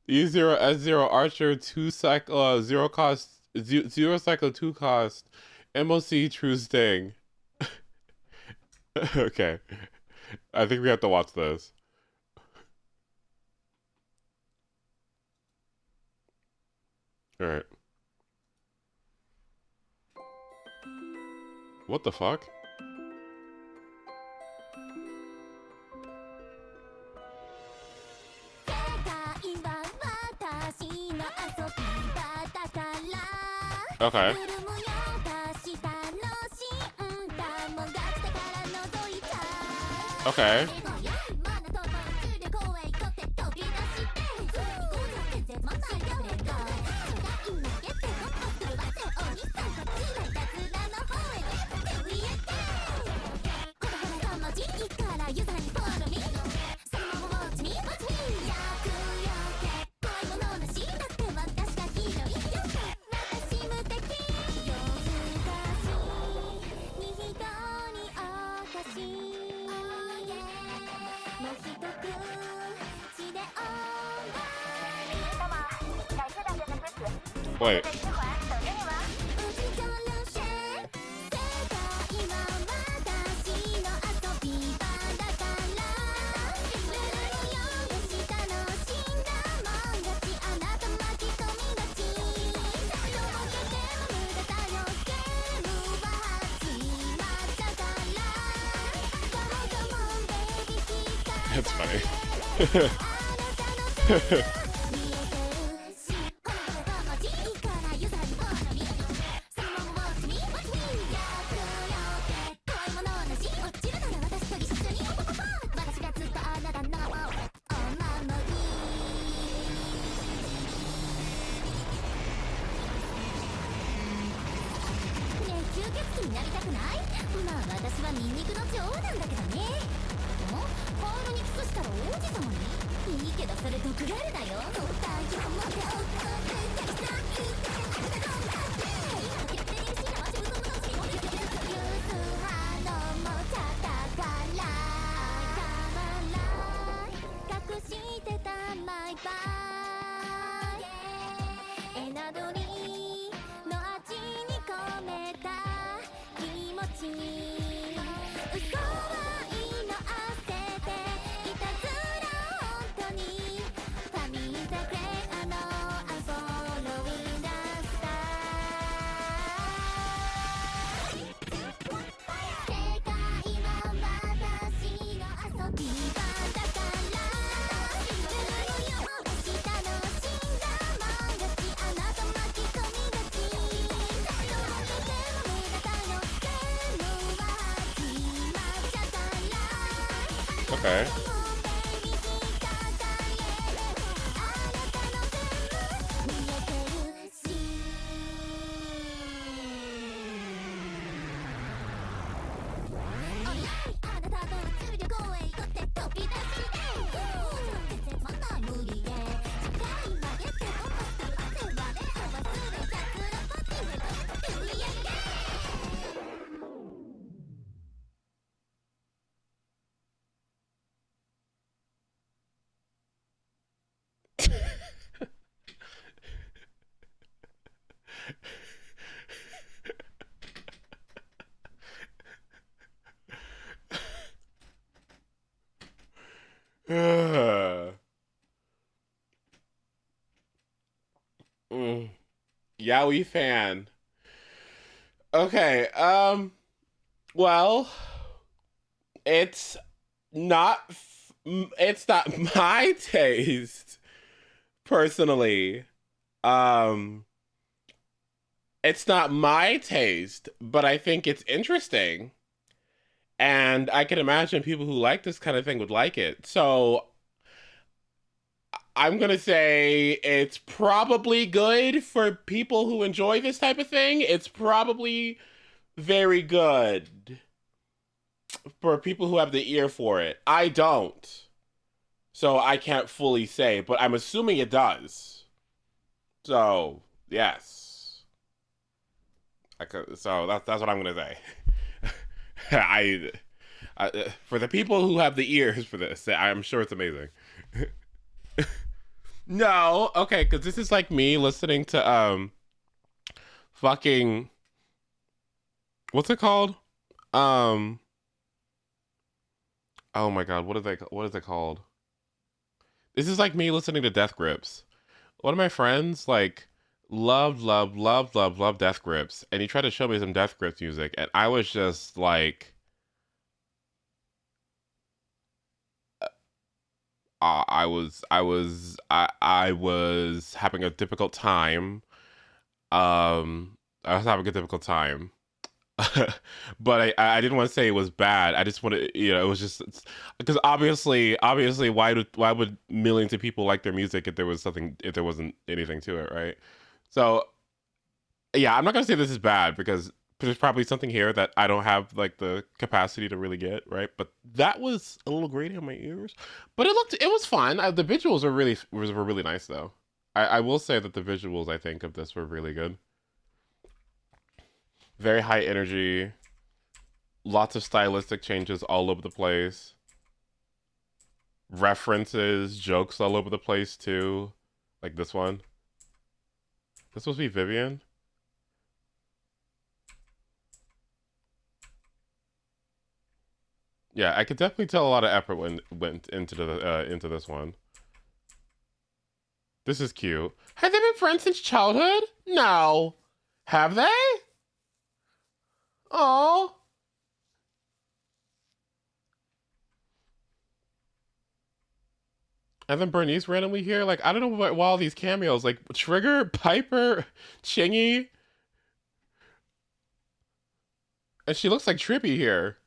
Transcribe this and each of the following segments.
E0 S0 Archer 2 cycle 0 cost 0 cycle 2 cost MOC True Sting. Okay. I think we have to watch this. Alright. What the fuck? Okay. Okay. Wait. That's funny. Okay. Yaoi fan. Okay, well, it's not it's not my taste personally. Um it's not my taste, but I think it's interesting. And I can imagine people who like this kind of thing would like it. So I'm gonna say it's probably good for people who enjoy this type of thing. It's probably very good for people who have the ear for it. I don't. So I can't fully say, but I'm assuming it does. So, yes. So that's what I'm gonna say. I, for the people who have the ears for this, I'm sure it's amazing. No, okay, because this is like me listening to fucking what's it called? Um oh my god, what is it called? This is like me listening to Death Grips. One of my friends like loved Death Grips, and he tried to show me some Death Grips music, and I was just like I was having a difficult time. I was having a difficult time. But I didn't want to say it was bad. I just wanted, it was just because obviously why would millions of people like their music if there wasn't anything to it, right? So yeah, I'm not gonna say this is bad because there's probably something here that I don't have like the capacity to really get, right? But that was a little grating on my ears, but it was fun. The visuals were really nice though. I will say that the visuals I think of this were really good. Very high energy, lots of stylistic changes all over the place, references, jokes all over the place too, like this one. This supposed to be Vivian. Yeah, I could definitely tell a lot of effort went into this one. This is cute. Have they been friends since childhood? No. Have they? Oh. And then Bernice randomly here. Like, I don't know what all these cameos. Like, Trigger, Piper, Chingy. And she looks like Trippy here.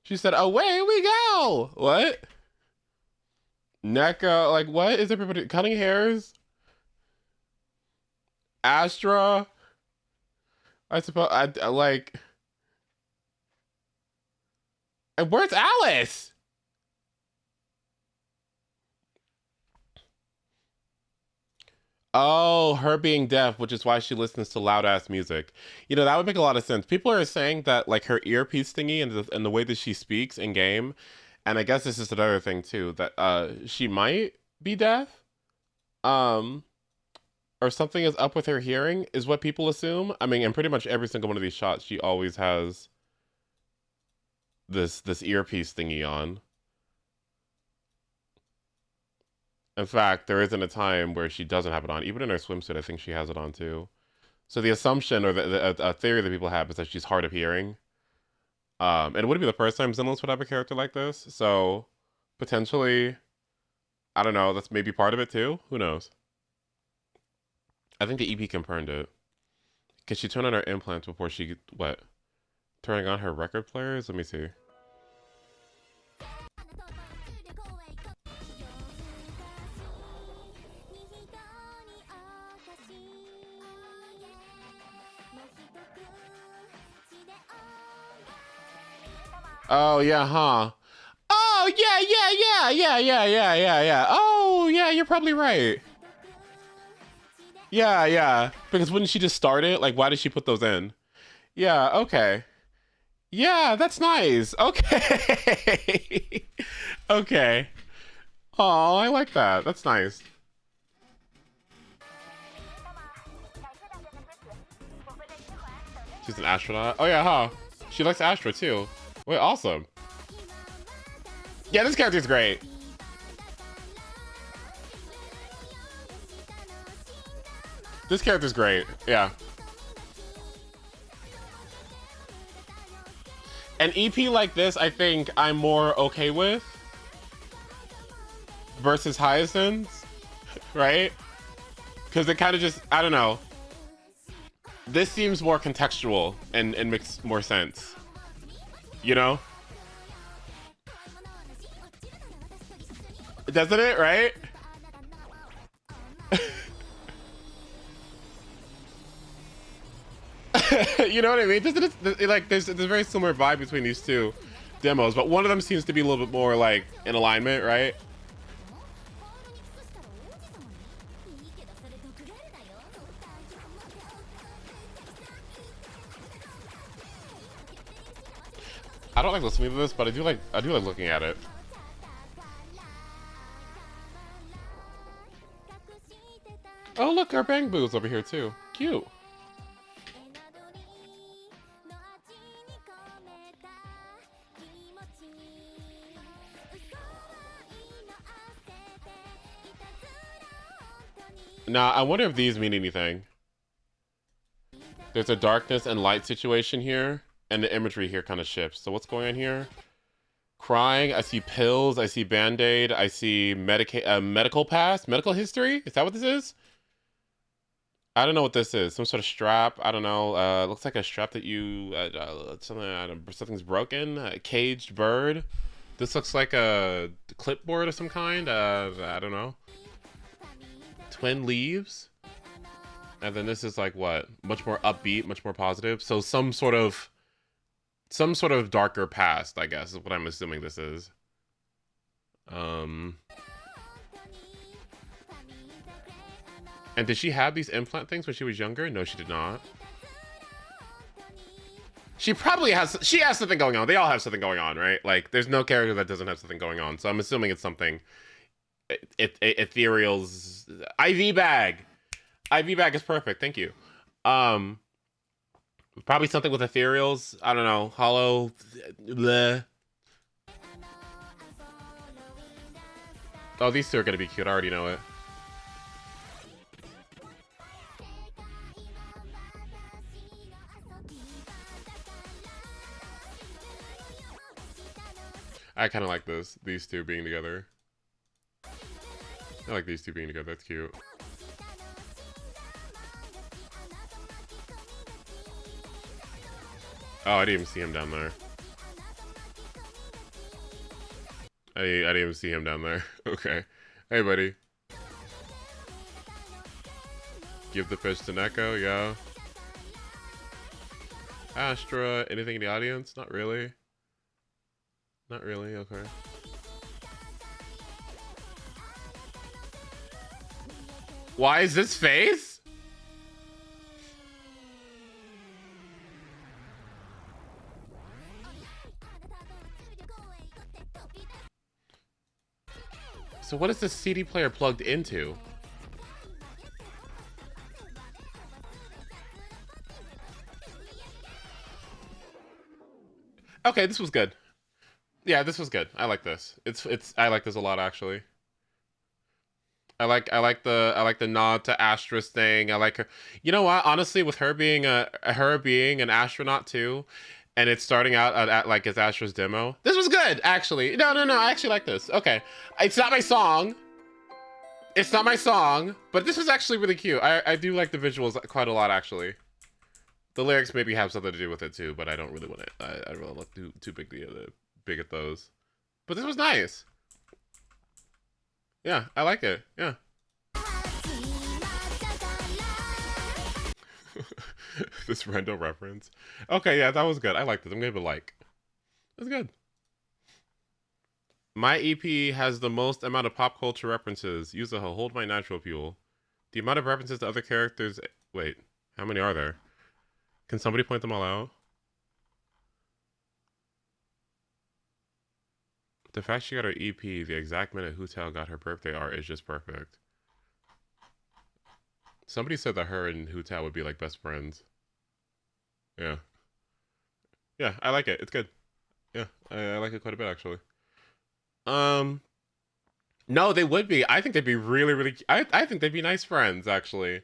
She said, away we go. What? NECA. Like, what is everybody? Cutting hairs? Astra? I suppose. I like. And where's Alice? Oh, her being deaf, which is why she listens to loud ass music. That would make a lot of sense. People are saying that like her earpiece thingy and the way that she speaks in game, and I guess this is another thing too, that she might be deaf. Um or something is up with her hearing is what people assume. I mean, in pretty much every single one of these shots, she always has this earpiece thingy on. In fact, there isn't a time where she doesn't have it on. Even in her swimsuit, I think she has it on too. So the assumption or the theory that people have is that she's hard of hearing. And it wouldn't be the first time Zenless would have a character like this. So potentially, I don't know, that's maybe part of it too. Who knows? I think the EP confirmed it. Can she turn on her implants before she, what? Turning on her record players? Let me see. Oh, yeah, huh? Oh, yeah. Oh, yeah, you're probably right. Yeah. Because wouldn't she just start it? Like, why did she put those in? Yeah, okay. Yeah, that's nice. Okay. Okay. Oh, I like that. That's nice. She's an astronaut. Oh, yeah, huh? She likes Astra, too. Wait, awesome. Yeah, this character's great. This character's great. Yeah. An EP like this, I think I'm more okay with versus Hyacinths, right? Because it kind of just, I don't know. This seems more contextual and makes more sense. You know? Doesn't it, right? You know what I mean? Like, there's a very similar vibe between these two demos, but one of them seems to be a little bit more like in alignment, right? I don't like listening to this, but I do like looking at it. Oh, look, our Bang Boo's over here too. Cute. Now, I wonder if these mean anything. There's a darkness and light situation here, and the imagery here kind of shifts. So what's going on here? Crying, I see pills, I see Band-Aid, I see medical pass, medical history? Is that what this is? I don't know what this is. Some sort of strap, I don't know. Looks like a strap that you, something's broken. A caged bird. This looks like a clipboard of some kind. I don't know. Twin leaves. And then this is like what? Much more upbeat, much more positive. So some sort of darker past, I guess, is what I'm assuming this is. And did she have these implant things when she was younger? No, she did not. She probably has, she has something going on. They all have something going on, right? Like, there's no character that doesn't have something going on. So I'm assuming it's something. Ethereal's IV bag. IV bag is perfect. Thank you. Probably something with ethereals. I don't know. Hollow. Bleh. Oh, these two are gonna be cute. I already know it. I kind of like these two being together. I like these two being together. That's cute. Oh, I didn't even see him down there. I didn't even see him down there. Okay. Hey, buddy. Give the fish to Neko, yeah. Astra, anything in the audience? Not really. Not really, okay. Why is this face? So what is this CD player plugged into? Okay, this was good. Yeah, this was good. I like this. I like this a lot actually. I like the nod to Astra's thing. I like her. You know what? Honestly, with her being an astronaut too, and it's starting out at like as Astra's demo. This was good, actually. No. I actually like this. Okay, it's not my song. It's not my song, but this was actually really cute. I do like the visuals quite a lot, actually. The lyrics maybe have something to do with it too, but I don't really want it. I really look too big at those. But this was nice. Yeah, I like it. Yeah. This random reference. Okay, yeah, that was good. I liked it. I'm gonna give it a like. That's good. My EP has the most amount of pop culture references. YUZUHA, hold my natural fuel. The amount of references to other characters. Wait, how many are there? Can somebody point them all out? The fact she got her EP the exact minute Hotel got her birthday art is just perfect. Somebody said that her and Hotel would be like best friends. Yeah. Yeah, I like it. It's good. Yeah, I like it quite a bit actually. No, they would be. I think they'd be really. I think they'd be nice friends actually.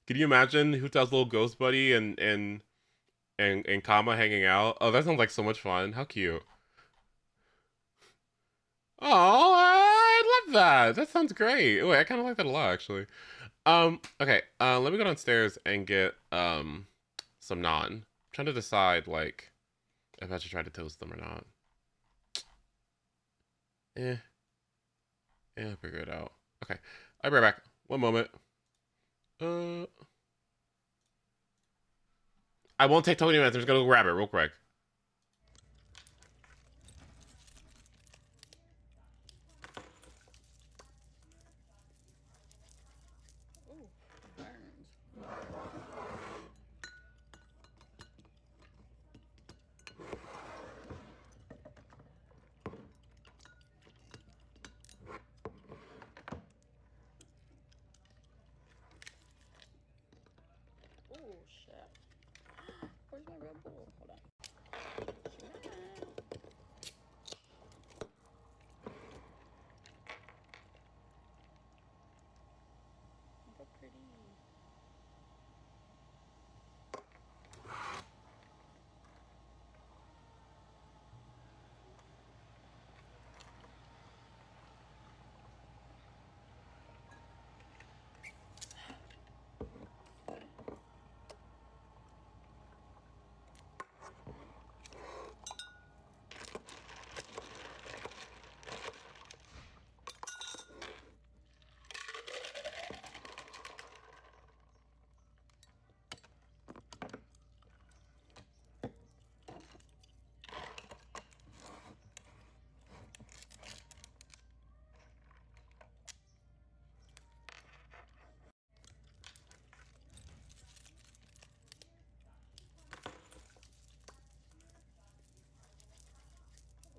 Could you imagine Hotel's little ghost buddy and Kama hanging out? Oh, that sounds like so much fun. How cute. Oh, I love that. That sounds great. Oh, I kind of like that a lot actually. Okay. Let me go downstairs and get some naan. I'm trying to decide like if I should try to toast them or not. Yeah, I'll figure it out. Okay, I'll be right back. One moment. I won't take 20 minutes. I'm just gonna go grab it real quick. shit. Where's my Red Bull? Hold on. Look how pretty.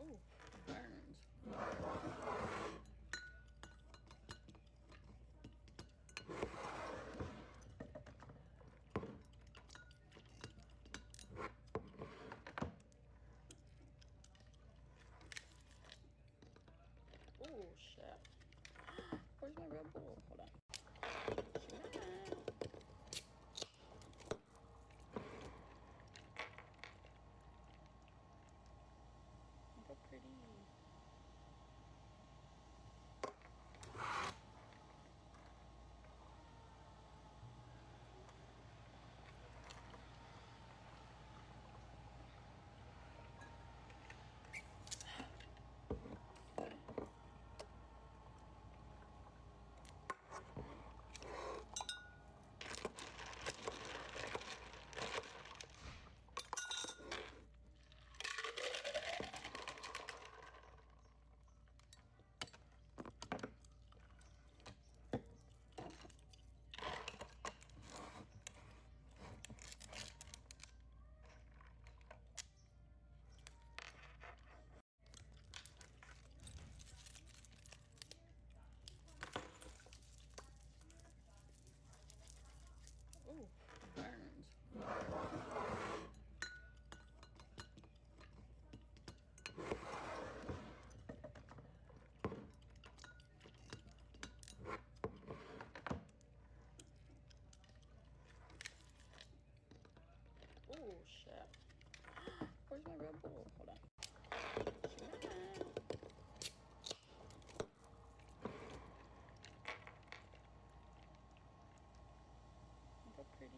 Ooh, burns. Oh shit. Where's my Red Bull? Hold on. Look how pretty. Ooh, burns. Oh shit. Where's my Red Bull? Hold on. Look how pretty.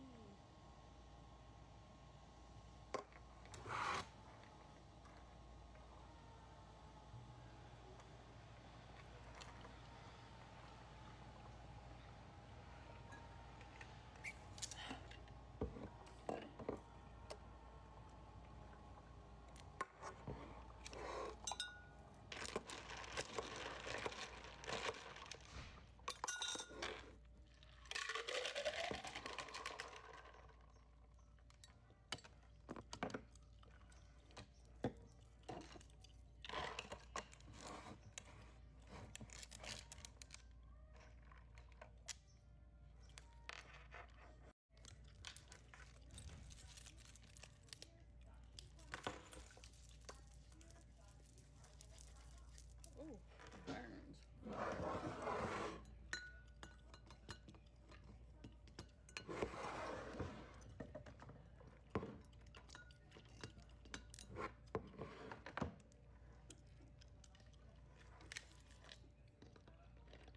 Ooh, burns.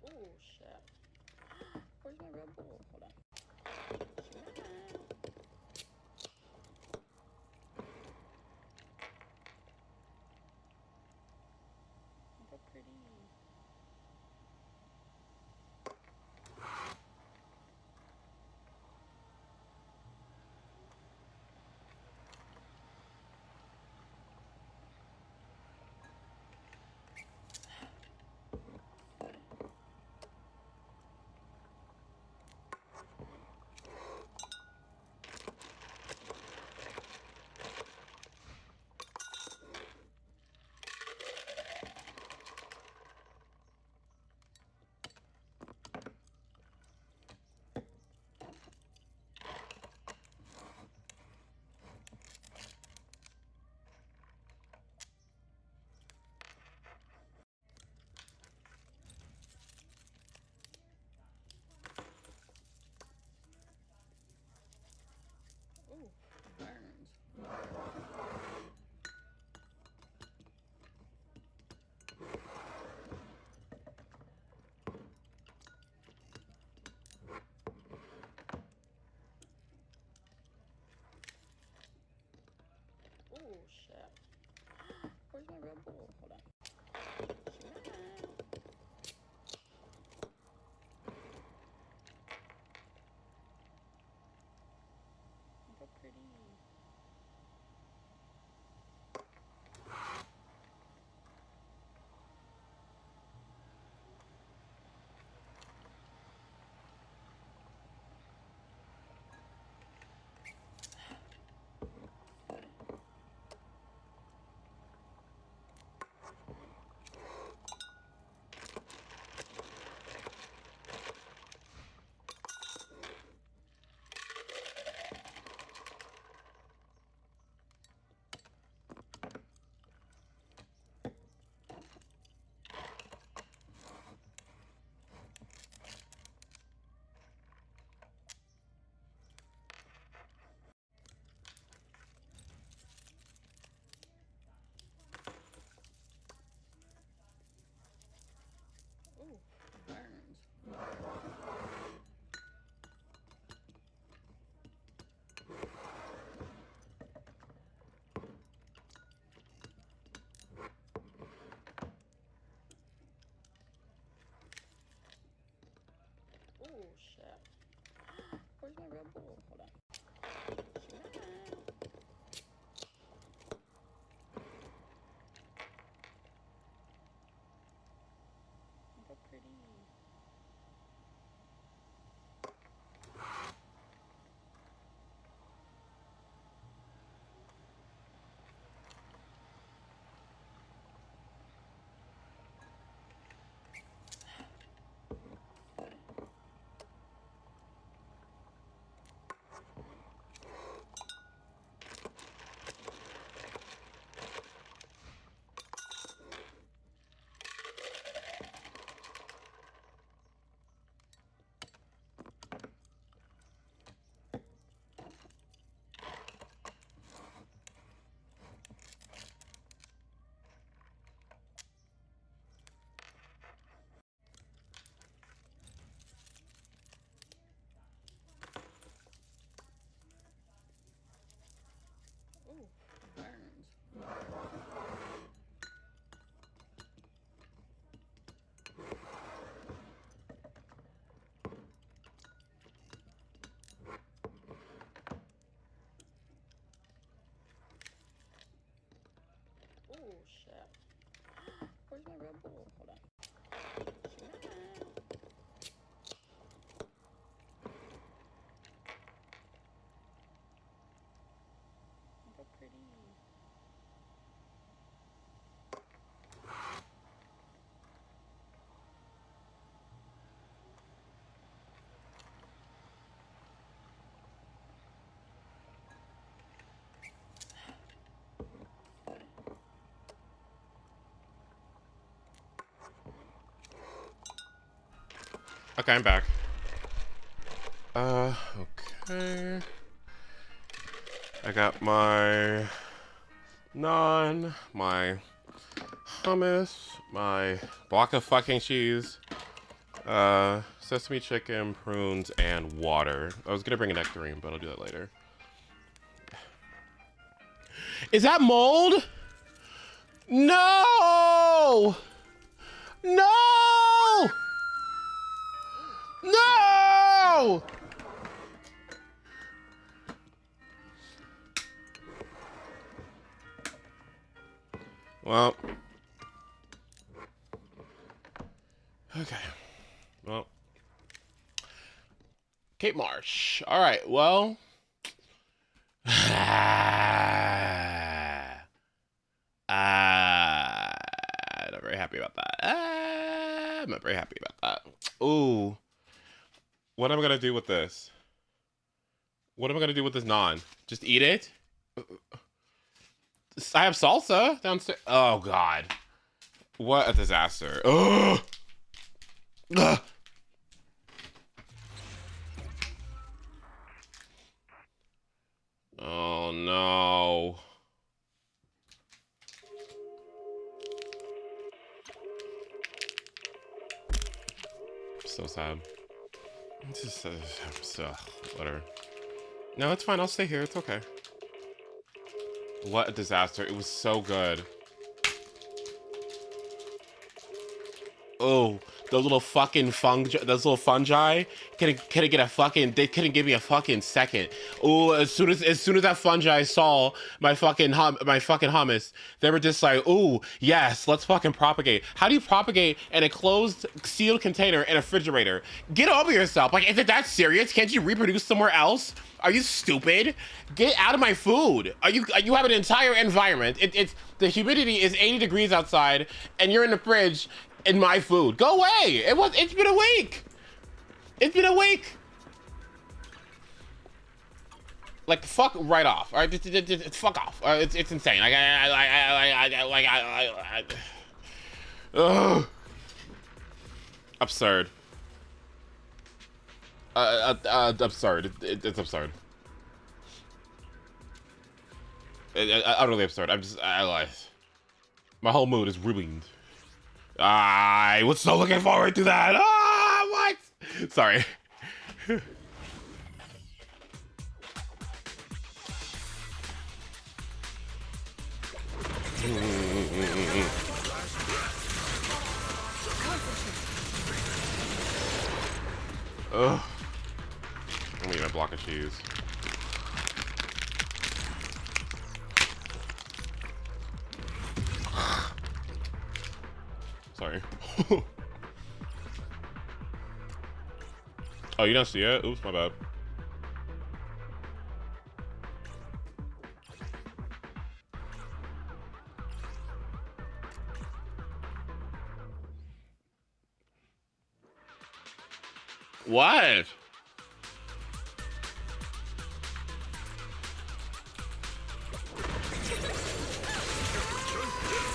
Oh shit. Where's my Red Bull? Hold on. Look how pretty. Red Bull? Hold on. Look how pretty. Ooh, burns. Oh shit. Where's my Red Bull? Hold on. Look how pretty. Ooh, burns. Oh shit. Where's my Red Bull? Hold on. Look how pretty. Okay, I'm back. Okay. I got my naan, my hummus, my block of fucking cheese, sesame chicken, prunes, and water. I was gonna bring a nectarine, but I'll do that later. Is that mold? No! No! No! Well. Okay. Well. Kate Marsh. All right. Well. Not very happy about that. I'm not very happy about that. Ooh. What am I gonna do with this? What am I gonna do with this naan? Just eat it? I have salsa downstairs. Oh god. What a disaster. Ugh. Ugh. Oh no. So sad. It's just so whatever. No, it's fine. I'll stay here. It's okay. What a disaster. It was so good. Oh, those little fucking fungi couldn't get a fucking, they couldn't give me a fucking second. Oh, as soon as that fungi saw my fucking hummus, they were just like, oh yes, let's fucking propagate. How do you propagate in a closed sealed container in a refrigerator? Get over yourself. Like, is it that serious? Can't you reproduce somewhere else? Are you stupid? Get out of my food. You have an entire environment. It's the humidity is 80 degrees outside, and you're in the fridge in my food. Go away. It's been a week. It's been a week. Like, fuck right off. All right, fuck off. It's insane. Ugh. Absurd. Absurd. It's absurd. Utterly absurd. I lie. My whole mood is ruined. I was so looking forward to that. Ah, what? Sorry. Ugh. I'm eating a block of cheese. Sorry. Oh, you don't see it? Oops, my bad. What?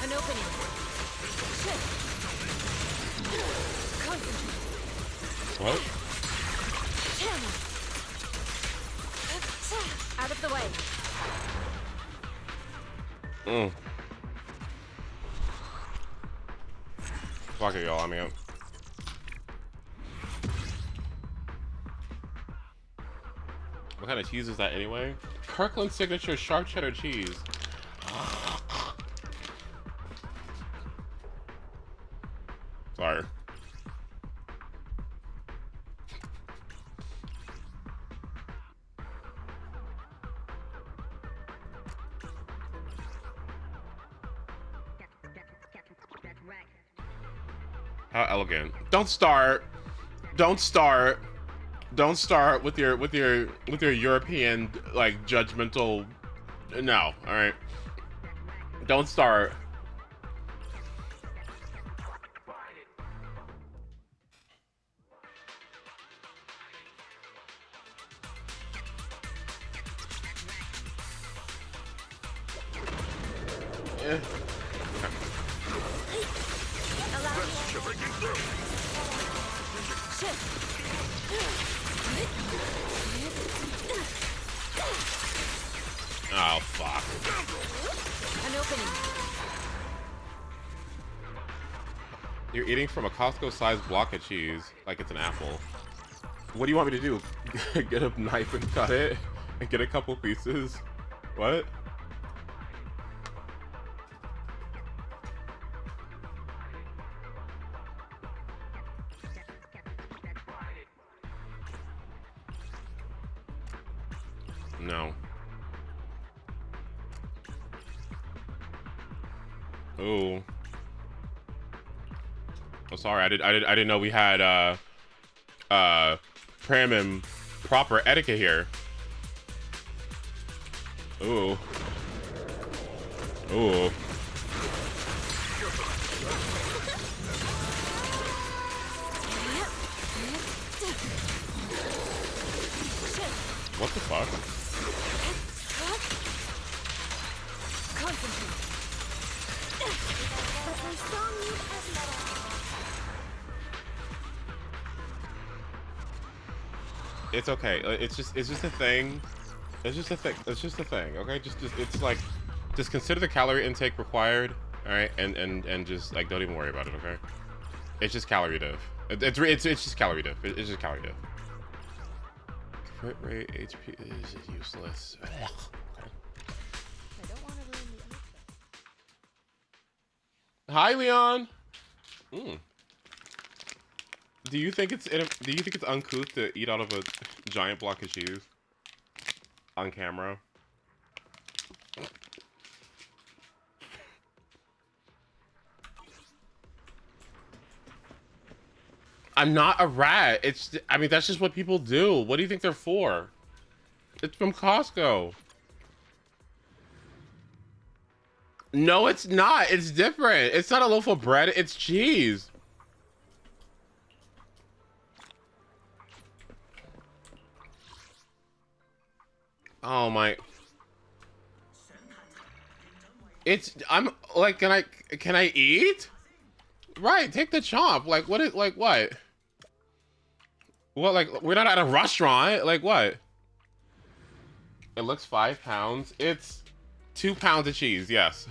An opening. What? Out of the way. Fuck it, y'all. I'm out. What kind of cheese is that anyway? Kirkland signature sharp cheddar cheese. Sorry. How elegant. Don't start. Don't start. Don't start with your European like judgmental. No, all right. Don't start. Eh. Oh fuck. An opening. You're eating from a Costco-sized block of cheese like it's an apple. What do you want me to do? Get a knife and cut it and get a couple pieces? What? No. Ooh. Oh, sorry. I didn't know we had prim and proper etiquette here. Ooh. Ooh. What the fuck? It's okay. It's just a thing. It's just a thing. It's just a thing. Okay. It's like, just consider the calorie intake required. All right, and just like don't even worry about it. Okay. It's just calorie diff. It's just calorie diff. It's just calorie diff. Crit rate HP is useless. Okay. I don't want to ruin the outfit. Hi, Leon. Do you think it's uncouth to eat out of a giant block of cheese on camera? I'm not a rat. I mean, that's just what people do. What do you think they're for? It's from Costco. No, it's not. It's different. It's not a loaf of bread. It's cheese. Oh my. I'm like, can I eat? Right, take the chomp. Like, what is, like, what? What, like, we're not at a restaurant. Like, what? It looks 5 pounds. It's 2 pounds of cheese, yes.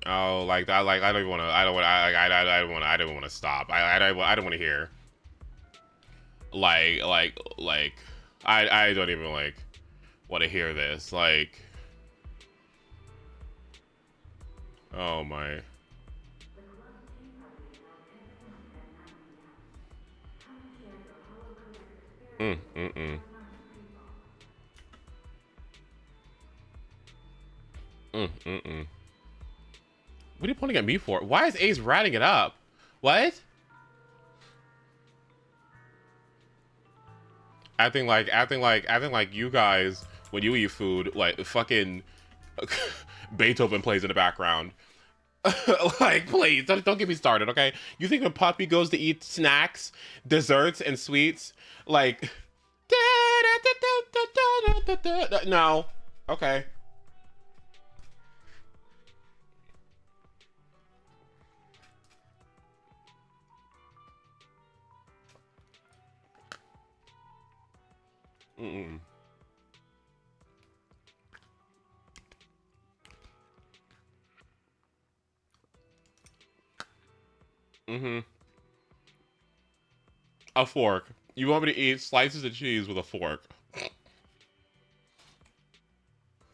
Oh, like that, like, I don't want to, I don't want, I don't want to stop. I don't want to hear. Like, I don't even, like, want to hear this. Like, oh my. Mm. Mm. Mm. What are you pointing at me for? Why is Ace ratting it up? What? Acting like you guys when you eat food, like fucking Beethoven plays in the background. Like, please don't get me started, okay? You think when Puppy goes to eat snacks, desserts, and sweets, like, no, okay. Mm-mm. Mm-hmm. A fork. You want me to eat slices of cheese with a fork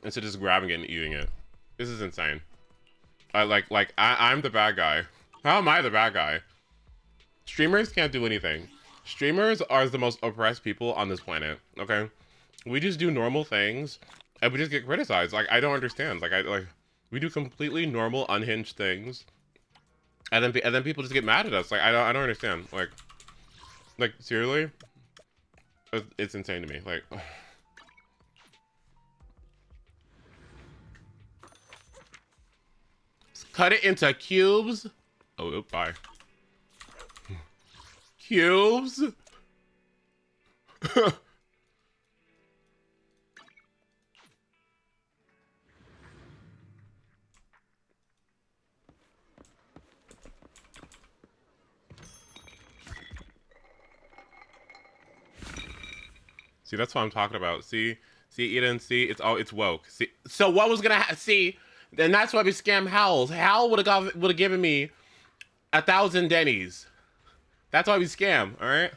instead of just grabbing it and eating it. This is insane. I'm the bad guy. How am I the bad guy? Streamers can't do anything. Streamers are the most oppressed people on this planet. Okay, we just do normal things, and we just get criticized. Like, I don't understand. Like we do completely normal, unhinged things, and then people just get mad at us. Like, I don't understand. Like seriously, it's insane to me. Like, cut it into cubes. Oh, bye. Cubes. See, that's what I'm talking about. See, Eden. See, it's woke. See, so what was gonna see? And that's why we scam Howls. Hal would have given me 1,000 Denny's. That's why we scam. All right.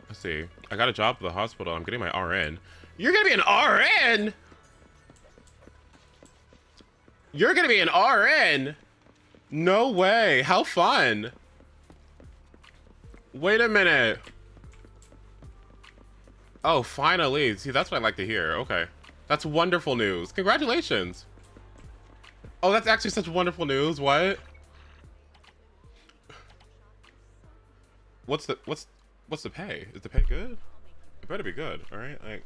Let's see. I got a job at the hospital. I'm getting my RN. You're gonna be an RN. You're gonna be an RN. No way. How fun. Wait a minute. Oh, finally. See, that's what I like to hear. Okay. That's wonderful news. Congratulations. Oh, that's actually such wonderful news. What? What's the pay? Is the pay good? It better be good, all right? Like,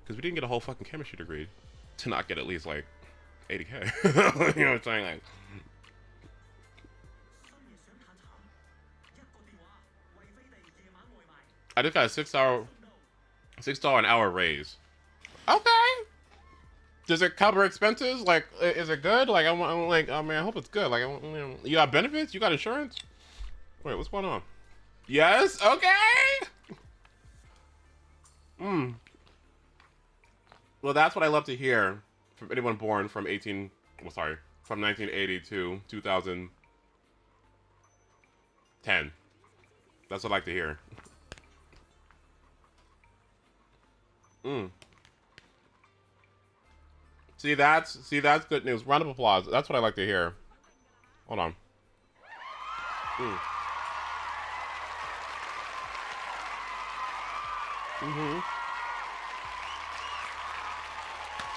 because we didn't get a whole fucking chemistry degree to not get at least like 80K. You know what I'm saying? Like, I just got a $6 an hour raise. Okay. Does it cover expenses? Like, is it good? Like, I'm like, I mean, I hope it's good. Like, you got benefits? You got insurance? Wait, what's going on? Yes. Okay. Well, that's what I love to hear from anyone born from from 1980 to 2010. That's what I like to hear. Mm. See, that's good news. Round of applause. That's what I like to hear. Hold on. Mm. Mm-hmm.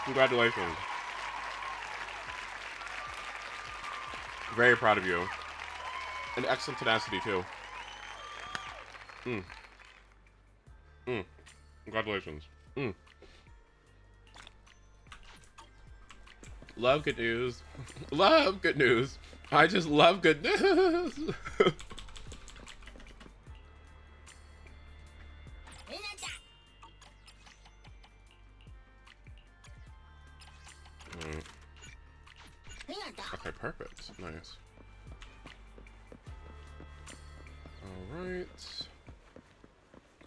Congratulations. Very proud of you. And excellent tenacity, too. Mm. Mm. Congratulations. Mm. Love good news. Love good news. I just love good news. Mm. Okay, perfect. Nice. Alright.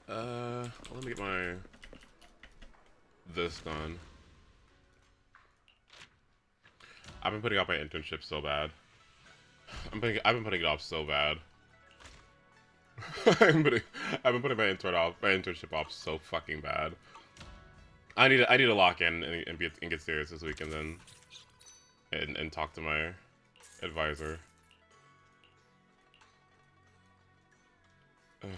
Let me get this done. I've been putting off my internship so bad. I've been putting it off so bad. I've been putting my internship off so fucking bad. I need to lock in and get serious this week and then and talk to my advisor. Ugh.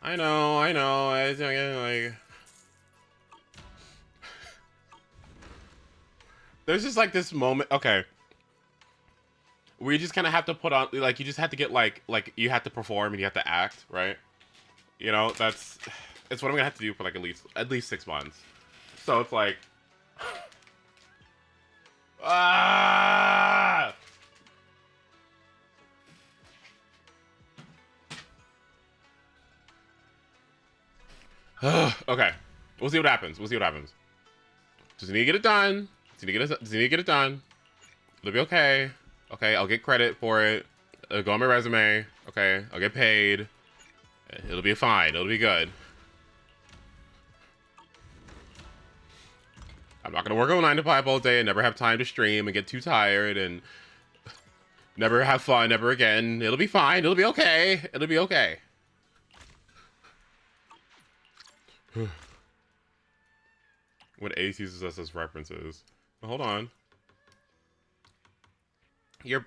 I know. It's like there's just like this moment. Okay, where you just kind of have to put on, like, you just have to get like you have to perform and you have to act, right? You know, it's what I'm gonna have to do for like at least 6 months. So it's like, ah. Okay, we'll see what happens. Just need to get it done. Just need to get it done. It'll be okay. Okay, I'll get credit for it. It'll go on my resume. Okay, I'll get paid. It'll be fine. It'll be good. I'm not gonna work on 9 to 5 all day and never have time to stream and get too tired and never have fun ever again. It'll be fine. It'll be okay. It'll be okay. When Ace uses us as references. Hold on. Your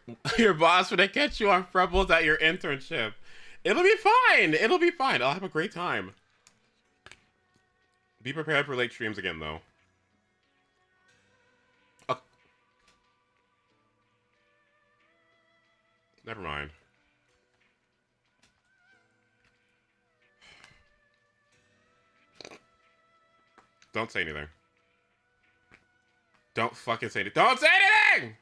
boss would catch you on Frubbles at your internship. It'll be fine. It'll be fine. I'll have a great time. Be prepared for late streams again, though. Never mind. Don't say anything. Don't fucking say anything. Don't say anything!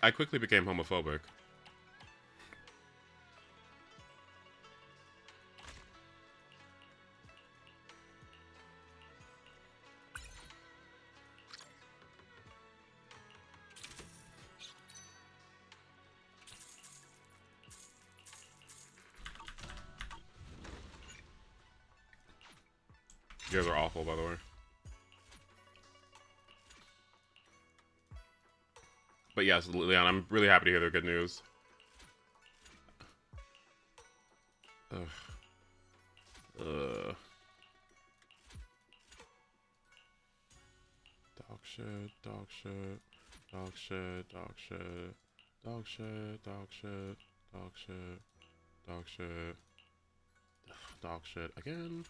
I quickly became homophobic. You guys are awful, by the way. But yes, Leon, I'm really happy to hear the good news. Ugh. Ugh. Dog shit, dog shit, dog shit, dog shit, dog shit, dog shit, dog shit, dog shit, dog shit again.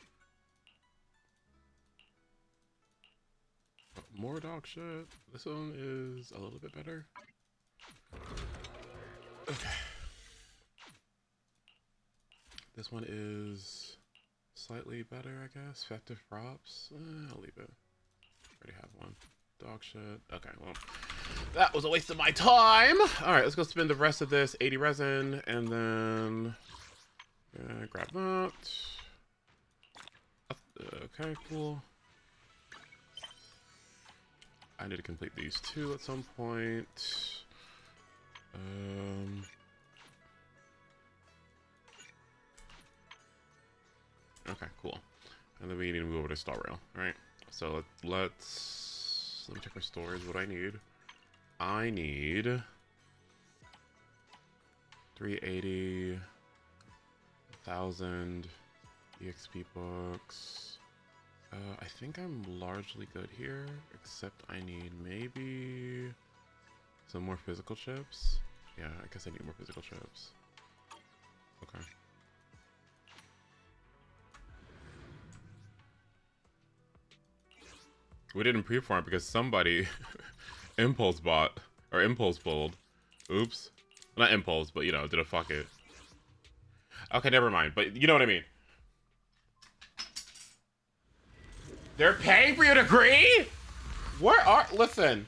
More dog shit. This one is a little bit better. Okay. This one is slightly better, I guess. Effective props. I'll leave it. Already have one. Dog shit. Okay, well, that was a waste of my time. All right, let's go spend the rest of this 80 resin and then grab that. Okay, cool. I need to complete these two at some point. Okay, cool. And then we need to move over to Star Rail. Alright. So let me check my stores. What I need. I need 380, 1,000 EXP books. I think I'm largely good here, except I need maybe some more physical chips. Yeah, I guess I need more physical chips. Okay. We didn't pre-farm because somebody impulse bought, or impulse pulled. Oops. Not impulse, but you know, did a fuck it. Okay, never mind, but you know what I mean. They're paying for your degree? Where are, listen.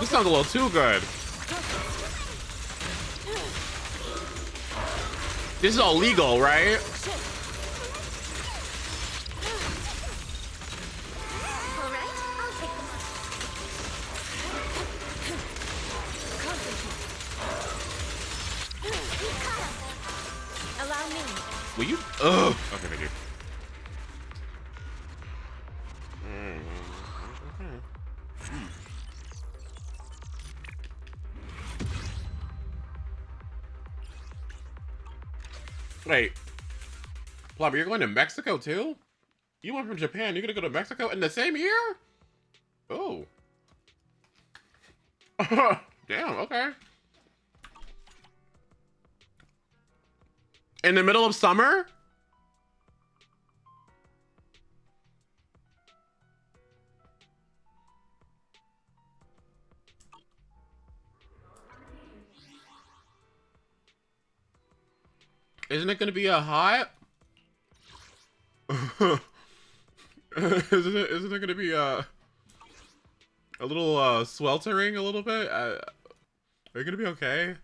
This sounds a little too good. This is all legal, right? Allow me. Will you? Ugh. Okay, thank you. Wait, Plumber, you're going to Mexico too? You went from Japan, you're gonna go to Mexico in the same year? Oh. Damn, okay. In the middle of summer? Isn't it gonna be a hot? isn't it gonna be a little sweltering a little bit? Are you gonna be okay?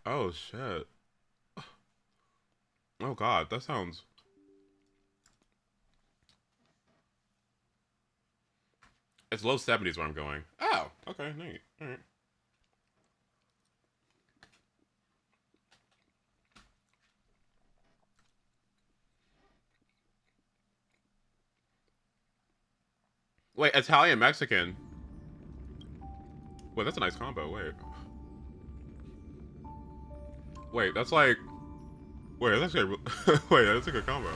Oh shit. Oh god, that sounds. It's low 70s where I'm going. Oh, okay, neat. Alright. Wait, Italian Mexican. Wait, that's a nice combo. Wait, that's like. Wait, that's actually. Wait, that's a good combo.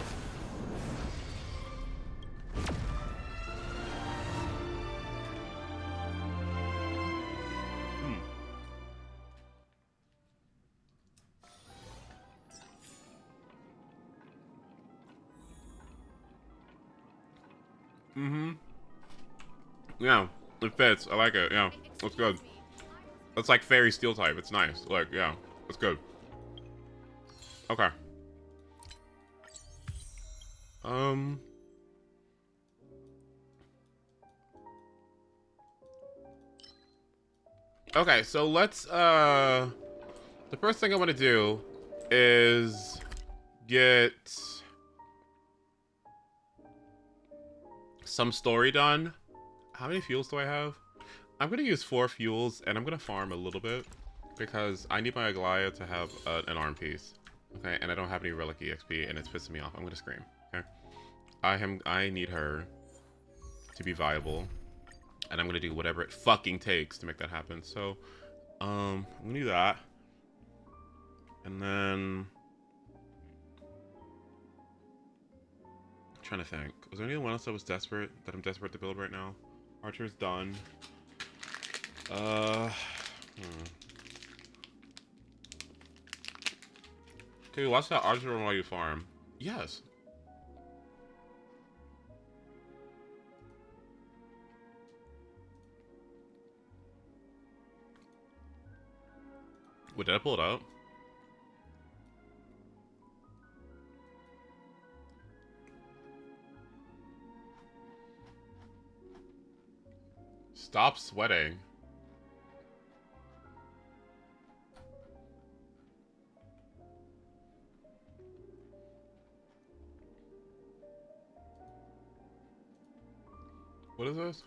Mm-hmm. Yeah, it fits. I like it. Yeah, looks good. It's like fairy steel type. It's nice. Like, yeah, it's good. Okay. Okay, so let's, the first thing I want to do is get some story done. How many fuels do I have? I'm going to use 4 fuels, and I'm going to farm a little bit, because I need my Aglaia to have an arm piece. Okay, and I don't have any Relic EXP, and it's pissing me off. I'm going to scream. Okay? I need her to be viable, and I'm going to do whatever it fucking takes to make that happen. So, I'm going to do that. And then... I'm trying to think. Was there anyone else that was desperate, that I'm desperate to build right now? Archer's done. Okay, watch that Archer while you farm. Yes. Wait, did I pull it out? Stop sweating. What is this?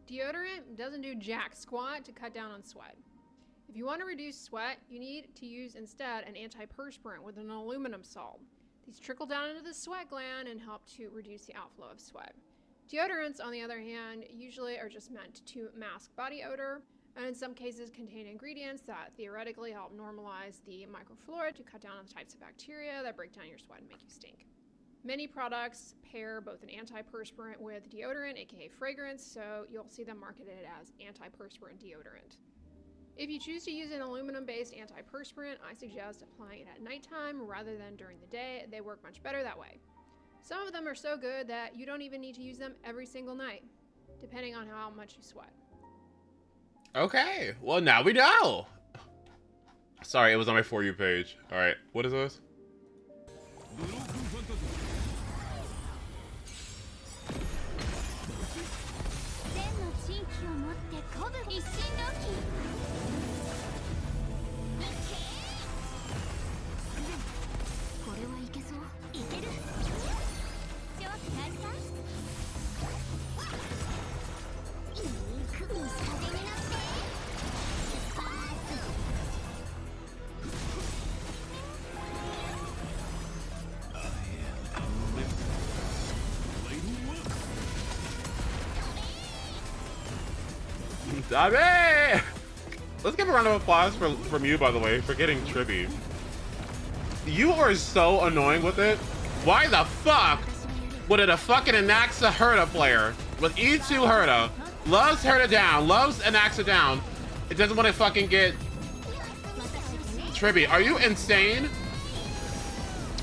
Deodorant doesn't do jack squat to cut down on sweat. If you want to reduce sweat, you need to use instead an antiperspirant with an aluminum salt. These trickle down into the sweat gland and help to reduce the outflow of sweat. Deodorants, on the other hand, usually are just meant to mask body odor, and in some cases contain ingredients that theoretically help normalize the microflora to cut down on the types of bacteria that break down your sweat and make you stink. Many products pair both an antiperspirant with deodorant, aka fragrance, so you'll see them marketed as antiperspirant deodorant. If you choose to use an aluminum-based antiperspirant, I suggest applying it at nighttime rather than during the day. They work much better that way. Some of them are so good that you don't even need to use them every single night, depending on how much you sweat. Okay, well now we know. Sorry, it was on my For You page. All right, what is this? Dabe! Let's give a round of applause from you, by the way, for getting Tribby. You are so annoying with it. Why the fuck would it a fucking Anaxa Herta player with E2 Herta, loves Herta down, loves Anaxa down, it doesn't want to fucking get Tribby? Are you insane?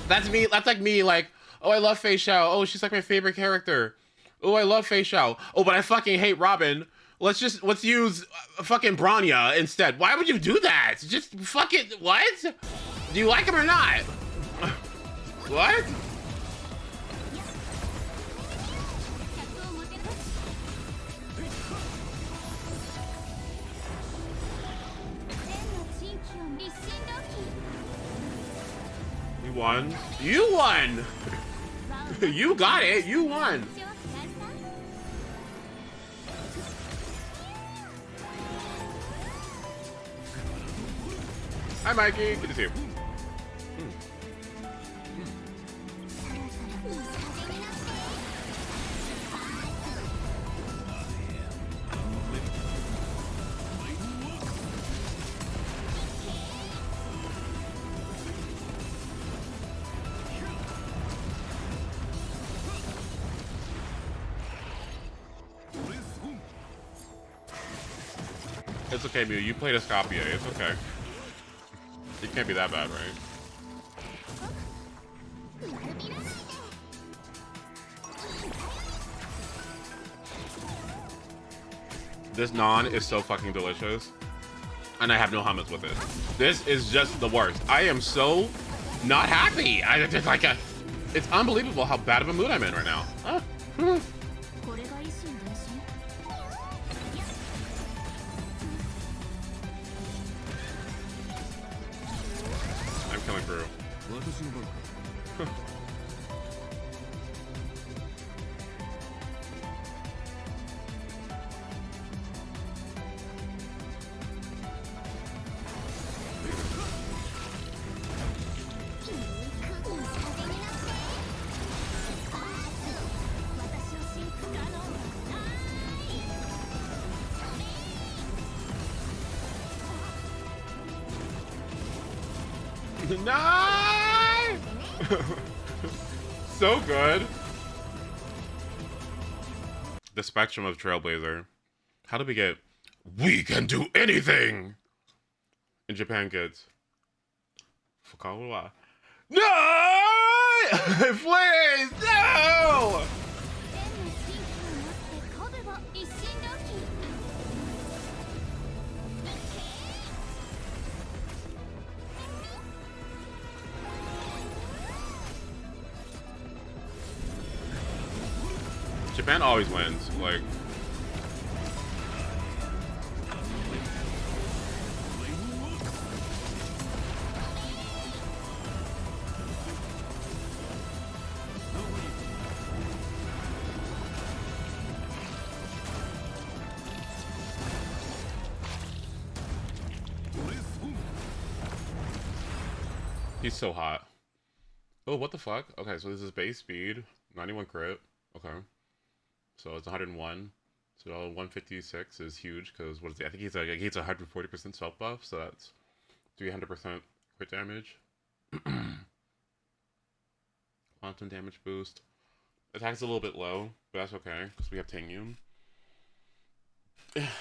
That's me. That's like me, like, oh, I love Fei Xiao. Oh, she's like my favorite character. Oh, I love Fei Xiao. Oh, but I fucking hate Robin. Let's use fucking Bronya instead. Why would you do that? Just fucking, what? Do you like him or not? What? You won. You won! You got it. You won. Hi, Mikey. Good to see you. It's okay, Mew. You played a Scopia. It's okay. It can't be that bad, right? This naan is so fucking delicious. And I have no hummus with it. This is just the worst. I am so not happy. I just like it's unbelievable how bad of a mood I'm in right now. I'm killing through. No! So good. The spectrum of Trailblazer. How did we get "we can do anything" in Japan, kids? Fukawa. No! Please, no! Japan always wins, like. He's so hot. Oh, what the fuck? Okay, so this is base speed, 91 crit. Okay. So it's 101. So 156 is huge because what is he? I think he's 140% self buff, so that's 300% crit damage. Quantum damage boost. Attack's a little bit low, but that's okay because we have Tangyun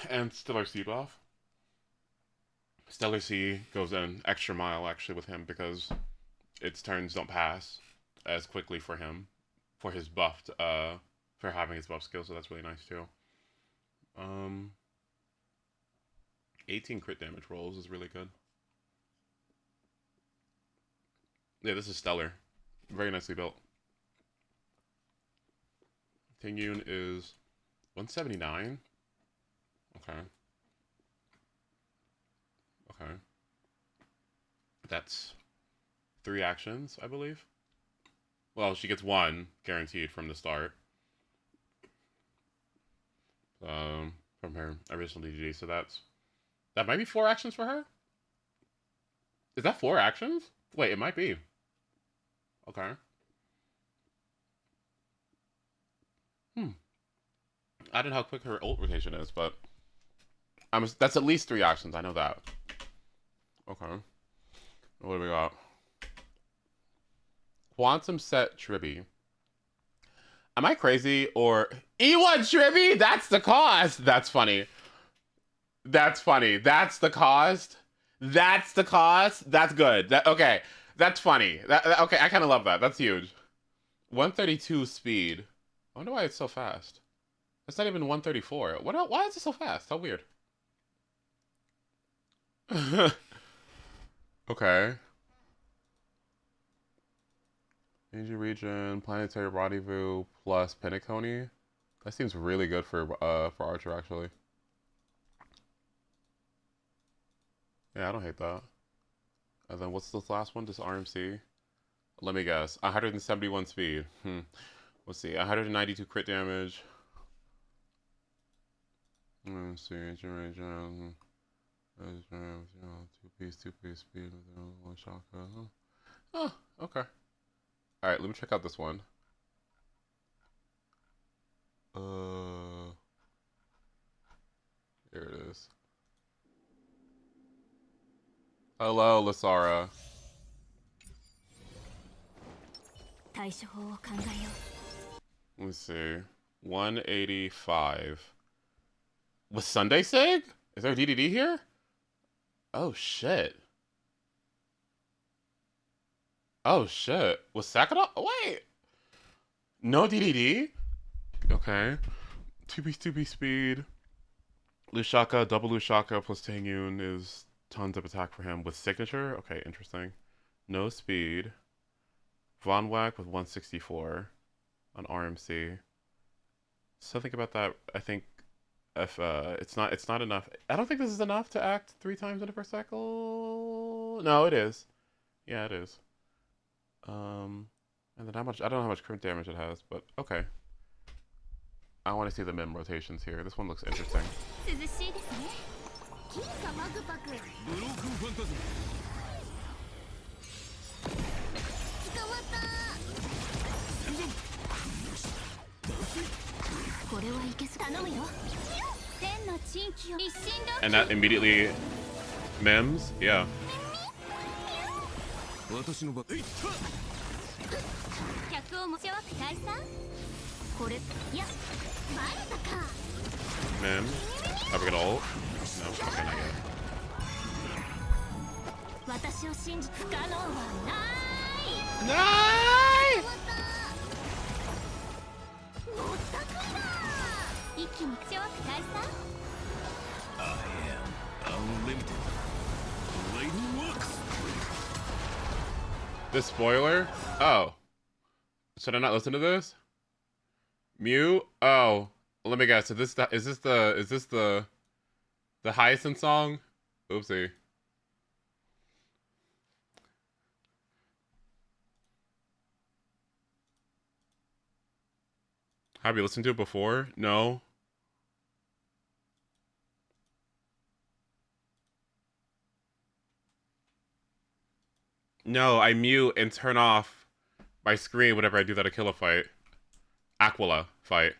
and Stellar C buff. Stellar C goes an extra mile actually with him because its turns don't pass as quickly for him for his buffed for having his buff skill, so that's really nice too. 18 crit damage rolls is really good. Yeah, this is stellar. Very nicely built. Tingyun is 179. Okay. Okay. That's 3 actions, I believe. Well, she gets 1 guaranteed from the start. From her original DGD, so that might be 4 actions for her? Is that 4 actions? Wait, it might be. Okay. I don't know how quick her ult rotation is, but that's at least 3 actions, I know that. Okay. What do we got? Quantum Set Tribby. Am I crazy or E1 Tribby? That's the cost. That's funny. That's funny. That's the cost. That's the cost. That's good. Okay. That's funny. Okay, I kind of love that. That's huge. 132 speed. I wonder why it's so fast. It's not even 134. Why is it so fast? How weird. Okay. Danger region, planetary rendezvous plus Penacony. That seems really good for Archer actually. Yeah, I don't hate that. And then what's this last one? Just RMC. Let me guess. 171 speed. Let's see. 192 crit damage. Let's see. Region. 2-piece speed. One shotgun. Oh, okay. Alright, let me check out this one. Here it is. Hello, Lasara. Let's see. 185. Was Sunday Sig? Is there a DDD here? Oh, shit. Oh, shit. Was Sakura? Wait. No DDD? Okay. 2-piece speed. Lushaka, double Lushaka plus Tangyun is tons of attack for him with signature. Okay, interesting. No speed. Von Wack with 164 on RMC. So think about that. I think if it's not enough. I don't think this is enough to act 3 times in a per cycle. No, it is. Yeah, it is. And then how much? I don't know how much current damage it has, but okay. I want to see the mem rotations here. This one looks interesting. And that immediately mems? Yeah. Mem? Are we gonna ult? No, okay, not yet. Nice! I am unlimited. Lightning works. This spoiler? Oh. Should I not listen to this? Mew? Oh. Let me guess. Is this the Hyacinth song? Oopsie. Have you listened to it before? No. No, I mute and turn off my screen whenever I do that Aquila fight. Aquila fight.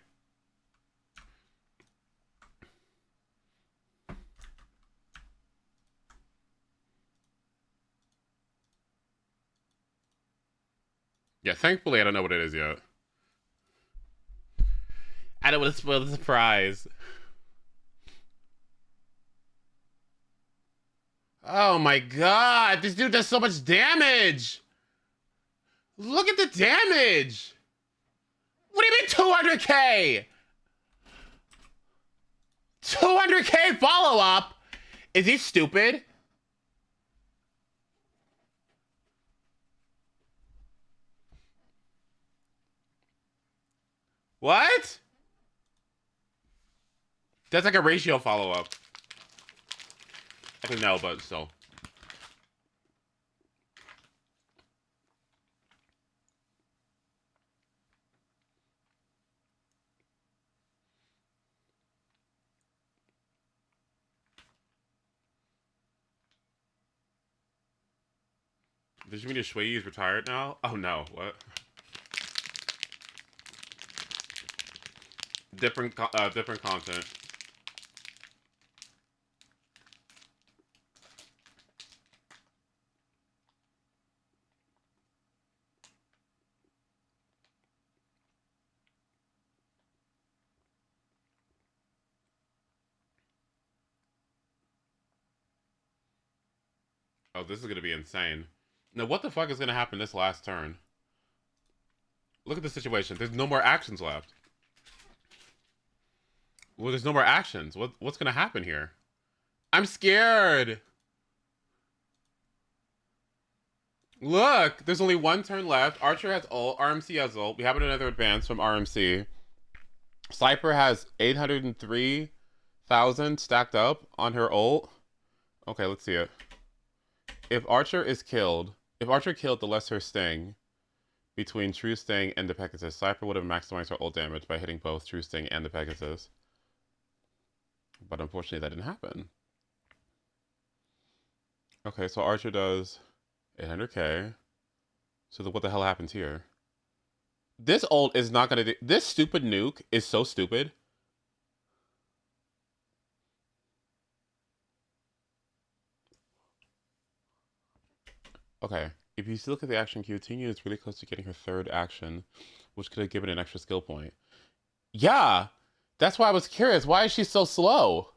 Yeah, thankfully I don't know what it is yet. I don't want to spoil the surprise. Oh my god, this dude does so much damage! Look at the damage! What do you mean 200k? 200k follow-up? Is he stupid? What? That's like a ratio follow-up. I don't know, but still. Does you mean Shui is retired now? Oh no, what? Different content. Oh, this is gonna be insane. Now, what the fuck is gonna happen this last turn? Look at the situation. There's no more actions left. Well, there's no more actions. What's gonna happen here? I'm scared. Look, there's only one turn left. Archer has ult. RMC has ult. We have another advance from RMC. Sniper has 803,000 stacked up on her ult. Okay, let's see it. If Archer killed the lesser sting between True Sting and the Pegasus, Sniper would have maximized her ult damage by hitting both True Sting and the Pegasus. But unfortunately, that didn't happen. Okay, so Archer does 800k. So what the hell happens here? This ult is not gonna do... This stupid nuke is so stupid. Okay, if you look at the action queue, Tingyu is really close to getting her third action, which could have given an extra skill point. Yeah, that's why I was curious. Why is she so slow?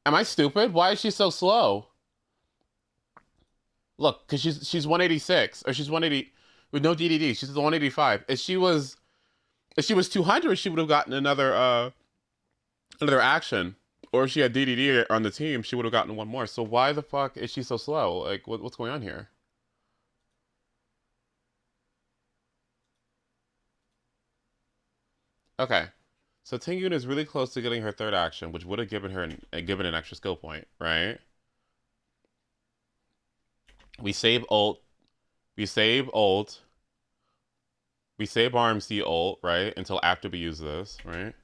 Am I stupid? Why is she so slow? Look, because she's 186, or she's 180 with no DDD. She's 185. If she was 200, she would have gotten another action. Or if she had DDD on the team, she would have gotten one more. So why the fuck is she so slow? Like, what's going on here? Okay, so Tingyun is really close to getting her third action, which would have given her an extra skill point, right? We save ult. We save ult. We save RMC ult, right? Until after we use this, right?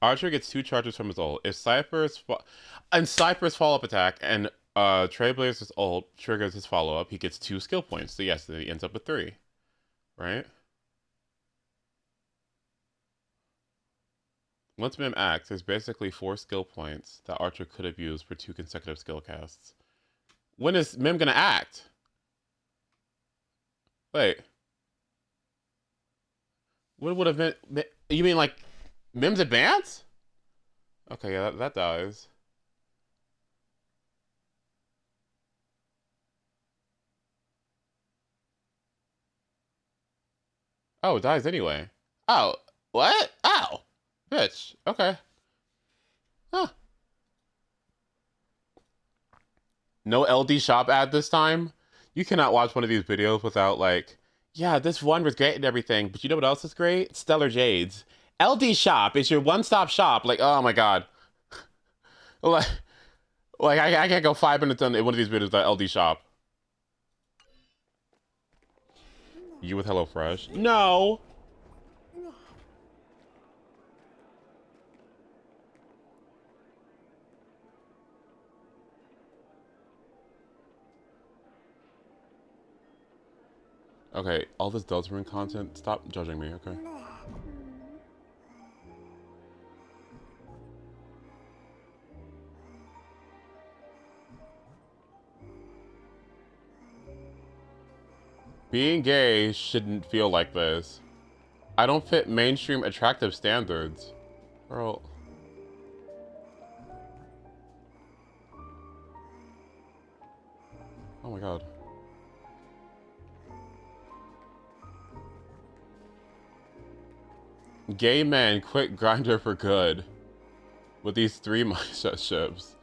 Archer gets 2 charges from his ult. If Cypher's follow-up attack and Trailblazer's ult triggers his follow-up, he gets 2 skill points. So yes, then he ends up with 3, right? Once Mim acts, there's basically 4 skill points that Archer could have used for 2 consecutive skill casts. When is Mim gonna act? Wait. What would have been... You mean like Mim's advance? Okay, yeah, that dies. Oh, it dies anyway. Oh, what? Ow. Bitch. Okay. Huh. No LD shop ad this time? You cannot watch one of these videos without like, yeah, this one was great and everything, but you know what else is great? Stellar Jades. LD shop is your one-stop shop. Like, oh my god. like I can't go 5 minutes on one of these videos without LD shop. You with HelloFresh? No. Okay, all this Deltarune content, stop judging me, okay? Being gay shouldn't feel like this. I don't fit mainstream attractive standards. Girl. Oh my god. Gay men quit Grindr for good. With these 3 mindset ships.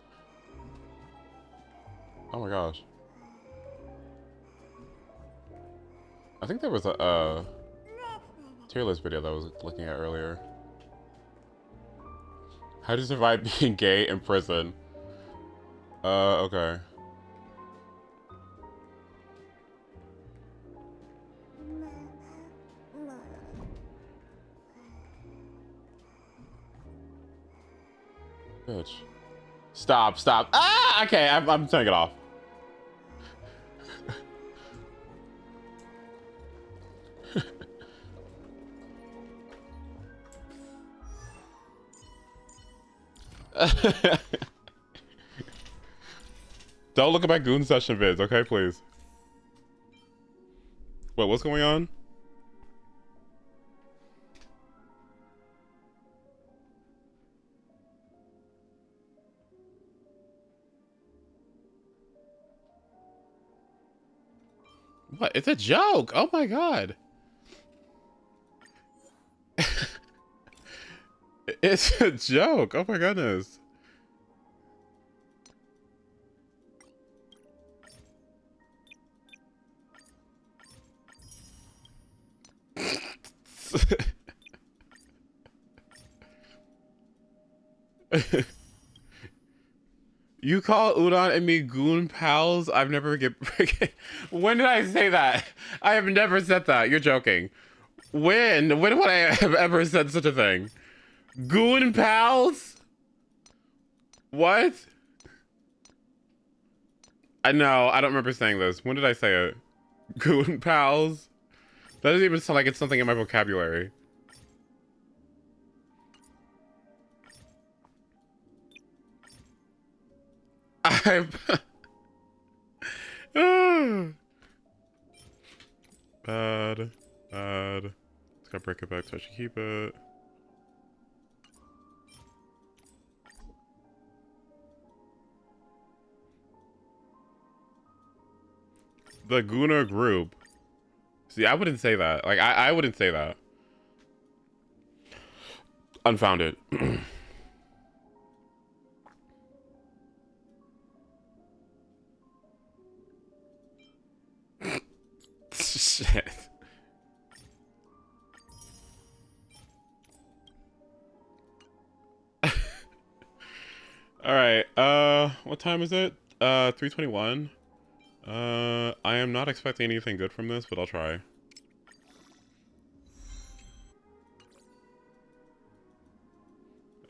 Oh my gosh. I think there was a tier list video that I was looking at earlier. How to survive being gay in prison. Okay. Bitch. Stop, stop. Ah! Okay, I'm turning it off. Don't look at my goon session vids, okay, please. Wait, what's going on? What? It's a joke! Oh my god! It's a joke! Oh my goodness! You call Udon and me goon pals? I've never get. When did I say that? I have never said that. You're joking. When? When would I have ever said such a thing? Goon pals? What? I know. I don't remember saying this. When did I say it? Goon pals? That doesn't even sound like it's something in my vocabulary. I've... Bad. Bad. Let's go break it back so I should keep it. The Gooner group. See, I wouldn't say that. Like, I wouldn't say that. Unfounded. Shit. Alright, what time is it? 3:21. I am not expecting anything good from this, but I'll try.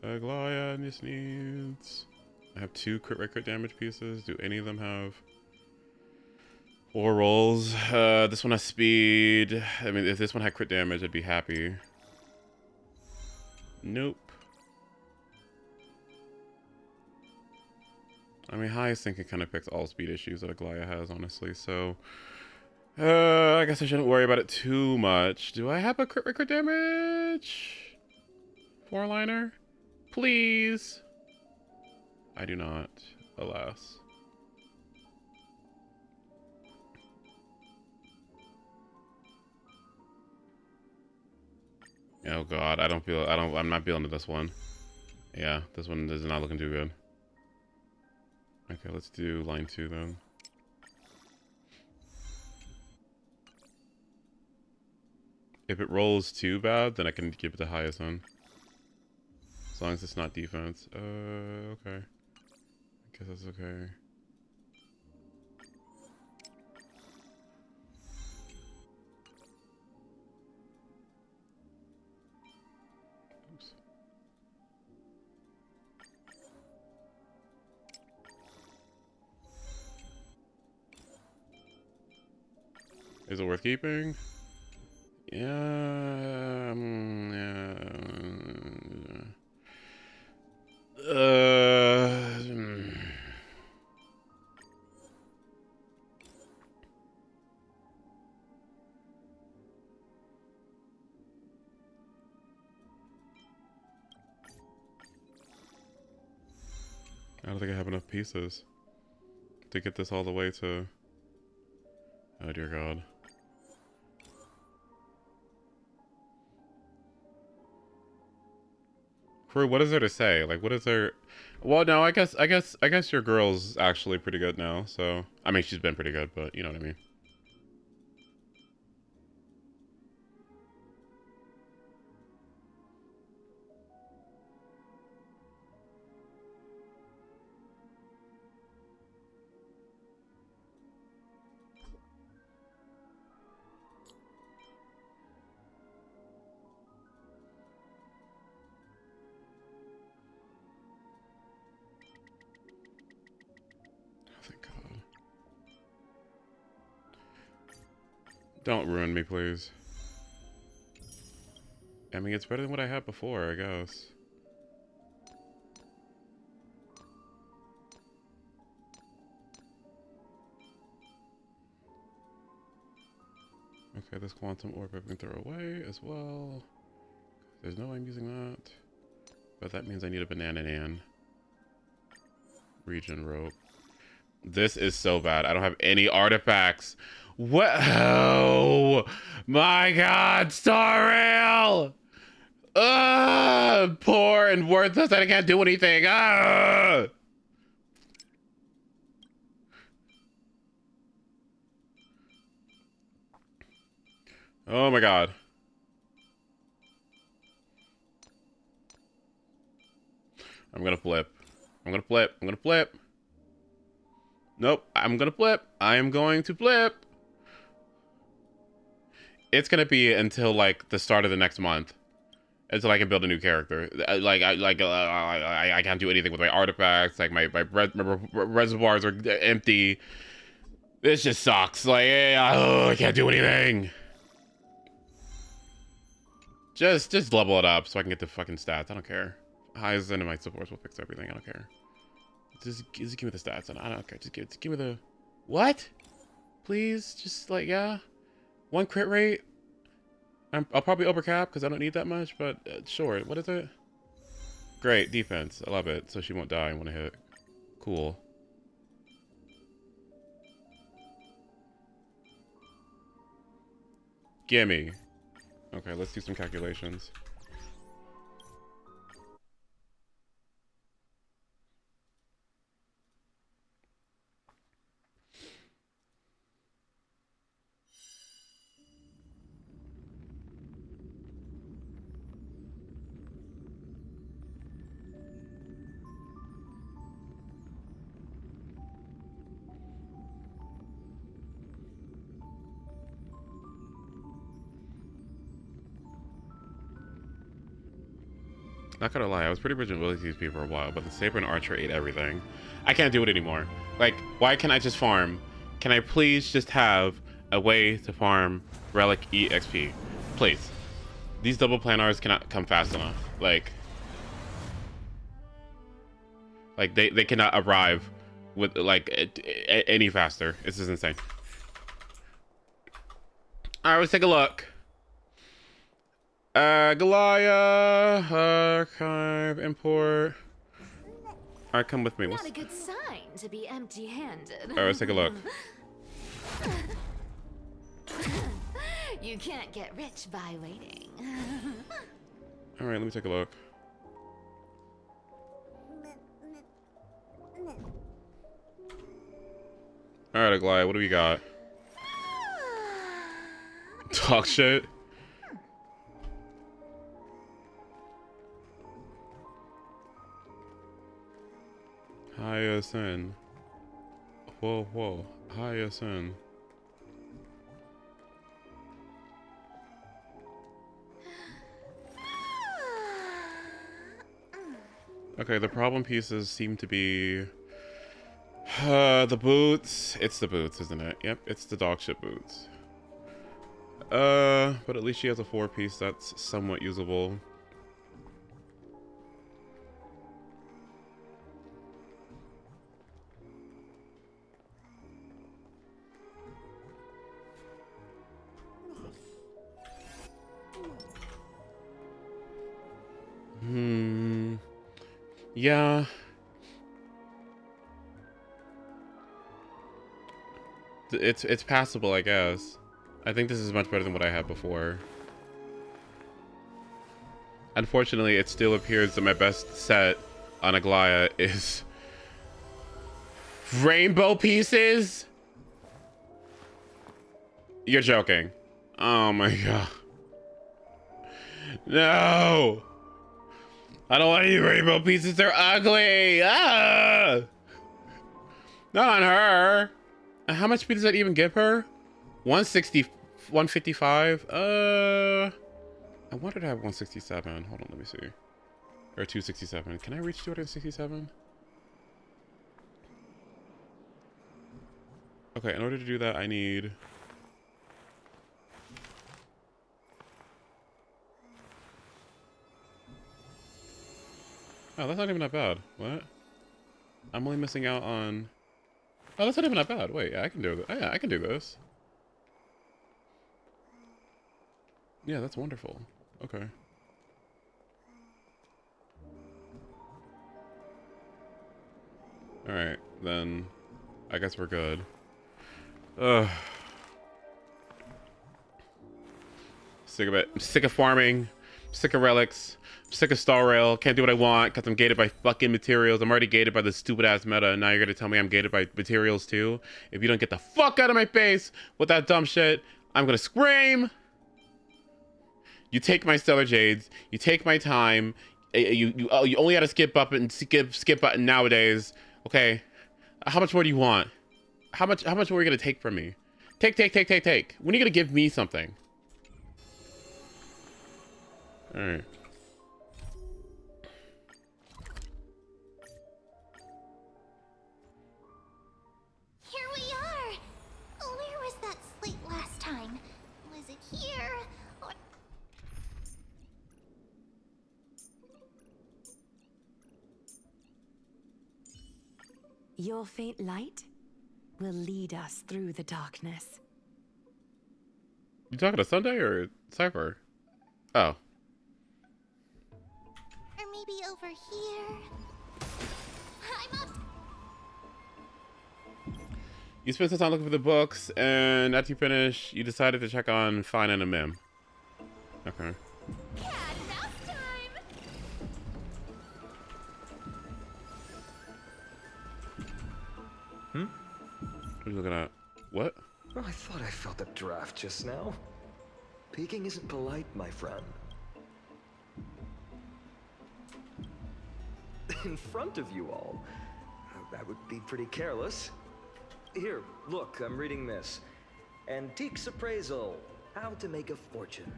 Glaya needs... I have 2 crit damage pieces. Do any of them have 4 rolls? This one has speed. I mean, if this one had crit damage, I'd be happy. Nope. I mean, highest thing can kind of fix all speed issues that Aglaya has, honestly, so... I guess I shouldn't worry about it too much. Do I have a crit damage? 4-liner? Please? I do not, alas. Oh god, I'm not feeling this one. Yeah, this one is not looking too good. Okay, let's do line 2 then. If it rolls too bad, then I can give it the highest one. As long as it's not defense. Okay. I guess that's okay. Oops. Is it worth keeping? Yeah. I don't think I have enough pieces to get this all the way to... Oh dear God. Crew, what is there to say? Like, what is there? Well, no, I guess your girl's actually pretty good now. So, I mean, she's been pretty good, but you know what I mean. Oh, thank God. Don't ruin me, please. I mean, it's better than what I had before, I guess. Okay, this quantum orb I can throw away as well. There's no way I'm using that. But that means I need a banana nan. Regen rope. This is so bad. I don't have any artifacts. What? Oh my God, Star Rail! Poor and worthless, and I can't do anything. Oh my God. I'm gonna flip. I'm gonna flip. I'm gonna flip. Nope, I'm gonna flip. I am going to flip. It's gonna be until like the start of the next month, until I can build a new character. I can't do anything with my artifacts. Like my reservoirs are empty. This just sucks. Like, I can't do anything. Just level it up so I can get the fucking stats. I don't care. Highest end of my supports will fix everything. I don't care. Just give me the stats. I don't care. Just give me the... What? Please? Just like, yeah. 1 crit rate. I'll probably overcap because I don't need that much, but sure. What is it? Great. Defense. I love it. So she won't die in one hit. Cool. Gimme. Okay, let's do some calculations. Not gonna lie, I was pretty original with these people for a while, but the Saber and Archer ate everything. I can't do it anymore. Like, why can't I just farm? Can I please just have a way to farm Relic EXP? Please. These double planars cannot come fast enough. Like they cannot arrive with like any faster. This is insane. All right, let's take a look. Goliath, archive, import. All right, come with me. Not a good sign to be empty-handed. All right, let's take a look. You can't get rich by waiting. All right, let me take a look. All right, Goliath, what do we got? Talk shit. Hyacinth. Whoa. Hyacinth. Okay, the problem pieces seem to be the boots. It's the boots, isn't it? Yep, it's the dog shit boots. But at least she has a 4-piece that's somewhat usable. Yeah. It's passable, I guess. I think this is much better than what I had before. Unfortunately, it still appears that my best set on Aglaya is rainbow pieces. You're joking. Oh my god. No. I don't want any rainbow pieces. They're ugly. Ah! Not on her. How much speed does that even give her? 160, 155. I wanted to have 167. Hold on, let me see. Or 267. Can I reach 267? Okay, in order to do that, I need... Oh, that's not even that bad. What? I'm only missing out on... Oh, that's not even that bad. Wait, yeah, I can do it. Oh, yeah, I can do this. Yeah, that's wonderful. Okay. Alright, then I guess we're good. Ugh. Sick of it. I'm sick of farming. I'm sick of relics. I'm sick of Star Rail. Can't do what I want because I'm gated by fucking materials. I'm already gated by the stupid ass meta, and now you're gonna tell me I'm gated by materials too? If you don't get the fuck out of my face with that dumb shit, I'm gonna scream! You take my Stellar Jades. You take my time. You only had a skip button nowadays. Okay. How much more do you want? How much more are you gonna take from me? Take. When are you gonna give me something? Alright. Here we are! Where was that slate last time? Was it here? Or... Your faint light will lead us through the darkness. You talking to Sunday or Cypher? Oh. Or maybe over here? I'm up! You spent some time looking for the books, and after you finish, you decided to check on Fine and a Mim. Okay. Cat mouse time! What are you looking at? What? I thought I felt a draft just now. Peeking isn't polite, my friend. In front of you all. That would be pretty careless. Here, look, I'm reading this. Antiques Appraisal. How to make a fortune.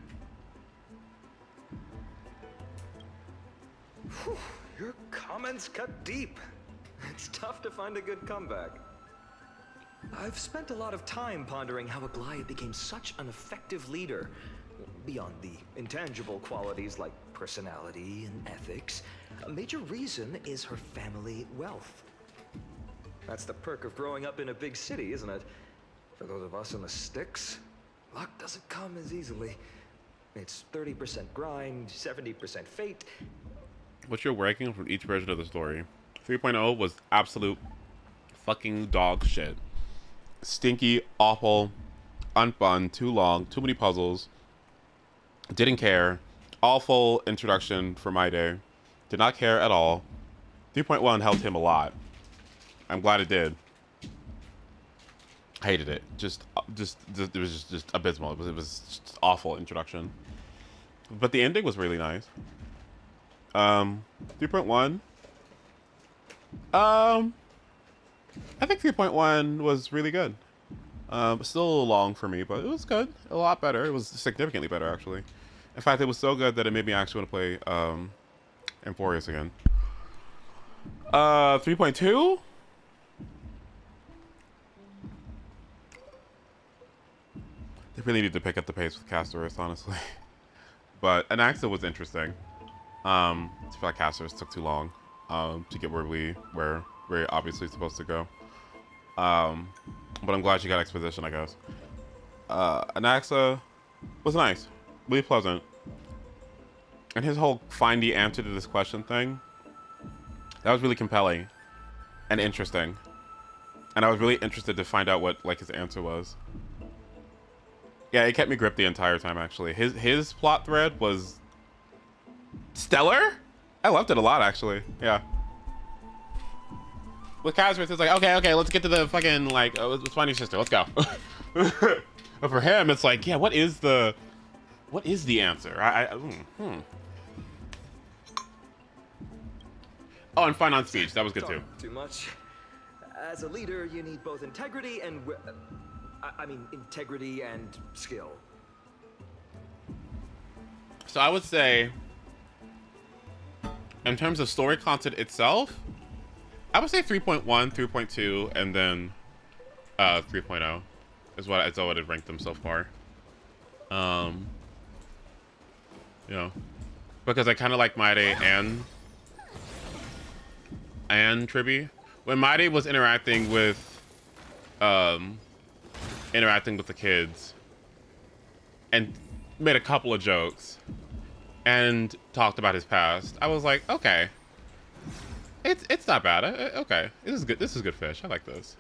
Whew, your comments cut deep. It's tough to find a good comeback. I've spent a lot of time pondering how Aglaya became such an effective leader. Beyond the intangible qualities like personality and ethics, a major reason is her family wealth. That's the perk of growing up in a big city, isn't it? For those of us in the sticks, luck doesn't come as easily. It's 30% grind, 70% fate. What's your ranking from each version of the story? 3.0 was absolute fucking dog shit. Stinky, awful, unfun, too long, too many puzzles. Didn't care. Awful introduction for my day. Did not care at all. 3.1 helped him a lot. I'm glad it did. Hated it. Just it was just abysmal. It was just awful introduction. But the ending was really nice. 3.1. I think 3.1 was really good. Still a little long for me, but it was good. A lot better. It was significantly better, actually. In fact, it was so good that it made me actually want to play AMPHOREUS again. 3.2? They really need to pick up the pace with Castorus, honestly. But Anaxa was interesting. I feel like Castorus took too long to get where we're obviously supposed to go. But I'm glad she got exposition, I guess. Anaxa was nice, really pleasant. And his whole find the answer to this question thing, that was really compelling and interesting. And I was really interested to find out what like his answer was. Yeah, it kept me gripped the entire time, actually. His plot thread was stellar. I loved it a lot, actually. Yeah. With Castorus, it's like, okay, let's get to the fucking, like, let's find your sister. Let's go. But for him, it's like, yeah, what is the answer? Oh, and fine on speech. That was good, too. Too much. As a leader, you need both integrity and... I mean, integrity and skill. So I would say, in terms of story content itself, I would say 3.1, 3.2, and then 3.0 is what I would have ranked them so far. You know, because I kind of like Maide and Tribby. When Maide was interacting with the kids and made a couple of jokes and talked about his past, I was like, okay, it's not bad. Okay, this is good. This is good fish. I like this.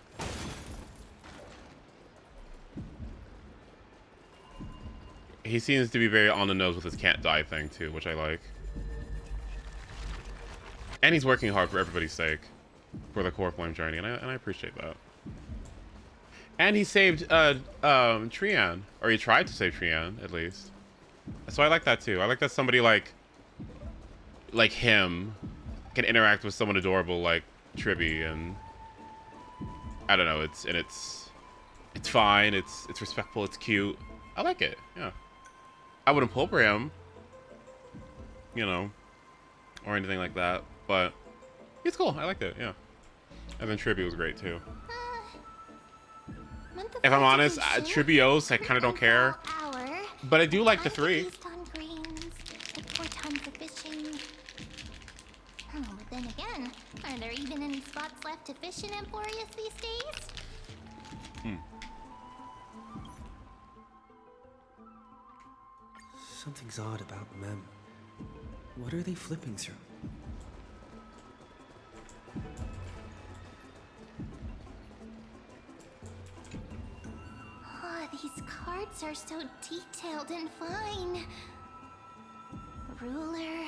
He seems to be very on the nose with his can't die thing too, which I like. And he's working hard for everybody's sake, for the core flame journey, and I appreciate that. And he saved Trian, or he tried to save Trian at least. So I like that too. I like that somebody like him can interact with someone adorable like Tribby, and I don't know. It's fine. It's respectful. It's cute. I like it. Yeah. I wouldn't pull for him, you know, or anything like that. But he's cool. I liked it. Yeah. And then Tribby was great too. If I'm honest, Tribios, I kind of don't care. But I do like the 3. Oh, but then again, are there even any spots left to fish in Amphoreus these days? Something's odd about Mem. What are they flipping through? Oh, these cards are so detailed and fine. Ruler,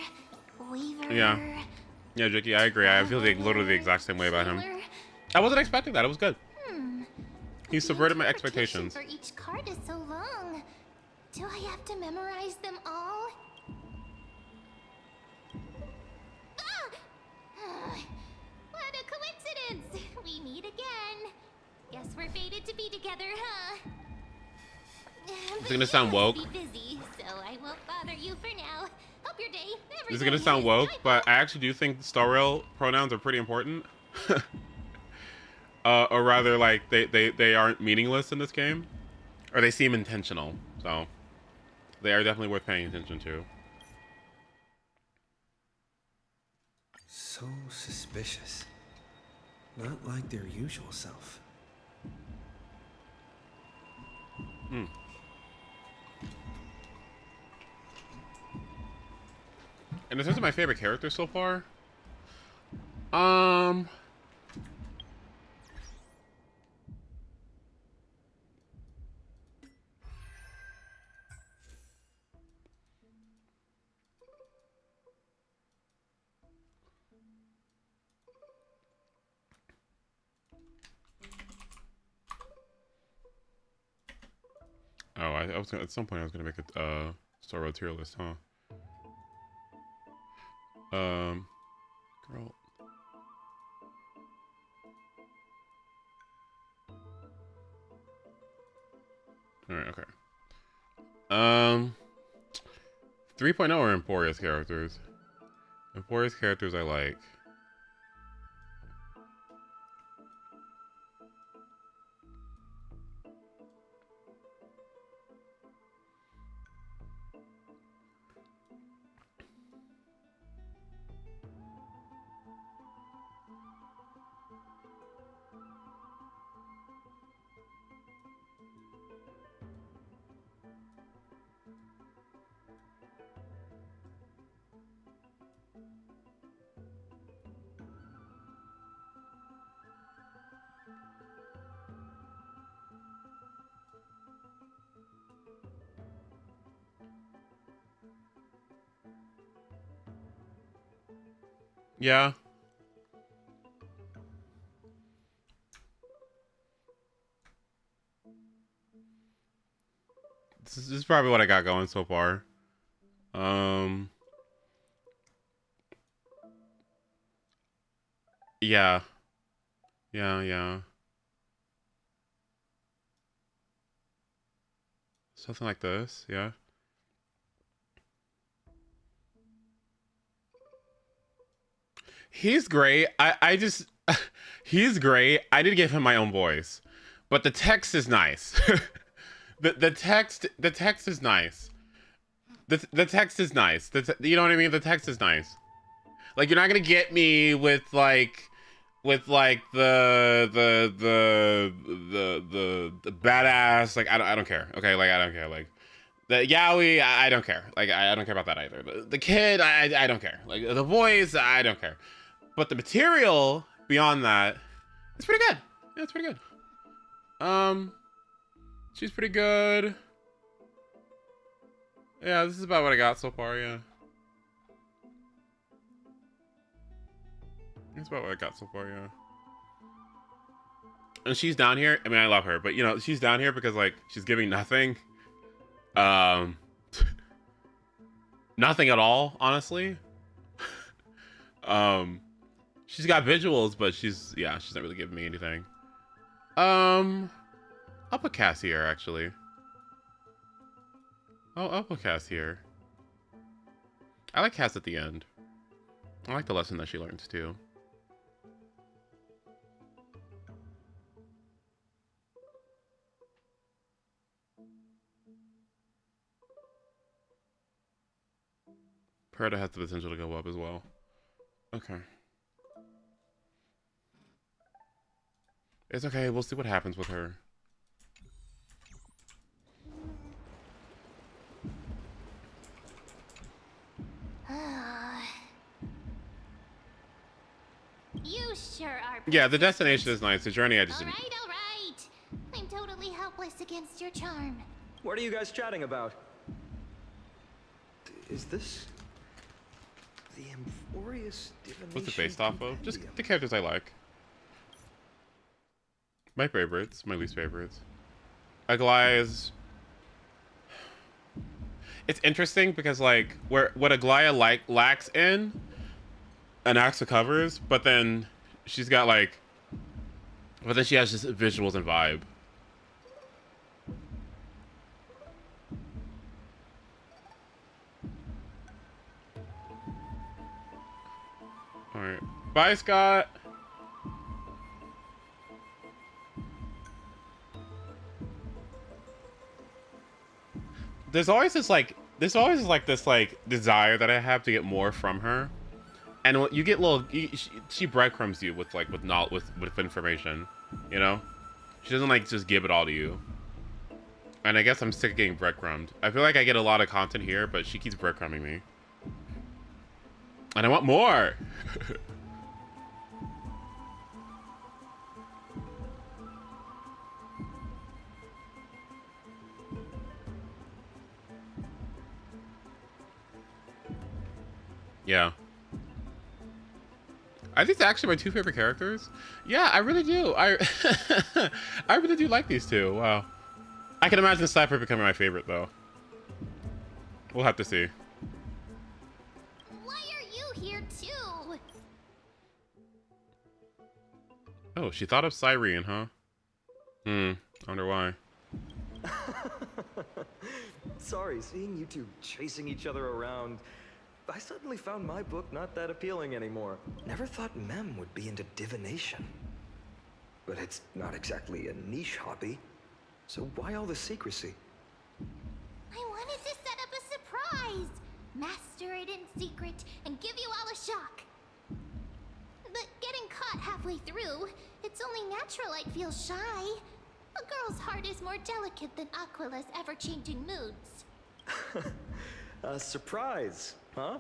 Weaver. Yeah, Jackie, I agree. I feel literally the exact same way about him. I wasn't expecting that. It was good. He subverted my expectations. For each card is so long. Do I have to memorize them all? What a coincidence! We meet again. Guess we're fated to be together, huh? It's gonna sound woke. Busy, so I won't bother you for now. Hope your day. This is gonna sound woke, but I actually do think Star Rail pronouns are pretty important. Or rather, like they aren't meaningless in this game, or they seem intentional. So they are definitely worth paying attention to. So suspicious. Not like their usual self. And in terms of my favorite characters so far, I was gonna, at some point I was gonna make a Star Road tier list, huh? Girl. All right, okay. 3.0 are Emphoreus characters. Emphoreus characters I like. Yeah. This is probably what I got going so far. Yeah. Yeah. Something like this, yeah. He's great. I just he's great. I did give him my own voice. But the text is nice. the text is nice. The text is nice. You know what I mean? The text is nice. Like, you're not gonna get me with the badass, like, I don't care. Okay, like, I don't care. Like, the yaoi, I don't care. Like, I don't care about that either. The kid, I don't care. Like, the voice, I don't care. But the material beyond that, it's pretty good. Yeah, it's pretty good. She's pretty good. Yeah, this is about what I got so far, yeah. That's about what I got so far, yeah. And she's down here. I mean, I love her, but, you know, she's down here because, like, she's giving nothing. Nothing at all, honestly. She's got visuals, but she's not really giving me anything. I'll put Cass here, actually. I'll put Cass here. I like Cass at the end. I like the lesson that she learns, too. Perda has the potential to go up as well. Okay. It's okay. We'll see what happens with her. You sure are. Yeah, the destination is nice. The journey, I just didn't. All right. I'm totally helpless against your charm. What are you guys chatting about? Is this the AMPHOREUS divination? What's it based off of? Just the characters I like. My favorites, my least favorites. Aglaya's. It's interesting because, like, what Aglaya lacks in Anaxa covers, but then she's got, like, but then she has just visuals and vibe. All right, bye, Scott. There's always this desire that I have to get more from her, and you get she breadcrumbs you with information, you know. She doesn't like just give it all to you, and I guess I'm sick of getting breadcrumbed. I feel like I get a lot of content here, but she keeps breadcrumbing me, and I want more. Yeah. I think they're actually my two favorite characters. Yeah, I really do. I really do like these two. Wow. I can imagine Cypher becoming my favorite, though. We'll have to see. Why are you here too? Oh, she thought of Cyrene, huh? I wonder why. Sorry, seeing you two chasing each other around, I suddenly found my book not that appealing anymore. Never thought Mem would be into divination. But it's not exactly a niche hobby. So why all the secrecy? I wanted to set up a surprise. Master it in secret and give you all a shock. But getting caught halfway through, it's only natural I'd feel shy. A girl's heart is more delicate than Aquila's ever-changing moods. A surprise, huh?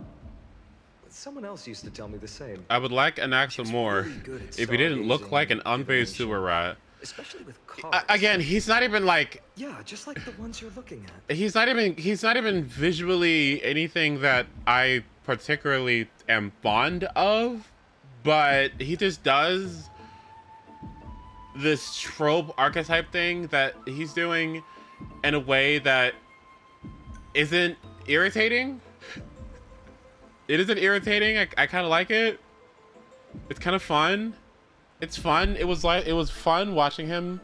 Someone else used to tell me the same. I would like Anaxa more if he didn't look like an unbathed sewer rat. Especially with cards. Again, he's not even like. Yeah, just like the ones you're looking at. He's not even visually anything that I particularly am fond of, but he just does this trope archetype thing that he's doing in a way that isn't irritating. It isn't irritating. I kind of like it. It's kind of fun. It's fun. It was fun watching him.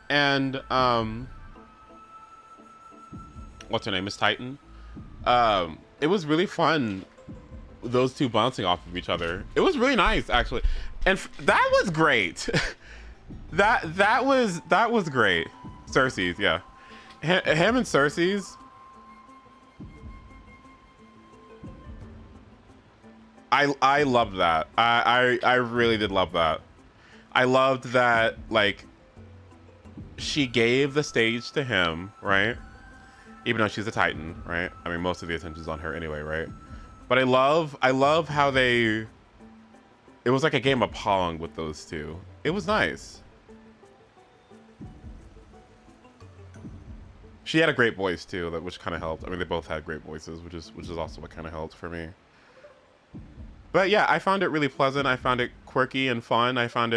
And what's her name? Miss Titan. It was really fun. Those two bouncing off of each other. It was really nice, actually, and that was great. that was great. Cersei's, yeah. Him and Cersei's. I loved that. I really did love that. I loved that, like, she gave the stage to him, right? Even though she's a Titan, right? I mean, most of the attention's on her anyway, right? But I love how it was like a game of Pong with those two. It was nice. She had a great voice too, which kind of helped. I mean, they both had great voices, which is also what kind of helped for me. But yeah, I found it really pleasant. I found it quirky and fun. I found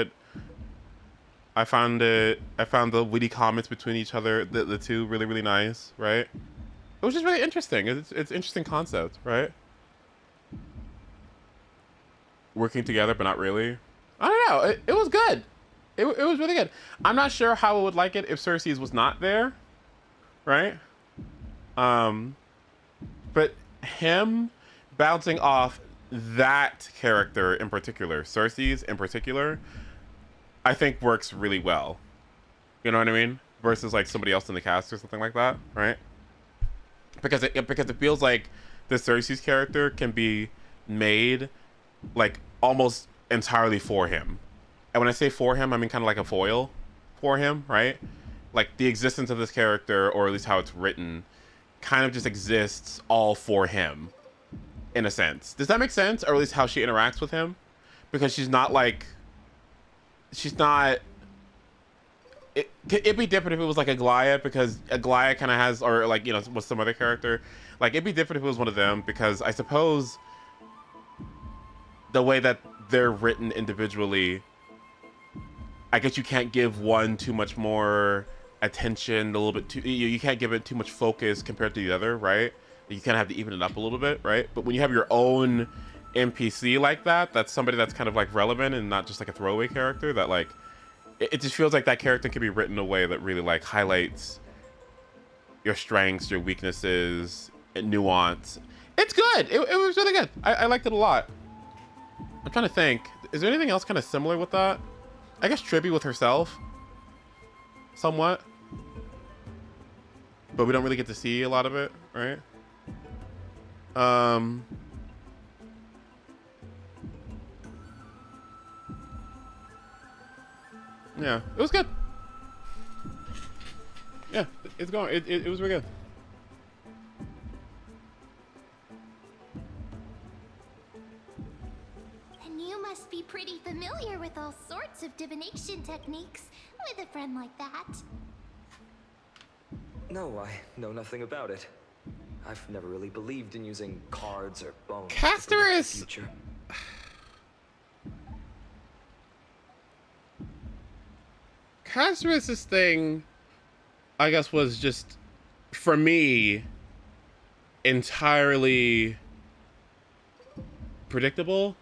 the witty comments between each other, the two, really, really nice, right? It was just really interesting. It's an interesting concept, right? Working together, but not really. I don't know. It was good. It was really good. I'm not sure how I would like it if Cersei's was not there, right? But him bouncing off that character in particular, Cersei's in particular, I think works really well. You know what I mean? Versus like somebody else in the cast or something like that, right? Because it feels like the Cersei's character can be made like almost entirely for him. And when I say for him, I mean kind of like a foil for him, right? Like the existence of this character, or at least how it's written, kind of just exists all for him, in a sense. Does that make sense? Or at least how she interacts with him? Because she's not like... It'd be different if it was like Aglaia, because Aglaia kind of has, or like, you know, with some other character. Like, it'd be different if it was one of them, because I suppose the way that they're written individually, I guess you can't give one too much more attention, a little bit too, you can't give it too much focus compared to the other, right? You kind of have to even it up a little bit, right? But when you have your own NPC like that, that's somebody that's kind of like relevant and not just like a throwaway character, that like, it just feels like that character can be written in a way that really like highlights your strengths, your weaknesses, and nuance. It's good. It was really good. I liked it a lot. I'm trying to think. Is there anything else kind of similar with that? I guess Tribby with herself. Somewhat. But we don't really get to see a lot of it, right? Yeah, it was good. Yeah, it's going. It was really good. And you must be pretty familiar with all sorts of divination techniques with a friend like that. No, I know nothing about it. I've never really believed in using cards or bones. Castorus! Future. Castorus's thing, I guess, was just, for me, entirely predictable.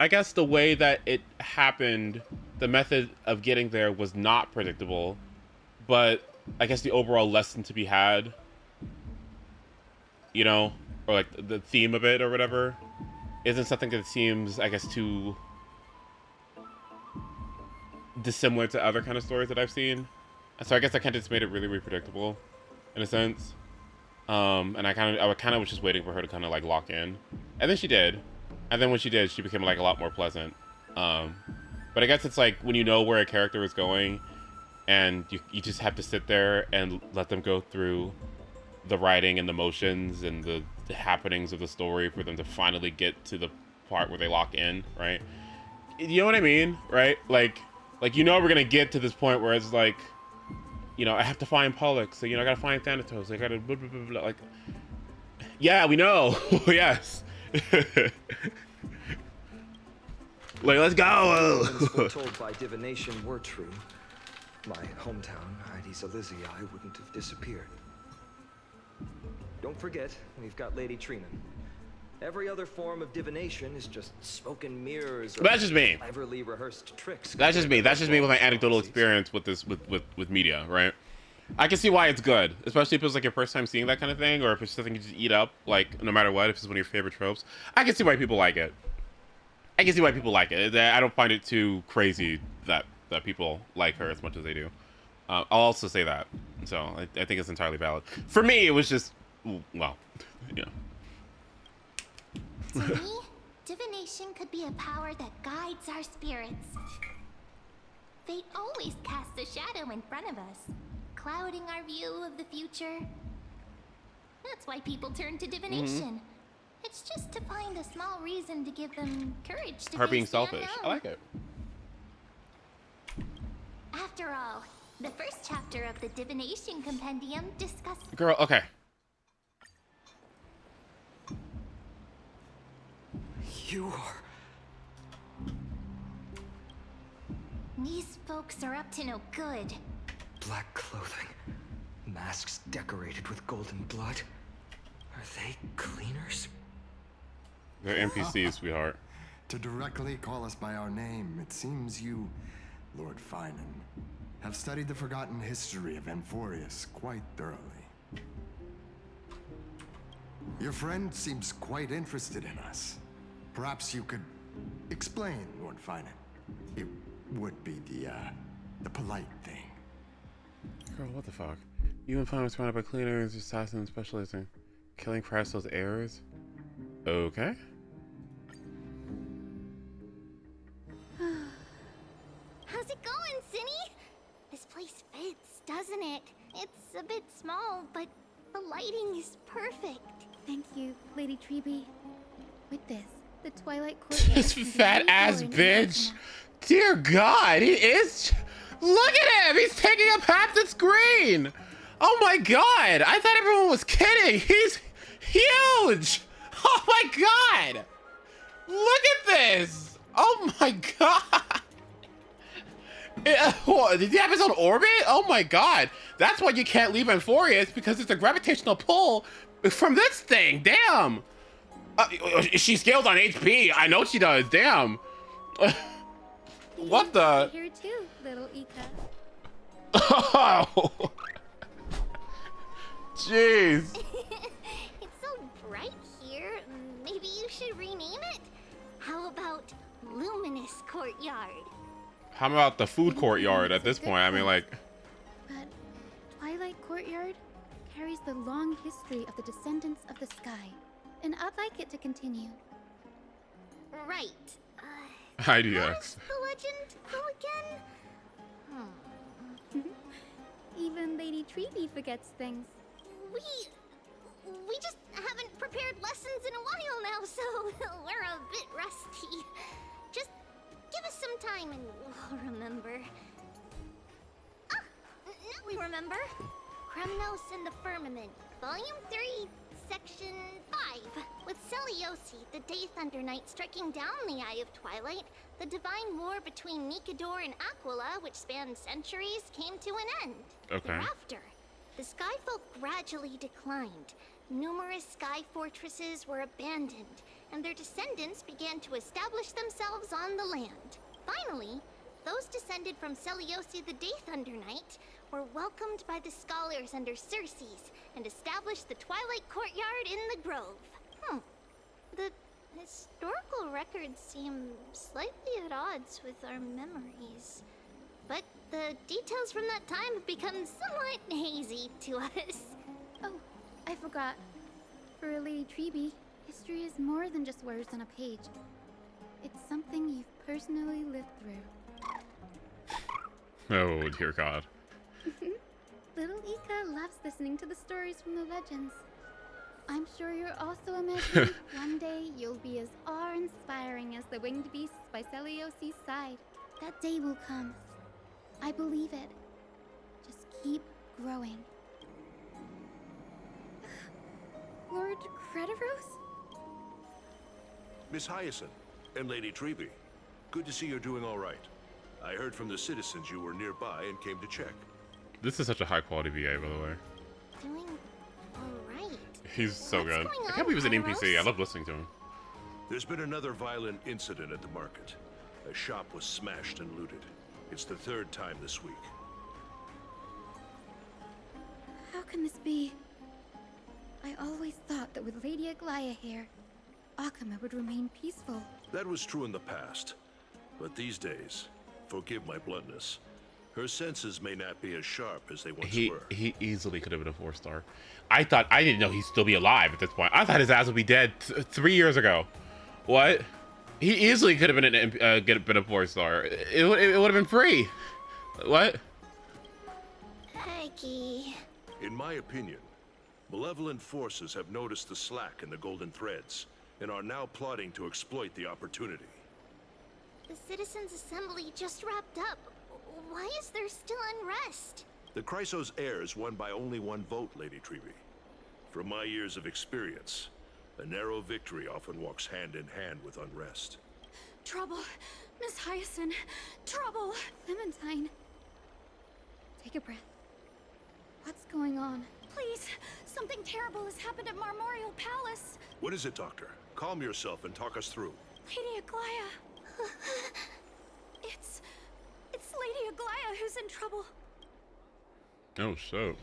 I guess the way that it happened, the method of getting there was not predictable, but I guess the overall lesson to be had, you know, or like the theme of it or whatever, isn't something that seems, I guess, too dissimilar to other kind of stories that I've seen. So I guess that kind of just made it really, really predictable in a sense. And I kind of was just waiting for her to kind of like lock in, and then she did. And then when she did, she became like a lot more pleasant. But I guess it's like when you know where a character is going, and you just have to sit there and let them go through the writing and the motions and the happenings of the story for them to finally get to the part where they lock in, right? You know what I mean, right? Like you know we're gonna get to this point where it's like, you know, I have to find Pollux, so you know I gotta find Thanatos, I gotta blah, blah, blah, blah. Like, yeah, we know. Yes, Like, let's go. Omens foretold by divination were true. My hometown, Heidi's Elysia, wouldn't have disappeared. Don't forget, we've got Lady Treeman. Every other form of divination is just smoke and mirrors. That's just me. Cleverly rehearsed tricks. That's just me. That's just me with my anecdotal experience with this, with media, right? I can see why it's good, especially if it's like your first time seeing that kind of thing, or if it's something you just eat up, like no matter what, if it's one of your favorite tropes. I can see why people like it. I can see why people like it. I don't find it too crazy that people like her as much as they do. I'll also say that. So I think it's entirely valid. For me, it was just, well, yeah. To me, divination could be a power that guides our spirits. Fate always casts a shadow in front of us, clouding our view of the future. That's why people turn to divination. It's just to find a small reason to give them courage to Her face being the selfish. unknown. I like it. After all, the first chapter of the Divination Compendium discusses... Girl, okay. You are... These folks are up to no good. Black clothing. Masks decorated with golden blood. Are they cleaners? They're NPCs, sweetheart. To directly call us by our name, it seems you, Lord Finan, have studied the forgotten history of AMPHOREUS quite thoroughly. Your friend seems quite interested in us. Perhaps you could explain, Lord Finan. It would be the polite thing. Girl, what the fuck? You and Finan were surrounded by cleaners, assassins, specialists in killing Crasso's heirs? Okay. How's it going, Cinny? This place fits, doesn't it? It's a bit small, but the lighting is perfect. Thank you, Lady Treeby. With this, the Twilight Courtyard. This fat ass bitch. Dear God, he is. Look at him. He's taking up half the screen. Oh my God. I thought everyone was kidding. He's huge. Oh my God. Look at this. Oh my God. Did he have his own orbit? Oh my God. That's why you can't leave AMPHOREUS, because it's a gravitational pull from this thing. Damn. She scales on HP. I know she does. Damn. What the? Here too, little Ika. Oh. Jeez. It's so bright here. Maybe you should rename it? How about Luminous Courtyard? How about the food courtyard at this point? I mean, like. But Twilight Courtyard carries the long history of the descendants of the sky, and I'd like it to continue. Right. IDX. How's the legend go again? Even Lady Treeby forgets things. We just haven't prepared lessons in a while now, so we're a bit rusty. Just give us some time and we'll remember. Ah, now we remember. Kremnos and the Firmament, Volume 3, Section 5. With Seliosi, the Day Thunder Knight, striking down the Eye of Twilight, the divine war between Nikador and Aquila, which spanned centuries, came to an end. Okay. Thereafter, the Skyfolk gradually declined. Numerous sky fortresses were abandoned, and their descendants began to establish themselves on the land. Finally, those descended from Seliosi the Day Thunder Knight were welcomed by the scholars under Circes and established the Twilight Courtyard in the Grove. The historical records seem slightly at odds with our memories. But the details from that time have become somewhat hazy to us. Oh, I forgot. For a Lady Treeby, history is more than just words on a page. It's something you've personally lived through. Oh, dear God. Little Ika loves listening to the stories from the legends. I'm sure you're also imagining one day you'll be as awe-inspiring as the winged beasts by Seliosi's side. That day will come. I believe it. Just keep growing. Lord Crediros? Miss Hyacinth and Lady Treby. Good to see you're doing all right. I heard from the citizens you were nearby and came to check. This is such a high quality VA, by the way. Doing alright. He's so What's good. going I on, can't believe he's an Pyros? NPC. I love listening to him. There's been another violent incident at the market. A shop was smashed and looted. It's the third time this week. How can this be? I always thought that with Lady Aglaya here, Akama would remain peaceful. That was true in the past. But these days, forgive my bluntness, her senses may not be as sharp as they once were. He easily could have been a 4-star. I didn't know he'd still be alive at this point. I thought his ass would be dead 3 years ago. What? He easily could have been been a 4-star. It would have been free. What? Peggy. In my opinion, malevolent forces have noticed the slack in the golden threads and are now plotting to exploit the opportunity. The Citizens' Assembly just wrapped up. Why is there still unrest? The Chrysos heirs won by only 1 vote, Lady Treby. From my years of experience, a narrow victory often walks hand in hand with unrest. Trouble! Miss Hyacinth! Trouble! Clementine! Take a breath. What's going on? Please! Something terrible has happened at Marmorial Palace! What is it, Doctor? Calm yourself and talk us through. Lady Aglaya! It's Lady Aglaya who's in trouble. Oh, so.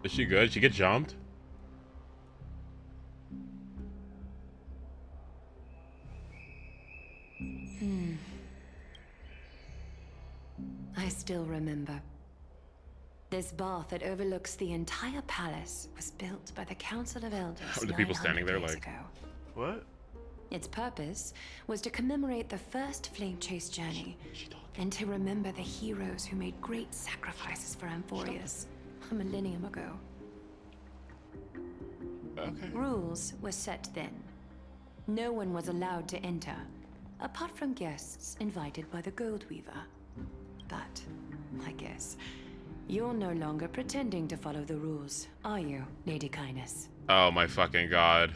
Is she good? She get jumped? I still remember. This bath that overlooks the entire palace was built by the Council of Elders. How are the people standing there 900 like, years ago. what? Its purpose was to commemorate the first flame chase journey and to remember the heroes who made great sacrifices for AMPHOREUS a millennium ago. Okay. Rules were set then. No one was allowed to enter, apart from guests invited by the Gold Weaver. But, I guess, you're no longer pretending to follow the rules, are you, Lady Kindness? Oh my fucking god.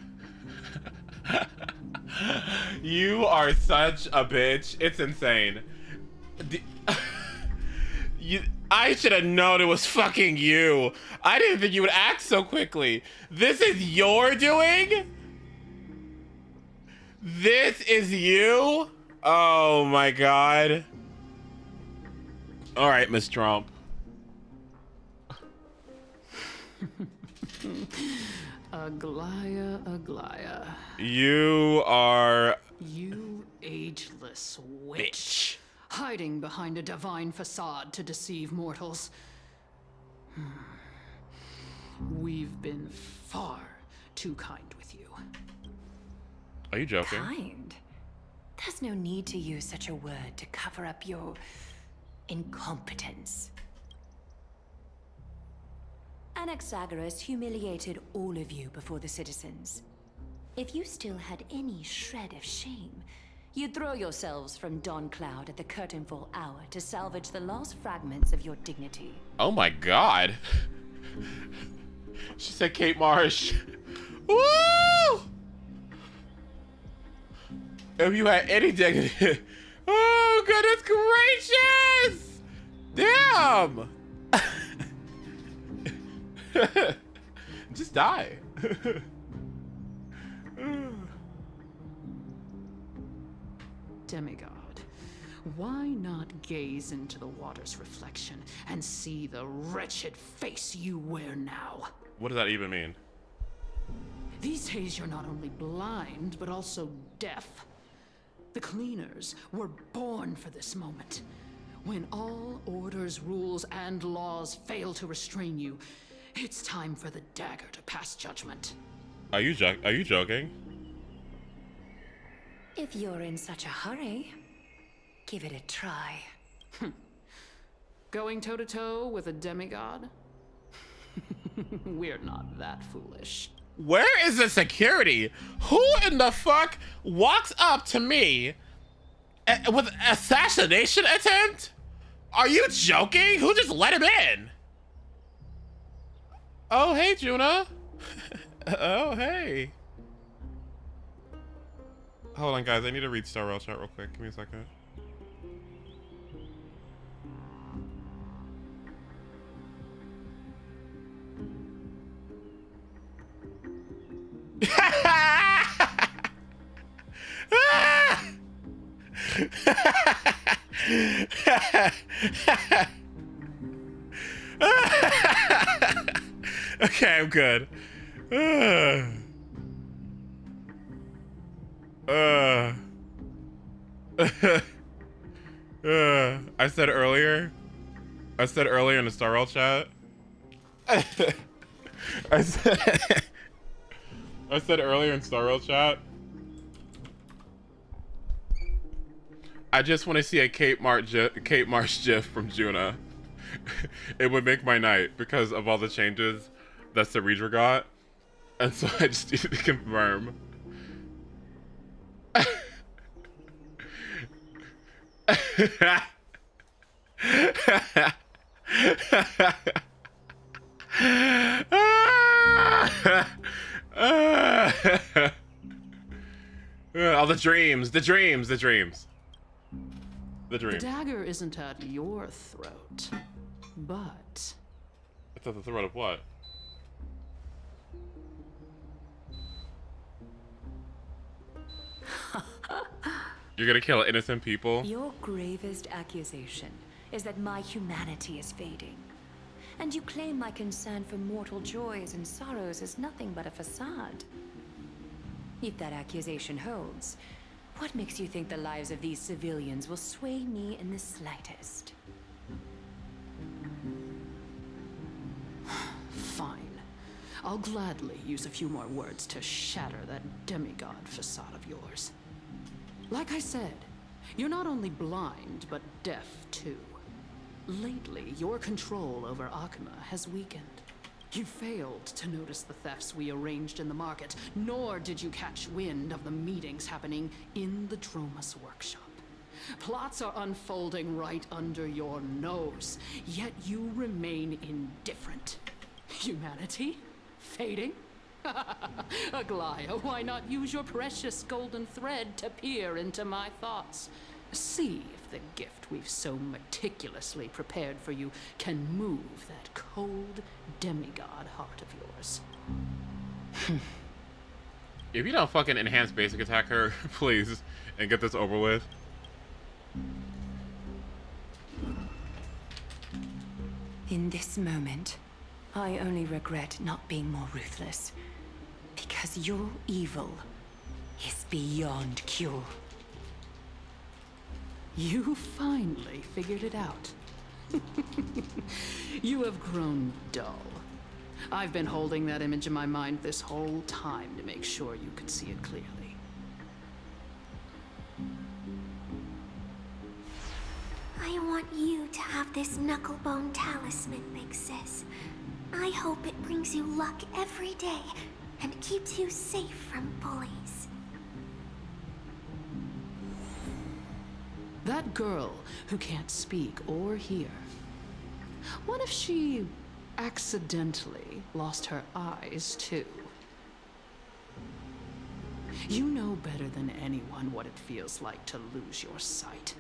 You are such a bitch. It's insane. I should have known it was fucking you. I didn't think you would act so quickly. This is your doing? This is you? Oh my god. All right, Miss Trump. Aglaya, Aglaya. You are... You ageless witch. Hiding behind a divine facade to deceive mortals. We've been far too kind with you. Are you joking? Kind? There's no need to use such a word to cover up your incompetence. Anaxagoras humiliated all of you before the citizens. If you still had any shred of shame, you'd throw yourselves from dawn cloud at the curtainfall hour to salvage the last fragments of your dignity. Oh my god. She said Kate Marsh. Woo! If you had any dignity. Oh, goodness gracious! Damn! Just die. Demigod, why not gaze into the water's reflection and see the wretched face you wear now? What does that even mean? These days you're not only blind, but also deaf. The cleaners were born for this moment. When all orders, rules, and laws fail to restrain you, it's time for the dagger to pass judgment. Are you joking? If you're in such a hurry, give it a try. Going toe-to-toe with a demigod? We're not that foolish. Where is the security? Who in the fuck walks up to me with an assassination attempt? Are you joking? Who just let him in? Oh, hey, Juna. Oh, hey. Hold on, guys. I need to read Star Rail chat real quick. Give me a second. Okay, I'm good. I said earlier in the Star Rail chat. I said earlier in Star Rail chat. I just want to see a Kate Marsh gif from Juna. It would make my night because of all the changes that Saridra got, and so I just need to confirm. Oh, the dreams. The dagger isn't at your throat, but... It's at the throat of what? You're gonna kill innocent people? Your gravest accusation is that my humanity is fading. And you claim my concern for mortal joys and sorrows is nothing but a facade. If that accusation holds, what makes you think the lives of these civilians will sway me in the slightest? Fine. I'll gladly use a few more words to shatter that demigod facade of yours. Like I said, you're not only blind, but deaf too. Lately, your control over Akuma has weakened. You failed to notice the thefts we arranged in the market, nor did you catch wind of the meetings happening in the Dromus workshop. Plots are unfolding right under your nose, yet you remain indifferent. Humanity? Fading? Aglaya, why not use your precious golden thread to peer into my thoughts? See if the gift we've so meticulously prepared for you can move that cold demigod heart of yours. If you don't fucking enhance basic attack her, please, and get this over with. In this moment, I only regret not being more ruthless. Because your evil is beyond cure. You finally figured it out. You have grown dull. I've been holding that image in my mind this whole time to make sure you could see it clearly. I want you to have this knucklebone talisman, Big Sis. I hope it brings you luck every day and keeps you safe from bullies. That girl who can't speak or hear. What if she accidentally lost her eyes too? You know better than anyone what it feels like to lose your sight.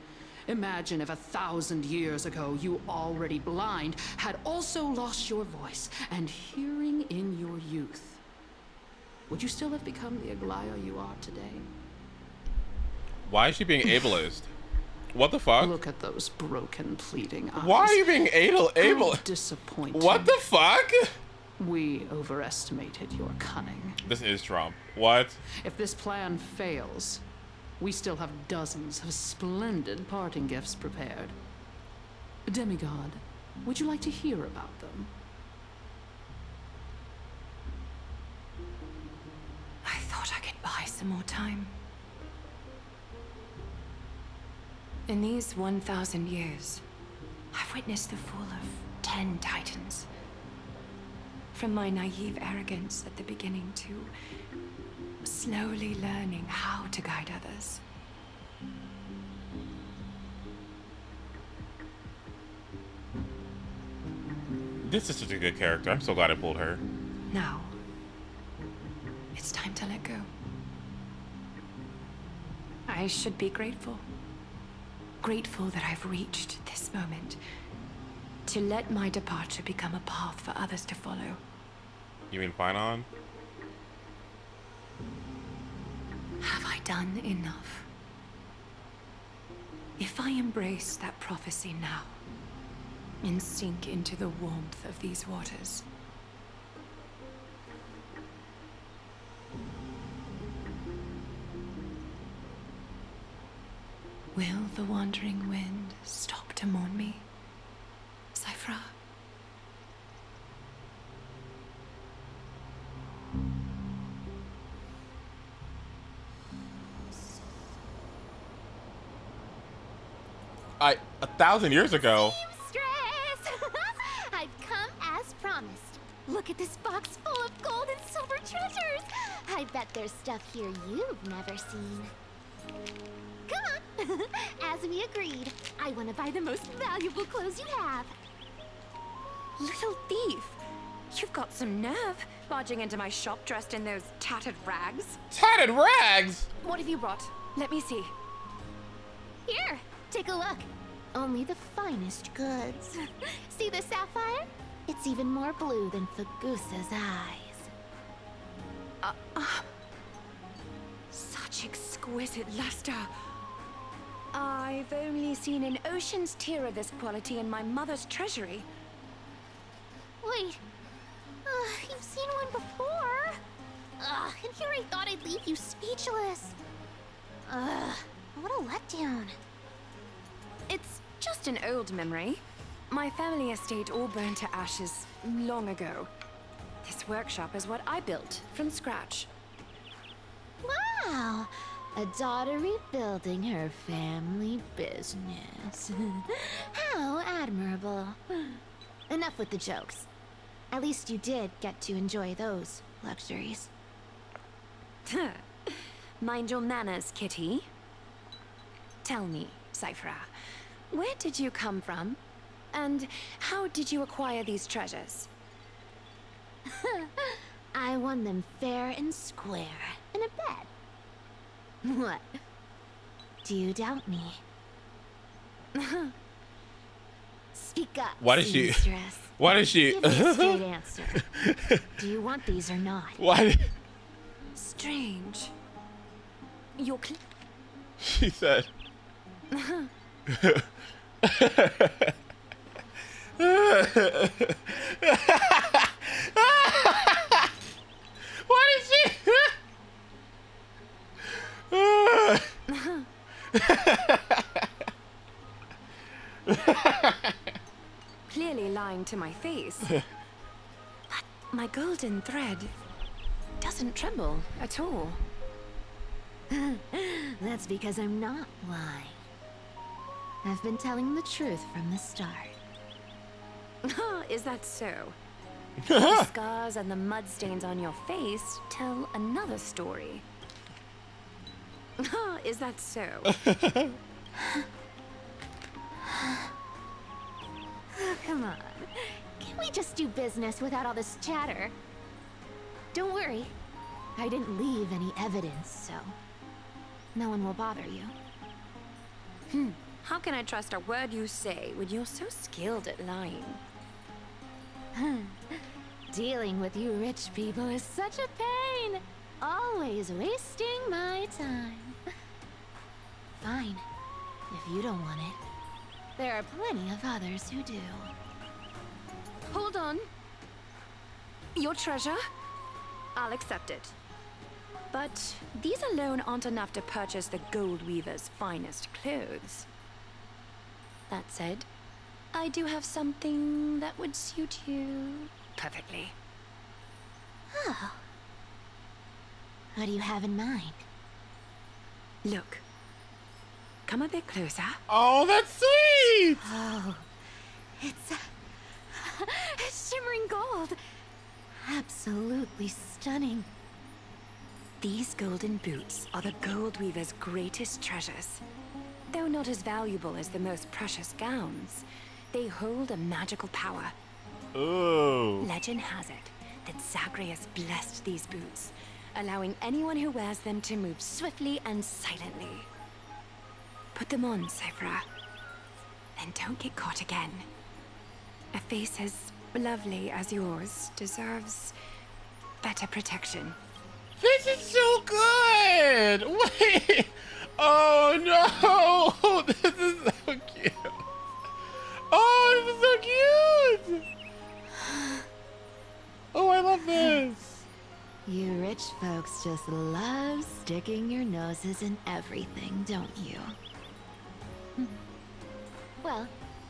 Imagine if 1,000 years ago you, already blind, had also lost your voice and hearing in your youth. Would you still have become the Aglaya you are today? Why is she being ableist? What the fuck? Look at those broken, pleading eyes. Why are you being able? Disappointing. What the fuck? We overestimated your cunning. This is Trump. What? If this plan fails, we still have dozens of splendid parting gifts prepared. Demigod, would you like to hear about them? I thought I could buy some more time. In these 1,000 years, I've witnessed the fall of 10 titans. From my naive arrogance at the beginning to slowly learning how to guide others. This is such a good character. I'm so glad I pulled her. Now, it's time to let go. I should be grateful. Grateful that I've reached this moment. To let my departure become a path for others to follow. You mean Finon? Have I done enough? If I embrace that prophecy now, and sink into the warmth of these waters, will the wandering wind stop to mourn me, Cyphra? I 1,000 years ago. Stress! I've come as promised. Look at this box full of gold and silver treasures. I bet there's stuff here you've never seen. Come on. As we agreed, I want to buy the most valuable clothes you have. Little thief! You've got some nerve, barging into my shop dressed in those tattered rags. Tattered rags? What have you brought? Let me see. Here, take a look. Only the finest goods. See the sapphire? It's even more blue than Fagusa's eyes. Such exquisite luster. I've only seen an ocean's tear of this quality in my mother's treasury. Wait. You've seen one before. And here I thought I'd leave you speechless. What a letdown. It's just an old memory. My family estate all burned to ashes long ago. This workshop is what I built from scratch. Wow. A daughter rebuilding her family business. How admirable. Enough with the jokes. At least you did get to enjoy those luxuries. Mind your manners, kitty. Tell me, Cyphra, where did you come from? And how did you acquire these treasures? I won them fair and square in a bet. What? Do you doubt me? Speak up. Why did she? Seamstress. Why did she? Give me a straight answer. Do you want these or not? Why? Strange. You're She said. Why did she? clearly lying to my face. But my golden thread doesn't tremble at all. That's because I'm not lying. I've been telling the truth from the start. Is that so? The scars and the mud stains on your face tell another story. Is that so? Come on. Can we just do business without all this chatter? Don't worry. I didn't leave any evidence, so no one will bother you. How can I trust a word you say when you're so skilled at lying? Dealing with you rich people is such a pain. Always wasting my time. Fine. If you don't want it, there are plenty of others who do. Hold on. Your treasure? I'll accept it. But these alone aren't enough to purchase the Gold Weaver's finest clothes. That said, I do have something that would suit you perfectly. Oh. What do you have in mind? Look. Come a bit closer. Oh, that's sweet! Oh, it's shimmering gold. Absolutely stunning. These golden boots are the Gold Weaver's greatest treasures. Though not as valuable as the most precious gowns, they hold a magical power. Ooh. Legend has it that Zagreus blessed these boots, allowing anyone who wears them to move swiftly and silently. Put them on, Cypher. And don't get caught again. A face as lovely as yours deserves better protection. This is so good! Wait! Oh no! This is so cute! Oh, this is so cute! Oh, I love this! You rich folks just love sticking your noses in everything, don't you? Well,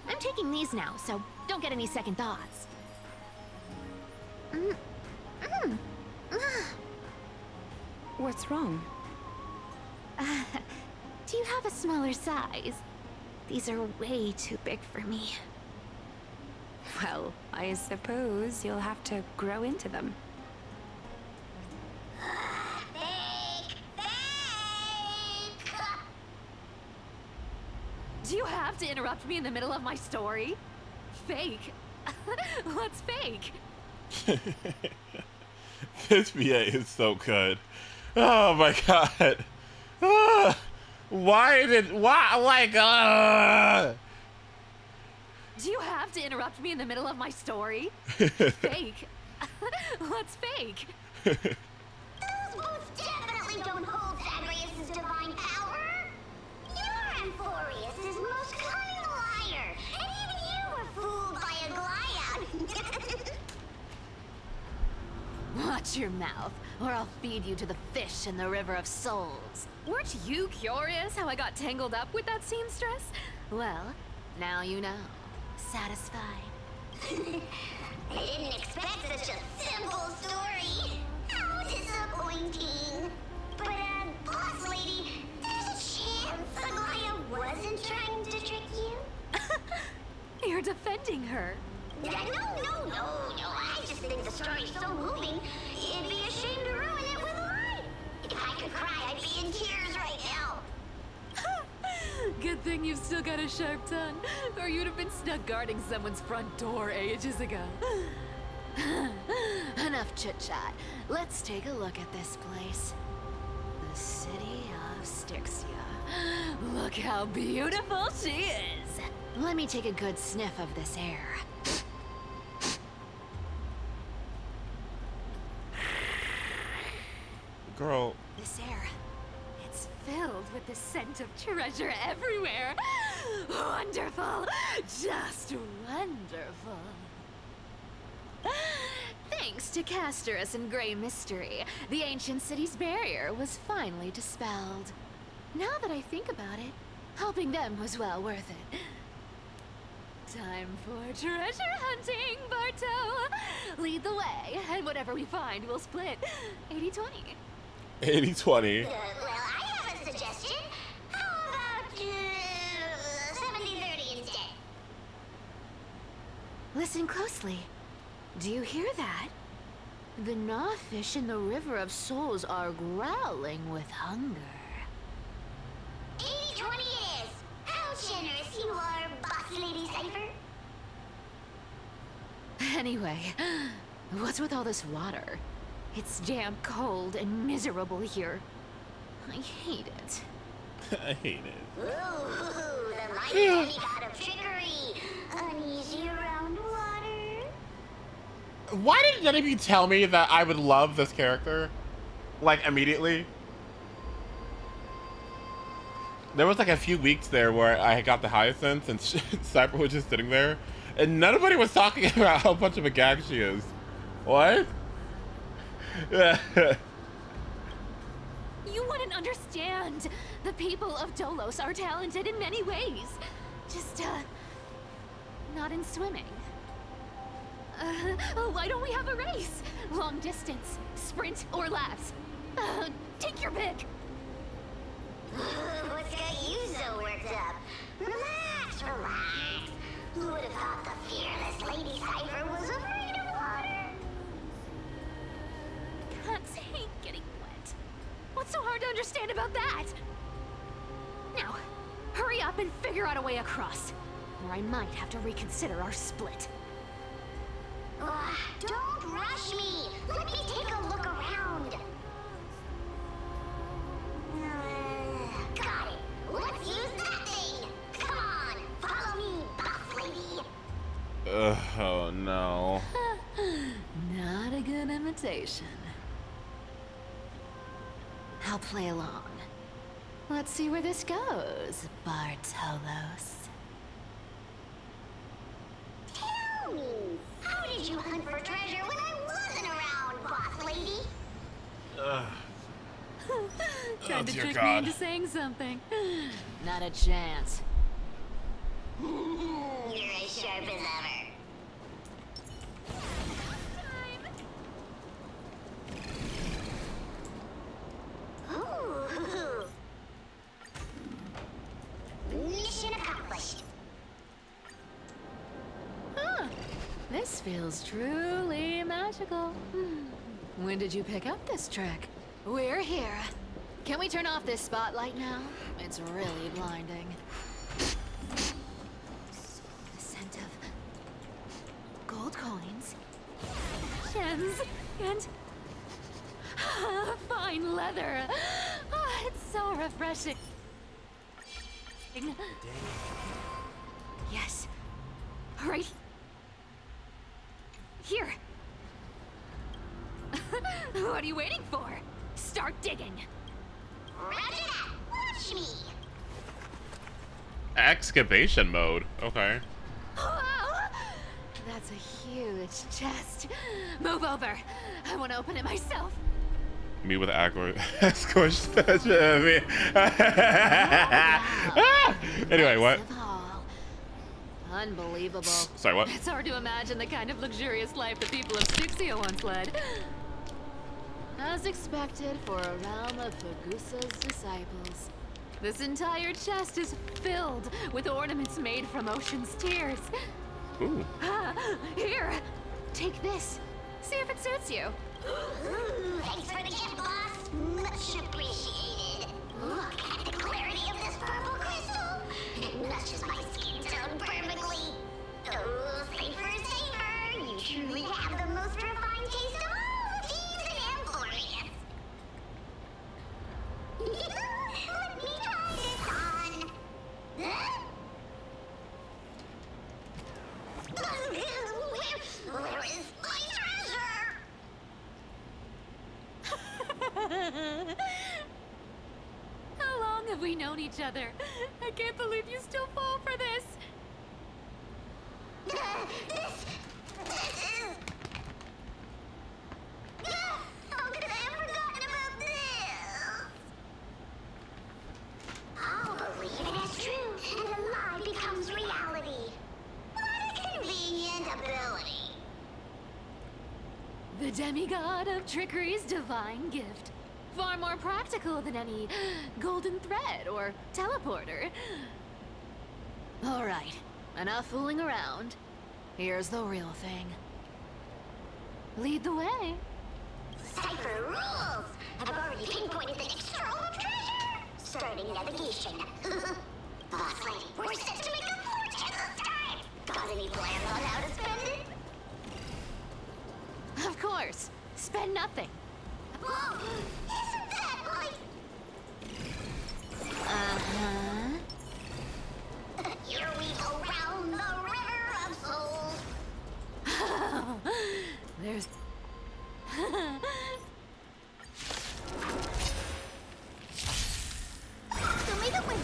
I'm taking these now, so don't get any second thoughts. What's wrong? Do you have a smaller size? These are way too big for me. Well, I suppose you'll have to grow into them. Do you have to interrupt me in the middle of my story? Fake? What's fake? This VA is so good. Oh my god. Do you have to interrupt me in the middle of my story? Fake? What's fake? Those boots definitely don't hold Zagreus' divine power. You're Amphoreus' most cunning liar, and even you were fooled by a Glyad. Watch your mouth, or I'll feed you to the fish in the River of Souls. Weren't you curious how I got tangled up with that seamstress? Well, now you know. Satisfied? I didn't expect such a simple story. How disappointing. But, boss lady, there's a chance Aglaia wasn't trying to trick you? You're defending her. No. I just think the story's so moving, it'd be a shame to ruin it with a lie. If I could cry, I'd be in tears right now. Good thing you've still got a sharp tongue, or you'd have been stuck guarding someone's front door ages ago. Enough chit-chat. Let's take a look at this place. The city of Styxia. Look how beautiful she is. Let me take a good sniff of this air. Girl. This air, it's filled with the scent of treasure everywhere. Wonderful, just wonderful. Thanks to Castorus and Grey Mystery, the ancient city's barrier was finally dispelled. Now that I think about it, helping them was well worth it. Time for treasure hunting, Barto! Lead the way, and whatever we find, we'll split 80-20. 80-20. Well, I have a suggestion. How about 70-30 instead? Listen closely. Do you hear that? The gnawfish in the River of Souls are growling with hunger. 80-20 it is. How generous you are, boss lady Cypher. Anyway, what's with all this water? It's damp, cold, and miserable here. I hate it. I hate it. Ooh, the mighty god of trickery. Uneasy around water. Why didn't none of you tell me that I would love this character? Like, immediately? There was like a few weeks there where I got the Hyacinth and Cypher was just sitting there. And nobody was talking about how much of a gag she is. What? You wouldn't understand. The people of Dolos are talented in many ways. Just, not in swimming. Why don't we have a race? Long distance, sprint, or laps? Take your pick. What's got you so worked up? Relax. Who would have thought the fearless Lady Cypher was afraid of water? Cats hate getting wet. What's so hard to understand about that? Now, hurry up and figure out a way across, or I might have to reconsider our split. Don't rush me. Let me take a look around. Got it. Let's use that situation. I'll play along. Let's see where this goes, Bartolos. Tell me, how did you hunt for treasure when I wasn't around, boss lady? Tried to dear trick God. me into saying something. Not a chance. You're as sharp as ever. Ooh. Mission accomplished. Huh. This feels truly magical. When did you pick up this trick? We're here. Can we turn off this spotlight now? It's really blinding. The scent of gold coins, gems, and fine leather. It's so refreshing. Yes. Right here. What are you waiting for? Start digging. Roger that. Watch me. Excavation mode. Okay. Wow! That's a huge chest. Move over. I want to open it myself. Me with squish. Anyway, what? Massive hall. Unbelievable. Sorry, what? It's hard to imagine the kind of luxurious life the people of Styxia once led. As expected for a realm of Fagusa's disciples. This entire chest is filled with ornaments made from ocean's tears. Ooh. Here, take this. See if it suits you. Thanks for the gift, boss. Much appreciated. Look at the clarity of this purple crystal. It matches my skin tone perfectly. Oh, safer. You truly have the most refined taste of all thieves in AMPHOREUS. Let me try this on. Where is my treasure? How long have we known each other? I can't believe you still fall for this. How could I have forgotten about this? I'll believe it as true, and a lie becomes reality. What a convenient ability. The demigod of trickery's divine gift. Far more practical than any golden thread or teleporter. All right, enough fooling around. Here's the real thing. Lead the way. Cipher rules! I've already pinpointed the next trove of treasure! Starting navigation. Boss lady, we're set to make a fortune this time! Got any plans on how to spend it? Of course. Spend nothing. Whoa! Isn't that like... Uh-huh. Here we go round the river of souls! There's... Show me the wind!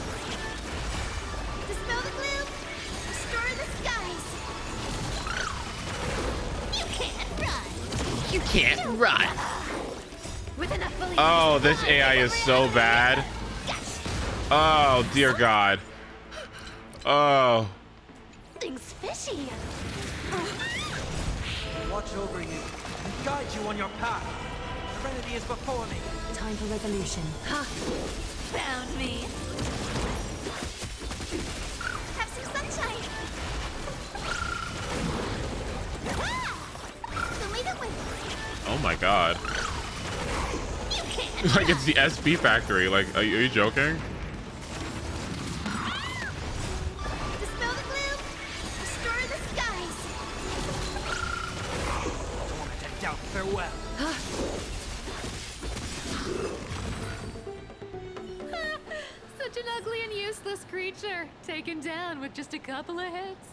Dispel the gloom! Restore the skies! You can't run! You can't run. With enough belief, Oh, this AI is so bad. Oh, dear God. Oh. Things fishy. Watch over you and guide you on your path. Serenity is before me. Time for resolution. Ha! Found me. have some sunshine! Show me the wind! Oh my God. You can't Like it's the SB factory. Like, are you joking? dispel the gloom! Restore the skies! To doubt farewell. Such an ugly and useless creature, taken down with just a couple of hits.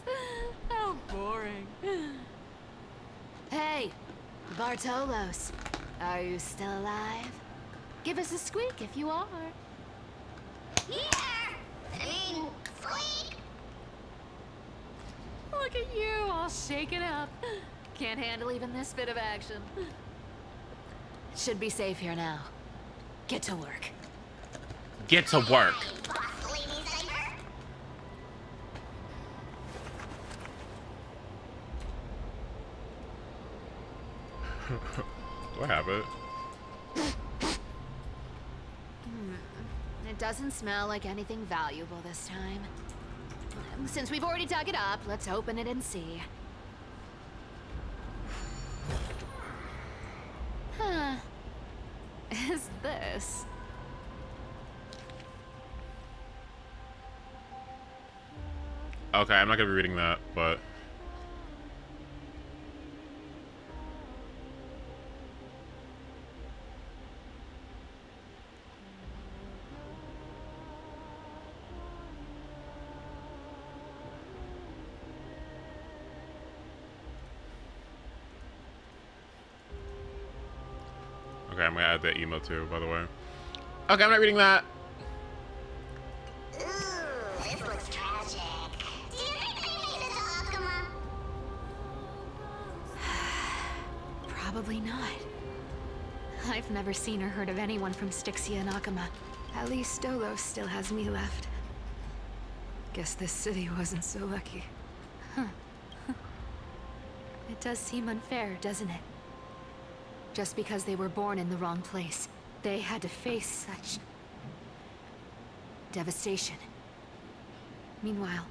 How boring. Hey, Bartolos. Are you still alive? Give us a squeak if you are. Squeak! Look at you, all shaken up. Can't handle even this bit of action. Should be safe here now. Get to work. Get to work. What happened? It doesn't smell like anything valuable this time. Since we've already dug it up, let's open it and see. Huh. Is this? Okay, I'm not gonna be reading that, but okay, I'm gonna add that email too, by the way. Okay, I'm not reading that. Ooh, this looks tragic. Do you think they made it to Akuma? Probably not. I've never seen or heard of anyone from Styxia and Akuma. At least Dolos still has me left. Guess this city wasn't so lucky. Huh. It does seem unfair, doesn't it? Just because they were born in the wrong place, they had to face such devastation. Meanwhile,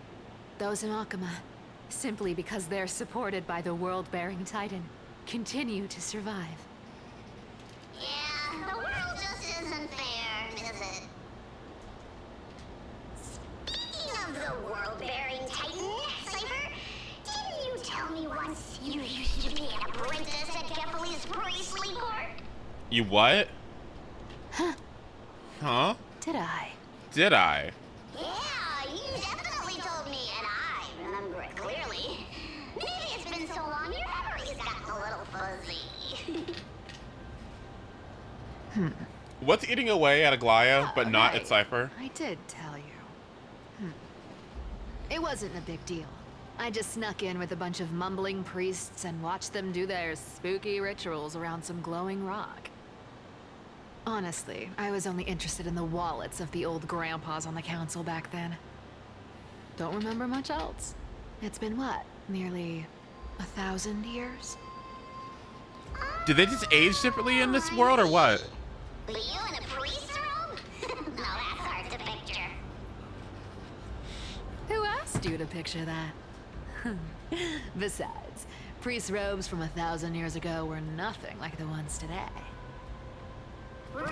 those in Akuma, simply because they're supported by the world-bearing Titan, continue to survive. Yeah, the world just isn't fair, is it? Speaking of the world-bearing Titan, Cypher, didn't you tell me once you used to be an apprentice at Kepali's priestly court? You what? Huh? Huh? Did I? Did I? Yeah, you definitely told me, and I remember it clearly. Maybe it's been so long your memory's gotten a little fuzzy. What's eating away at Aglaya, but not at Cypher? I did tell you. It wasn't a big deal. I just snuck in with a bunch of mumbling priests and watched them do their spooky rituals around some glowing rock. Honestly, I was only interested in the wallets of the old grandpas on the council back then. Don't remember much else. It's been what, nearly 1,000 years? Did they just age differently in this world, or what? But you in a priest's robe? No, that's hard to picture. Who asked you to picture that? Besides, priest robes from 1,000 years ago were nothing like the ones today. Right. I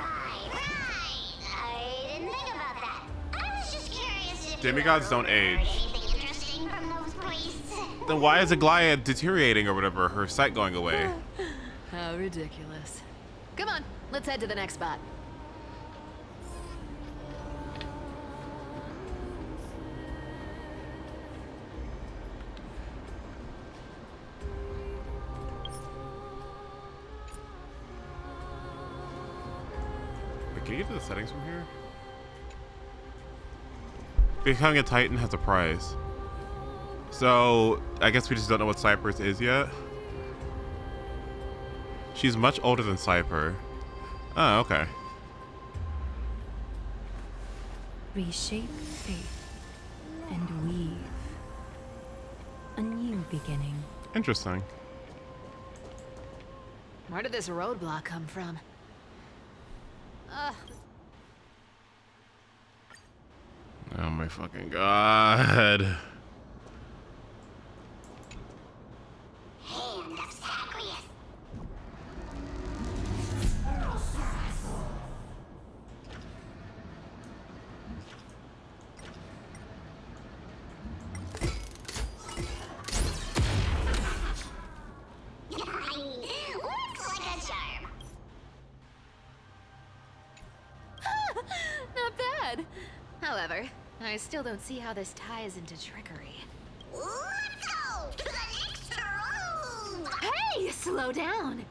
didn't think about that. I was just curious if Demigods don't age. anything interesting from those priests. Then why is Aglaya deteriorating or whatever, her sight going away? How ridiculous. Come on, let's head to the next spot. Wait, can you get to the settings from here? Becoming a Titan has a price. So, I guess we just don't know what Cypress is yet. She's much older than Cypher. Oh, okay. Reshape faith and weave. A new beginning. Interesting. Where did this roadblock come from? Oh my fucking god. Hand of Zagreus. Looks like a charm. Not bad. However, I still don't see how this ties into trickery. Let's go to the next room. Hey, slow down.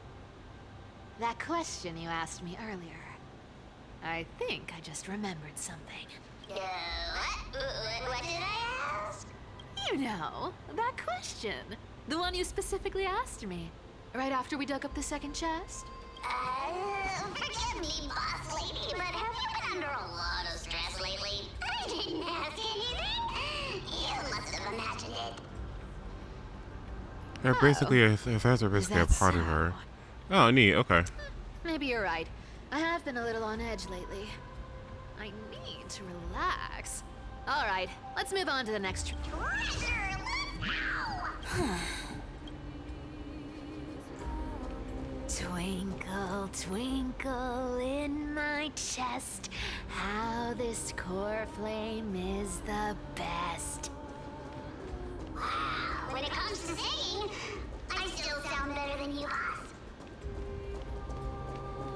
that question you asked me earlier. I think I just remembered something. What did I ask? You know, that question. The one you specifically asked me. Right after we dug up the second chest? Forgive me, boss lady, but have you been under a lot of stress lately? I didn't ask anything. You must have imagined it. They're basically, if they're basically a part of her. Oh, neat. Okay. Maybe you're right. I have been a little on edge lately. I need to relax. All right, let's move on to the next. Treasure, let's go! Twinkle, twinkle in my chest, how this core flame is the best. Wow, when it comes to singing, I still sound better than you, boss.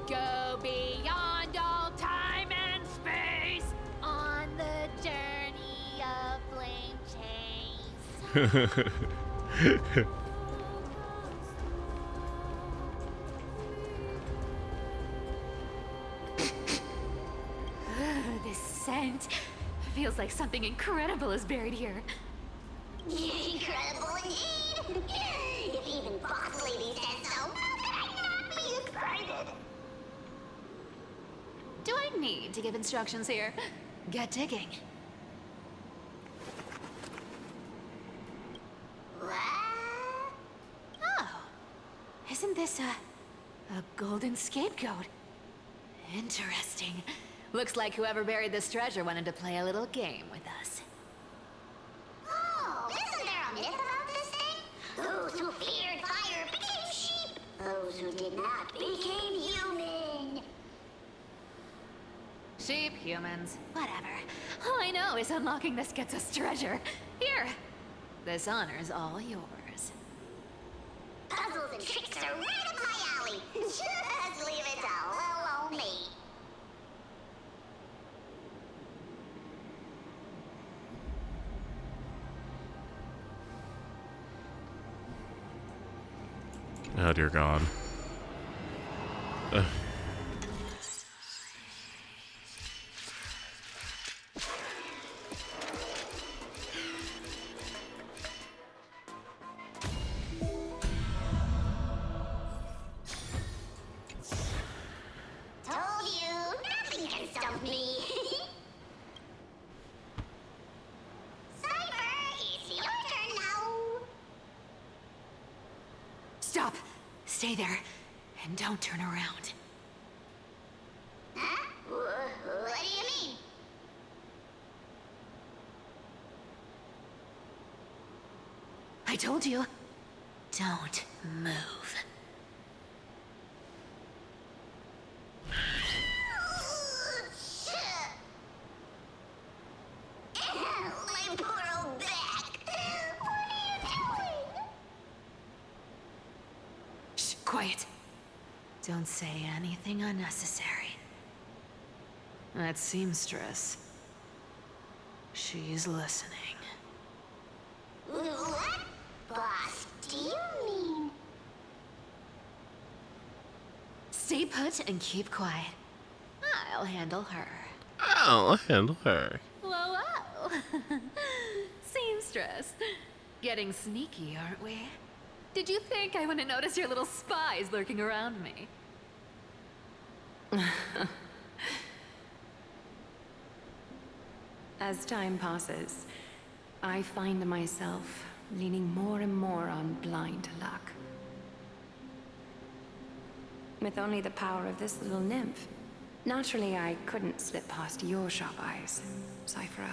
Go beyond all time and space on the journey of flame chase. This scent feels like something incredible is buried here. Incredible indeed! If even boss lady says so, how could I not be excited? Do I need to give instructions here? Get digging. What? Oh, isn't this a golden scapegoat? Interesting. Looks like whoever buried this treasure wanted to play a little game with us. Oh, isn't there a myth about this thing? Those who feared fire became sheep. Those who did not became human. Sheep, humans, whatever. All I know is unlocking this gets us treasure. Here, this honor's all yours. Puzzles and tricks are right up my alley. Just leave it to little old me. Oh dear God. Told you, nothing can stop me. Cypher, it's your turn now. Stop! Stay there, and don't turn around. Huh? What do you mean? I told you, don't move. My poor old back. What are you doing? Shh, quiet. Don't say anything unnecessary. That seamstress. She's listening. What? Boss, do you mean? Stay put and keep quiet. I'll handle her. I'll handle her. Whoa, whoa. Seamstress. Getting sneaky, aren't we? Did you think I wouldn't notice your little spies lurking around me? As time passes, I find myself leaning more and more on blind luck. With only the power of this little nymph, naturally I couldn't slip past your sharp eyes, Cypher.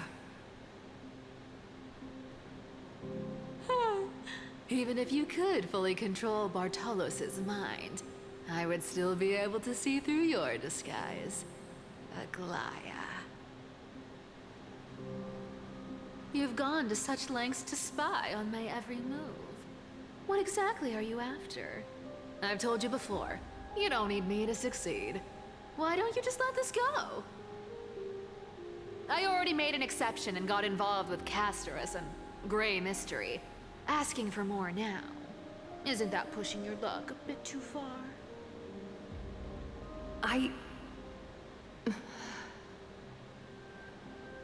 Even if you could fully control Bartolos's mind, I would still be able to see through your disguise. Aglaya. You've gone to such lengths to spy on my every move. What exactly are you after? I've told you before, you don't need me to succeed. Why don't you just let this go? I already made an exception and got involved with Castorus and Grey Mystery. Asking for more now. Isn't that pushing your luck a bit too far?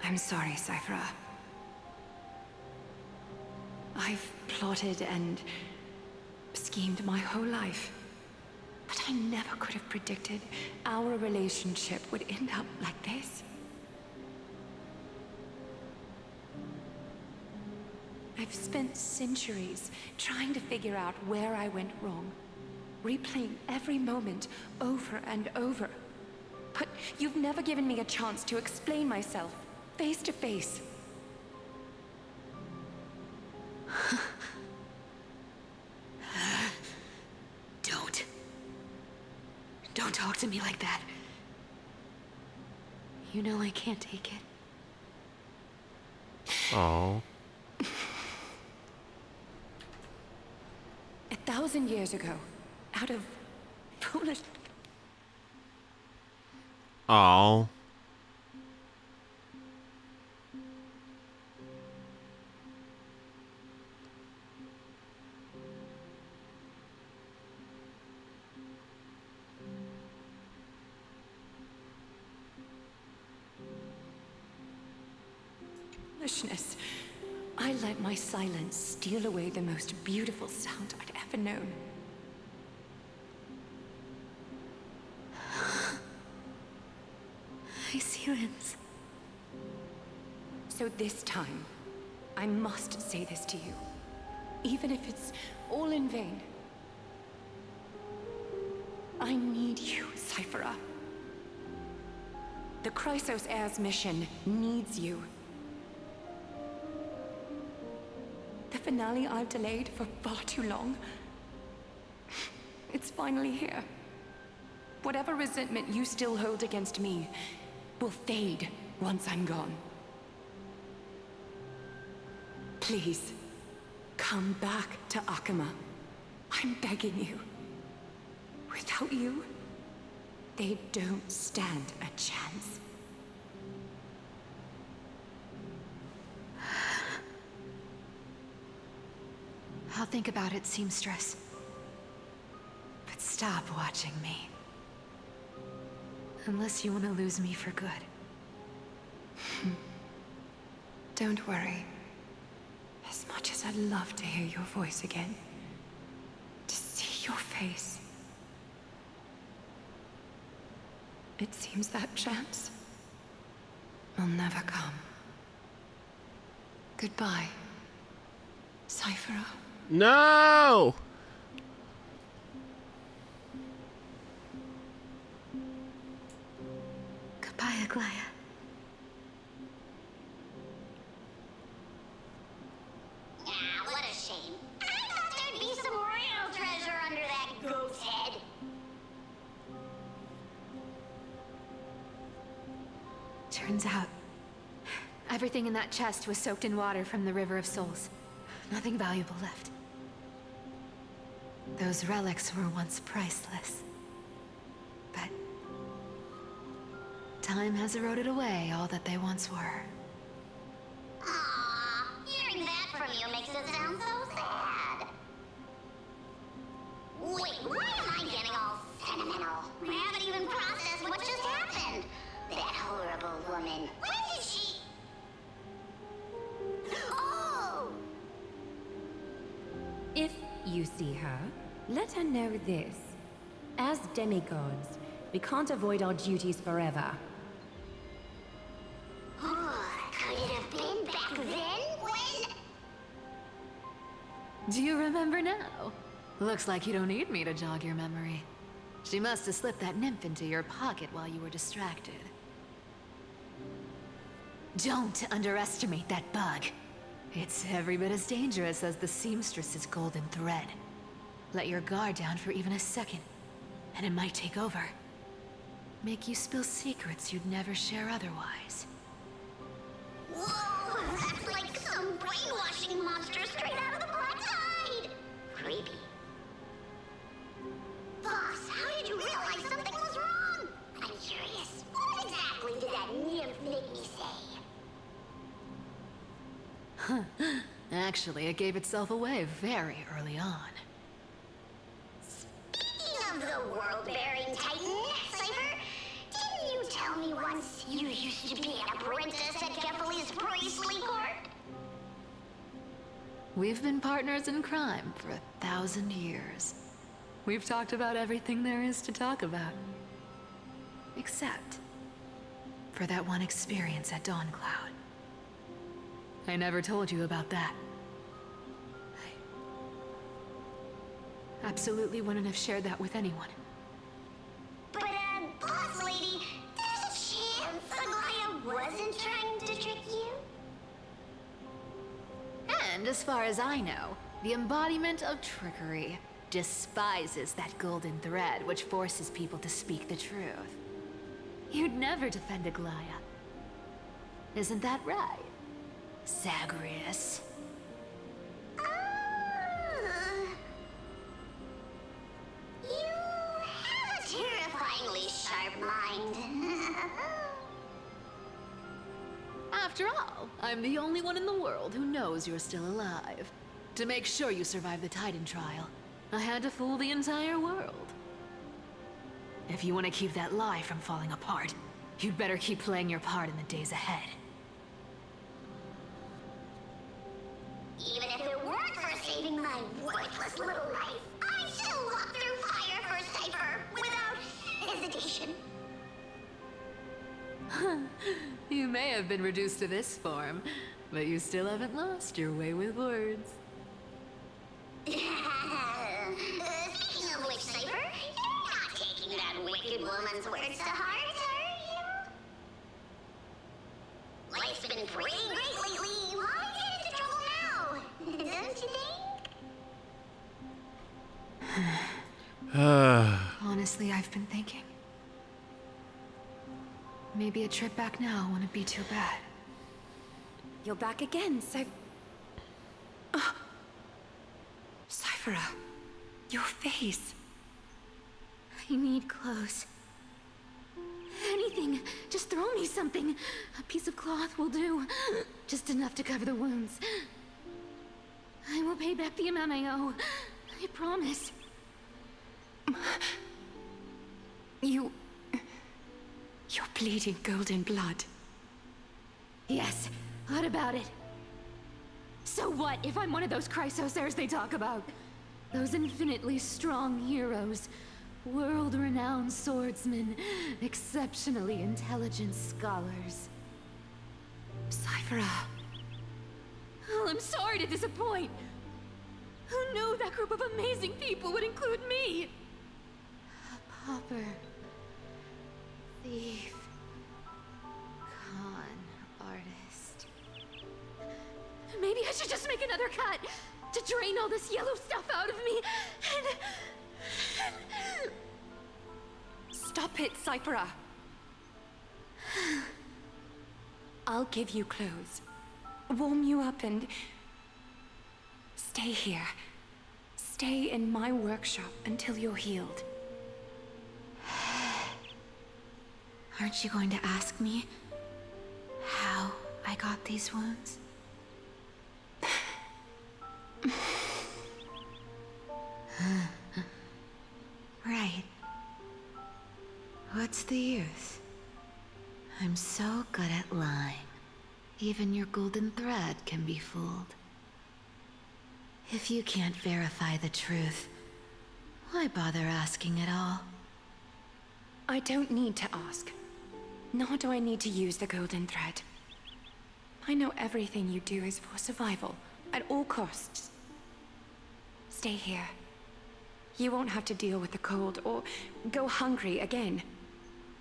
I'm sorry, Cyphera. I've plotted and schemed my whole life. But I never could have predicted our relationship would end up like this. I've spent centuries trying to figure out where I went wrong, replaying every moment over and over. But you've never given me a chance to explain myself, face to face. Don't talk to me like that. You know I can't take it. Oh. 1,000 years ago, out of foolish... Oh. Foolishness. I let my silence steal away the most beautiful sound I'd ever known. I see Lens. So this time, I must say this to you, even if it's all in vain. I need you, Cyphera. The Chrysos Heir's mission needs you. The finale I've delayed for far too long. It's finally here. Whatever resentment you still hold against me will fade once I'm gone. Please, come back to Akama. I'm begging you. Without you, they don't stand a chance. I'll think about it, seamstress. But stop watching me. Unless you want to lose me for good. Don't worry. As much as I'd love to hear your voice again, to see your face, it seems that chance will never come. Goodbye, Cyphera. No! Goodbye, Aglaya. What a shame. I thought there'd be some real treasure under that goat's head. Turns out, everything in that chest was soaked in water from the River of Souls. Nothing valuable left. Those relics were once priceless. But time has eroded away all that they once were. Aww, hearing that from you makes it sound so sad. Wait, why am I getting all sentimental? I haven't even processed what just happened. That horrible woman. When did she... Oh! If you see her, let her know this. As demigods, we can't avoid our duties forever. Could it have been back then when... Do you remember now? Looks like you don't need me to jog your memory. She must have slipped that nymph into your pocket while you were distracted. Don't underestimate that bug. It's every bit as dangerous as the seamstress's golden thread. Let your guard down for even a second, and it might take over. Make you spill secrets you'd never share otherwise. Whoa, that's like some brainwashing monster straight out of the Black Tide! Creepy. Boss, how did you realize something was wrong? I'm curious. What exactly did that nymph make me say? Huh. Actually, it gave itself away very early on. Speaking of the world-bearing titan, Cypher, We've been partners in crime for 1,000 years. We've talked about everything there is to talk about. Except for that one experience at Dawncloud. I never told you about that. I absolutely wouldn't have shared that with anyone. But, boss lady, there's a chance Aglaya wasn't trying to trick you? And as far as I know, the embodiment of trickery despises that golden thread which forces people to speak the truth. You'd never defend Aglaya. Isn't that right, Zagreus? You have a terrifyingly sharp mind. After all, I'm the only one in the world who knows you're still alive. To make sure you survive the Titan trial, I had to fool the entire world. If you want to keep that lie from falling apart, you'd better keep playing your part in the days ahead. Even if it weren't for saving my worthless little life, I'd still walk through fire for Cypher without hesitation. You may have been reduced to this form, but you still haven't lost your way with words. Speaking of which, Cypher, you're not taking that wicked woman's words to heart, are you? Life's been pretty great lately. Why get into trouble now? Don't you think? Honestly, I've been thinking. Maybe a trip back now wouldn't be too bad. You're back again, so... Cyphera, your face. I need clothes. Anything. Just throw me something. A piece of cloth will do. Just enough to cover the wounds. I will pay back the amount I owe. I promise. You're bleeding golden blood. Yes, what about it? So what if I'm one of those Chrysosairs they talk about? Those infinitely strong heroes, world-renowned swordsmen, exceptionally intelligent scholars. Cyphera. Oh, I'm sorry to disappoint. Who knew that group of amazing people would include me? A pauper. Thief. Con artist. Maybe I should just make another cut to drain all this yellow stuff out of me and... Stop it, Cyphera. I'll give you clothes, warm you up, and stay here. Stay in my workshop until you're healed. Aren't you going to ask me how I got these wounds? Right. What's the use? I'm so good at lying. Even your golden thread can be fooled. If you can't verify the truth, why bother asking at all? I don't need to ask. Nor do I need to use the golden thread. I know everything you do is for survival, at all costs. Stay here. You won't have to deal with the cold or go hungry again.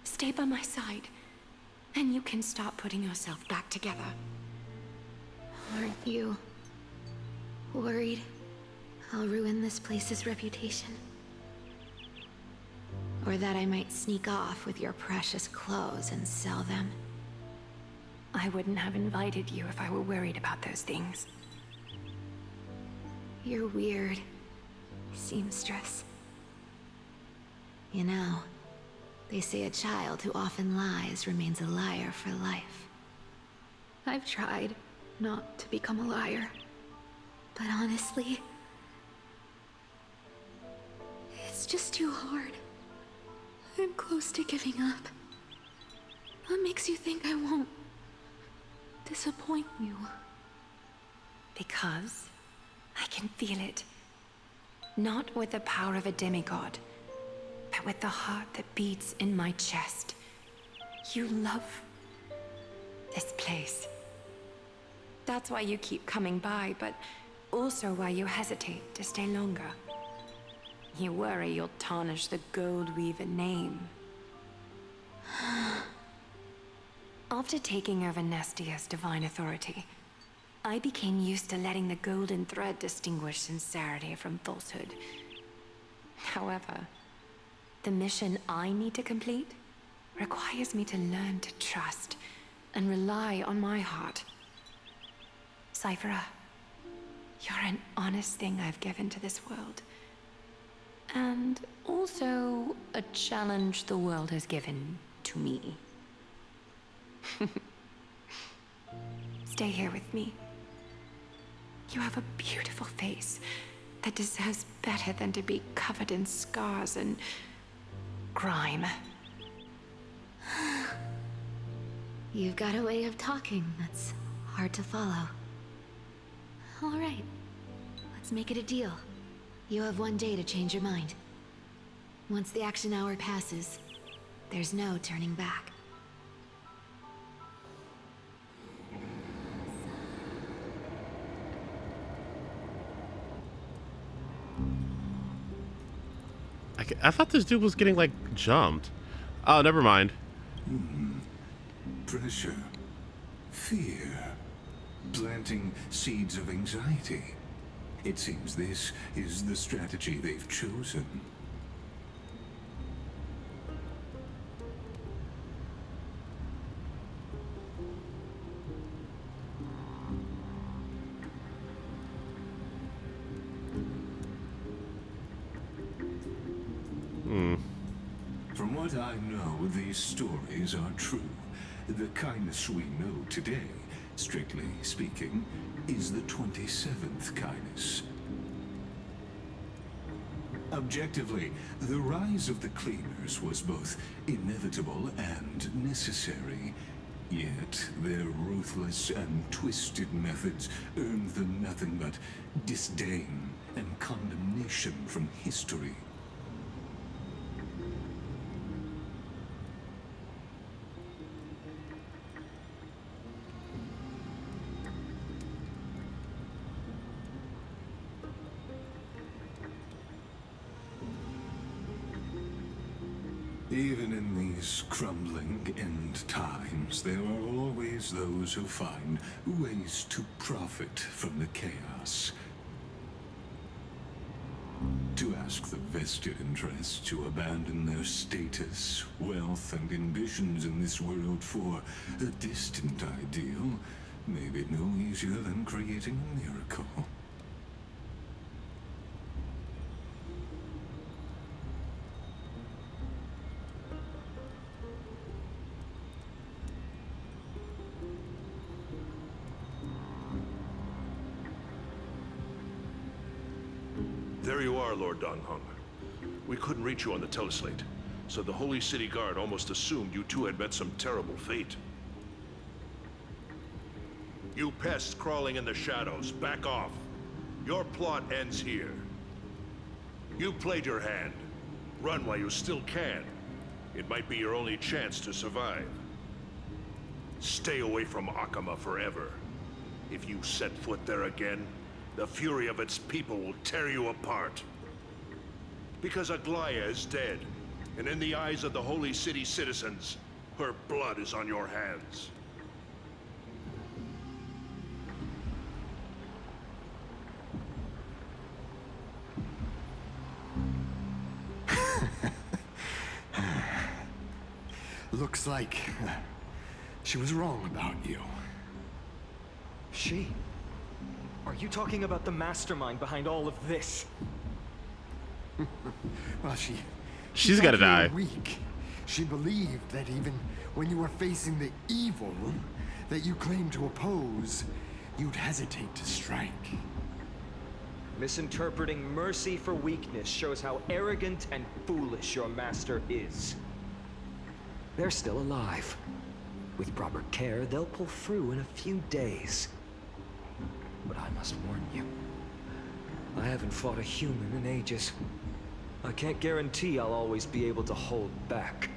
Stay by my side, and you can start putting yourself back together. Aren't you worried I'll ruin this place's reputation? Or that I might sneak off with your precious clothes and sell them? I wouldn't have invited you if I were worried about those things. You're weird, seamstress. You know, they say a child who often lies remains a liar for life. I've tried not to become a liar, but honestly, it's just too hard. I'm close to giving up. What makes you think I won't disappoint you? Because I can feel it. Not with the power of a demigod, but with the heart that beats in my chest. You love this place. That's why you keep coming by, but also why you hesitate to stay longer. You worry you'll tarnish the Goldweaver name. After taking over Nestia's divine authority, I became used to letting the golden thread distinguish sincerity from falsehood. However, the mission I need to complete requires me to learn to trust and rely on my heart. Cyphera, you're an honest thing I've given to this world. And also a challenge the world has given to me. Stay here with me. You have a beautiful face that deserves better than to be covered in scars and grime. You've got a way of talking that's hard to follow. All right, let's make it a deal. You have 1 day to change your mind. Once the action hour passes, there's no turning back. I thought this dude was getting, like, jumped. Oh, never mind. Pressure. Fear. Planting seeds of anxiety. It seems this is the strategy they've chosen. From what I know, these stories are true. The kindness we know today, strictly speaking, is the 27th kindness. Objectively, the rise of the cleaners was both inevitable and necessary. Yet, their ruthless and twisted methods earned them nothing but disdain and condemnation from history. Even in these crumbling end times, there are always those who find ways to profit from the chaos. To ask the vested interests to abandon their status, wealth, and ambitions in this world for a distant ideal may be no easier than creating a miracle. There you are, Lord Donghung. We couldn't reach you on the teleslate, so the Holy City Guard almost assumed you two had met some terrible fate. You pests crawling in the shadows, back off. Your plot ends here. You played your hand. Run while you still can. It might be your only chance to survive. Stay away from Akama forever. If you set foot there again, the fury of its people will tear you apart. Because Aglaya is dead, and in the eyes of the Holy City citizens, her blood is on your hands. Looks like she was wrong about you. She? Are you talking about the mastermind behind all of this? Well, she's gotta die. Weak. She believed that even when you were facing the evil that you claimed to oppose, you'd hesitate to strike. Misinterpreting mercy for weakness shows how arrogant and foolish your master is. They're still alive. With proper care, they'll pull through in a few days. But I must warn you, I haven't fought a human in ages. I can't guarantee I'll always be able to hold back.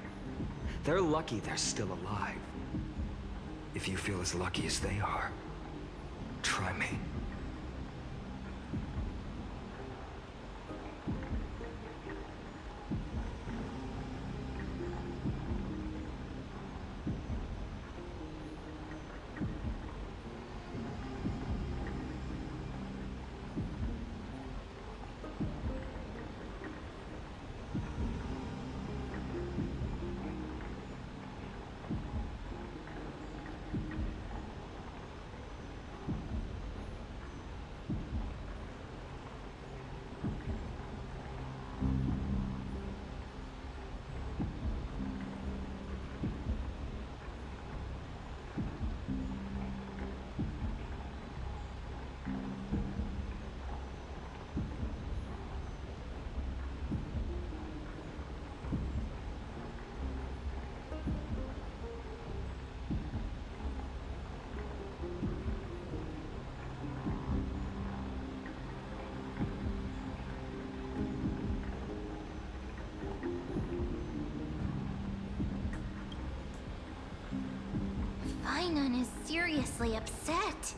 They're lucky they're still alive. If you feel as lucky as they are, try me. Finon is seriously upset.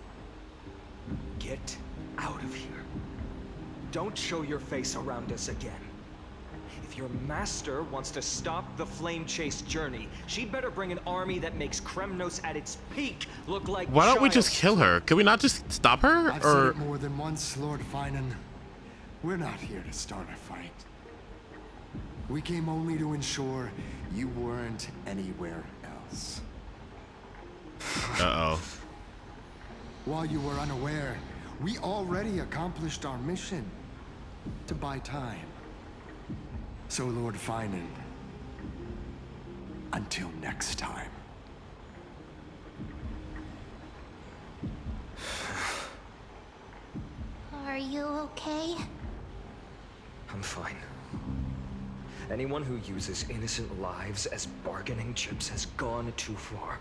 Get out of here. Don't show your face around us again. If your master wants to stop the flame chase journey, she'd better bring an army that makes Kremnos at its peak look like Why don't we child's just kill her? Can we not just stop her? I've said it more than once, Lord Finon. We're not here to start a fight. We came only to ensure you weren't anywhere else. Uh-oh. While you were unaware, we already accomplished our mission to buy time. So, Lord Finon, until next time. Are you okay? I'm fine. Anyone who uses innocent lives as bargaining chips has gone too far.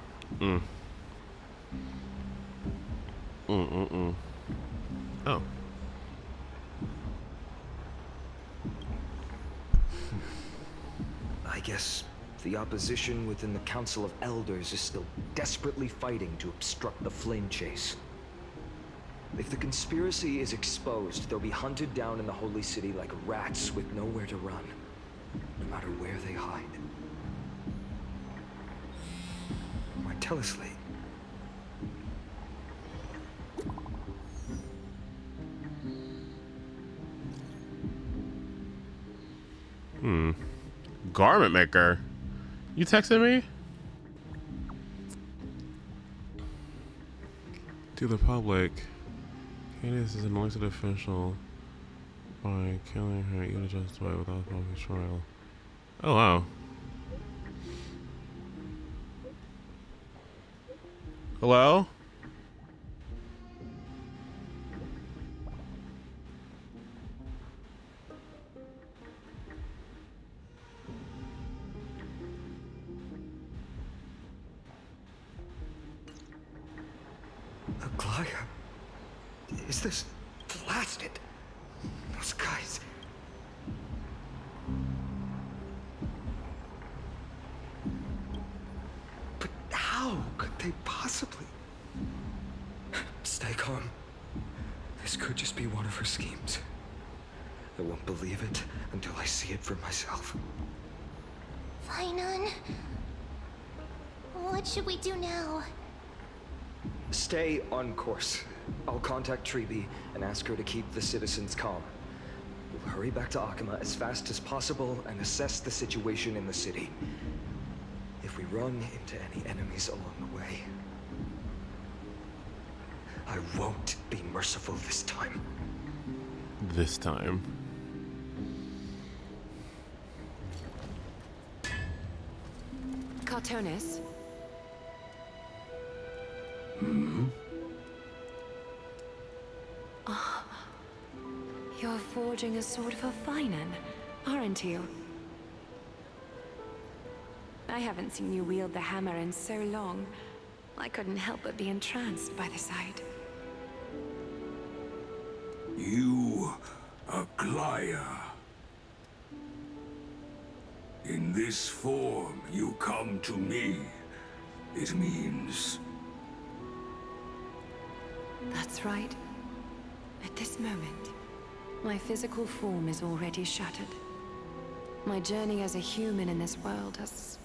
Oh. I guess the opposition within the Council of Elders is still desperately fighting to obstruct the flame chase. If the conspiracy is exposed, they'll be hunted down in the Holy City like rats with nowhere to run, no matter where they hide. Why, tell us, Lee. Garment maker. You texted me? To the public, Candace is an elected official by killing her even just way without public trial. Oh wow. Hello? Aglaya? Is this blasted? Those guys. But how could they possibly? Stay calm. This could just be one of her schemes. I won't believe it until I see it for myself. Finon? What should we do now? Stay on course. I'll contact Treeby and ask her to keep the citizens calm. We'll hurry back to Akima as fast as possible and assess the situation in the city. If we run into any enemies along the way, I won't be merciful this time. This time. Cartonis? Oh, you're forging a sword for Finon, aren't you? I haven't seen you wield the hammer in so long. I couldn't help but be entranced by the sight. You Aglaya. In this form you come to me. It means... That's right. At this moment, my physical form is already shattered. My journey as a human in this world has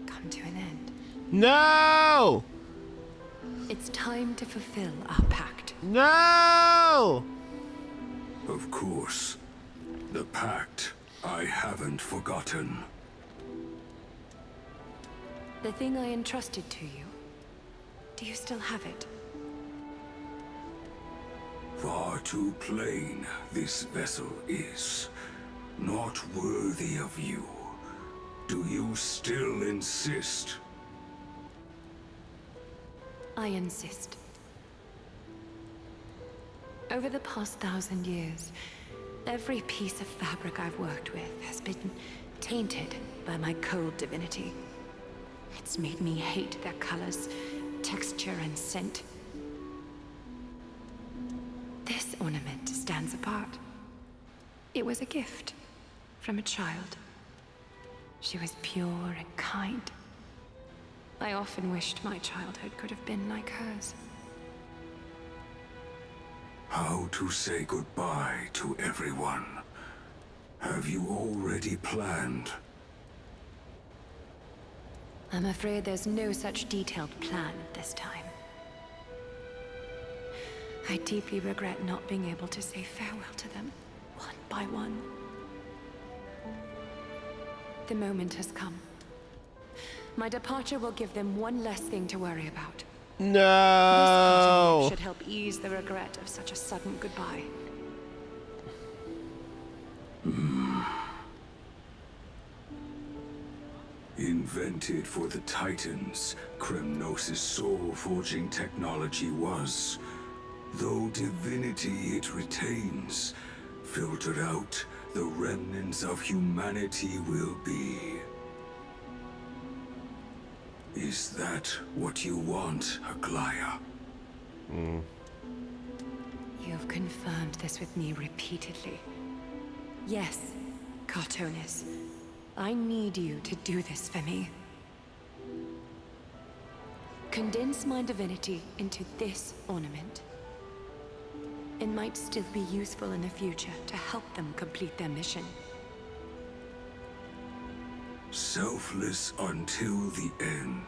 come to an end. No! It's time to fulfill our pact. No! Of course. The pact I haven't forgotten. The thing I entrusted to you, do you still have it? Far too plain this vessel is. Not worthy of you. Do you still insist? I insist. Over the past 1,000 years, every piece of fabric I've worked with has been tainted by my cold divinity. It's made me hate their colors, texture, and scent. This ornament stands apart. It was a gift from a child. She was pure and kind. I often wished my childhood could have been like hers. How to say goodbye to everyone? Have you already planned? I'm afraid there's no such detailed plan at this time. I deeply regret not being able to say farewell to them, one by one. The moment has come. My departure will give them one less thing to worry about. No! This should help ease the regret of such a sudden goodbye. Invented for the Titans, Kremnos' soul-forging technology was. Though divinity it retains, filtered out, the remnants of humanity will be. Is that what you want, Aglaya? You've confirmed this with me repeatedly. Yes, Cartonis. I need you to do this for me. Condense my divinity into this ornament. It might still be useful in the future to help them complete their mission. Selfless until the end.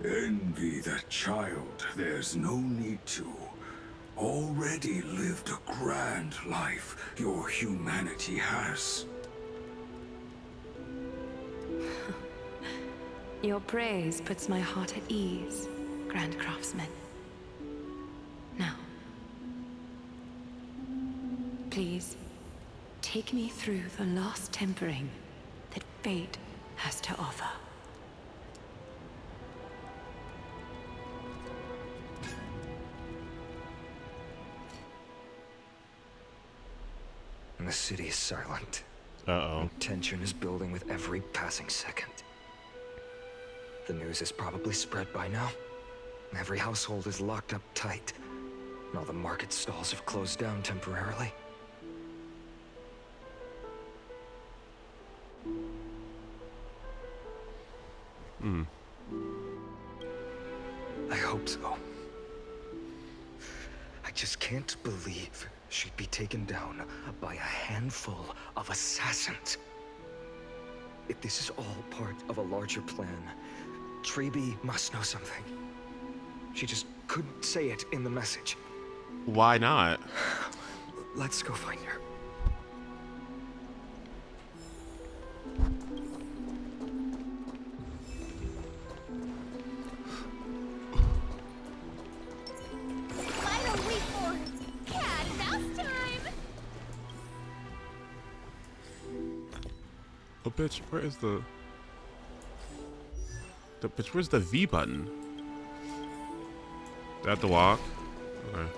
Envy that child, there's no need to. Already lived a grand life your humanity has. Your praise puts my heart at ease, Grand Craftsman. Now, please, take me through the last tempering that fate has to offer. The city is silent. Uh-oh. Tension is building with every passing second. The news is probably spread by now. Every household is locked up tight. And all the market stalls have closed down temporarily. I hope so. I just can't believe she'd be taken down by a handful of assassins. If this is all part of a larger plan, Treeby must know something. She just couldn't say it in the message. Why not? Let's go find her. Final wait for cat and mouse time! Oh, bitch, where is the bitch, where's the V button? Is that the walk? Okay.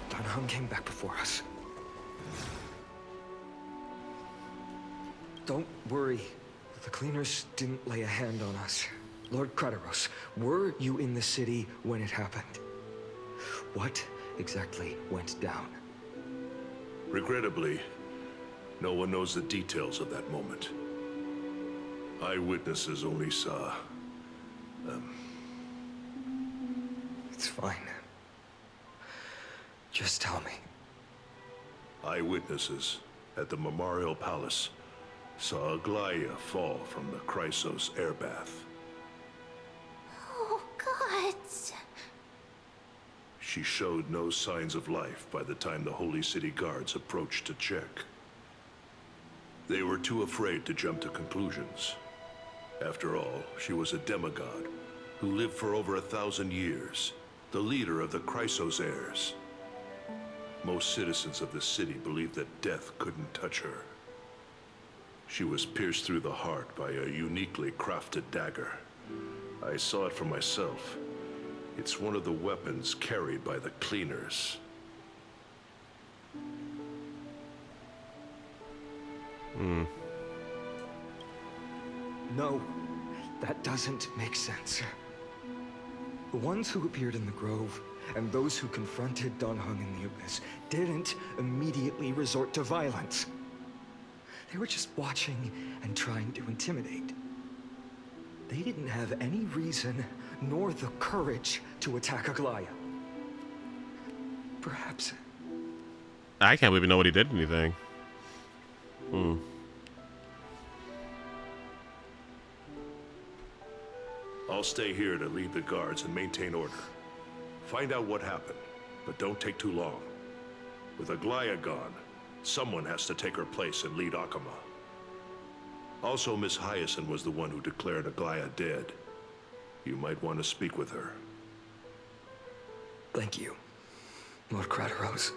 Dunham came back before us. Don't worry. The cleaners didn't lay a hand on us. Lord Crateros, were you in the city when it happened? What exactly went down? Regrettably, no one knows the details of that moment. Eyewitnesses only saw... It's fine. Just tell me. Eyewitnesses at the Memorial Palace saw Aglaia fall from the Chrysos air bath. Oh, God. She showed no signs of life by the time the Holy City guards approached to check. They were too afraid to jump to conclusions. After all, she was a demigod who lived for over 1,000 years, the leader of the Chrysos heirs. Most citizens of the city believed that death couldn't touch her. She was pierced through the heart by a uniquely crafted dagger. I saw it for myself. It's one of the weapons carried by the cleaners. No, that doesn't make sense. The ones who appeared in the Grove and those who confronted Don Hung in the Abyss didn't immediately resort to violence. They were just watching and trying to intimidate. They didn't have any reason nor the courage to attack Aglaia. Perhaps... I can't even know what he did anything. I'll stay here to lead the guards and maintain order. Find out what happened, but don't take too long. With Aglaia gone, someone has to take her place and lead Akama. Also, Miss Hyacinth was the one who declared Aglaia dead. You might want to speak with her. Thank you, Lord Crateros.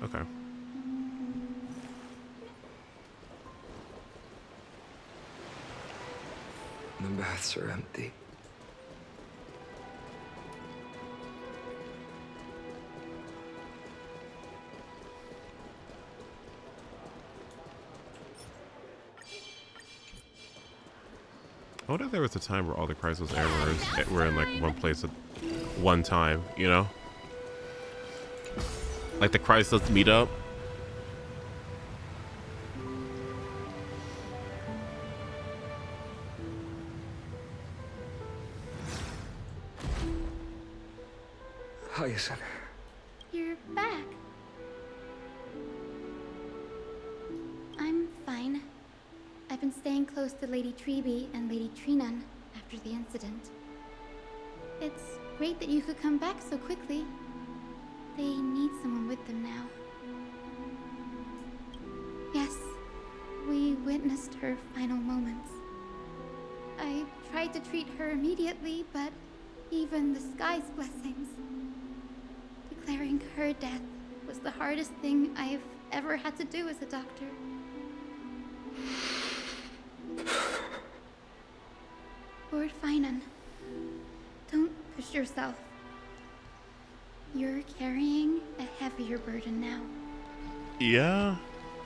Okay. The baths are empty. I wonder if there was a time where all the Chrysos errors were in like one place at one time, you know? Like the Chrysos meetup. Hyacinth. You're back. I'm fine. I've been staying close to Lady Treeby and Lady Trinan after the incident. It's great that you could come back so quickly. They need someone with them now. Yes, we witnessed her final moments. I tried to treat her immediately, but even the sky's blessings. Declaring her death was the hardest thing I've ever had to do as a doctor. Lord Finan, don't push yourself. You're carrying a heavier burden now. Yeah.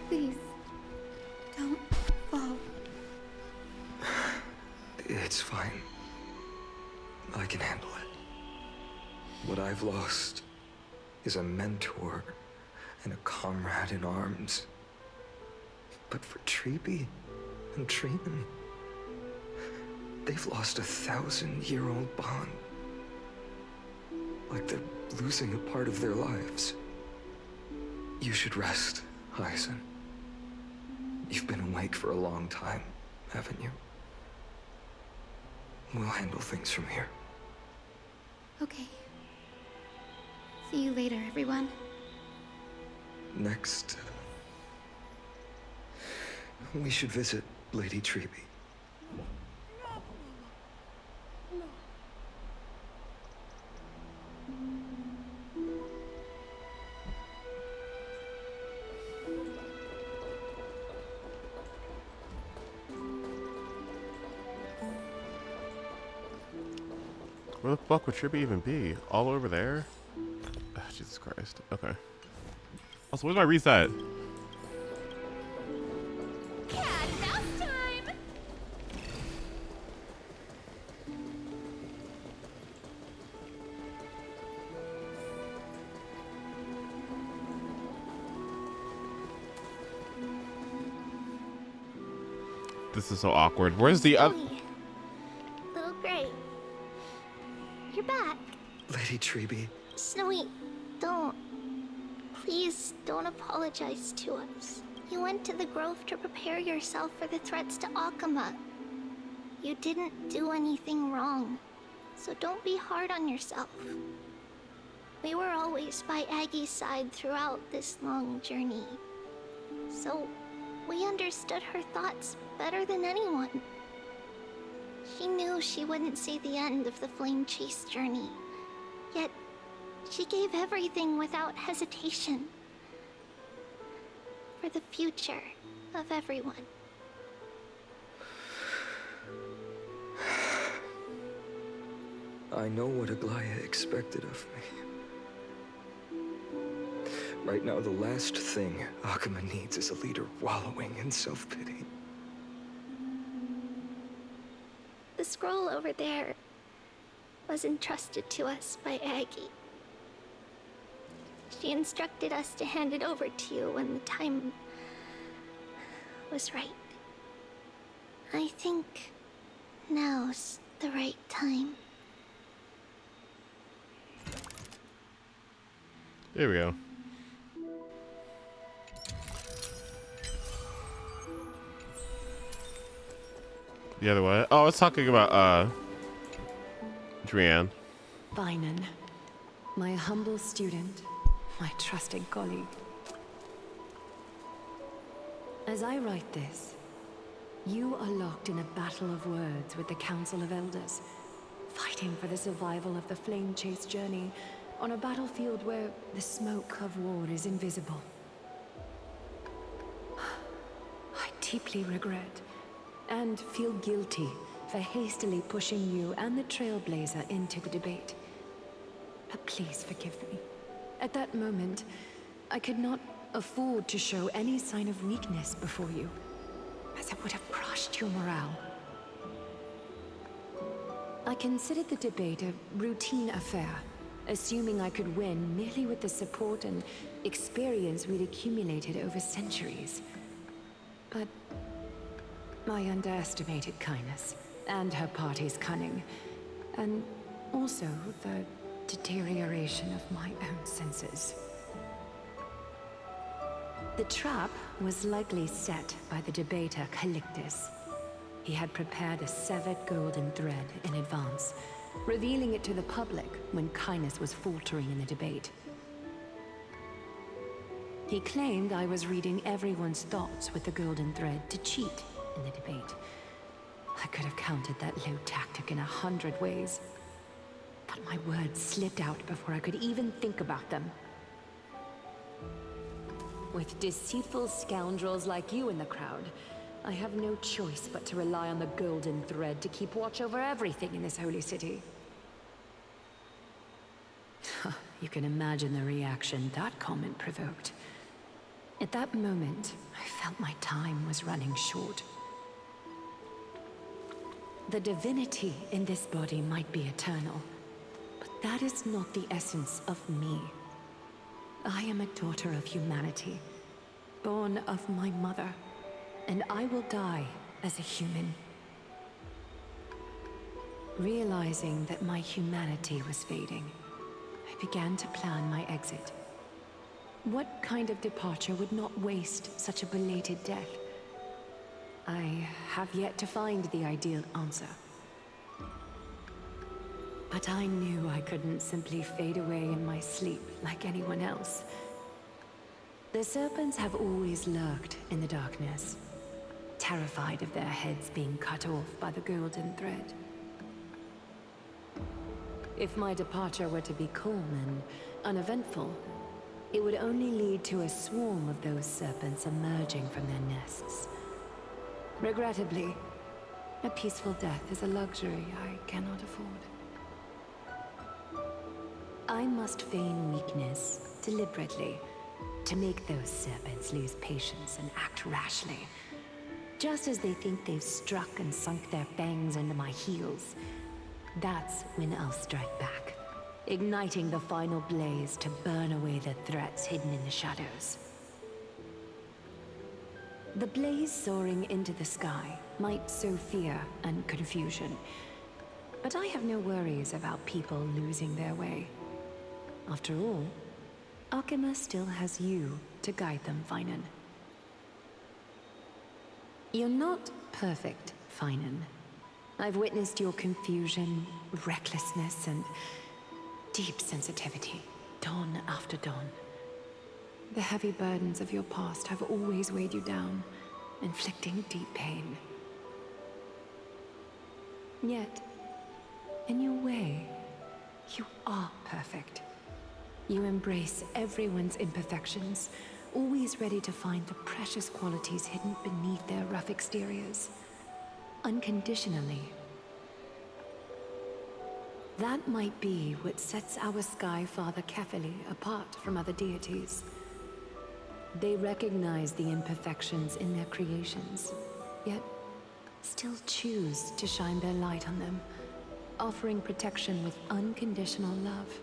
Please, don't fall. It's fine. I can handle it. What I've lost is a mentor and a comrade in arms. But for Treeby and Trinan, they've lost a 1,000-year-old bond. Like they're losing a part of their lives. You should rest, Hyacinth. You've been awake for a long time, haven't you? We'll handle things from here. Okay. See you later, everyone. Next, we should visit Lady Treeby. Where the fuck would Trippy even be? All over there? Ugh, Jesus Christ. Okay. Also, where's my reset? Cat mouse time! This is so awkward. Where's the other? Little Gray. You're back. Lady Treeby. Snowy, don't. Please don't apologize to us. You went to the grove to prepare yourself for the threats to Akuma. You didn't do anything wrong, so don't be hard on yourself. We were always by Aggie's side throughout this long journey, so we understood her thoughts better than anyone. She knew she wouldn't see the end of the Flame Chase journey, yet she gave everything without hesitation. For the future of everyone. I know what Aglaya expected of me. Right now, the last thing Akuma needs is a leader wallowing in self-pity. The scroll over there was entrusted to us by Aggie. She instructed us to hand it over to you when the time was right. I think now's the right time. There we go. The other way. Oh, I was talking about Drian. Bainan, my humble student. My trusted colleague. As I write this, you are locked in a battle of words with the Council of Elders, fighting for the survival of the Flame Chase journey on a battlefield where the smoke of war is invisible. I deeply regret and feel guilty for hastily pushing you and the Trailblazer into the debate. But please forgive me. At that moment, I could not afford to show any sign of weakness before you, as it would have crushed your morale. I considered the debate a routine affair, assuming I could win merely with the support and experience we'd accumulated over centuries. But I underestimated Kindness and her party's cunning, and also the deterioration of my own senses. The trap was likely set by the debater Calictus. He had prepared a severed golden thread in advance, revealing it to the public when Kindness was faltering in the debate. He claimed I was reading everyone's thoughts with the golden thread to cheat in the debate. I could have countered that low tactic in 100 ways. But my words slipped out before I could even think about them. With deceitful scoundrels like you in the crowd, I have no choice but to rely on the golden thread to keep watch over everything in this holy city. You can imagine the reaction that comment provoked. At that moment, I felt my time was running short. The divinity in this body might be eternal, but that is not the essence of me. I am a daughter of humanity, born of my mother, and I will die as a human. Realizing that my humanity was fading, I began to plan my exit. What kind of departure would not waste such a belated death? I have yet to find the ideal answer. But I knew I couldn't simply fade away in my sleep like anyone else. The serpents have always lurked in the darkness, terrified of their heads being cut off by the golden thread. If my departure were to be calm and uneventful, it would only lead to a swarm of those serpents emerging from their nests. Regrettably, a peaceful death is a luxury I cannot afford. I must feign weakness deliberately to make those serpents lose patience and act rashly. Just as they think they've struck and sunk their fangs into my heels, that's when I'll strike back, igniting the final blaze to burn away the threats hidden in the shadows. The blaze soaring into the sky might sow fear and confusion, but I have no worries about people losing their way. After all, Alchema still has you to guide them, Finan. You're not perfect, Finan. I've witnessed your confusion, recklessness, and deep sensitivity, dawn after dawn. The heavy burdens of your past have always weighed you down, inflicting deep pain. Yet, in your way, you are perfect. You embrace everyone's imperfections, always ready to find the precious qualities hidden beneath their rough exteriors. Unconditionally. That might be what sets our Sky Father Kefili apart from other deities. They recognize the imperfections in their creations, yet still choose to shine their light on them, offering protection with unconditional love.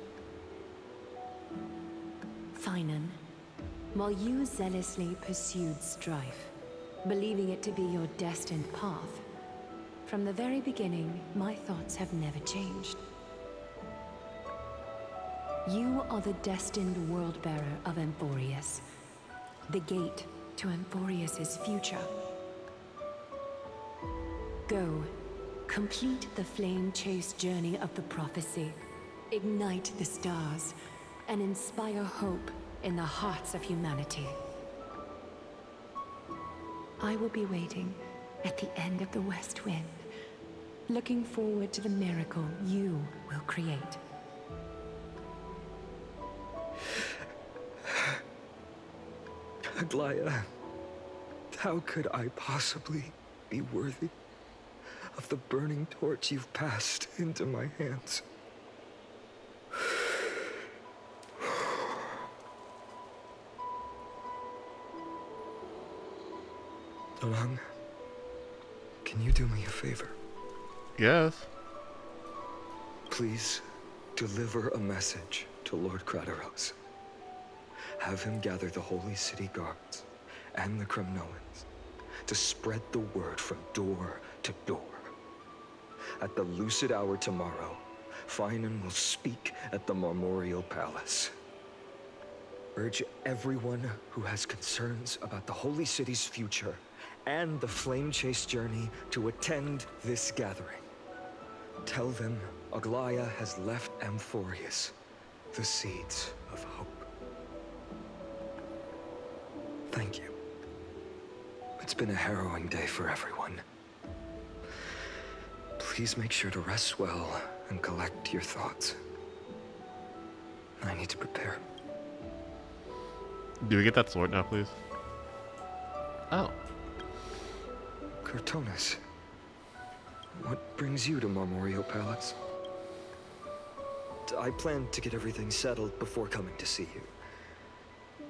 Finan, while you zealously pursued strife, believing it to be your destined path, from the very beginning, my thoughts have never changed. You are the destined world-bearer of AMPHOREUS, the gate to AMPHOREUS's future. Go, complete the flame-chased journey of the prophecy, ignite the stars, and inspire hope in the hearts of humanity. I will be waiting at the end of the West Wind, looking forward to the miracle you will create. Aglaya, how could I possibly be worthy of the burning torch you've passed into my hands? Dalong, can you do me a favor? Yes. Please deliver a message to Lord Krateros. Have him gather the Holy City guards and the Kremnoans to spread the word from door to door. At the lucid hour tomorrow, Finan will speak at the Marmorial Palace. Urge everyone who has concerns about the Holy City's future and the Flame Chase journey to attend this gathering. Tell them Aglaya has left AMPHOREUS the seeds of hope. Thank you. It's been a harrowing day for everyone. Please make sure to rest well and collect your thoughts. I need to prepare. Do we get that sword now, please? Oh. Cortonis, what brings you to Marmorial Palace? I plan to get everything settled before coming to see you.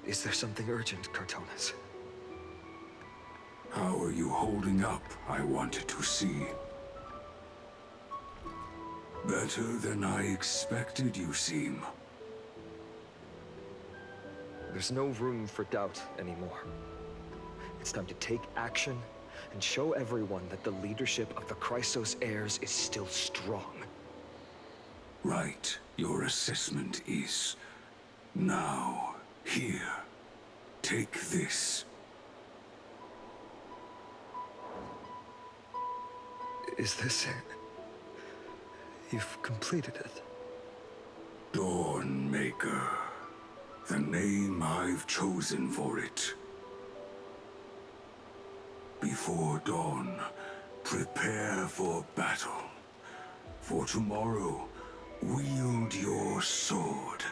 Is there something urgent, Cortonis? How are you holding up, I wanted to see. Better than I expected, you seem. There's no room for doubt anymore. It's time to take action and show everyone that the leadership of the Chrysos heirs is still strong. Right. Your assessment is... Now, here. Take this. Is this it? You've completed it. Dawnmaker. The name I've chosen for it. Before dawn, prepare for battle. For tomorrow, wield your sword.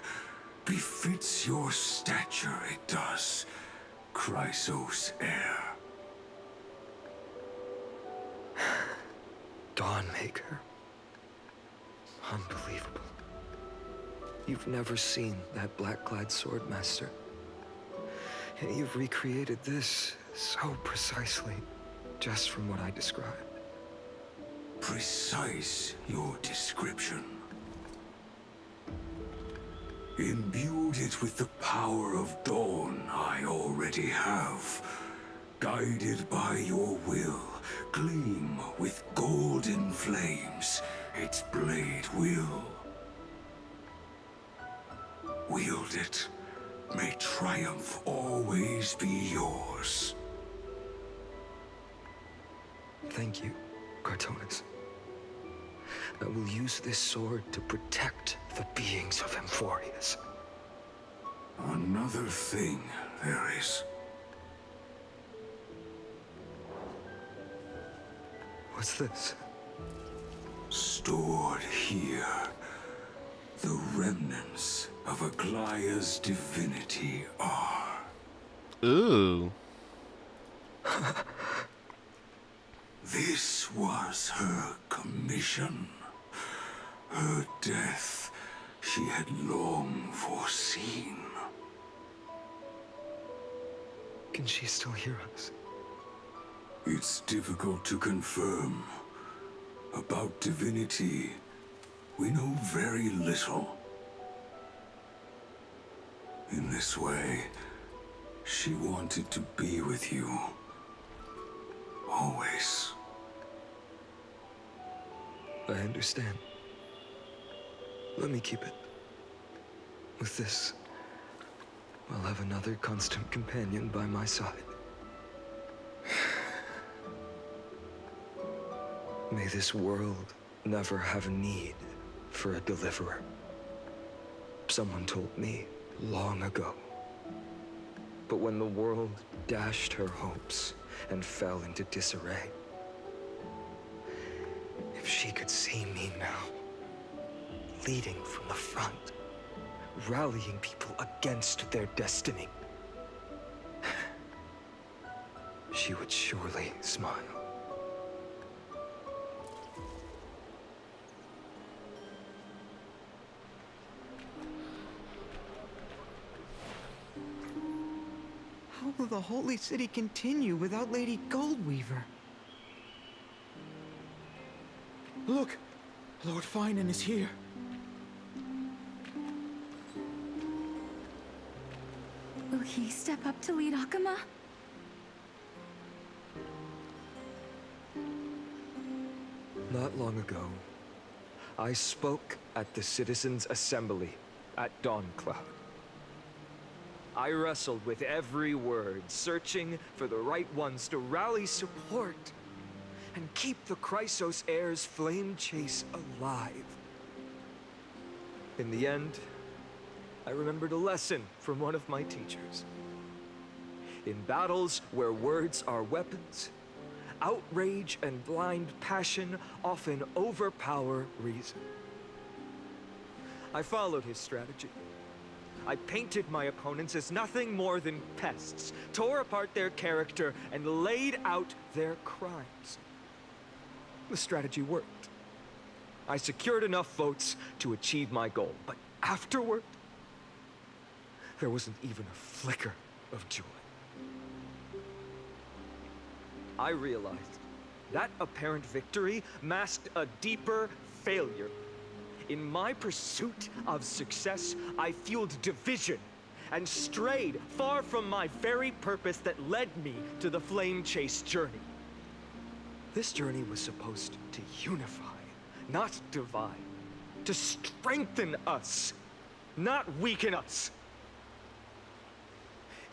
Befits your stature, it does. Chrysos heir. Dawnmaker. Unbelievable. You've never seen that black-clad sword master. You've recreated this so precisely, just from what I described. Precise, your description. Imbued it with the power of dawn I already have. Guided by your will, gleam with golden flames, its blade will. Wield it. May triumph always be yours. Thank you, Cartonis. I will use this sword to protect the beings of AMPHOREUS. Another thing there is. What's this? Stored here, the remnants of Aglaya's divinity are. Ooh. This was her commission. Her death she had long foreseen. Can she still hear us? It's difficult to confirm. About divinity, we know very little. In this way, she wanted to be with you. Always. I understand. Let me keep it. With this, I'll have another constant companion by my side. May this world never have need for a deliverer. Someone told me long ago. But when the world dashed her hopes and fell into disarray, if she could see me now, leading from the front, rallying people against their destiny, she would surely smile. How will the Holy City continue without Lady Goldweaver? Look! Lord Finan is here. Will he step up to lead Akama? Not long ago, I spoke at the Citizens' Assembly at Dawncloud. I wrestled with every word, searching for the right ones to rally support and keep the Chrysos heir's flame chase alive. In the end, I remembered a lesson from one of my teachers. In battles where words are weapons, outrage and blind passion often overpower reason. I followed his strategy. I painted my opponents as nothing more than pests, tore apart their character, and laid out their crimes. The strategy worked. I secured enough votes to achieve my goal, but afterward, there wasn't even a flicker of joy. I realized that apparent victory masked a deeper failure. In my pursuit of success, I fueled division and strayed far from my very purpose that led me to the flame chase journey. This journey was supposed to unify, not divide, to strengthen us, not weaken us.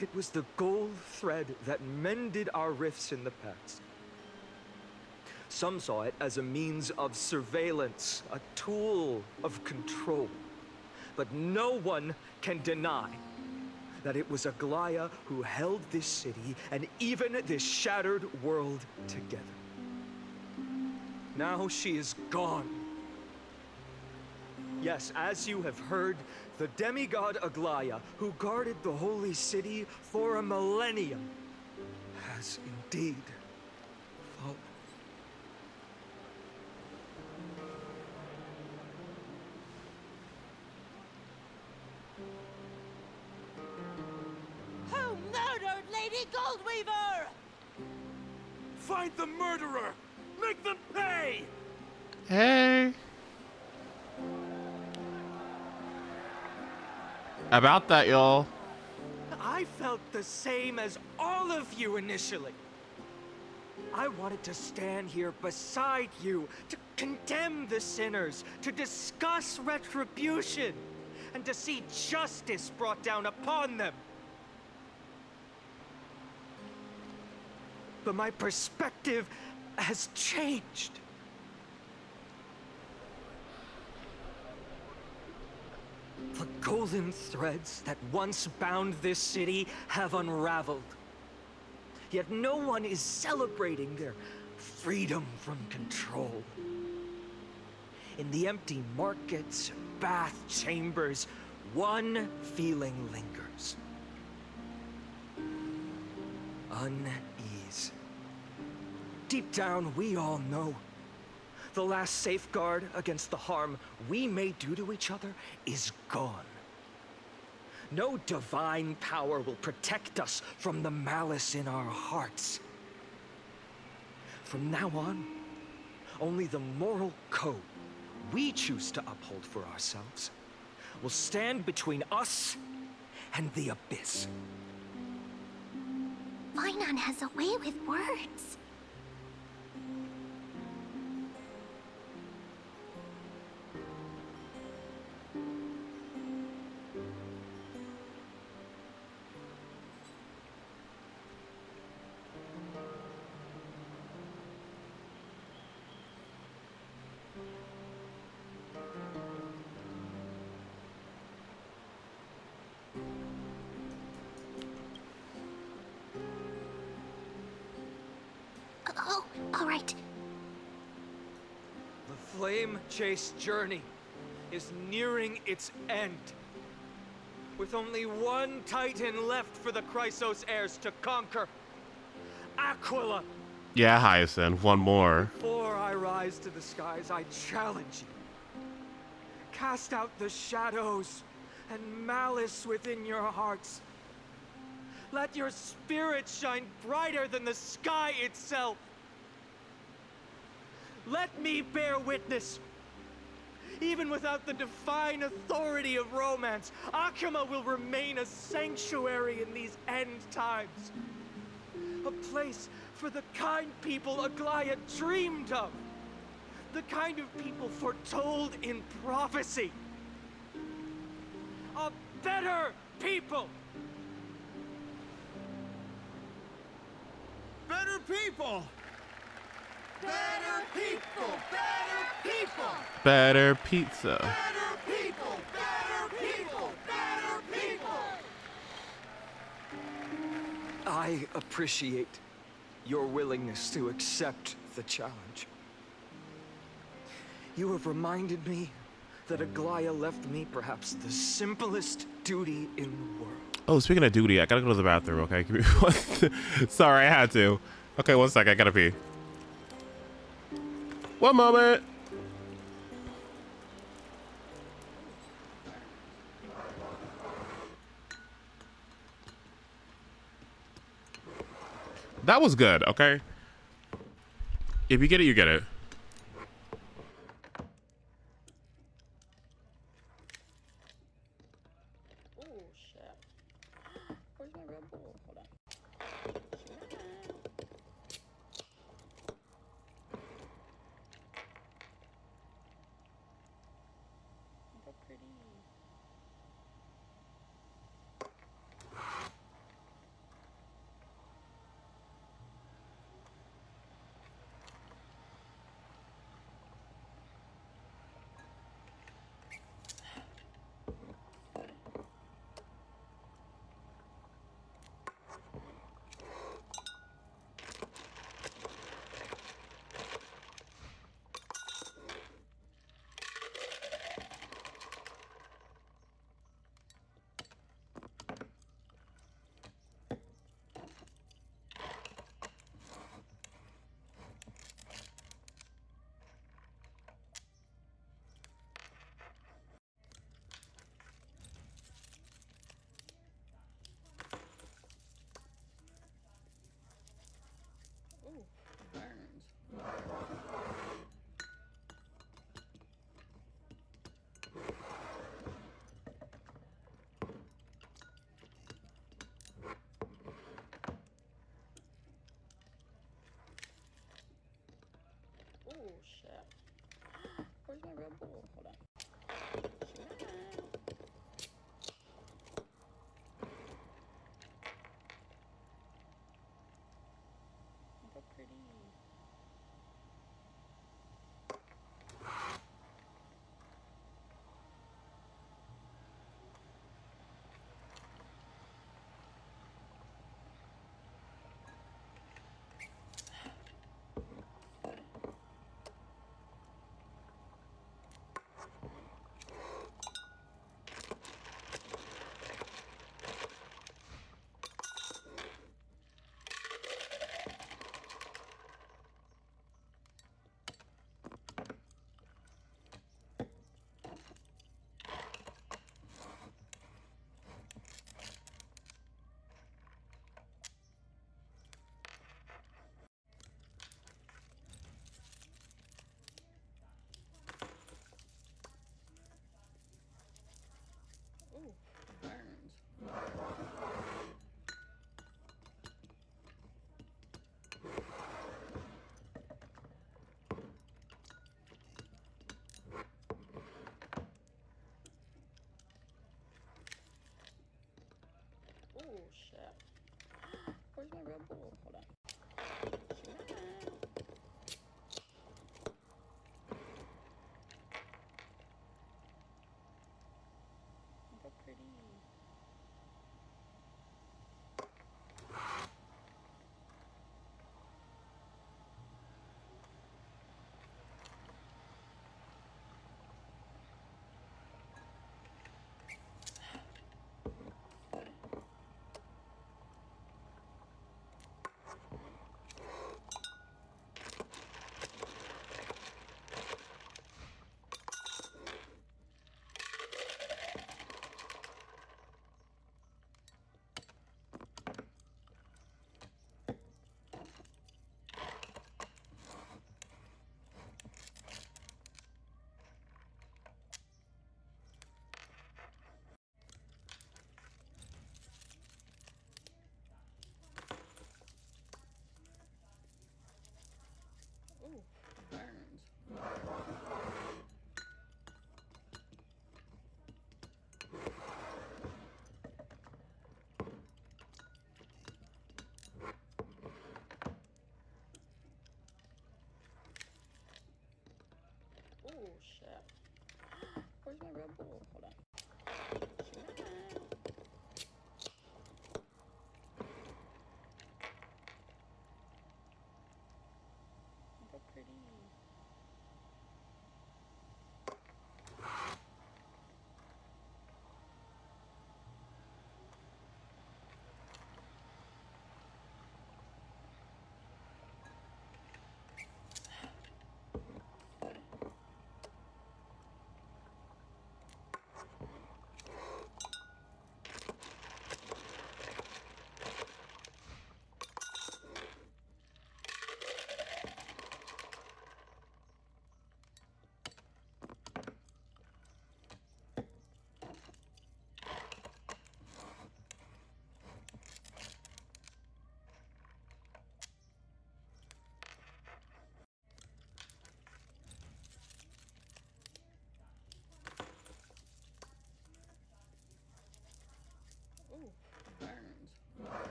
It was the gold thread that mended our rifts in the past. Some saw it as a means of surveillance, a tool of control. But no one can deny that it was Aglaya who held this city and even this shattered world together. Now she is gone. Yes, as you have heard, the demigod Aglaya, who guarded the holy city for a millennium, has indeed fallen. Oh no! Lady Goldweaver! Find the murderer! Make them pay! Hey. About that, y'all. I felt the same as all of you initially. I wanted to stand here beside you, to condemn the sinners, to discuss retribution, and to see justice brought down upon them. But my perspective has changed. The golden threads that once bound this city have unraveled. Yet no one is celebrating their freedom from control. In the empty markets and bath chambers, one feeling lingers. Unease. Deep down, we all know the last safeguard against the harm we may do to each other is gone. No divine power will protect us from the malice in our hearts. From now on, only the moral code we choose to uphold for ourselves will stand between us and the abyss. Weinon has a way with words. Oh, all right. The flame-chased journey is nearing its end. With only one Titan left for the Chrysos heirs to conquer. Aquila! Yeah, Hyacinth. One more. Before I rise to the skies, I challenge you. Cast out the shadows and malice within your hearts. Let your spirit shine brighter than the sky itself. Let me bear witness. Even without the divine authority of romance, Akuma will remain a sanctuary in these end times. A place for the kind people Aglaya dreamed of. The kind of people foretold in prophecy. A better people! Better people! Better people! Better people! Better pizza. Better people! Better people! Better people! I appreciate your willingness to accept the challenge. You have reminded me that Aglaya left me perhaps the simplest duty in the world. Oh, speaking of duty, I gotta go to the bathroom, okay? Give me one. Sorry, I had to. Okay, one sec, I gotta pee. One moment. That was good, okay? If you get it, you get it. Where's my Red Bull? Hold on. Look how pretty. Ooh, burns. Oh shit. Where's my Red Bull? Hold on. Look how pretty. Ooh, burns. Oh shit. Where's my Red Bull? Hold on. Look how pretty.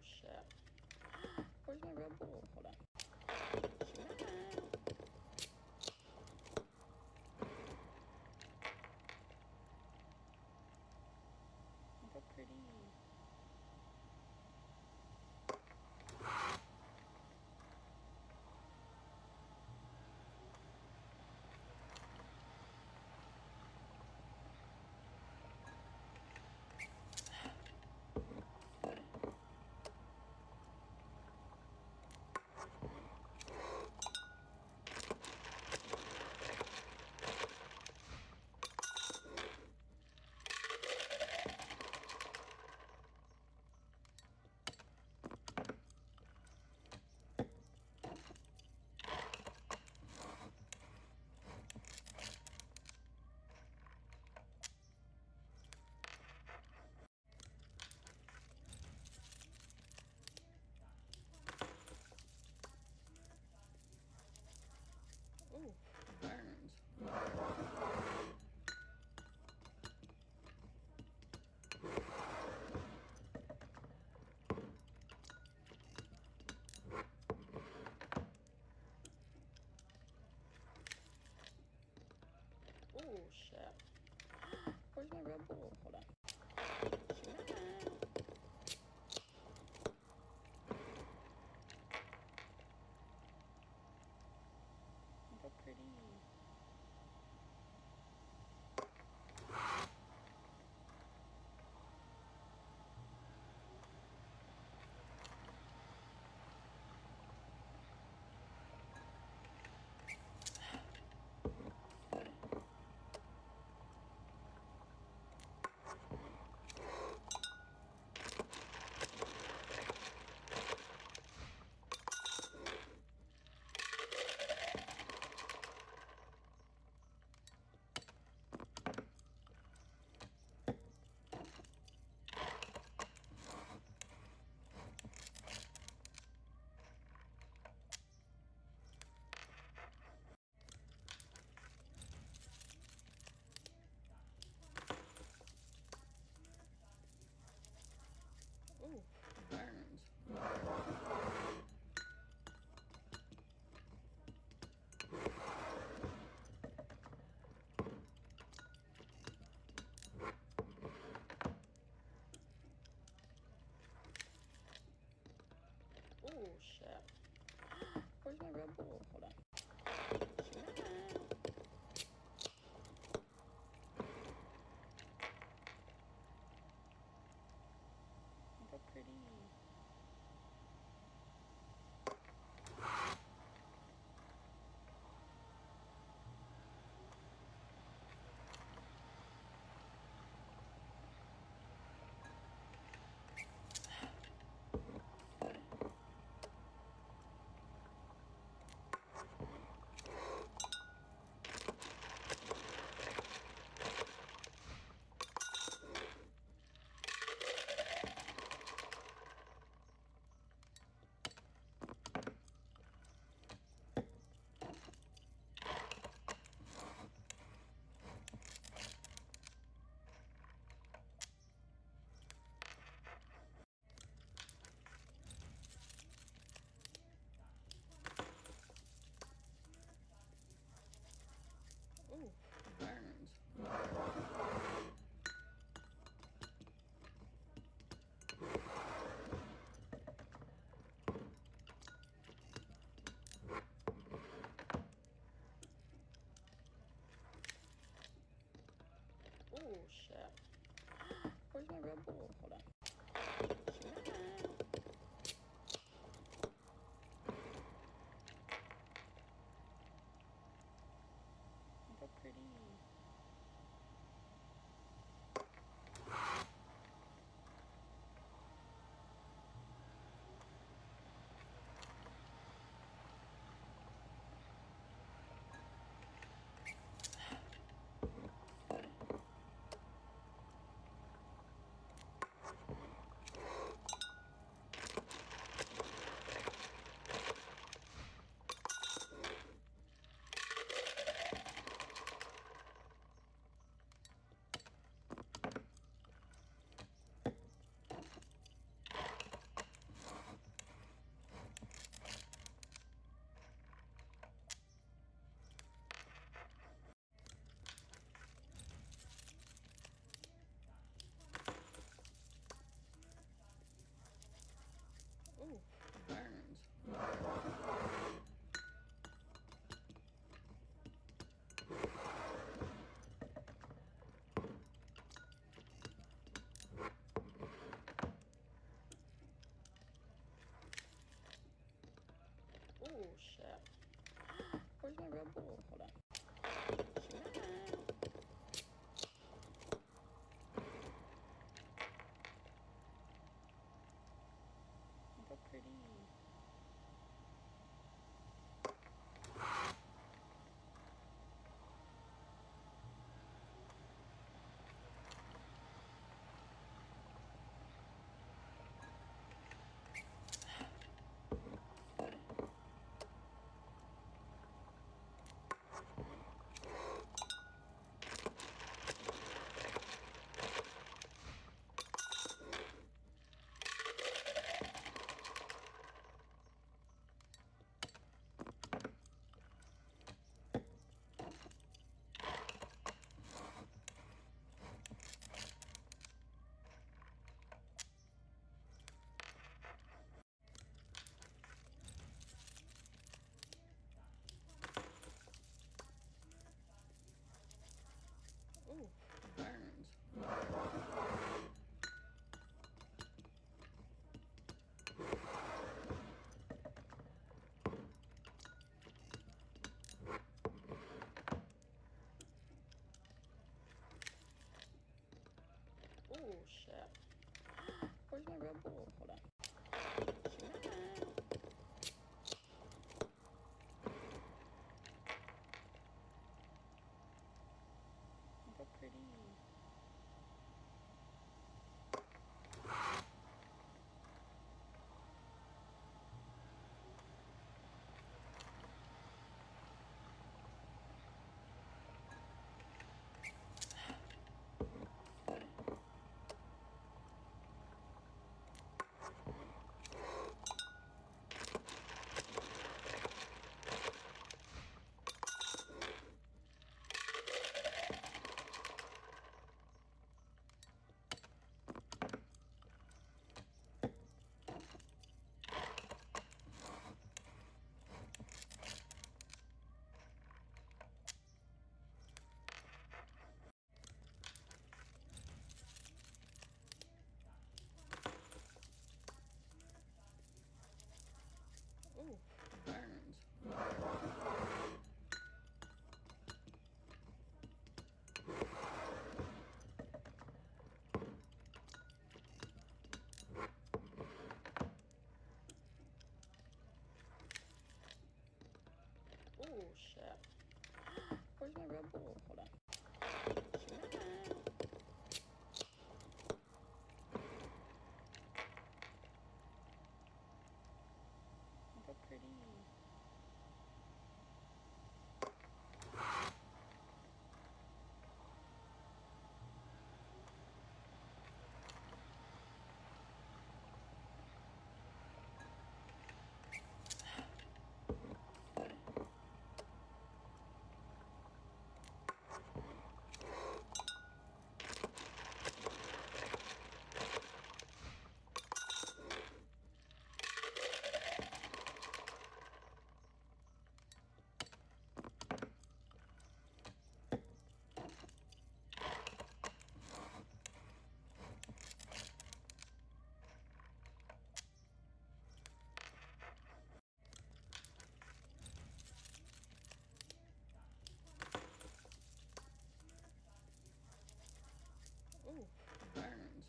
shit. Where's my Red Bull? Hold on. Look how pretty. Ooh, burns. Oh shit. Where's my Red Bull? Hold on. Look how pretty. Ooh, burns. Oh shit. Where's my Red Bull? Hold on. Look how pretty. shit. Where's my Red Bull? Hold on. Look how pretty. Ooh, burns. Oh shit. Where's my Red Bull? Hold on. Look how pretty. Ooh, burns. Oh shit. Where's my Red Bull? Hold on. Look how pretty. Ooh, burns.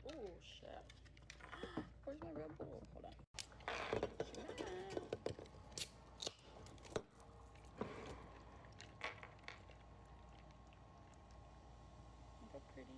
Oh shit. Where's my Red Bull? Hold on. Look how pretty.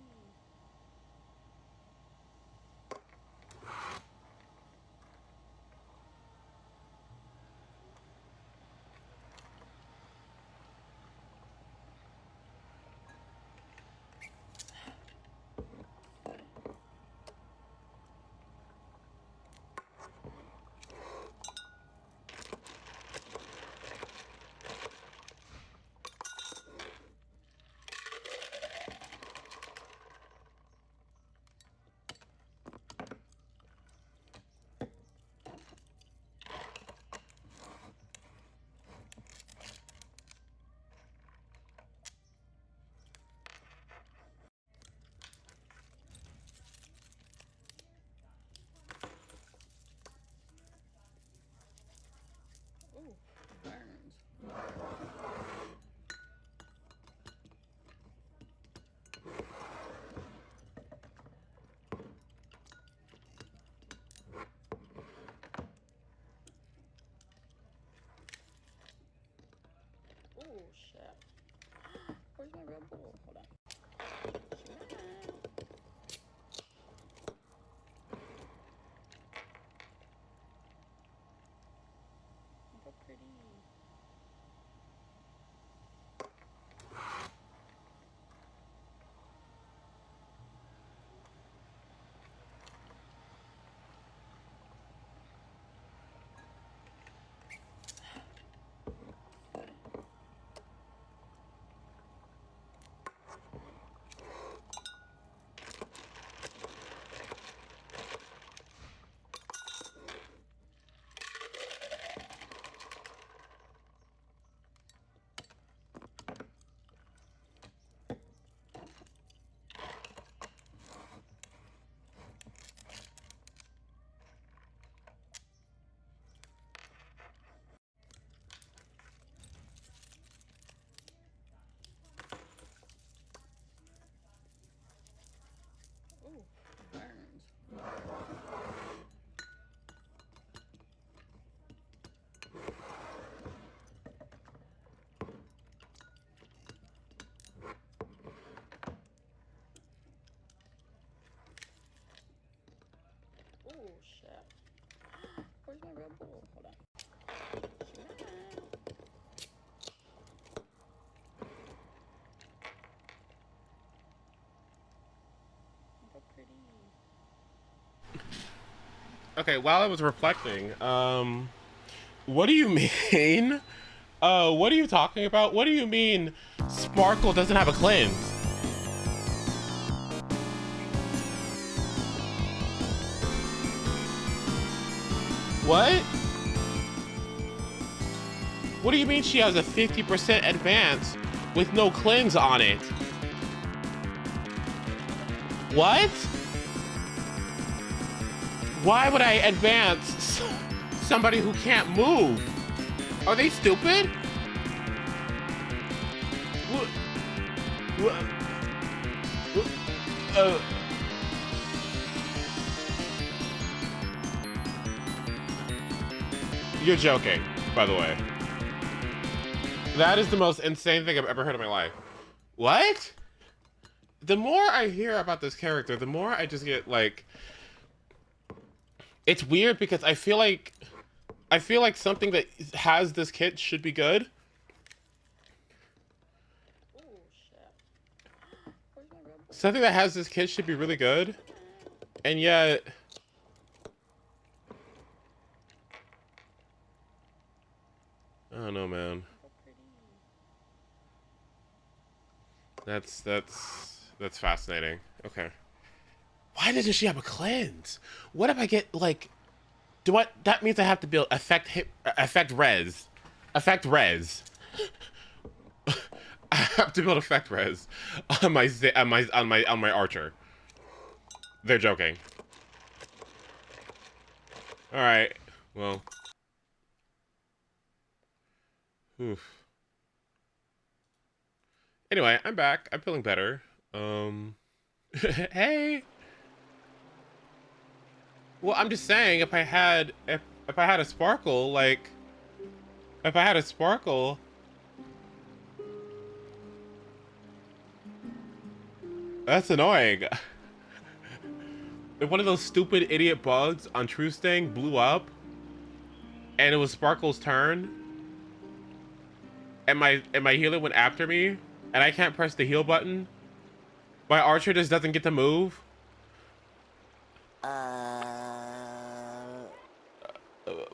shit. Where's my Red Bull? Hold on. Look how pretty. Ooh, burns. Oh shit. Where's my Red Bull? Hold on. Look how pretty. Okay, while I was reflecting, what do you mean? What are you talking about? What do you mean Sparkle doesn't have a cleanse? What? What do you mean she has a 50% advance with no cleanse on it? What? Why would I advance somebody who can't move? Are they stupid? You're joking, by the way. That is the most insane thing I've ever heard in my life. What? The more I hear about this character, the more I just get like... It's weird because I feel like something that has this kit should be good. Something that has this kit should be really good. And yet... I don't know, man. That's fascinating. Okay. Why doesn't she have a cleanse? What if I get like, that means I have to build effect res. I have to build effect res on my archer. They're joking. All right. Well. Oof. Anyway, I'm back. I'm feeling better. Hey. Well, I'm just saying, if I had a sparkle, like, if I had a sparkle, that's annoying. If one of those stupid idiot bugs on True Sting blew up, and it was Sparkle's turn, and my healer went after me, and I can't press the heal button, my archer just doesn't get to move.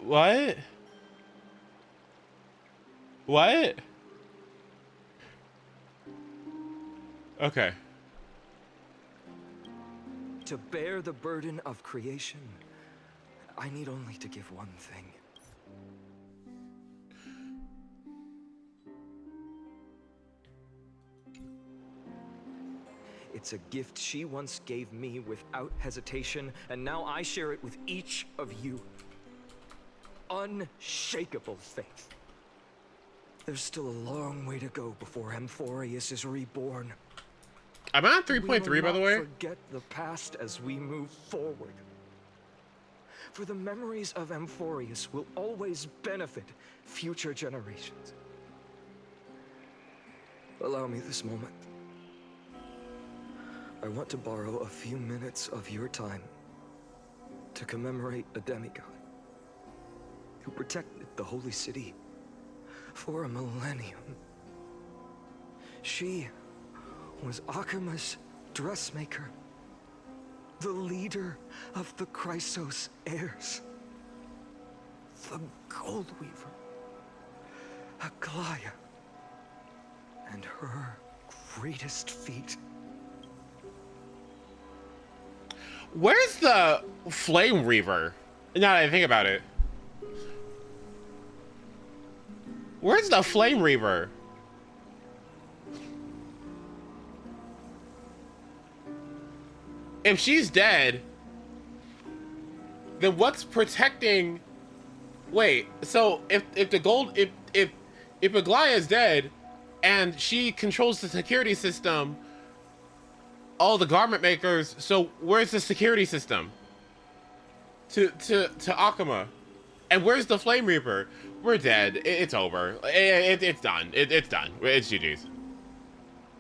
What? What? Okay. To bear the burden of creation, I need only to give one thing. It's a gift she once gave me without hesitation, and now I share it with each of you. Unshakable faith. There's still a long way to go before AMPHOREUS is reborn. I'm at 3.3, by the way. Forget the past as we move forward. For the memories of AMPHOREUS will always benefit future generations. allow me this moment. I want to borrow a few minutes of your time to commemorate a demigod who protected the holy city for a millennium. She was Akima's dressmaker, the leader of the Chrysos heirs, the Gold Weaver, Aglaya, and her greatest feat. Where's the Flame Reaver? Now that I think about it. Where's the Flame Reaver? If she's dead, then what's protecting? Wait, so if Aglaya is dead and she controls the security system, all the garment makers, so where's the security system to Akuma? And where's the Flame Reaper? We're dead. It's over. It's done. It's done. It's GG's.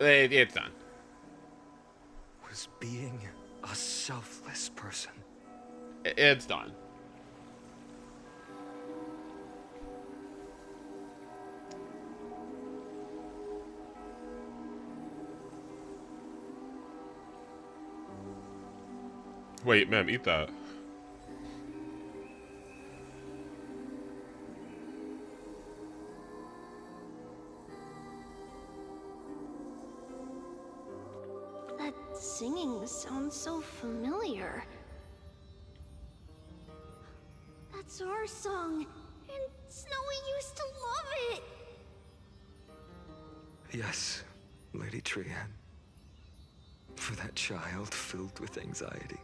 It's done. Was being a selfless person. It's done. Wait, ma'am, eat that. That singing sounds so familiar. That's our song, and Snowy used to love it. Yes, Lady Trian. For that child filled with anxiety.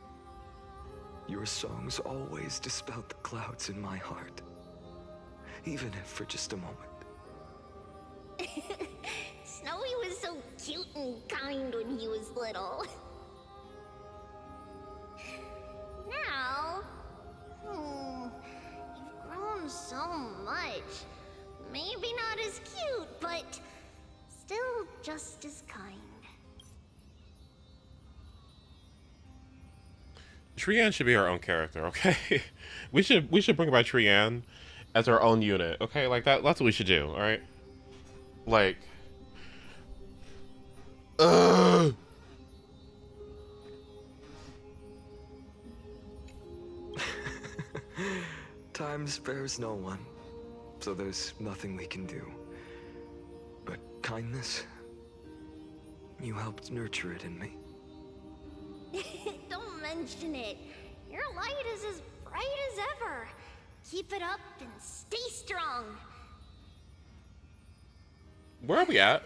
Your songs always dispelled the clouds in my heart. Even if for just a moment. Snowy was so cute and kind when he was little. Now, you've grown so much. Maybe not as cute, but still just as kind. Trian should be our own character, okay? we should bring about Trian as our own unit, okay? Like that's what we should do, all right? Like, Time spares no one, so there's nothing we can do. But kindness, you helped nurture it in me. Don't mention it. Your light is as bright as ever. Keep it up and stay strong. where are we at?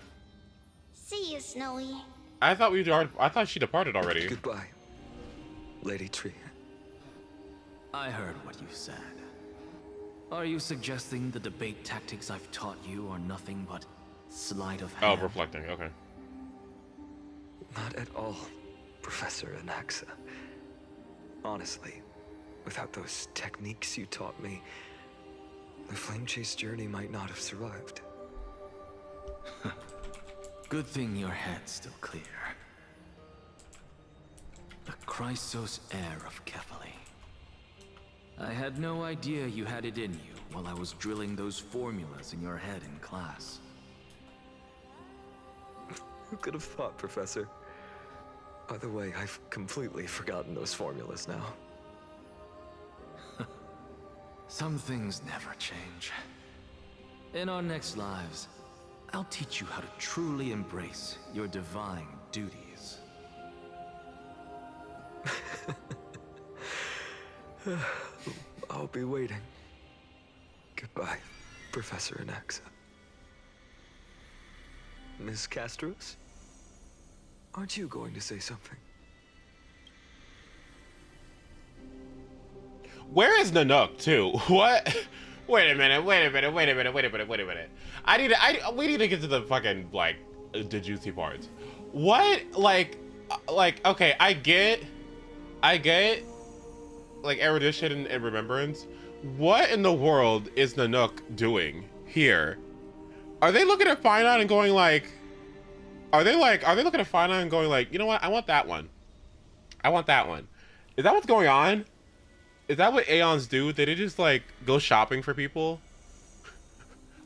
See you, Snowy. I thought she departed already. Goodbye, Lady Trian. I heard what you said. Are you suggesting the debate tactics I've taught you are nothing but sleight of hand? Oh, reflecting, okay. Not at all, Professor Anaxa. Honestly, without those techniques you taught me, the Flame Chase journey might not have survived. Good thing your head's still clear. The Chrysos heir of Kefali. I had no idea you had it in you while I was drilling those formulas in your head in class. Who could have thought, Professor? By the way, I've completely forgotten those formulas now. Some things never change. In our next lives, I'll teach you how to truly embrace your divine duties. I'll be waiting. Goodbye, Professor Anaxa. Miss Castros? Aren't you going to say something? Where is Nanook too? What? Wait a minute. We need to get to the fucking like the juicy parts. What? Like okay, I get like erudition and remembrance. What in the world is Nanook doing here? Are they looking at Finite and going like, Are they looking at Fina and going like, you know what? I want that one. I want that one. Is that what's going on? Is that what Aeons do? They just like go shopping for people?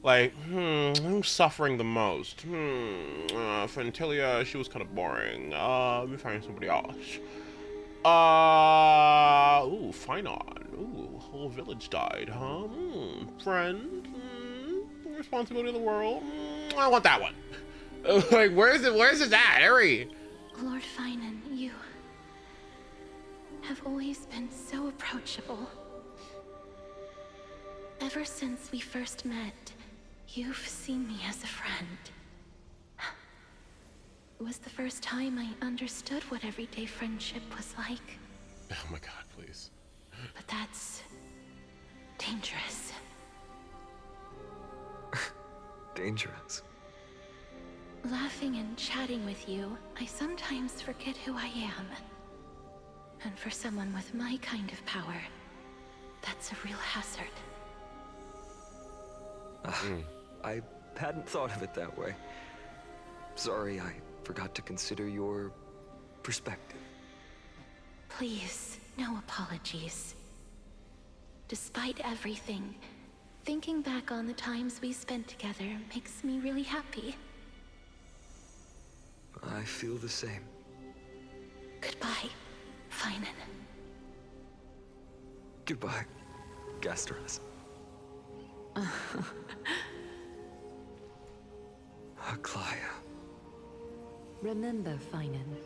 Like, who's suffering the most? Fantilia, she was kind of boring. Let me find somebody else. Ooh, Finon. Ooh, whole village died, huh? Friend. Responsibility of the world. I want that one. Like, where's it at, Harry? Lord Finan, you have always been so approachable. Ever since we first met, you've seen me as a friend. It was the first time I understood what everyday friendship was like. Oh my god, please. But that's dangerous. Dangerous? Laughing and chatting with you, I sometimes forget who I am. And for someone with my kind of power, that's a real hazard. I hadn't thought of it that way. Sorry, I forgot to consider your perspective. Please, no apologies. Despite everything, thinking back on the times we spent together makes me really happy. I feel the same. Goodbye, Finan. Goodbye, Gasteras. Aglaya. Remember, Finan,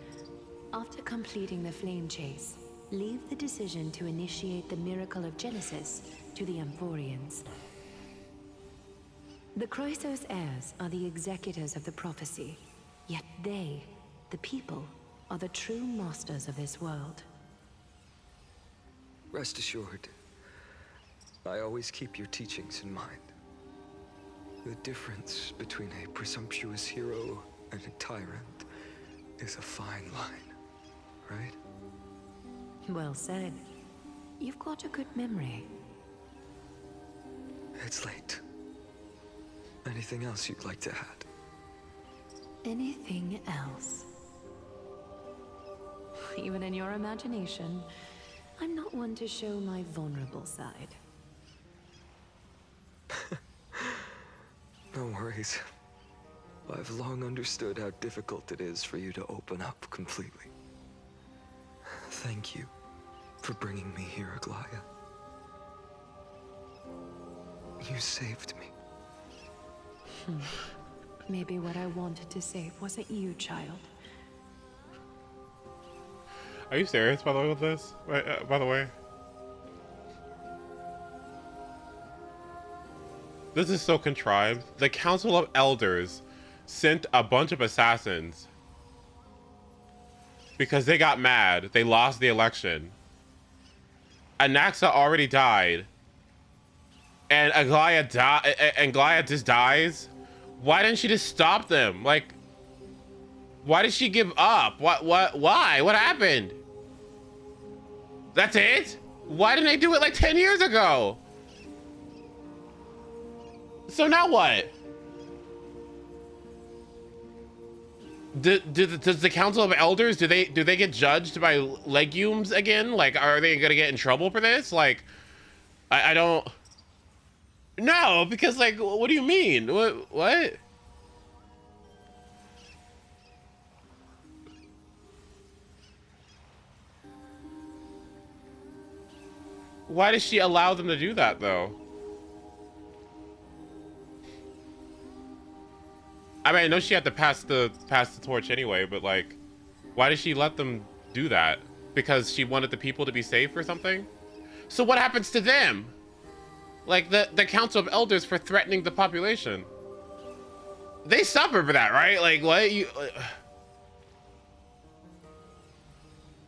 after completing the flame chase, leave the decision to initiate the miracle of Genesis to the Amphoreans. The Chrysos heirs are the executors of the prophecy, yet they, the people, are the true masters of this world. Rest assured, I always keep your teachings in mind. The difference between a presumptuous hero and a tyrant is a fine line, right? Well said. You've got a good memory. It's late. Anything else you'd like to add? Anything else? Even in your imagination, I'm not one to show my vulnerable side. No worries. I've long understood how difficult it is for you to open up completely. Thank you for bringing me here, Aglaya. You saved me. Maybe what I wanted to save wasn't you, child. Are you serious, by the way, with this? By the way? This is so contrived. The Council of Elders sent a bunch of assassins because they got mad. They lost the election. Anaxa already died. And Aglaya just dies. Why didn't she just stop them? Like, why did she give up? Why? What happened? That's it? Why didn't they do it like 10 years ago? So now what? Does the Council of Elders, do they get judged by legumes again? Like, are they gonna get in trouble for this? Like, I don't. No, because like, what do you mean? What? Why does she allow them to do that though? I mean, I know she had to pass the torch anyway, but like, why did she let them do that? Because she wanted the people to be safe or something? So what happens to them? Like the Council of Elders for threatening the population. They suffer for that, right? Like what you?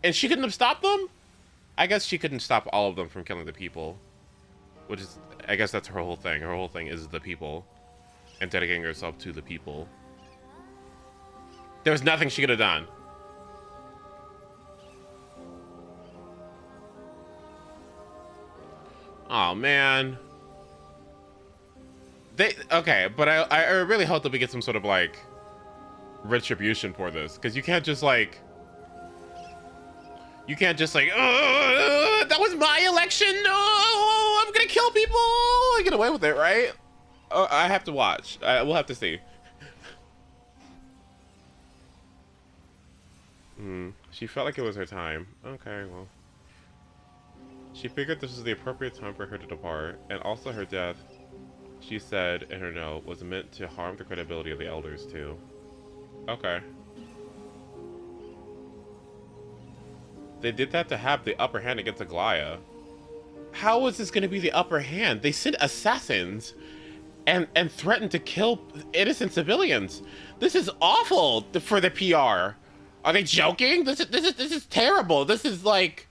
And she couldn't have stopped them? I guess she couldn't stop all of them from killing the people. Which is, I guess that's her whole thing. Her whole thing is the people. And dedicating herself to the people. There was nothing she could have done. Oh man. Okay, but I really hope that we get some sort of like retribution for this, because you can't just like that was my election. Oh, I'm gonna kill people. I get away with it, right? I have to watch. We'll have to see. She felt like it was her time. Okay, well. She figured this was the appropriate time for her to depart, and also her death, she said in her note, was meant to harm the credibility of the elders too. Okay. They did that to have the upper hand against Aglaya. How is this going to be the upper hand? They sent assassins and threatened to kill innocent civilians. This is awful for the PR. Are they joking? This is terrible. This is like,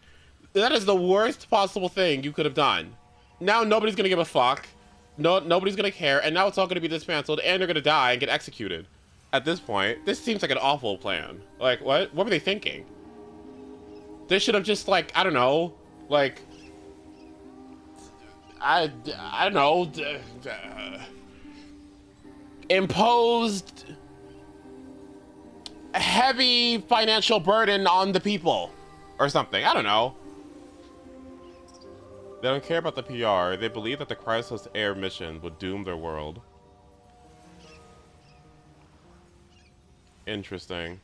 that is the worst possible thing you could have done. Now nobody's gonna give a fuck. Nobody's gonna care, and now it's all gonna be dismantled, and they're gonna die and get executed. At this point, this seems like an awful plan. Like, what were they thinking? They should have just, like, I don't know, like, I don't know, imposed a heavy financial burden on the people or something. I don't know. They don't care about the PR. They believe that the Chrysalis Air mission would doom their world. Interesting.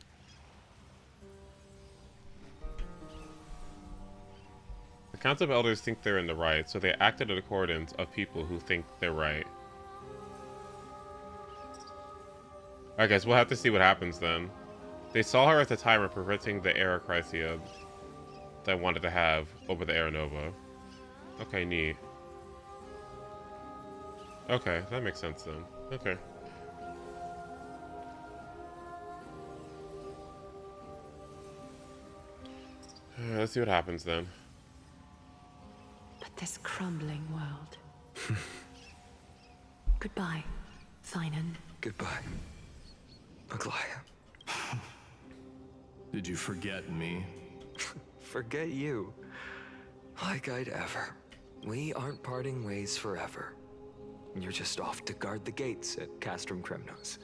The Council of Elders think they're in the right, so they acted in accordance of people who think they're right. I guess we'll have to see what happens then. They saw her as a timer preventing the Era Chrysia they wanted to have over the Aeronova. Okay, neat. Okay, that makes sense then. Okay. Let's see what happens then. But this crumbling world. Goodbye, Finan. Goodbye, Aglaya. Did you forget me? Forget you. Like I'd ever. We aren't parting ways forever. You're just off to guard the gates at Castrum Kremnos.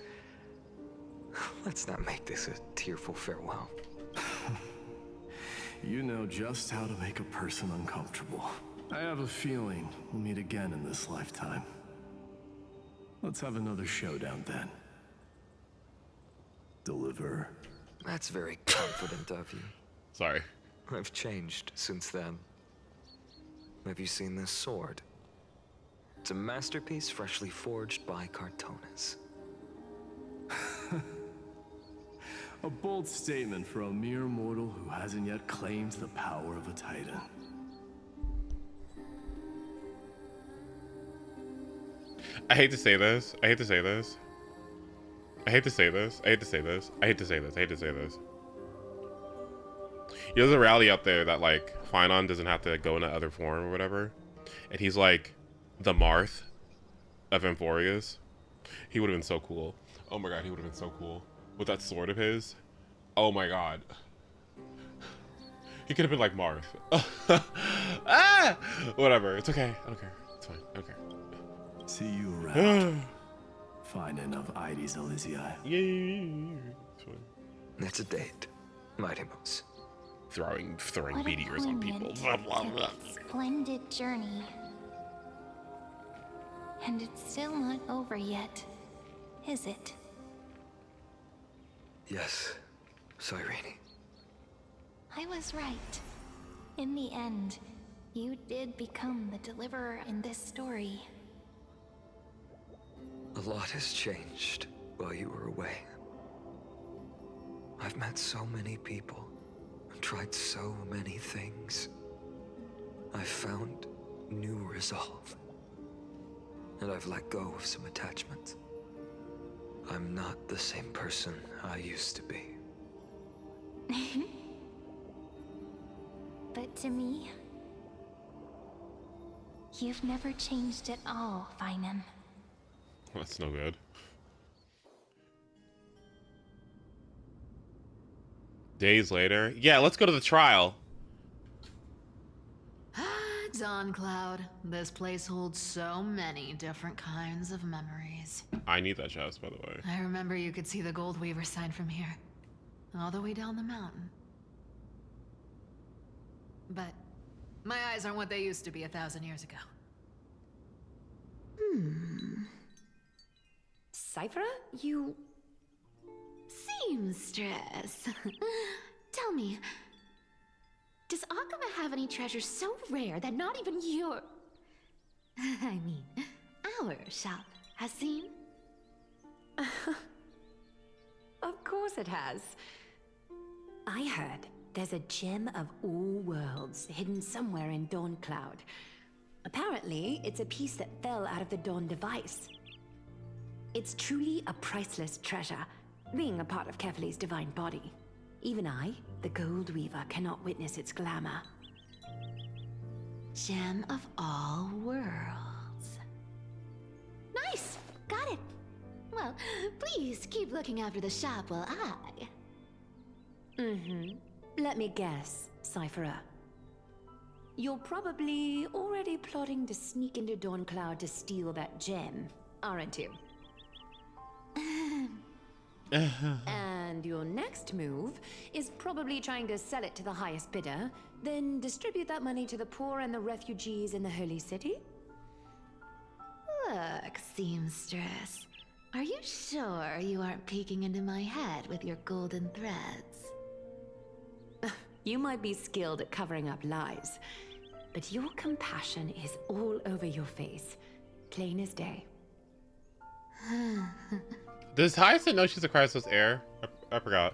Let's not make this a tearful farewell. You know just how to make a person uncomfortable. I have a feeling we'll meet again in this lifetime. Let's have another showdown then. Deliver. That's very confident of you. Sorry. I've changed since then. Have you seen this sword? It's a masterpiece freshly forged by Cartonis. A bold statement for a mere mortal who hasn't yet claimed the power of a titan. I hate to say this. I hate to say this. I hate to say this. I hate to say this. I hate to say this. I hate to say this. You know, there's a reality out there that, like, Finan doesn't have to go in other form or whatever. And he's, like, the Marth of AMPHOREUS. He would have been so cool. Oh my god, he would have been so cool. With that sword of his. Oh my god. He could have been like Marth. Ah! Whatever. It's okay. I don't care. It's fine. I don't care. See you around. Finan of Ides Elysiae. Yay! It's fine. It's a date, Mighty Moose. Throwing What meteors on people. a splendid journey. And it's still not over yet, is it? Yes, Cyrene. I was right. In the end, you did become the deliverer in this story. A lot has changed while you were away. I've met so many people, and tried so many things. I've found new resolve. And I've let go of some attachments. I'm not the same person I used to be. But to me, you've never changed at all, Finan. That's no good. Days later. Yeah, let's go to the trial. Dawn Cloud, this place holds so many different kinds of memories. I need that chest, by the way. I remember you could see the Gold Weaver sign from here, all the way down the mountain. But my eyes aren't what they used to be 1,000 years ago. Cypher, you... Seamstress. Tell me, does Akuma have any treasures so rare that not even your... I mean, our shop has seen? Of course it has. I heard there's a gem of all worlds hidden somewhere in Dawn Cloud. Apparently, it's a piece that fell out of the Dawn device. It's truly a priceless treasure, being a part of Kefali's divine body. Even I, the Gold Weaver, cannot witness its glamour. Gem of all worlds. Nice! Got it. Well, please keep looking after the shop while I... Let me guess, Cypherer. You're probably already plotting to sneak into Dawn Cloud to steal that gem, aren't you? And your next move is probably trying to sell it to the highest bidder, then distribute that money to the poor and the refugees in the Holy City? Look, seamstress. Are you sure you aren't peeking into my head with your golden threads? You might be skilled at covering up lies, but your compassion is all over your face, plain as day. Does Hyacinth know she's a Chrysos heir? I forgot.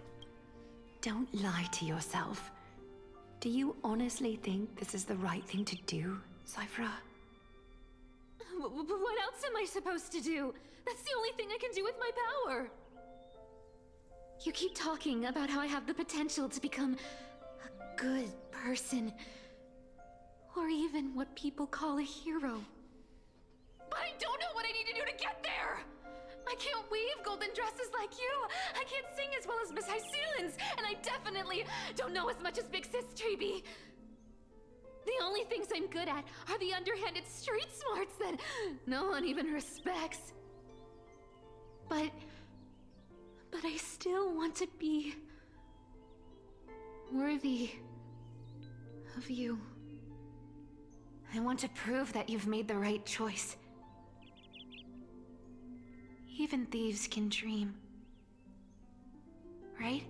Don't lie to yourself. Do you honestly think this is the right thing to do, Cypher? What else am I supposed to do? That's the only thing I can do with my power. You keep talking about how I have the potential to become a good person. Or even what people call a hero. But I don't know what I need to do to get there! I can't weave golden dresses like you! I can't sing as well as Miss Hyceelins! And I definitely don't know as much as Big Sis Treeby! The only things I'm good at are the underhanded street smarts that no one even respects. But I still want to be worthy of you. I want to prove that you've made the right choice. Even thieves can dream. Right?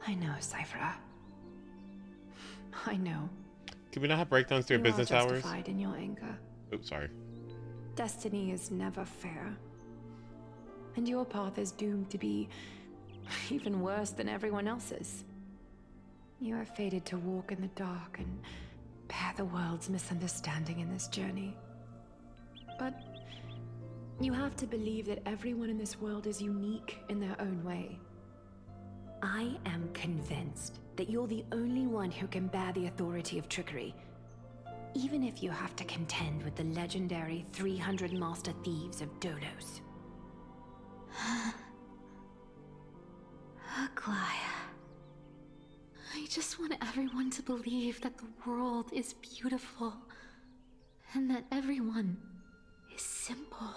I know, Cypher. I know. Can we not have breakdowns during business hours? Justified in your anger. Oops, sorry. Destiny is never fair. And your path is doomed to be even worse than everyone else's. You are fated to walk in the dark and bear the world's misunderstanding in this journey. But you have to believe that everyone in this world is unique in their own way. I am convinced that you're the only one who can bear the authority of trickery, even if you have to contend with the legendary 300 master thieves of Dolos. Aglaya. I just want everyone to believe that the world is beautiful, and that everyone is simple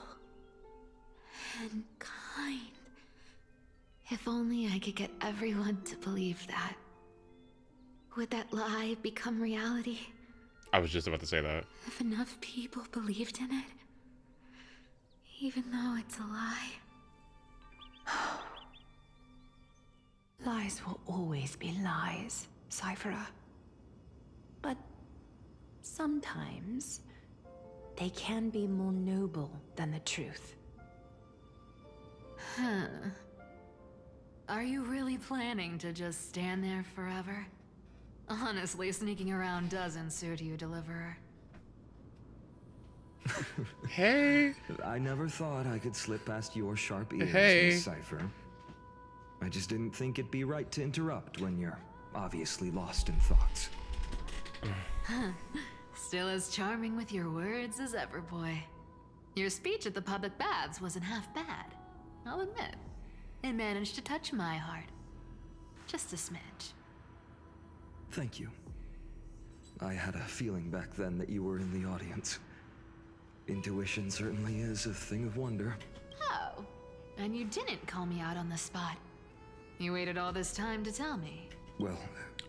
and kind. If only I could get everyone to believe that. Would that lie become reality? I was just about to say that. If enough people believed in it, even though it's a lie. Lies will always be lies, Cypherer. But sometimes they can be more noble than the truth. Huh. Are you really planning to just stand there forever? Honestly, sneaking around doesn't suit you, Deliverer. Hey! I never thought I could slip past your sharp ears, Hey. Miss Cypher. I just didn't think it'd be right to interrupt when you're obviously lost in thoughts. Still as charming with your words as ever, boy. Your speech at the public baths wasn't half bad. I'll admit. It managed to touch my heart. Just a smidge. Thank you. I had a feeling back then that you were in the audience. Intuition certainly is a thing of wonder. Oh, and you didn't call me out on the spot. You waited all this time to tell me. Well...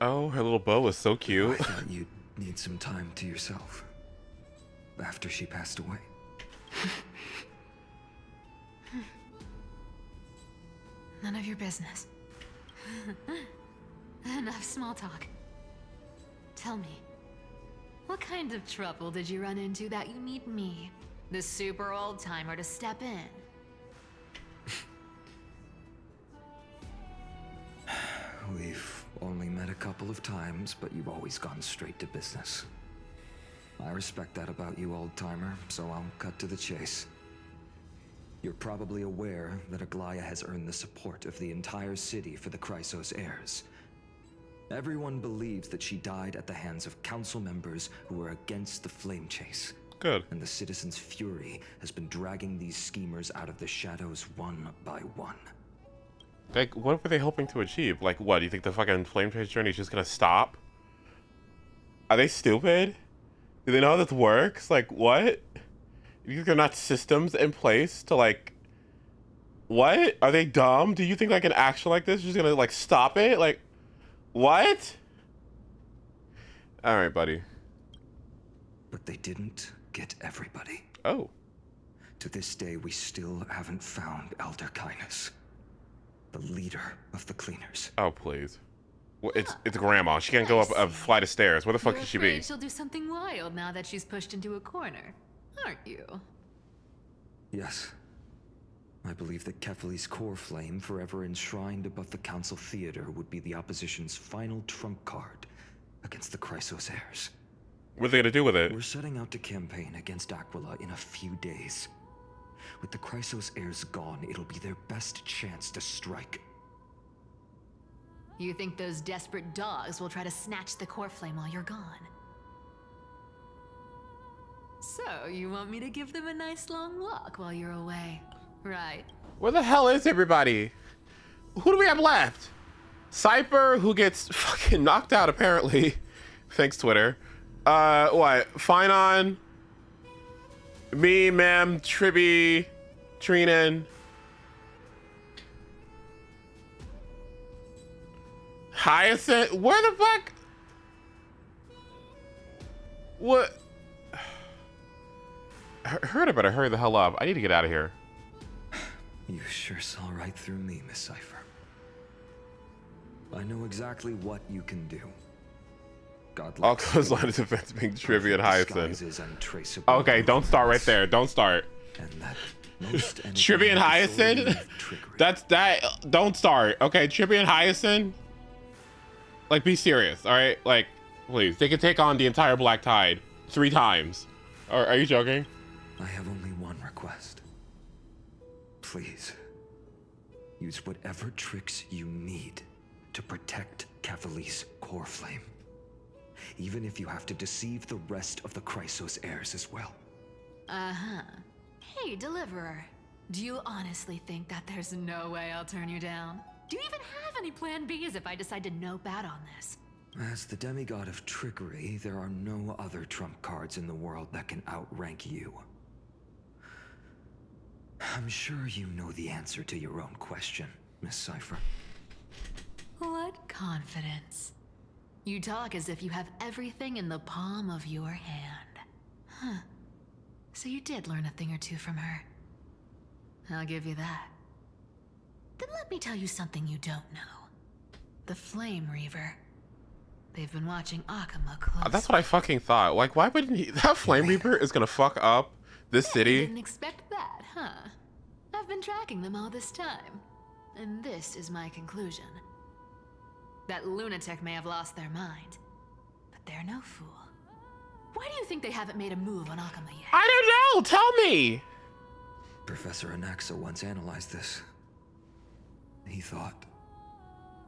Oh, her little bow was so cute. I thought you'd need some time to yourself. After she passed away. None of your business. Enough small talk. Tell me, what kind of trouble did you run into that you need me, the super old timer, to step in? We've only met a couple of times, but you've always gone straight to business. I respect that about you, old-timer, so I'll cut to the chase. You're probably aware that Aglaya has earned the support of the entire city for the Chrysos heirs. Everyone believes that she died at the hands of council members who were against the flame chase. Good. And the citizens' fury has been dragging these schemers out of the shadows one by one. Like, what were they hoping to achieve? Like, what? Do you think the fucking flame chase journey is just gonna stop? Are they stupid? Do they know how this works? Like, what? You think there are not systems in place to, like... What? Are they dumb? Do you think, like, an action like this is just gonna, like, stop it? Like, what? Alright, buddy. But they didn't get everybody. Oh. To this day, we still haven't found Elder Kindness, the leader of the cleaners. Oh, please. Well, it's Grandma. She can't go up a flight of stairs. Where the fuck could she be? She'll do something wild now that she's pushed into a corner, aren't you? Yes. I believe that Kefali's core flame, forever enshrined above the council theater, would be the opposition's final trump card against the Chrysos heirs. What are they gonna do with it? We're setting out to campaign against Aquila in a few days. With the Chrysos heirs gone, it'll be their best chance to strike. You think those desperate dogs will try to snatch the core flame while you're gone? So, you want me to give them a nice long walk while you're away, right? Where the hell is everybody? Who do we have left? Cypher, who gets fucking knocked out apparently. Thanks, Twitter. What? Finon, me, Mem, Tribby, Trinan. Hyacinth? Where the fuck? What? Heard better hurry the hell up. I need to get out of here. You sure saw right through me, Miss Cypher. I know exactly what you can do. All goes line of defense being Trivia and Hyacinth. Okay, don't start right there. Don't start. Trivia and Hyacinth? That's that. Don't start. Okay, Trivia and Hyacinth? Like, be serious, alright? Like, please. They can take on the entire Black Tide 3 times. Are you joking? I have only one request. Please, use whatever tricks you need to protect Kefali's core flame. Even if you have to deceive the rest of the Chrysos heirs as well. Uh-huh. Hey, Deliverer. Do you honestly think that there's no way I'll turn you down? Do you even have any plan Bs if I decide to nope out on this? As the demigod of trickery, there are no other trump cards in the world that can outrank you. I'm sure you know the answer to your own question, Miss Cypher. What confidence. You talk as if you have everything in the palm of your hand. Huh. So you did learn a thing or two from her. I'll give you that. Then let me tell you something you don't know. The Flame Reaver. They've been watching Akama closely. That's what I fucking thought. Like, why wouldn't he? That Flame Reaper is gonna fuck up this city. Didn't expect that, huh? I've been tracking them all this time. And this is my conclusion. That lunatic may have lost their mind, but they're no fool. Why do you think they haven't made a move on Akama yet? I don't know! Tell me! Professor Anaxa once analyzed this. He thought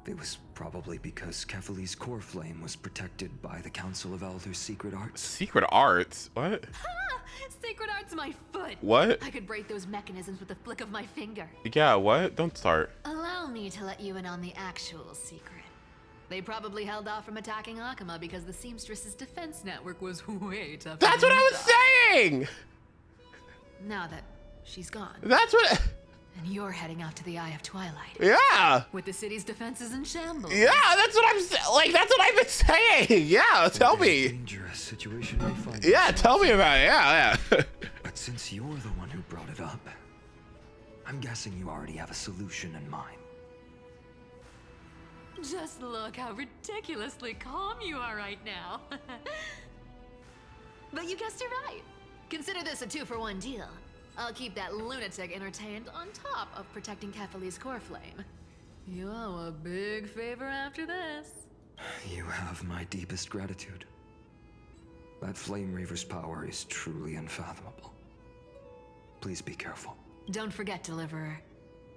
it was probably because Kefali's core flame was protected by the Council of Elders' secret arts. Secret arts? What? Ha! Secret art's my foot! What? I could break those mechanisms with a flick of my finger. Yeah, what? Don't start. Allow me to let you in on the actual secret. They probably held off from attacking Akuma because the seamstress's defense network was way tougher. That's what I was saying! Now that she's gone. That's what... And you're heading out to the Eye of Twilight. Yeah! With the city's defenses in shambles. Yeah, that's what I'm saying. Like, that's what I've been saying. Yeah, tell me. Dangerous situation we find Yeah, ourselves tell me in. about it. Yeah. But since you're the one who brought it up, I'm guessing you already have a solution in mind. Just look how ridiculously calm you are right now. But you guessed it right. Consider this a 2-for-1 deal. I'll keep that lunatic entertained on top of protecting Kefali's core flame. You owe a big favor after this. You have my deepest gratitude. That Flame Reaver's power is truly unfathomable. Please be careful. Don't forget, Deliverer.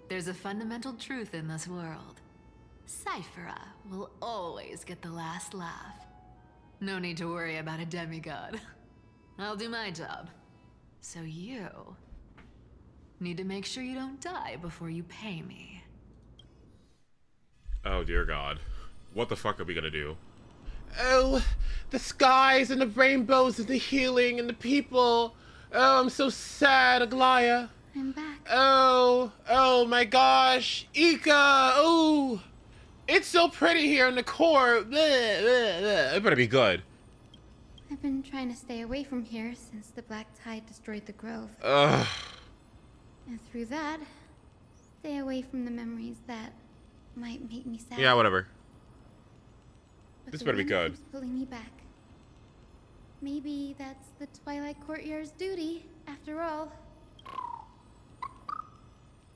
There's a fundamental truth in this world. Cyphera will always get the last laugh. No need to worry about a demigod. I'll do my job. So you need to make sure you don't die before you pay me. Oh, dear God. What the fuck are we gonna do? Oh, the skies and the rainbows and the healing and the people. Oh, I'm so sad, Aglaya. I'm back. Oh my gosh. Ika, oh. It's so pretty here in the core. It better be good. I've been trying to stay away from here since the Black Tide destroyed the grove. Ugh. And through that, stay away from the memories that might make me sad. Yeah, whatever. But This the better be wind good. keeps pulling me back. Maybe that's the Twilight Courtyard's duty, after all.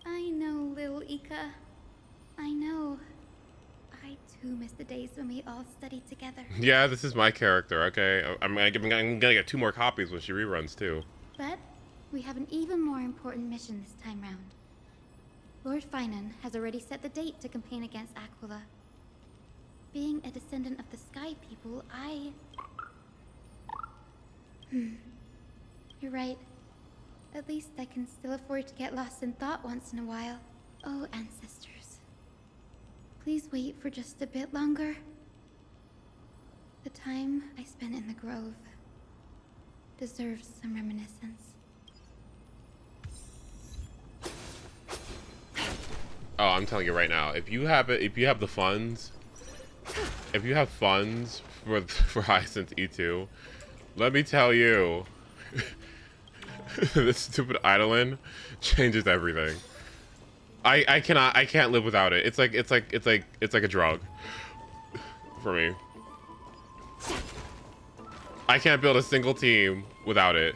I know, little Ika. I know. I too miss the days when we all studied together. Yeah, this is my character, okay? I'm gonna get 2 more copies when she reruns, too. But we have an even more important mission this time round. Lord Finan has already set the date to campaign against Aquila. Being a descendant of the Sky People, You're right. At least I can still afford to get lost in thought once in a while. Oh, ancestors. Please wait for just a bit longer. The time I spent in the grove deserves some reminiscence. Oh, I'm telling you right now, if you have the funds, if you have funds for Hyacinth E2, let me tell you, this stupid Eidolon changes everything. I can't live without it. It's like a drug for me. I can't build a single team without it.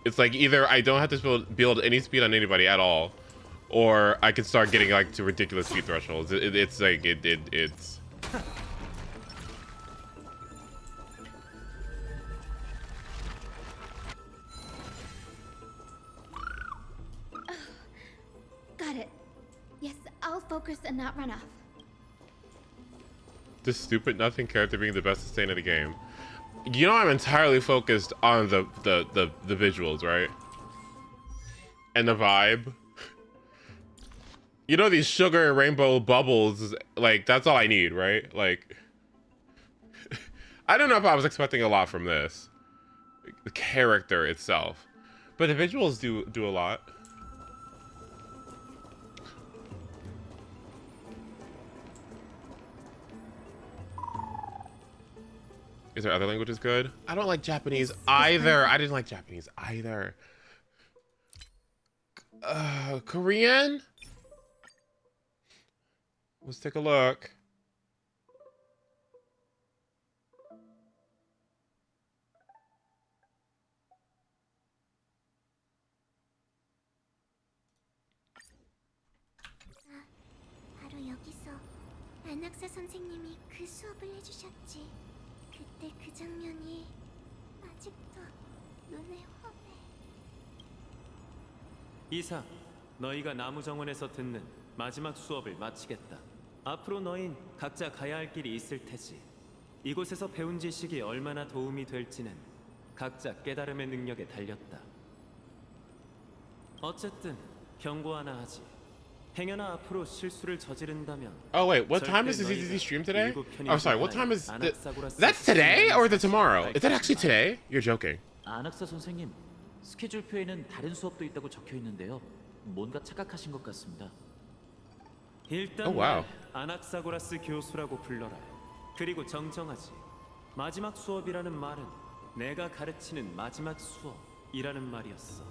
It's like either I don't have to build any speed on anybody at all, or I can start getting like to ridiculous speed thresholds. It's like it's. Got it. Yes, I'll focus and not run off. This stupid nothing character being the best sustain of the game. You know I'm entirely focused on the visuals, right? And the vibe. You know these sugar and rainbow bubbles, like that's all I need, right? Like I don't know if I was expecting a lot from this. The character itself. But the visuals do a lot. Is there other languages good? I don't like Japanese either. I didn't like Japanese either. Korean? Let's take a look. 바로 여기서 안학사 선생님이 그 수업을 해주셨지. 그때 그 장면이 아직도 눈에 환해. 이사, 너희가 나무정원에서 듣는 마지막 수업을 마치겠다. 앞으로 너흰 각자 가야 할 길이 있을 테지. 이곳에서 배운 지식이 얼마나 도움이 될지는 각자 깨달음의 능력에 달렸다. 어쨌든 경고 하나 하지. 행여나 앞으로 실수를 저지른다면 Oh wait, what time is the ZZZ stream today? Oh, sorry, what time is the... That's today or the tomorrow? Is that actually today? You're joking. 안학사 선생님, 스케줄표에는 다른 수업도 있다고 적혀 있는데요. 뭔가 착각하신 것 같습니다. 일단 Oh, wow. 아낙사고라스 교수라고 불러라. 그리고 정정하지. 마지막 수업이라는 말은 내가 가르치는 마지막 수업이라는 말이었어.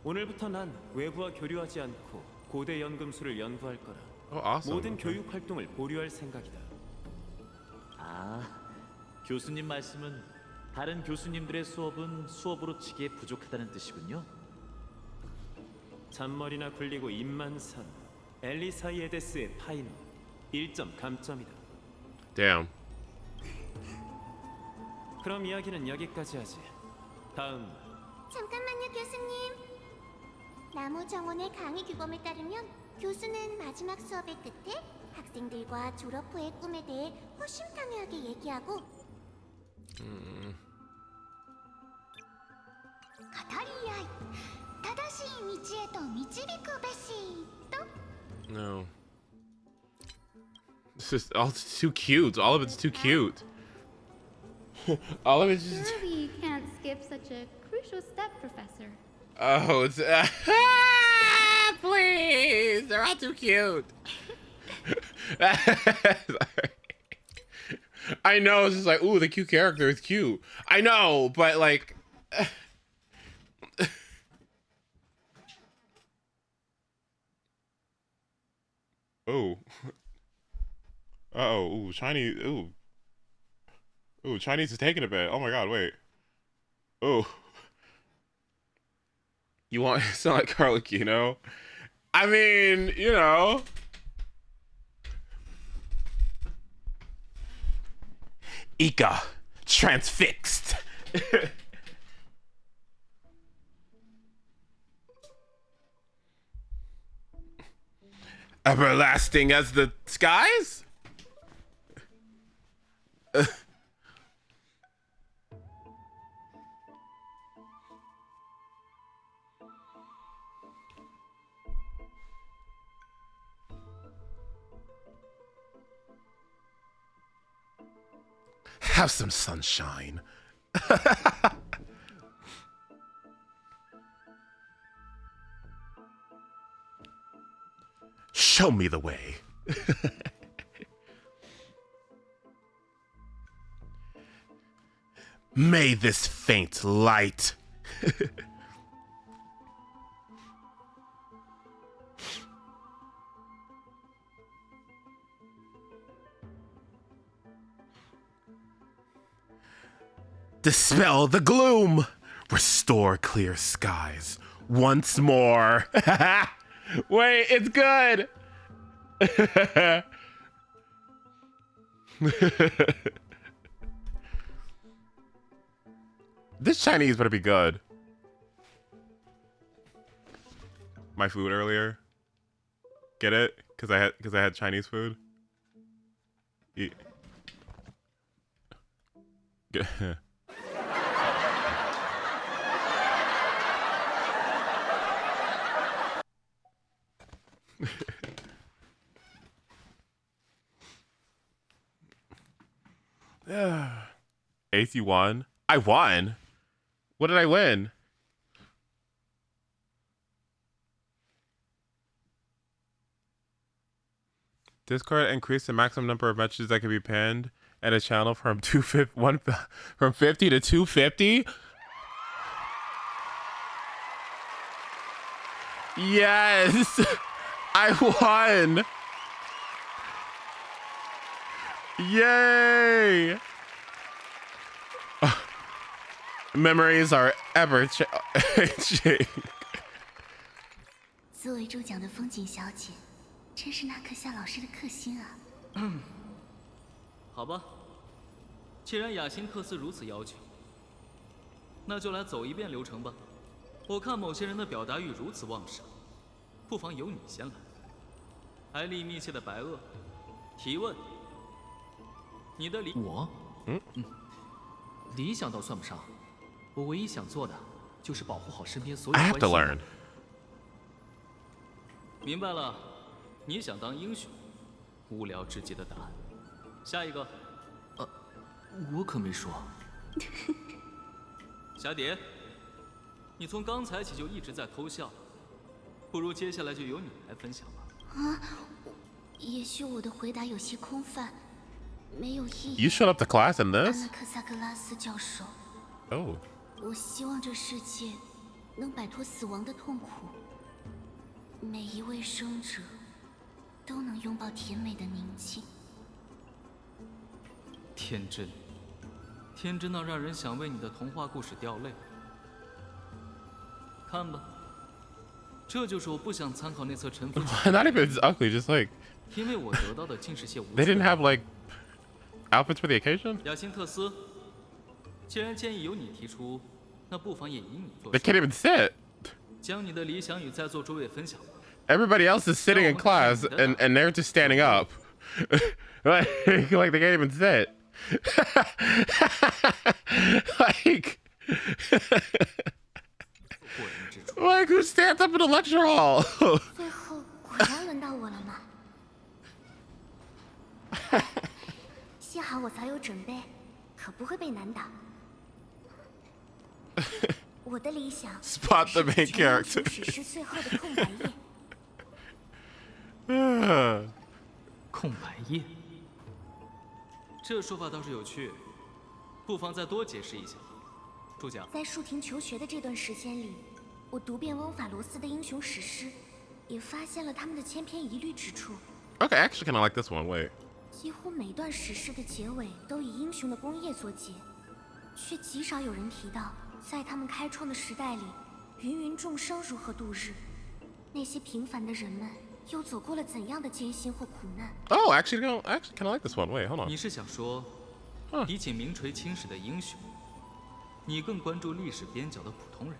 오늘부터 난 외부와 교류하지 않고 고대 연금술을 연구할 거라. Oh, awesome. 모든 Okay. 교육 활동을 보류할 생각이다. 아, 교수님 말씀은 다른 교수님들의 수업은 수업으로 치기에 부족하다는 뜻이군요. 잔머리나 굴리고 입만 산 엘리사이에데스의 파이너 1점 감점이다. Damn. 그럼 이야기는 여기까지 하지. 다음. 잠깐만요, 교수님. 나무 정원의 강의 규범에 따르면 교수는 마지막 수업의 끝에 학생들과 졸업 후의 꿈에 대해 허심탄회하게 얘기하고 語り合い正しい道へと導くべしと No. This is all too cute. All of it's too cute. All of it's just... Surely you can't skip such a crucial step, Professor. Oh, it's... please! They're all too cute. Sorry. I know, it's just like, ooh, the cute character is cute. I know, but like... Oh. Uh-oh, ooh, Chinese, ooh. Ooh, Chinese is taking a bit. Oh my god, wait. Ooh. You want to sound like Carlicino? I mean, you know. Ika, transfixed. Everlasting as the skies? Have some sunshine. Show me the way. May this faint light. Dispel the gloom. Restore clear skies once more. Wait, it's good. This Chinese better be good. My food earlier. Get it? Cause I had Chinese food. Eat. Ace, you won? I won? What did I win? Discord increased the maximum number of messages that can be pinned at a channel from 50 to 250. Yes, I won. Yay! Memories are ever changing. 作为主讲的风景小姐，真是那颗夏老师的克星啊！好吧，既然雅辛克斯如此要求，那就来走一遍流程吧。我看某些人的表达欲如此旺盛，不妨由你先来。艾丽密切的白垩，提问。你的我，理想倒算不上，我唯一想做的就是保护好身边所有关系。I have to learn. 明白了，你想当英雄，无聊至极的答案。下一个。我可没说。霞蝶，你从刚才起就一直在偷笑，不如接下来就由你来分享吧。啊，也许我的回答有些空泛，没有意义。 You showed up to class in 安 this? 娜克萨格拉斯教授。 Oh. 我希望这世界能摆脱死亡的痛苦，每一位生者都能拥抱甜美的宁静。天真，天真到让人想为你的童话故事掉泪。看吧，这就是我不想参考那册沉浮。Not even it's ugly, just like. 因为我得到的竟是些无。They didn't have like outfits for the occasion. 雅辛特斯，既然建议由你提出，那不妨也以你做。 They can't even sit. 将你的理想与在座诸位分享。 Everybody else is sitting in class, and they're just standing up. like they can't even sit. like, like who stands up in a lecture hall? 最后果然轮到我了吗？幸好我早有准备，可不会被难倒。我的理想 Spot the main character. 史诗最后的空白页。空白页，这说法倒是有趣，不妨再多解释一下。主讲，在树亭求学的这段时间里，我读遍翁法罗斯的英雄史诗，也发现了他们的千篇一律之处。Okay, I actually kind of like this one. Wait. 几乎每段史诗的结尾都以英雄的功业作结，却极少有人提到，在他们开创的时代里，芸芸众生如何度日，那些平凡的人们又走过了怎样的艰辛或苦难。 Oh, actually, no, I actually kind of like this one. Wait, hold on. 你是想说，比起名垂青史的英雄，你更关注历史边角的普通人？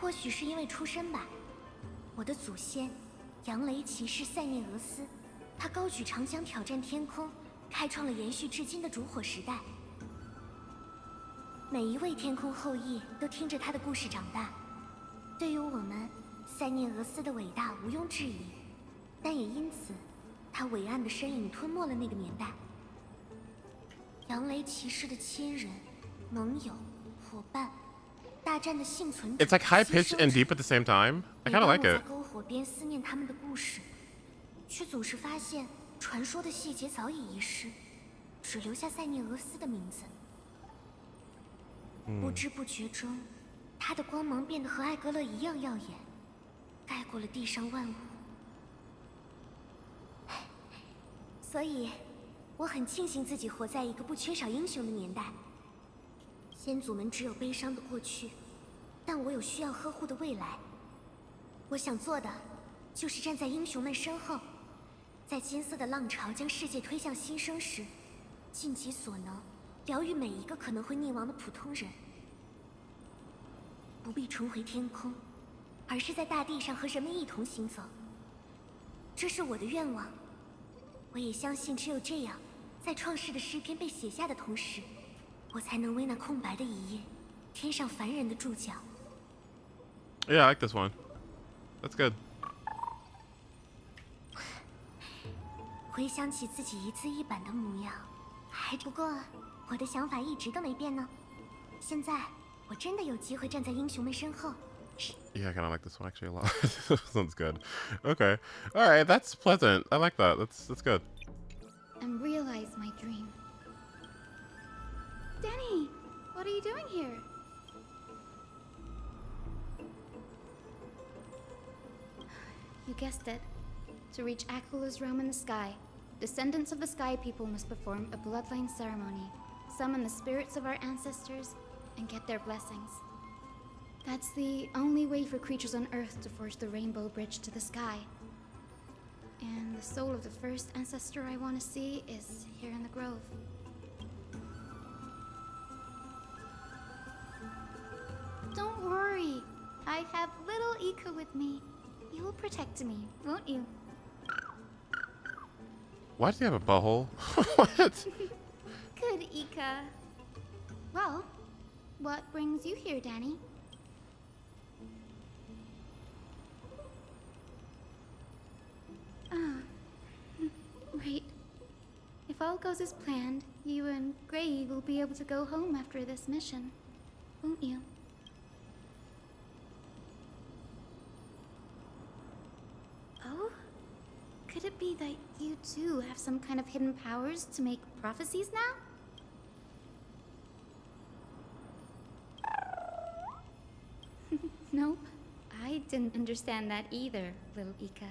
或许是因为出身吧。我的祖先，扬雷骑士塞涅俄斯，他高举长枪挑战天空，开创了延续至今的烛火时代。每一位天空后裔都听着他的故事长大。对于我们，塞涅俄斯的伟大毋庸置疑，但也因此，他伟岸的身影吞没了那个年代。扬雷骑士的亲人、盟友、伙伴，大战的幸存者。 It's like high pitched and deep at the same time. I kind of like 每当我 it. 在篝火边思念他们的故事，却总是发现传说的细节早已遗失，只留下塞涅俄斯的名字。不知不觉中，他的光芒变得和艾格勒一样耀眼，盖过了地上万物。所以，我很庆幸自己活在一个不缺少英雄的年代。先祖们只有悲伤的过去，但我有需要呵护的未来。我想做的，就是站在英雄们身后，在金色的浪潮将世界推向新生时，尽己所能，疗愈每一个可能会溺亡的普通人。不必重回天空，而是在大地上和人们一同行走。这是我的愿望。我也相信，只有这样，在创世的诗篇被写下的同时，我才能为那空白的一页添上凡人的注脚。 Yeah, I like this one. That's good. 回想起自己一字一板的模样，不过我的想法一直都没变呢。现在我真的有机会站在英雄们身后。 Yeah, I kind of like this one actually a lot. This one's good. Okay. All right, that's pleasant. I like that. That's good. And realize my dream. Danny, what are you doing here? You guessed it. To reach Aquilus' realm in the sky, descendants of the Sky People must perform a bloodline ceremony, summon the spirits of our ancestors, and get their blessings. That's the only way for creatures on Earth to forge the rainbow bridge to the sky. And the soul of the first ancestor I want to see is here in the grove. Don't worry. I have little Ika with me. You will protect me, won't you? Why does he have a butthole? What? Good, Ika. Well, what brings you here, Danny? If all goes as planned, you and Gray will be able to go home after this mission, won't you? Oh? Could it be that you too have some kind of hidden powers to make prophecies now? Nope. I didn't understand that either, little Ika.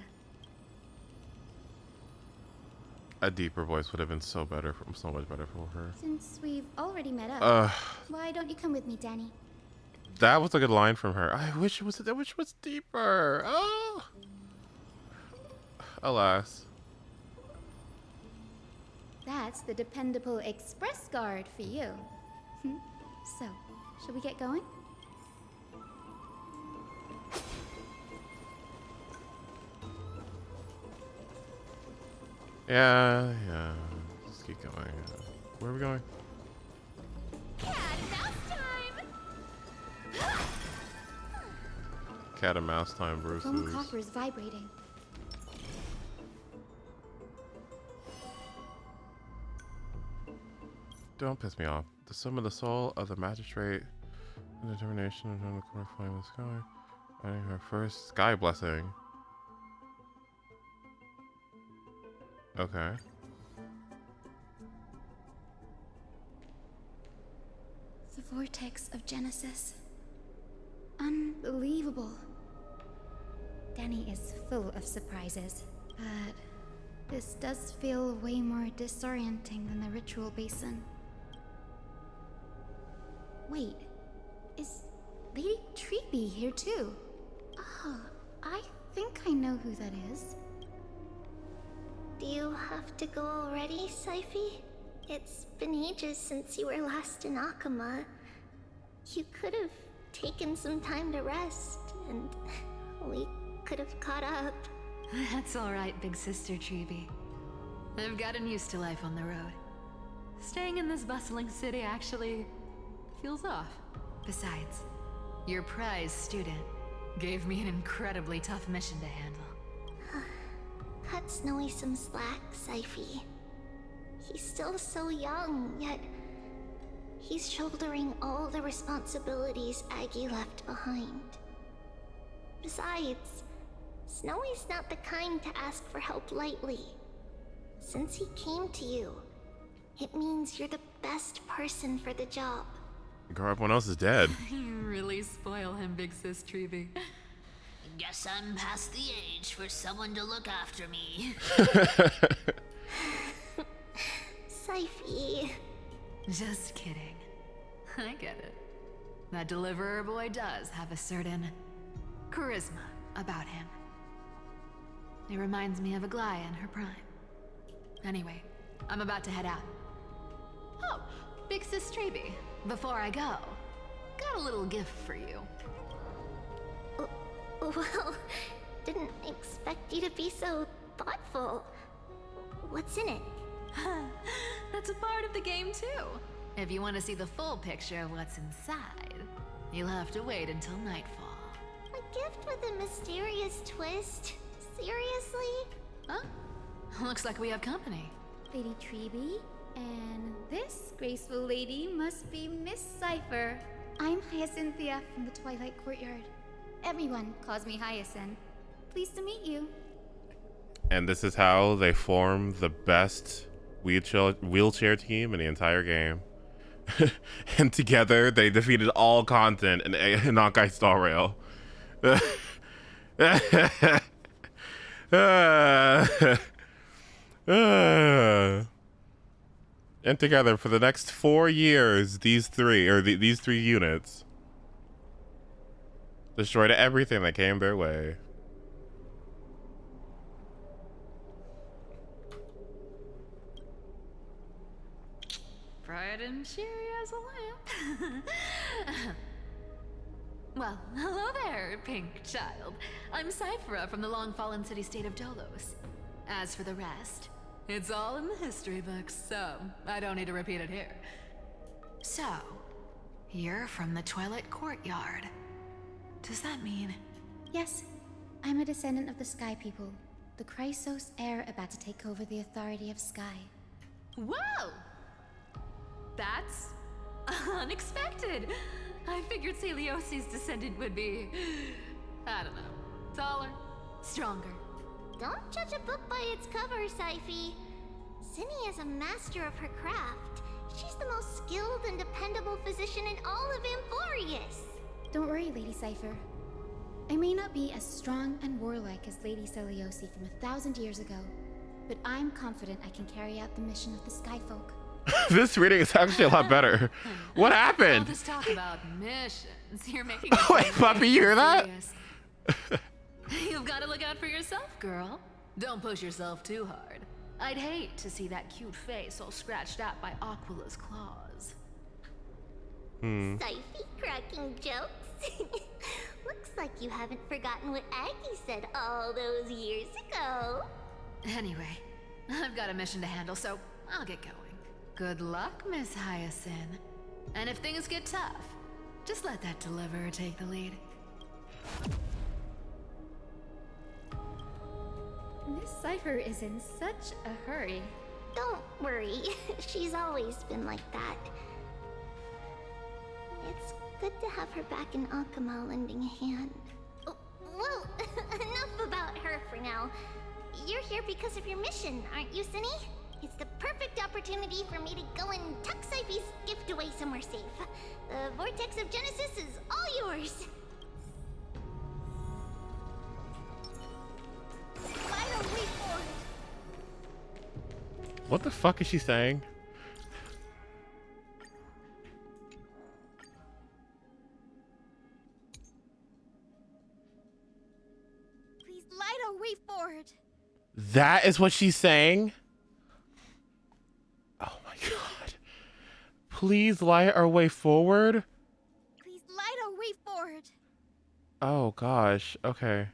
A deeper voice would have been so much better for her. Since we've already met up, why don't you come with me, Danny? That was a good line from her. I wish it was deeper. Oh. Alas. That's the dependable express guard for you. So, shall we get going? Yeah. Just keep going. Where are we going? Cat and mouse time! Cat and mouse time, Bruce. Foam copper is vibrating. Don't piss me off. The sum of the soul of the magistrate and determination of the corner flame of the sky. Finding her first sky blessing. Okay. The vortex of Genesis. Unbelievable. Danny is full of surprises, but this does feel way more disorienting than the ritual basin. Wait, is Lady Treeby here too? Oh, I think I know who that is. Do you have to go already, Syphie? It's been ages since you were last in Akama. You could have taken some time to rest, and we could have caught up. That's alright, big sister Treeby. I've gotten used to life on the road. Staying in this bustling city actually feels off. Besides, your prize student gave me an incredibly tough mission to handle. Cut Snowy some slack, Syphie. He's still so young, yet he's shouldering all the responsibilities Aggie left behind. Besides, Snowy's not the kind to ask for help lightly. Since he came to you, it means you're the best person for the job. Girl, everyone else is dead. You really spoil him, big sis Treeby. Guess I'm past the age for someone to look after me. Syphie. Just kidding. I get it. That deliverer boy does have a certain charisma about him. It reminds me of Aglaia in her prime. Anyway, I'm about to head out. Oh, big sis Treeby. Before I go, got a little gift for you. Well, didn't expect you to be so thoughtful. What's in it? That's a part of the game too. If you want to see the full picture of what's inside, you'll have to wait until nightfall. A gift with a mysterious twist? Seriously? Huh? Looks like we have company. Lady Treeby, and this graceful lady must be Miss Cypher. I'm Hyacinthia from the Twilight Courtyard. Everyone calls me Hyacinth. Pleased to meet you. And this is how they form the best wheelchair team in the entire game. And together they defeated all content in Honkai Star Rail. And together for the next 4 years, these three units destroyed everything that came their way. Bright and cheery as a lamp. Well, hello there, pink child. I'm Cyphera from the long-fallen city-state of Dolos. As for the rest, it's all in the history books, so I don't need to repeat it here. So, you're from the Twilight Courtyard. Does that mean? Yes, I'm a descendant of the Sky People, the Chrysos heir about to take over the authority of Sky. Whoa! That's unexpected. I figured Celiosi's descendant would be, I don't know, taller, stronger. Don't judge a book by its cover, Syphe. Cinny is a master of her craft. She's the most skilled and dependable physician in all of AMPHOREUS. Don't worry, Lady Cypher. I may not be as strong and warlike as Lady Celiosi from 1,000 years ago, but I'm confident I can carry out the mission of the Skyfolk. This reading is actually a lot better. What happened? All this talk about missions, you're making Wait, Puppy, you hear that? You've got to look out for yourself, girl. Don't push yourself too hard. I'd hate to see that cute face all scratched out by Aquila's claws. Syphe cracking jokes? Looks like you haven't forgotten what Aggie said all those years ago. Anyway, I've got a mission to handle, so I'll get going. Good luck, Miss Hyacinth. And if things get tough, just let that deliverer take the lead. Miss Cypher is in such a hurry. Don't worry, she's always been like that. It's good to have her back in Akama lending a hand. Oh, well, enough about her for now. You're here because of your mission, aren't you, Cinny? It's the perfect opportunity for me to go and tuck Syphe's gift away somewhere safe. The Vortex of Genesis is all yours. What the fuck is she saying? Please light our way forward. That is what she's saying? Oh my god. Please light our way forward? Please light our way forward. Oh gosh. Okay.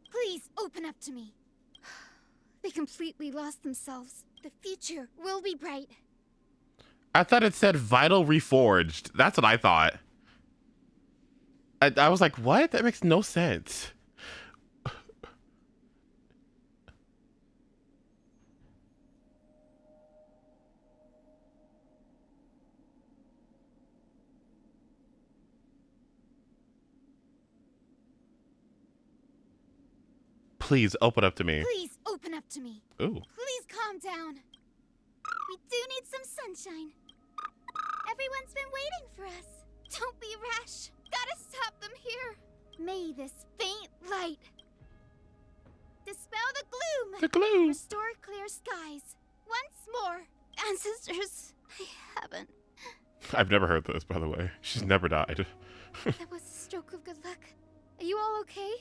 Please open up to me. They completely lost themselves. The future will be bright. I thought it said vital reforged. That's what I thought. I was like, what? That makes no sense. Please open up to me. Please open up to me. Ooh. Please calm down. We do need some sunshine. Everyone's been waiting for us. Don't be rash. Gotta stop them here. May this faint light dispel the gloom. The gloom. Restore clear skies. Once more. Ancestors, I haven't. I've never heard this, by the way. She's never died. That was a stroke of good luck. Are you all okay?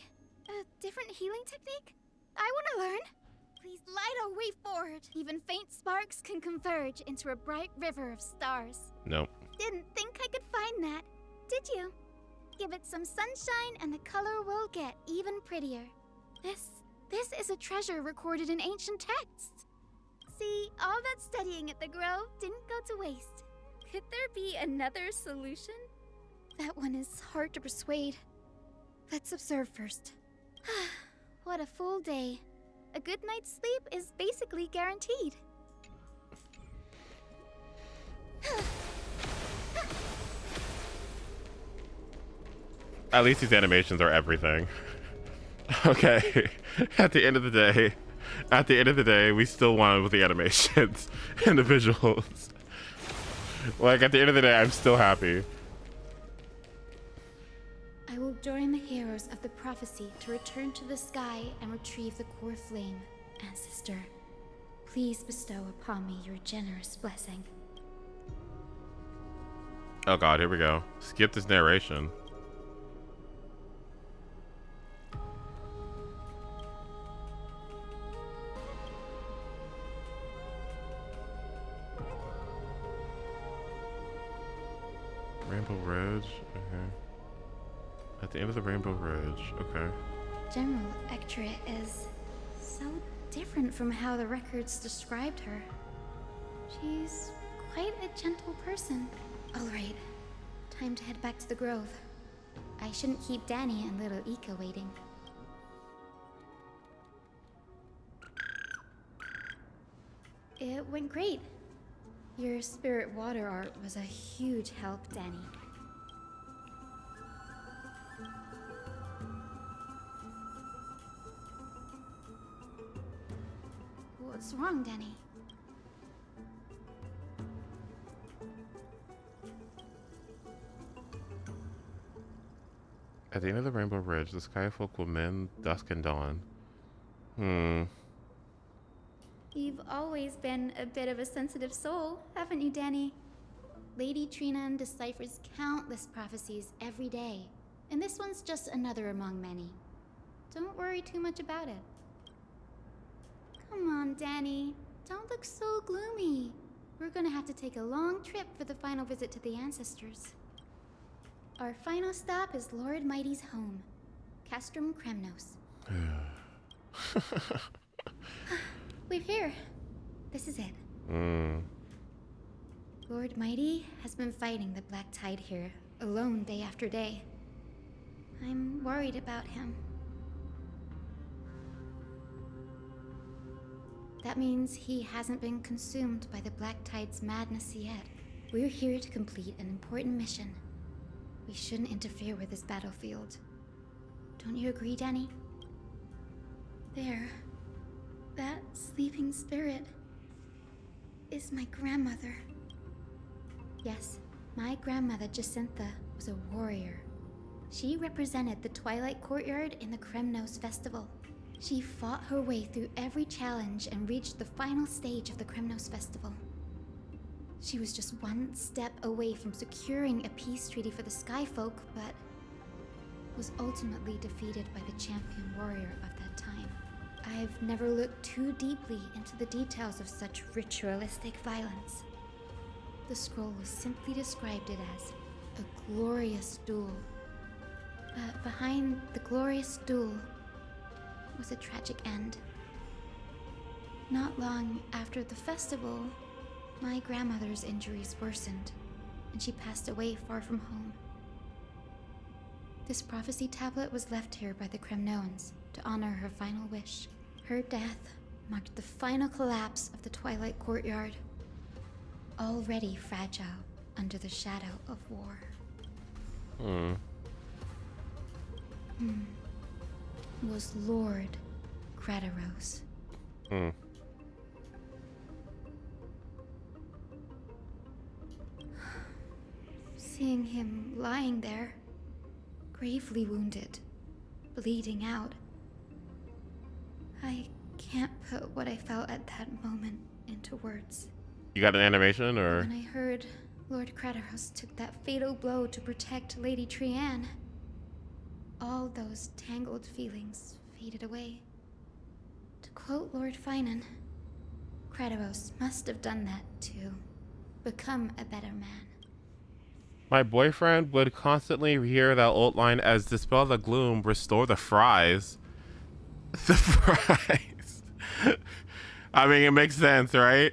A different healing technique? I want to learn. Please light our way forward. Even faint sparks can converge into a bright river of stars. Nope. Didn't think I could find that, did you? Give it some sunshine and the color will get even prettier. This is a treasure recorded in ancient texts. See, all that studying at the Grove didn't go to waste. Could there be another solution? That one is hard to persuade. Let's observe first. What a full day. A good night's sleep is basically guaranteed. At least these animations are everything. Okay. At the end of the day, we still won with the animations and the visuals. Like, at the end of the day, I'm still happy. I will join the heroes of the prophecy to return to the sky and retrieve the core flame. Ancestor, please bestow upon me your generous blessing. Oh god, here we go. Skip this narration. Rainbow Ridge, okay. At the end of the Rainbow Ridge, okay. General Ectra is so different from how the records described her. She's quite a gentle person. All right, time to head back to the Grove. I shouldn't keep Danny and little Ika waiting. It went great. Your spirit water art was a huge help, Danny. What's wrong, Danny? At the end of the Rainbow Bridge, the Skyfolk will mend dusk and dawn. You've always been a bit of a sensitive soul, haven't you, Danny? Lady Trinan deciphers countless prophecies every day, and this one's just another among many. Don't worry too much about it. Come on, Danny. Don't look so gloomy. We're gonna have to take a long trip for the final visit to the ancestors. Our final stop is Lord Mighty's home, Castrum Kremnos. We're here. This is it. Lord Mighty has been fighting the Black Tide here, alone day after day. I'm worried about him. That means he hasn't been consumed by the Black Tide's madness yet. We're here to complete an important mission. We shouldn't interfere with this battlefield. Don't you agree, Danny? There. That sleeping spirit is my grandmother. Yes, my grandmother Jacintha was a warrior. She represented the Twilight Courtyard in the Kremnos Festival. She fought her way through every challenge and reached the final stage of the Kremnos Festival. She was just one step away from securing a peace treaty for the Skyfolk, but was ultimately defeated by the champion warrior of that time. I've never looked too deeply into the details of such ritualistic violence. The scroll simply described it as a glorious duel. But behind the glorious duel was a tragic end. Not long after the festival, my grandmother's injuries worsened, and she passed away far from home. This prophecy tablet was left here by the Kremnoans to honor her final wish. Her death marked the final collapse of the Twilight Courtyard, already fragile under the shadow of war. Was Lord Gradaros. Seeing him lying there, gravely wounded, bleeding out, I can't put what I felt at that moment into words. You got an animation, or? When I heard Lord Gradaros took that fatal blow to protect Lady Trian, all those tangled feelings faded away. To quote Lord Finan, Gradaros must have done that to become a better man. My boyfriend would constantly hear that old line as dispel the gloom, restore the fries. The fries. I mean, it makes sense, right?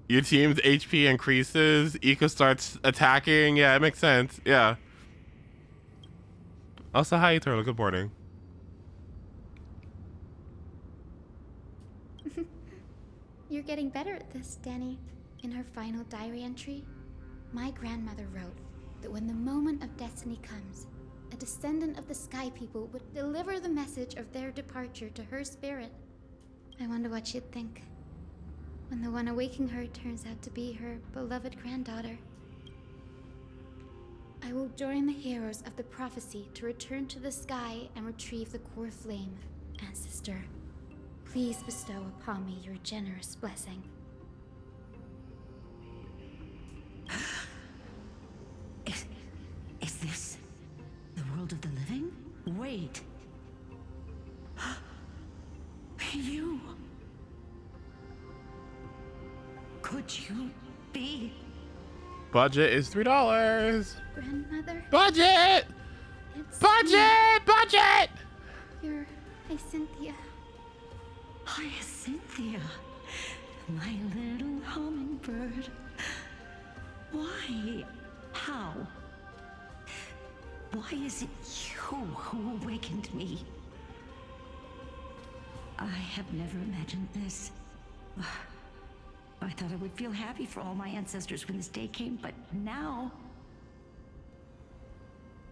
Your team's HP increases, Eco starts attacking. Yeah, it makes sense. Yeah. Also, hi, Eternal. Good morning. You're getting better at this, Danny. In her final diary entry, my grandmother wrote that when the moment of destiny comes, a descendant of the Sky People would deliver the message of their departure to her spirit. I wonder what she'd think when the one awaking her turns out to be her beloved granddaughter. I will join the heroes of the prophecy to return to the sky and retrieve the core flame. Ancestor, please bestow upon me your generous blessing. Is this the world of the living? Wait. You. Could you be? Budget is $3. Grandmother? Budget! It's budget! Budget! You're Hyacinthia. Hyacinthia, my little hummingbird. Why? How? Why is it you who awakened me? I have never imagined this. would feel happy for all my ancestors when this day came, but now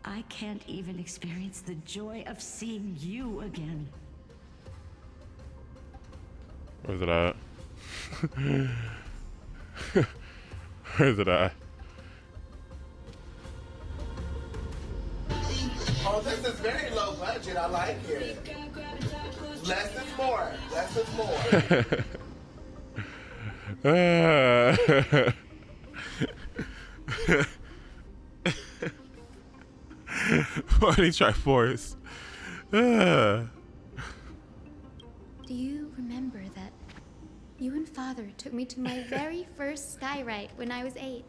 I can't even experience the joy of seeing you again. Where's it at? Where's it at? Oh, this is very low budget. I like it. Less is more. Less is more. Party Triforce. Do you remember that you and Father took me to my very first sky ride when I was 8?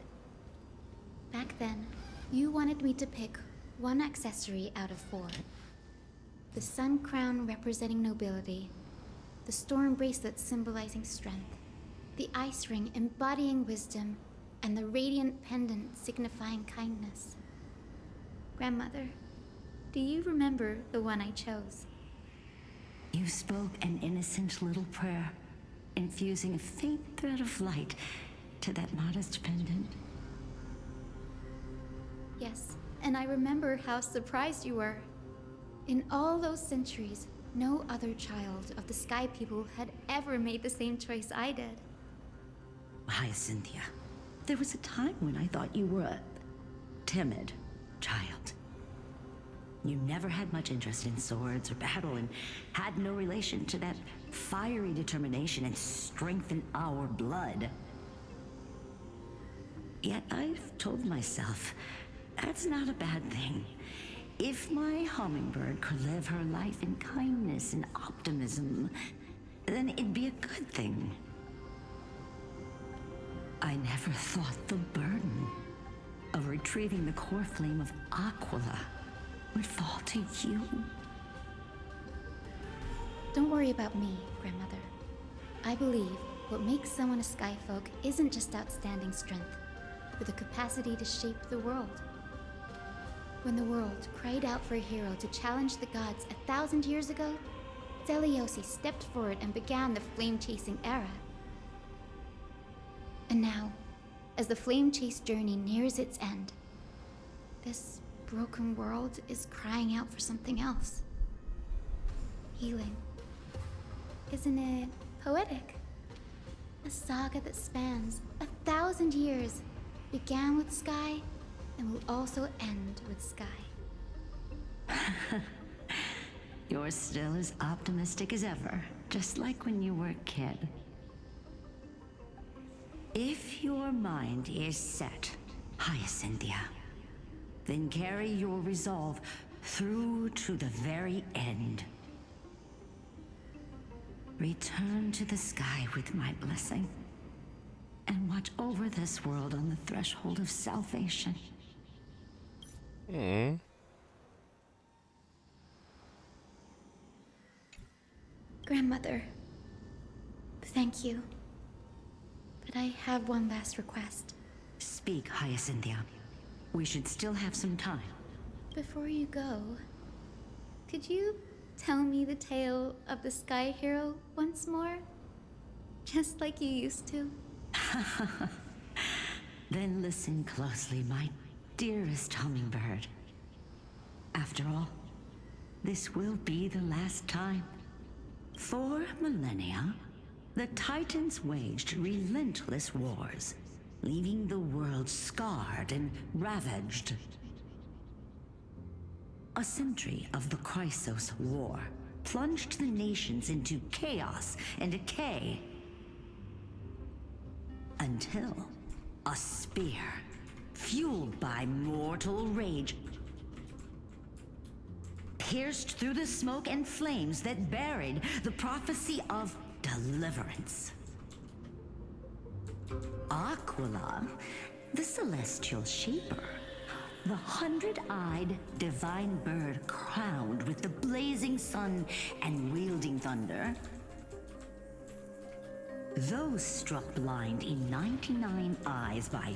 Back then, you wanted me to pick one accessory out of 4. The sun crown representing nobility, the storm bracelet symbolizing strength, the ice ring embodying wisdom, and the radiant pendant signifying kindness. Grandmother, do you remember the one I chose? You spoke an innocent little prayer, infusing a faint thread of light to that modest pendant. Yes, and I remember how surprised you were. In all those centuries, no other child of the Sky People had ever made the same choice I did. Hyacinthia, there was a time when I thought you were a timid child. You never had much interest in swords or battle and had no relation to that fiery determination and strength in our blood. Yet I've told myself, that's not a bad thing. If my hummingbird could live her life in kindness and optimism, then it'd be a good thing. I never thought the burden of retrieving the core flame of Aquila would fall to you. Don't worry about me, Grandmother. I believe what makes someone a Skyfolk isn't just outstanding strength, but the capacity to shape the world. When the world cried out for a hero to challenge the gods 1,000 years ago, Zeliosi stepped forward and began the flame-chasing era. And now, as the flame chase journey nears its end, this broken world is crying out for something else. Healing. Isn't it poetic? A saga that spans 1,000 years, began with Sky, and will also end with Sky. You're still as optimistic as ever, just like when you were a kid. If your mind is set, Hyacinthia, then carry your resolve through to the very end. Return to the sky with my blessing, and watch over this world on the threshold of salvation. Grandmother, thank you. But I have one last request. Speak, Hyacinthia. We should still have some time. Before you go, could you tell me the tale of the Sky Hero once more? Just like you used to. Then listen closely, my dearest hummingbird. After all, this will be the last time. For millennia, the Titans waged relentless wars, leaving the world scarred and ravaged. A century of the Chrysos War plunged the nations into chaos and decay. Until a spear, fueled by mortal rage, pierced through the smoke and flames that buried the prophecy of deliverance. Aquila, the celestial shaper, the 100-eyed divine bird crowned with the blazing sun and wielding thunder. Those struck blind in 99 eyes by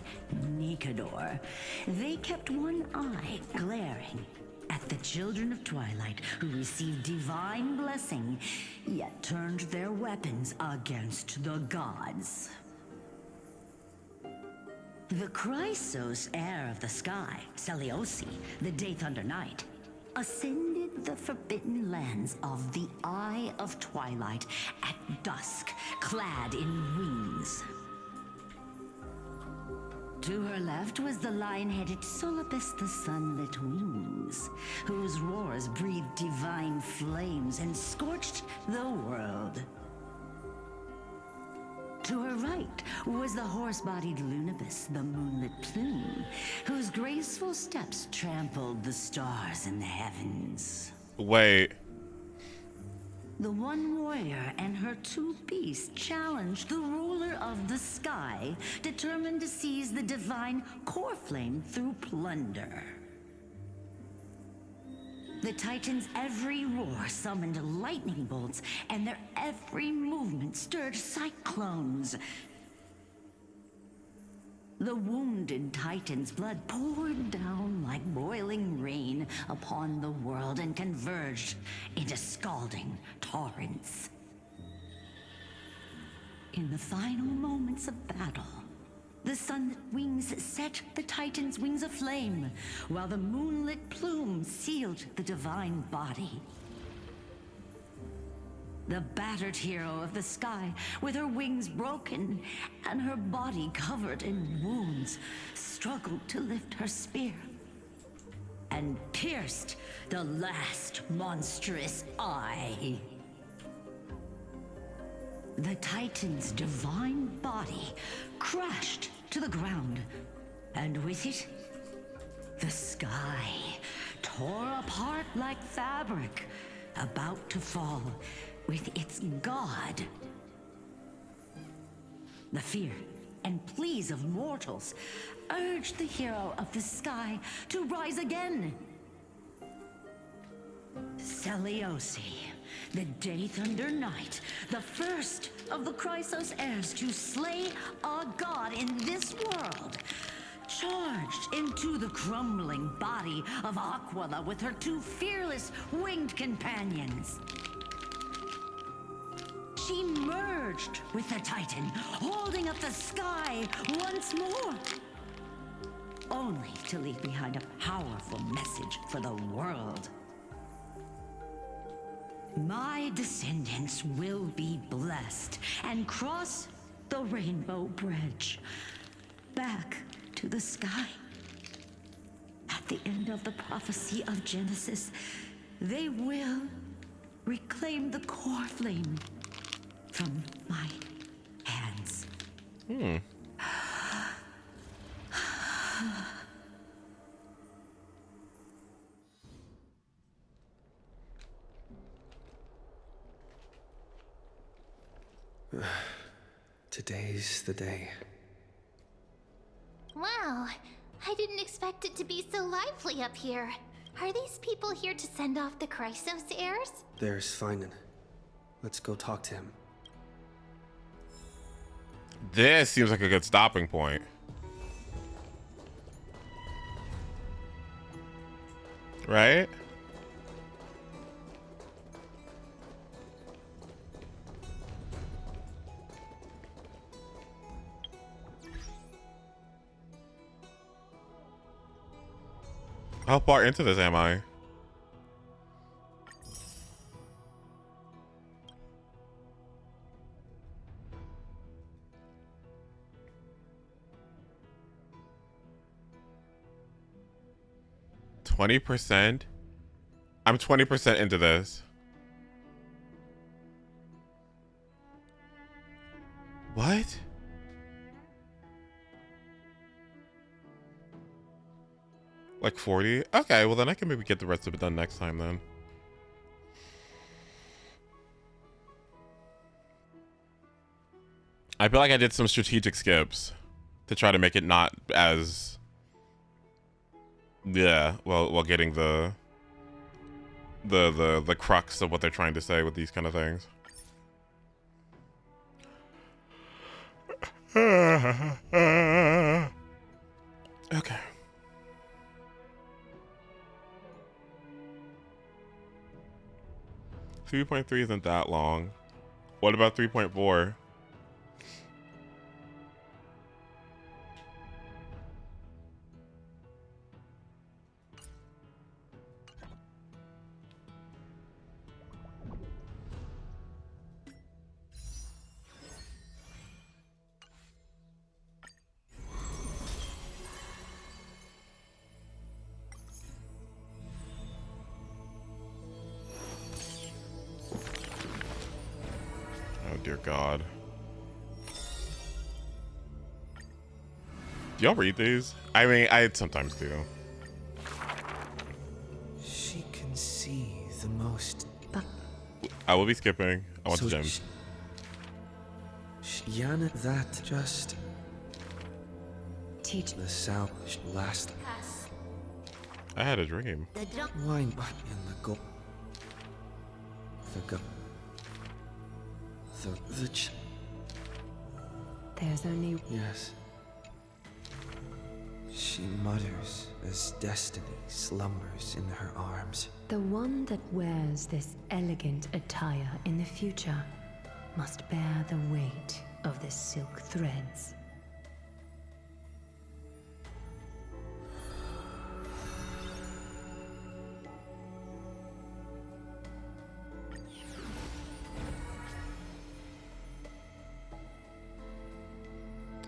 Nikador, they kept one eye glaring at the children of Twilight who received divine blessing, yet turned their weapons against the gods. The Chrysos heir of the sky, Seliosi, the Day Thunder Knight, ascended the forbidden lands of the Eye of Twilight at dusk, clad in wings. To her left was the lion-headed Solibus the Sunlit Wings, whose roars breathed divine flames and scorched the world. To her right was the horse-bodied Lunibus, the Moonlit Plume, whose graceful steps trampled the stars in the heavens. Wait. The one warrior and her two beasts challenged the ruler of the sky, determined to seize the divine core flame through plunder. The Titans' every roar summoned lightning bolts, and their every movement stirred cyclones. The wounded Titan's blood poured down like boiling rain upon the world and converged into scalding torrents. In the final moments of battle, the sunlit wings set the Titan's wings aflame, while the moonlit plume sealed the divine body. The battered hero of the sky, with her wings broken and her body covered in wounds, struggled to lift her spear and pierced the last monstrous eye. The Titan's divine body crashed to the ground, and with it, the sky tore apart like fabric, about to fall with its god. The fear and pleas of mortals urged the hero of the sky to rise again. Seliosi, the Day Thunder Knight, the first of the Chrysos heirs to slay a god in this world, charged into the crumbling body of Aquila with her two fearless winged companions. She merged with the Titan, holding up the sky once more, only to leave behind a powerful message for the world. My descendants will be blessed and cross the rainbow bridge back to the sky. At the end of the prophecy of Genesis, they will reclaim the core flame from my hands. Today's the day. Wow, I didn't expect it to be so lively up here. Are these people here to send off the Chrysos heirs? There's Finan. Let's go talk to him. This seems like a good stopping point. Right? How far into this am I? %? I'm 20% into this. What? Like 40? Okay, well then I can maybe get the rest of it done next time then. I feel like I did some strategic skips to try to make it not as... Yeah, well getting the crux of what they're trying to say with these kind of things. Okay. .3 isn't that long. What about 3.4? God. Do y'all read these? I mean, I sometimes do. She can see the most. I will be skipping. I want the gems. Yana, that just teach the sound last. I had a dream. Wine in the go. The go. The There's only. Yes. She mutters as destiny slumbers in her arms. The one that wears this elegant attire in the future must bear the weight of the silk threads.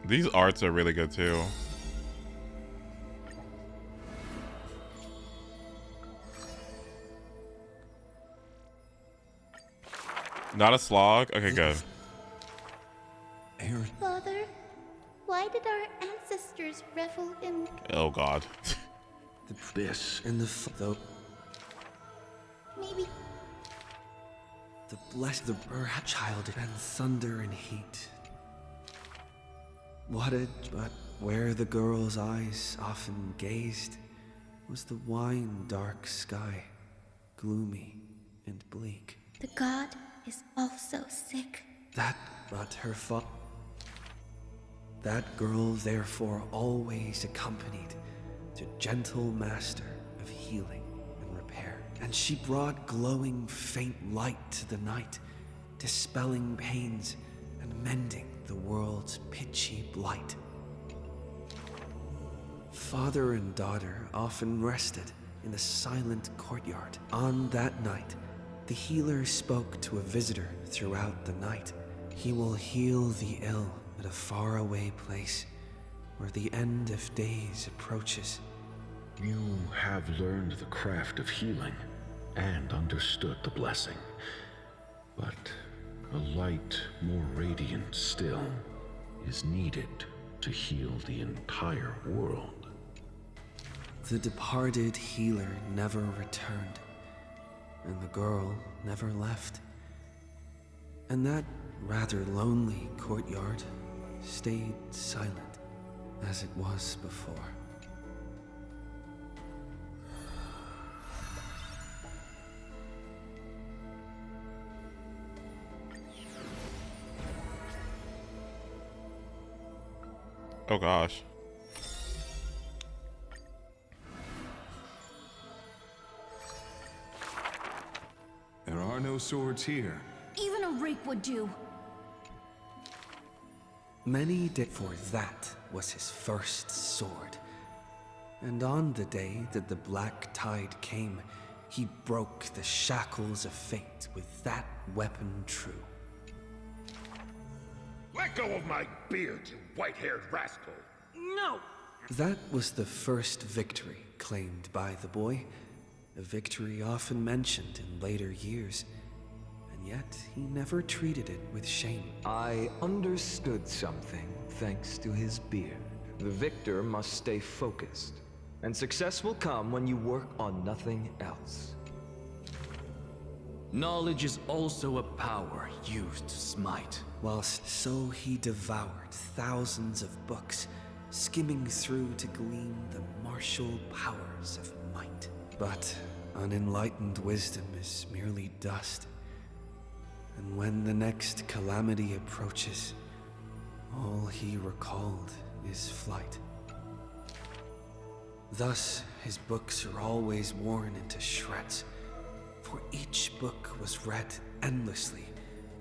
These arts are really good too. Not a slog? Okay, good. Father, why did our ancestors revel in... Oh God. This and the Maybe... The blessed, the child and thunder and heat. But where the girl's eyes often gazed was the wine dark sky, gloomy and bleak. The god is also sick. But her that girl therefore always accompanied the gentle master of healing and repair. And she brought glowing faint light to the night, dispelling pains and mending the world's pitchy blight. Father and daughter often rested in the silent courtyard. On that night, the healer spoke to a visitor throughout the night. He will heal the ill at a faraway place where the end of days approaches. You have learned the craft of healing and understood the blessing. But a light more radiant still is needed to heal the entire world. The departed healer never returned, and the girl never left. And that rather lonely courtyard stayed silent as it was before. Oh gosh. There are no swords here. Even a rake would do. Many did, for that was his first sword. And on the day that the black tide came, he broke the shackles of fate with that weapon true. Let go of my beard, you white-haired rascal! No! That was the first victory claimed by the boy, a victory often mentioned in later years, and yet he never treated it with shame. I understood something thanks to his beard. The victor must stay focused, and success will come when you work on nothing else. Knowledge is also a power used to smite. Whilst so he devoured thousands of books, skimming through to glean the martial powers of might. But unenlightened wisdom is merely dust. And when the next calamity approaches, all he recalled is flight. Thus, his books are always worn into shreds, for each book was read endlessly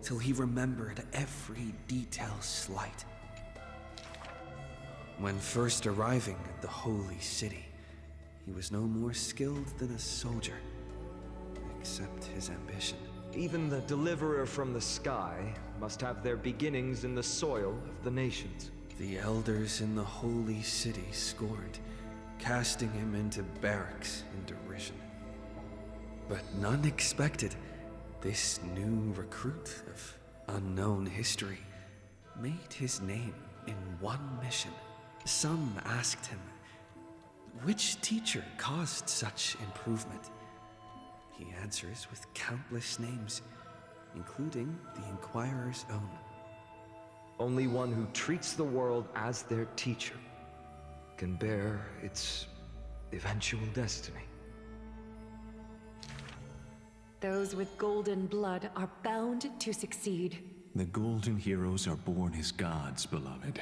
till he remembered every detail slight. When first arriving at the holy city, he was no more skilled than a soldier, except his ambition. Even the deliverer from the sky must have their beginnings in the soil of the nations. The elders in the holy city scorned, casting him into barracks in derision. But none expected this new recruit of unknown history, made his name in one mission. Some asked him, which teacher caused such improvement? He answers with countless names, including the Inquirer's own. Only one who treats the world as their teacher can bear its eventual destiny. Those with golden blood are bound to succeed. The golden heroes are born as gods, beloved.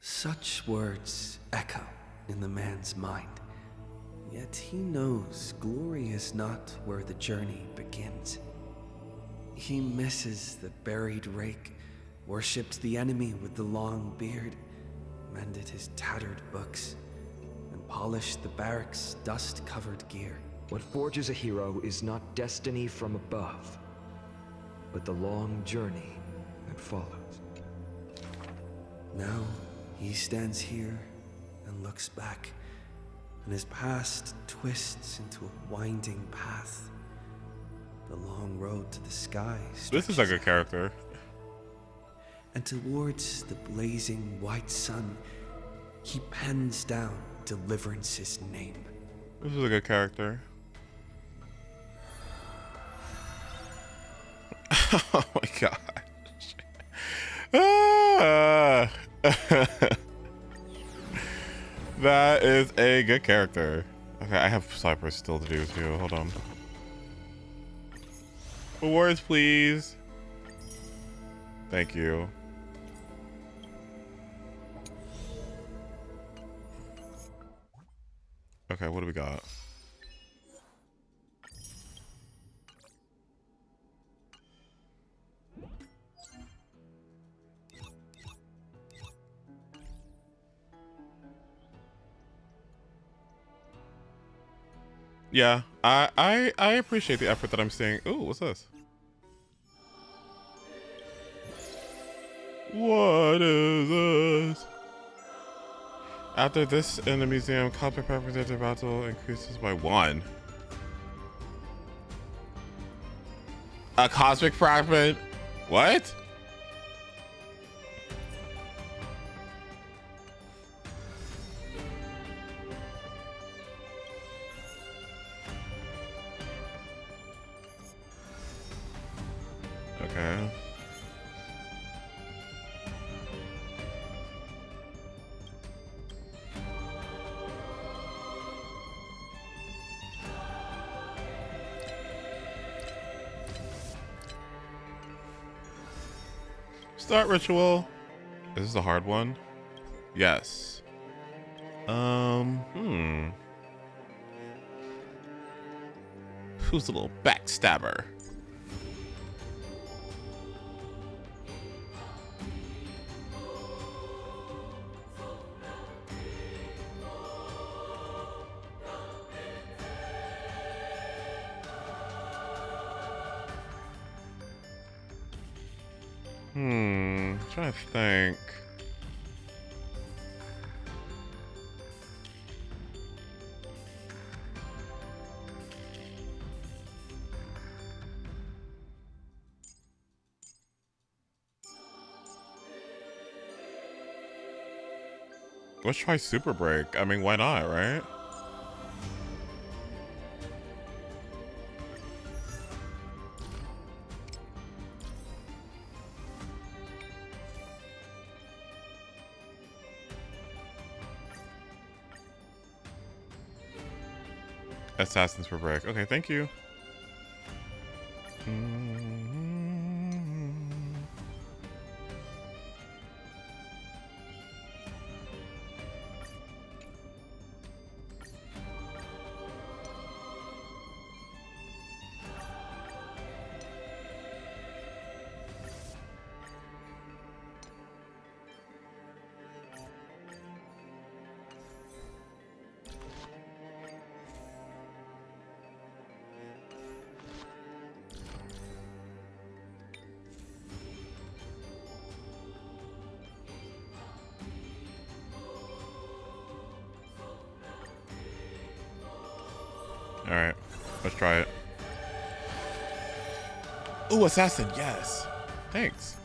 Such words echo in the man's mind. Yet he knows glory is not where the journey begins. He misses the buried rake, worshipped the enemy with the long beard, mended his tattered books, and polished the barracks' dust-covered gear. What forges a hero is not destiny from above, but the long journey that follows. Now he stands here and looks back, and his past twists into a winding path. The long road to the sky. This is like a character. And towards the blazing white sun, he pens down Deliverance's name. This is a good character. Oh my gosh. Ah. That is a good character. Okay, I have Cypress still to do too. Hold on. Awards, please. Thank you. Okay, what do we got? Yeah, I appreciate the effort that I'm seeing. Ooh, what's this? What is this? After this in the museum, cosmic representative battle increases by 1. A cosmic fragment? What? Okay. Start ritual. Is this a hard one? Yes. Who's the little backstabber? Trying to think. Let's try Super Break. I mean, why not, right? Assassins for break. Okay, thank you. Alright, let's try it. Ooh, assassin, yes. Thanks.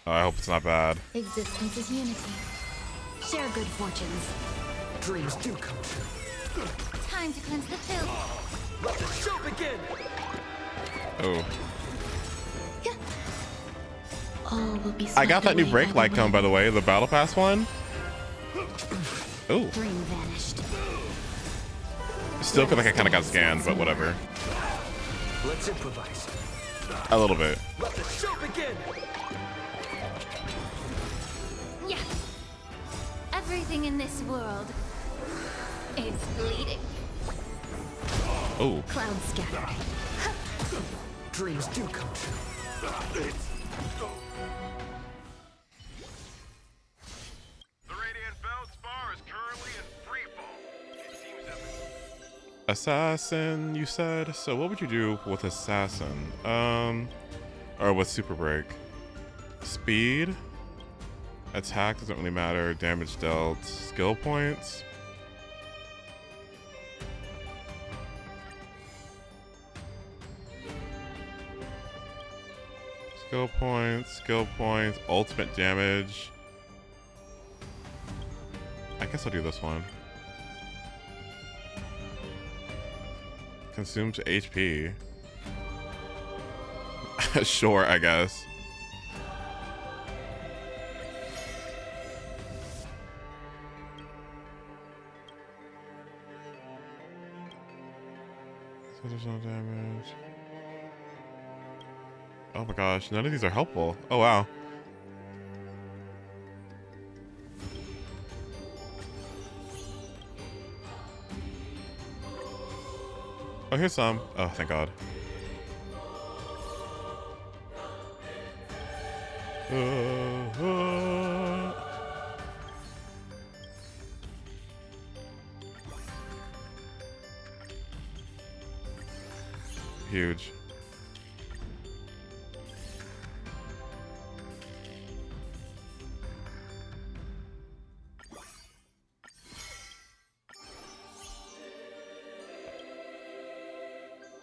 Oh, I hope it's not bad. Existence is unity. Share good fortunes. Dreams do come true. Time to cleanse the filth. Let the show begin! Oh. All will be I got that new swept break away light by cone, by the way, the Battle Pass one. Oh. Dream vanished. Still feel like I kind of got scanned, but whatever. Let's improvise. A little bit. Let the show begin! Yeah. Everything in this world is bleeding. Oh. Clouds scattered. Dreams do come true. Assassin, you said? So what would you do with Assassin? Or with Super Break? Speed? Attack doesn't really matter. Damage dealt. Skill points? Skill points, ultimate damage. I guess I'll do this one. Consumes HP. Sure, I guess. So there's no damage. Oh my gosh, none of these are helpful. Oh wow. Oh, here's some. Oh, thank God. Huge.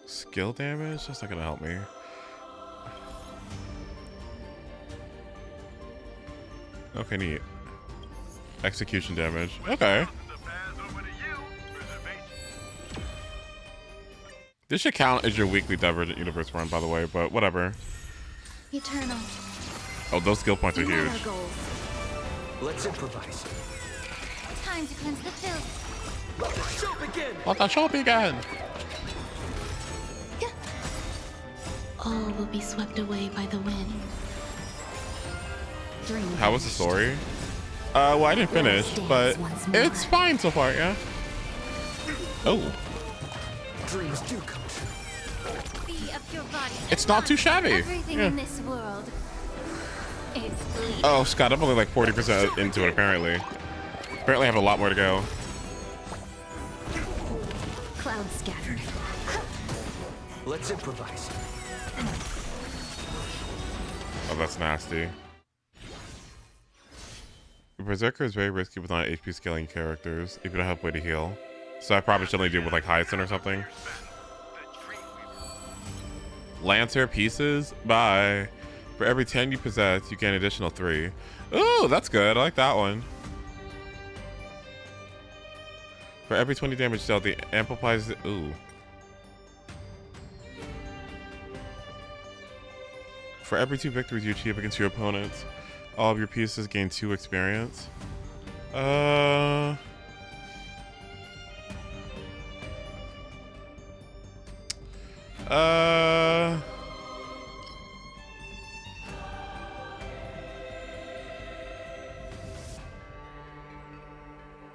Skill damage? That's not gonna help me. Okay, neat. Execution damage. Okay. This should count as your weekly Divergent Universe run, by the way, but whatever. Eternal. Oh, those skill points are You met huge. our goals. Let's improvise. Time to cleanse the filth. Let the show begin! Let the show begin! All will be swept away by the wind. Dream How was the story? Well, I didn't finish, but it's fine so far, yeah? Oh. Dreams do come true. Be of your body. It's not too shabby. Everything Yeah. in this world is bleeding. Oh, Scott, I'm only like 40% into it, apparently. Apparently I have a lot more to go. Clouds scattered. Let's improvise. Oh, that's nasty. Berserker is very risky with non-HP scaling characters if you don't have a way to heal. So I probably should only do it with like Hyacinth or something. Lancer pieces? Bye. For every 10 you possess, you get an additional 3. Ooh, that's good. I like that one. For every 20 damage dealt, the amplifies... Ooh. For every 2 victories you achieve against your opponents, all of your pieces gain 2 experience.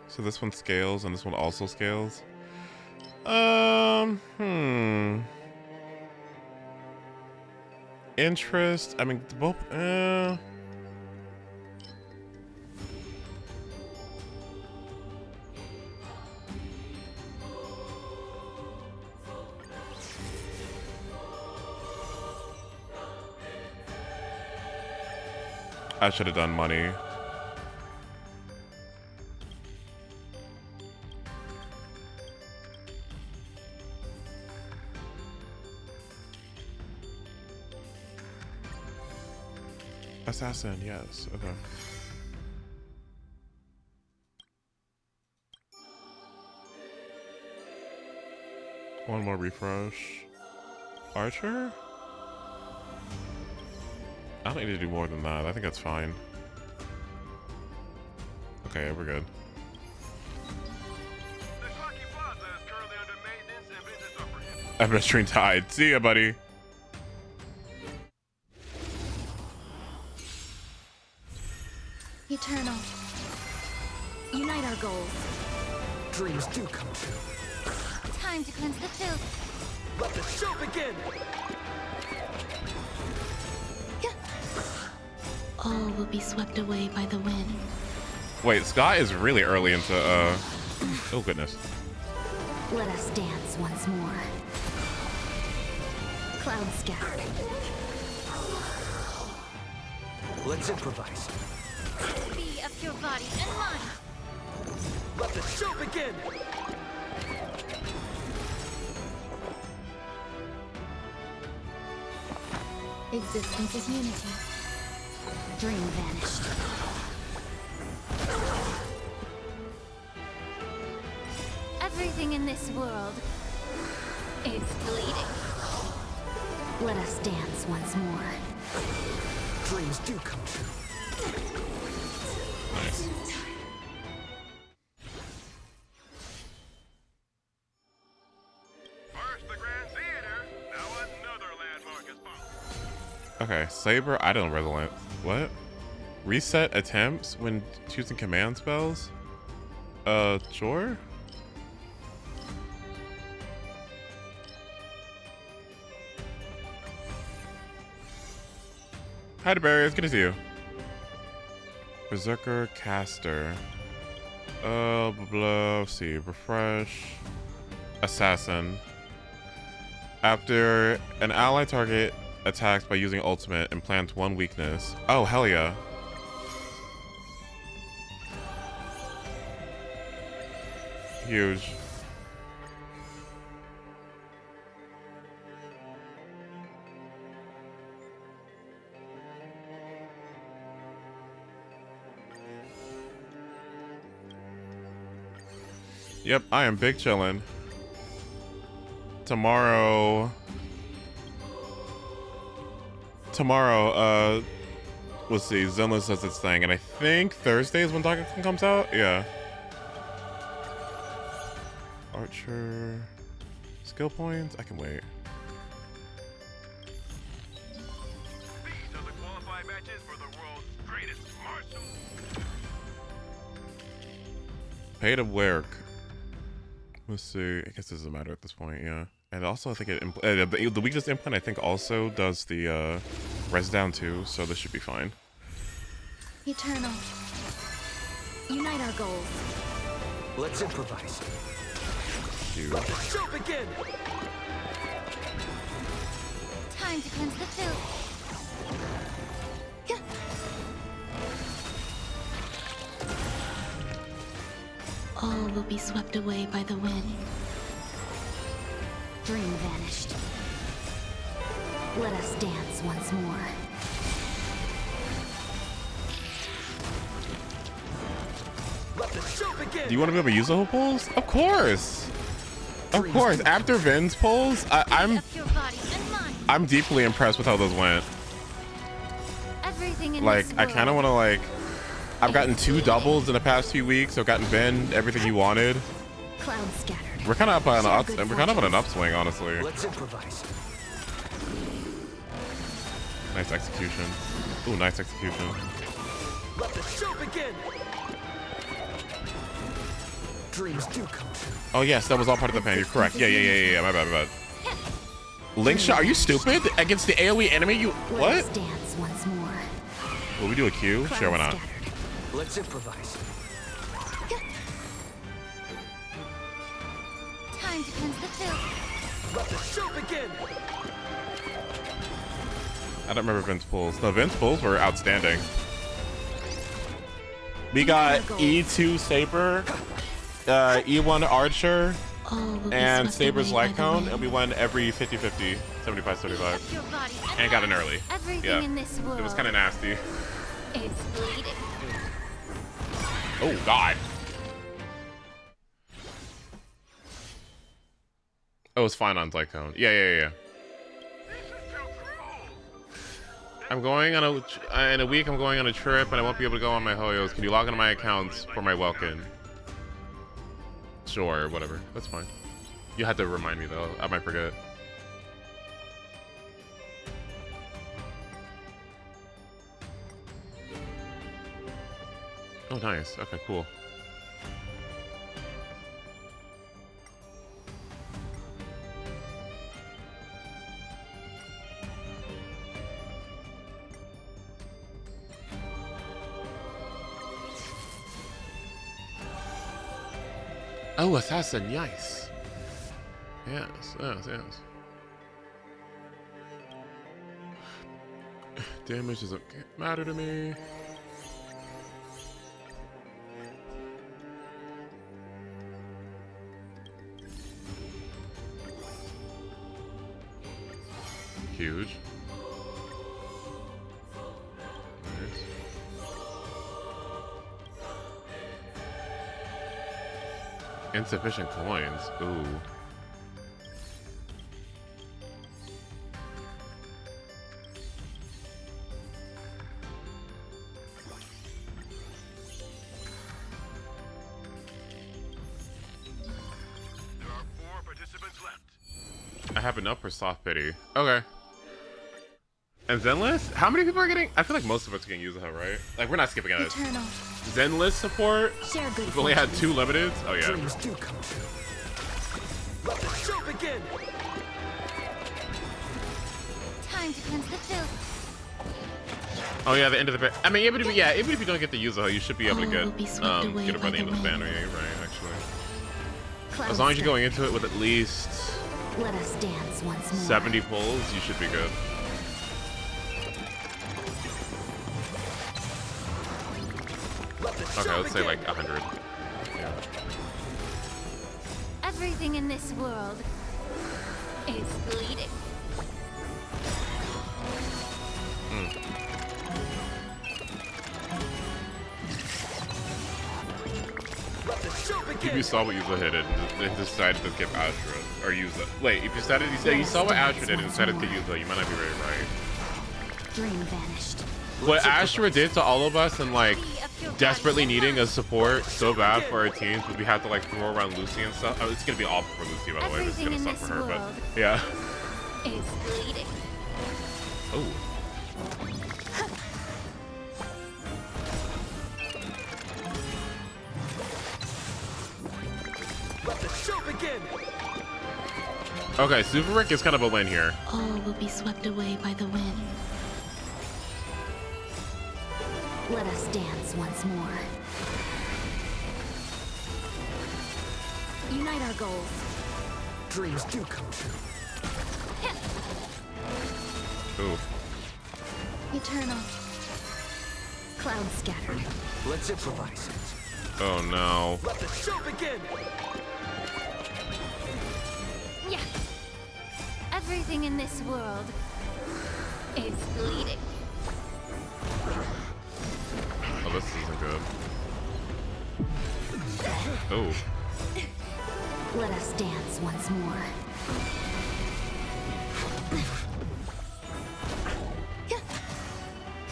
So this one scales and this one also scales. Interest. I mean, both. I should have done money. Assassin, yes. Okay. One more refresh. Archer? I don't need to do more than that. I think that's fine. Okay, we're good. Administering Tide. See ya, buddy. Eternal. Unite our goals. Dreams do come true. Time to cleanse the filth. Let the show begin! All will be swept away by the wind. Wait, Scott is really early into, oh goodness. Let us dance once more. Clouds scattered. Let's improvise. Be of your body and mind. Let the show begin! Existence is unity. Dream vanished. Everything in this world is bleeding. Let us dance once more. Dreams do come true. Nice. Okay, Saber, I don't resonate. What? Reset attempts when choosing command spells? Sure? Hi, Barry. It's good to see you. Berserker Caster. Blah, blah. Let's see. Refresh. Assassin. After an ally target attacks by using ultimate, implants one weakness. Oh, hell yeah. Huge. Yep, I am big chillin'. Tomorrow, let's see, Zenless does its thing, and I think Thursday is when Doggett comes out? Yeah. Archer, skill points? I can wait. These are the qualified matches for the world's greatest martial. Pay to work. Let's see. I guess it doesn't matter at this point, yeah. And also, I think the weakness implant, I think, also does the res down too, so this should be fine. Eternal. Unite our goals. Let's improvise. Huge. Let the show begin! Time to cleanse the filth. All will be swept away by the wind. Dream vanished. Let us dance once more. Let the show begin! Do you want to be able to use the whole pulls? Of course! Of course! After Vin's pulls, I'm deeply impressed with how those went. Everything in Like, this I kind of want to, like... I've gotten 2 doubles in the past few weeks. I've gotten Vin everything he wanted. Clouds scattered. We're kind of up on an upswing, honestly. Let's improvise. Nice execution. Ooh, nice execution. Let the show begin! Dreams do come true. Oh yes, that was all part of the plan. You're correct. Yeah. My bad. Link shot? Are you stupid? Against the AoE enemy? You what? Let us dance once more. Will we do a Q? Sure, why not? Let's improvise. Time to cleanse the filth. Let the show begin! I don't remember Vin's pulls. No, Vin's pulls were outstanding. We got E2 Saber, E1 Archer, and Saber's life count, and we won every 50-50, 75-75. And got an early. Yeah. It was kind of nasty. Oh, God. Oh, it's fine on life count. Yeah. I'm going on in a week. I'm going on a trip, and I won't be able to go on my HOYOs. Can you log into my accounts for my Welkin? Sure, whatever. That's fine. You had to remind me though. I might forget. Oh, nice. Okay, cool. Oh, assassin, nice. Yes. Damage doesn't matter to me. Huge. Nice. Insufficient coins. Ooh. I have enough for soft pity. Okay. And Zenless? How many people are getting? I feel like most of us are getting YUZUHA, right? Like, we're not skipping it. Zenless support? We've only had 2 limiteds? Oh, yeah. Dreams do come true. Let the show begin! Time to cleanse the filth. Oh, yeah, the end of the... I mean, even if you don't get the YUZUHA, you should be able to get it by the end of the banner. Yeah, you're right, actually. As long as you're going into it with at least... Let us dance once more. 70 pulls, you should be good. Okay, let's say like 100. Yeah. Everything in this world is bleeding. If you saw what YUZUHA did and decided to skip Astra, or YUZUHA. Wait, if you saw what Astra did and decided to YUZUHA, you might not be very right. Dream vanished. What Astra did to all of us and like desperately needing a support so bad for our teams, but we had to like throw around Lucy and stuff. Oh, it's gonna be awful for Lucy, by the way. This is gonna suck for her, but yeah. Is bleeding. Oh. Let the show begin! Okay, Super Rick is kind of a win here. All will be swept away by the wind. Let us dance once more. Unite our goals. Dreams do come true. Ooh. Eternal. Cloud scattered. Let's improvise it. Oh no. Let the show begin! Yeah. Everything in this world is bleeding. Oh, this isn't good. Oh. Let us dance once more.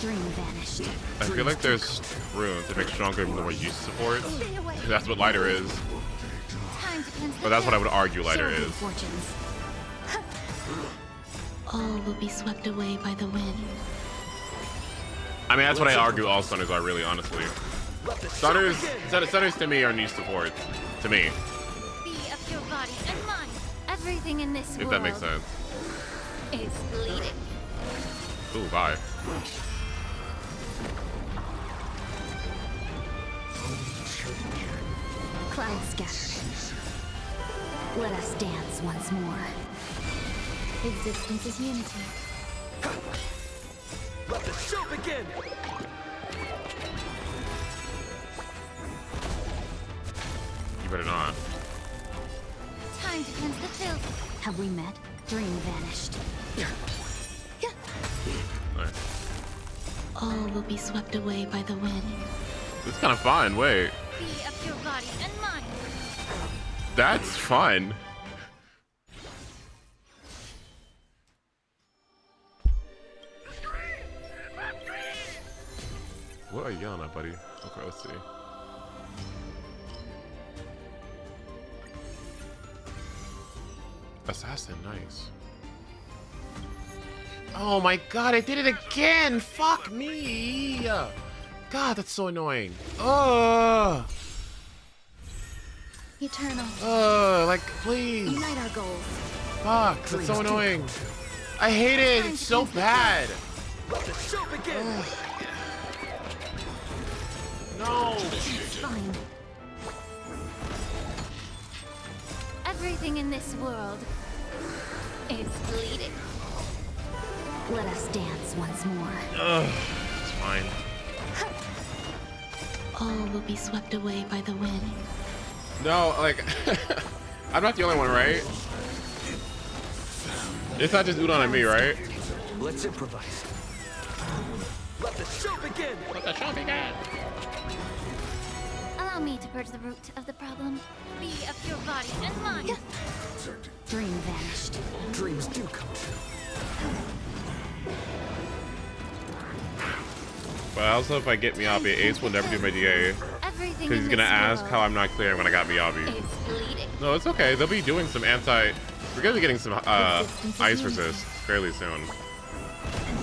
Dream vanished. I feel like there's room to make stronger the more use support. That's what lighter is. But that's what I would argue lighter is. All will be swept away by the wind. I mean, that's what I argue all stunners are, really, honestly. Stunners to me are niche support. To me. Be of your body and mind. Everything in this world. If that makes sense. Is bleeding. Ooh, bye. Cloud scattered. Let us dance once more. Existence is unity. Let the show begin! You better not. Time to cleanse the filth. Have we met? Dream vanished. All will be swept away by the wind. It's kind of fun. Wait. Be of your body and mind. That's fun. What are you yelling at, buddy? Okay, let's see. Assassin, nice. Oh my god, I did it again! Fuck me! God, that's so annoying. Ugh! Eternal. Like, please. Unite our goals. Fuck, that's so annoying. I hate it, it's so bad. Let the show begin. No. Fine. Everything in this world is bleeding. Let us dance once more. Ugh, it's fine. All will be swept away by the wind. No, like, I'm not the only one, right? It's not just Udon and me, right? Let's improvise. Let the show begin. Let the show begin. Allow me to purge the root of the problem. Be of your body and mind. Dream vanished. Dreams do come true. But also, if I get Miyabi, Ace will never do my DA. Because he's gonna ask how I'm not clear when I got Miyabi. No, it's okay. They'll be doing some we're gonna be getting some ice resist fairly soon.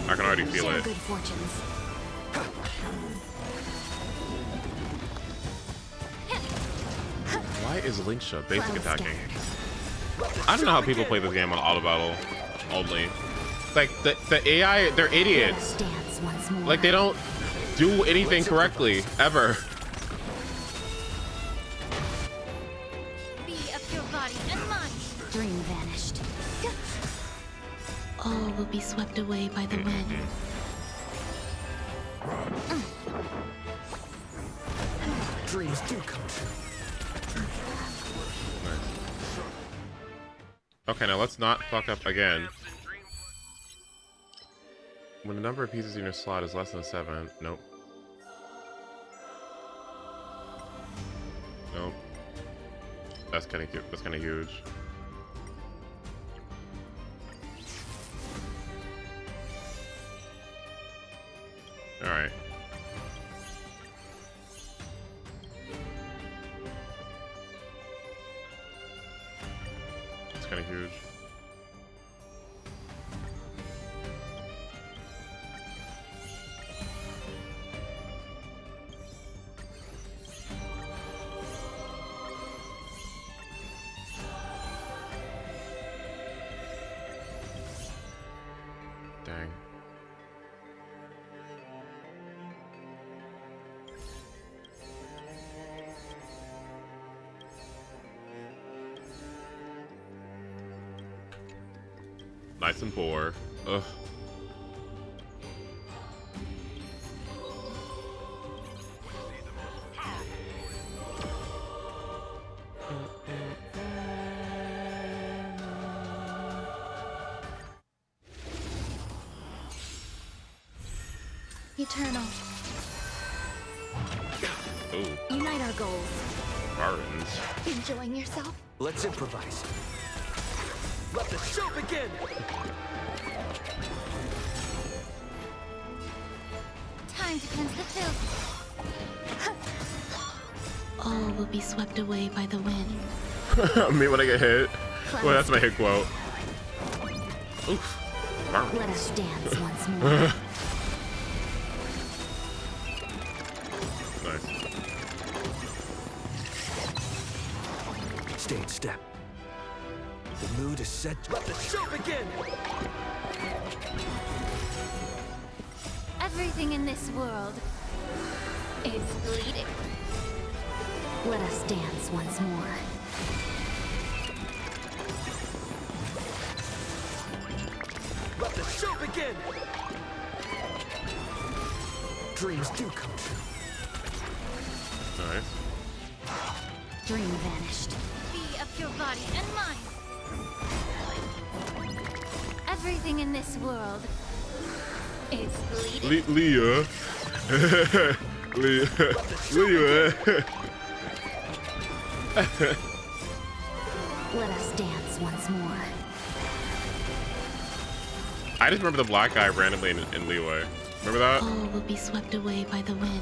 I can already feel it. Good fortunes. Why is Linksha basic attacking? I don't know how people play this game on auto battle only. Like the AI, they're idiots. Like they don't do anything correctly ever. Be of your body and mind. Dream vanished. All will be swept away by the wind. Dreams do come true. Okay, now let's not fuck up again. When the number of pieces in your slot is less than 7, nope. Nope. That's kind of cute. That's kind of huge. All right. It's kind of huge. Dang. Nice and poor. Ugh. Eternal. Ooh. Unite our goals. Gardens. Enjoying yourself? Let's improvise. Let the show begin. Time to cleanse the filth. All will be swept away by the wind. Me when I get hit. Well, that's my hit quote. Oof. Let us dance once more. Nice. Stay in step. The mood is set. Let the show begin. Everything in this world is bleeding. Let us dance once more. Let the show begin. Dreams do come true. Nice. Dream vanished. Be of your body and mind. everything in this world is bleeding. Leah. Leah. Let us dance once more. I just remember the black guy randomly in Leeway. Remember that? All will be swept away by the wind.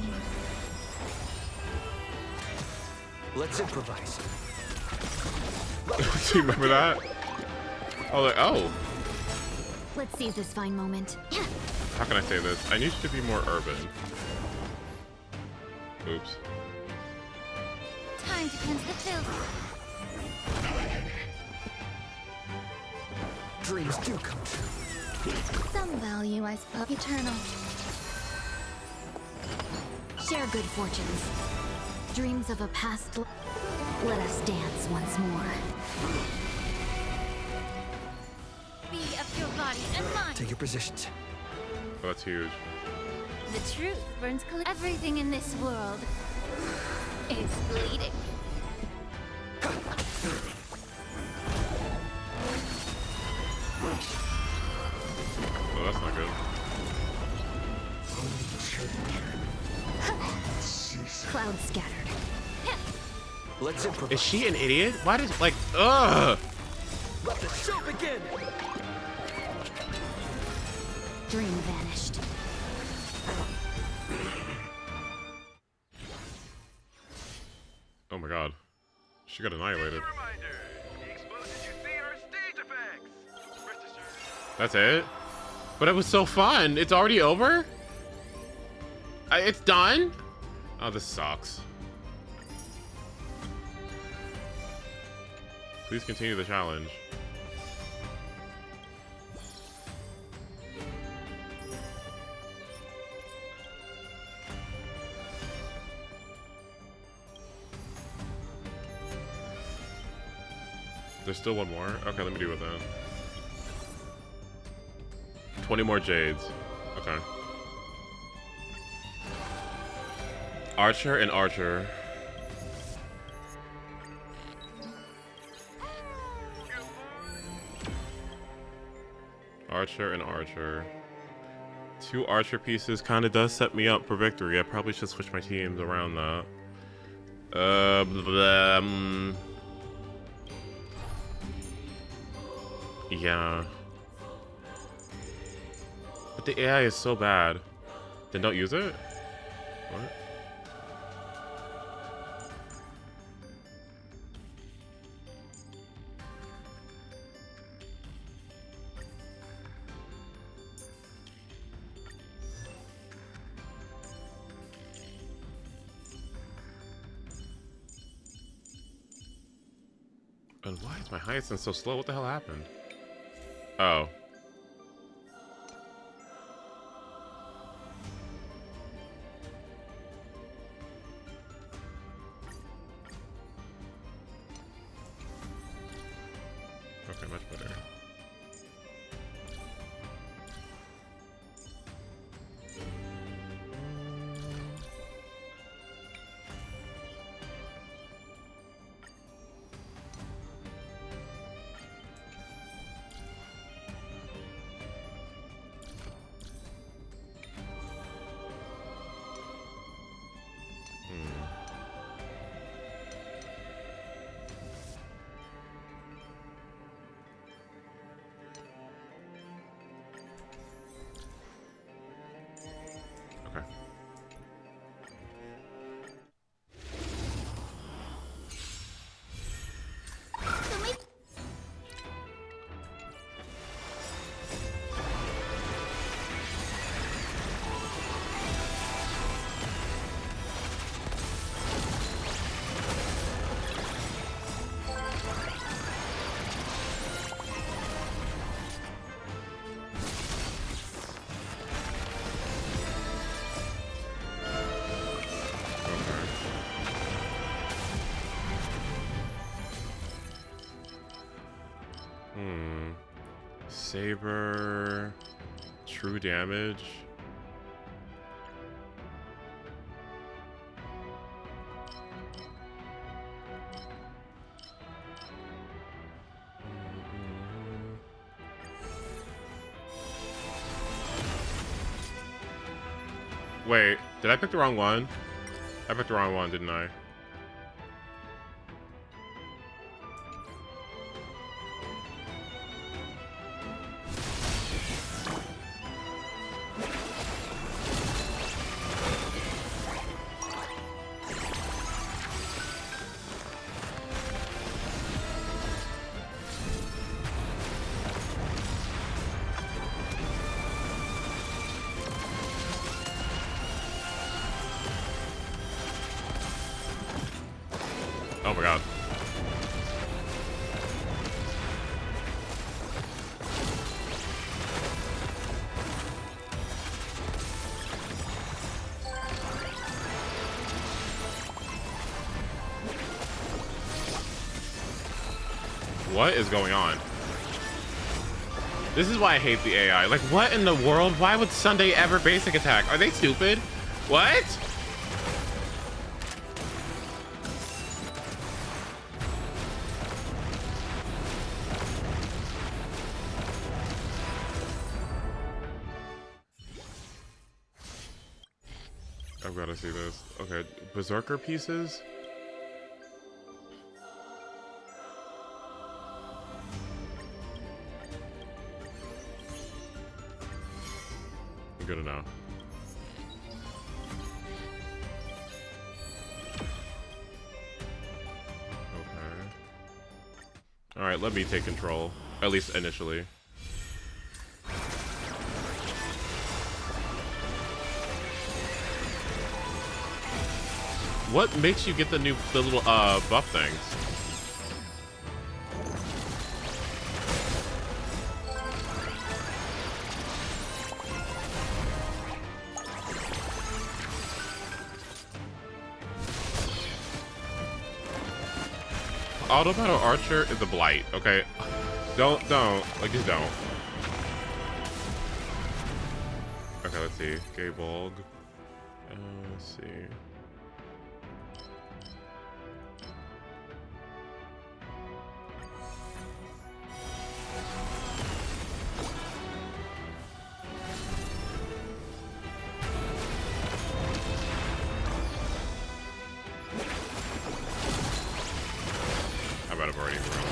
Let's improvise. Do you remember that? I was like, oh. Let's seize this fine moment. How can I say this? I need you to be more urban. Oops. Time to cleanse the filth. Dreams do come true. Some value, I suppose. Eternal. Share good fortunes. Dreams of a past. Let us dance once more. Be of your body and mind. Take your positions. Oh, that's huge. The truth burns. Everything in this world is bleeding. Oh, that's not good. Cloud scattered. Let's improvise. Is she an idiot? Why does like ugh? Let the show begin. Dream vanished. Oh my god. She got annihilated. That's it? But it was so fun. It's already over? It's done? Oh, this sucks. Please continue the challenge. There's still one more? Okay, let me deal with that. 20 more jades. Okay. Archer and Archer. Archer and Archer. 2 Archer pieces kind of does set me up for victory. I probably should switch my teams around that. Yeah. But the AI is so bad. Then don't use it? What? And why is my hyacinth so slow? What the hell happened? Oh. Okay, much better. Saber, true damage. Wait, did I pick the wrong one? I picked the wrong one, didn't I? Oh my god. What is going on? This is why I hate the AI. Like, what in the world? Why would Sunday ever basic attack? Are they stupid? What? I've got to see this. Okay, Berserker pieces? I'm good to know. Okay. Alright, let me take control. At least initially. What makes you get the little buff things? Auto battle archer is a blight, okay? Don't, like, just don't. Okay, let's see. Gabolg. Let's see. I've already thrown.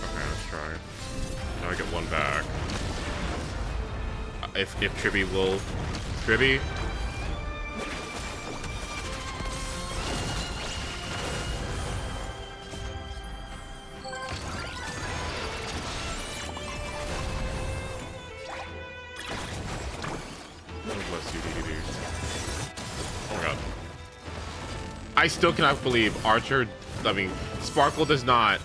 Okay, let's try. Now I get one back. If Tribby will... Tribby? I still cannot believe Sparkle does not.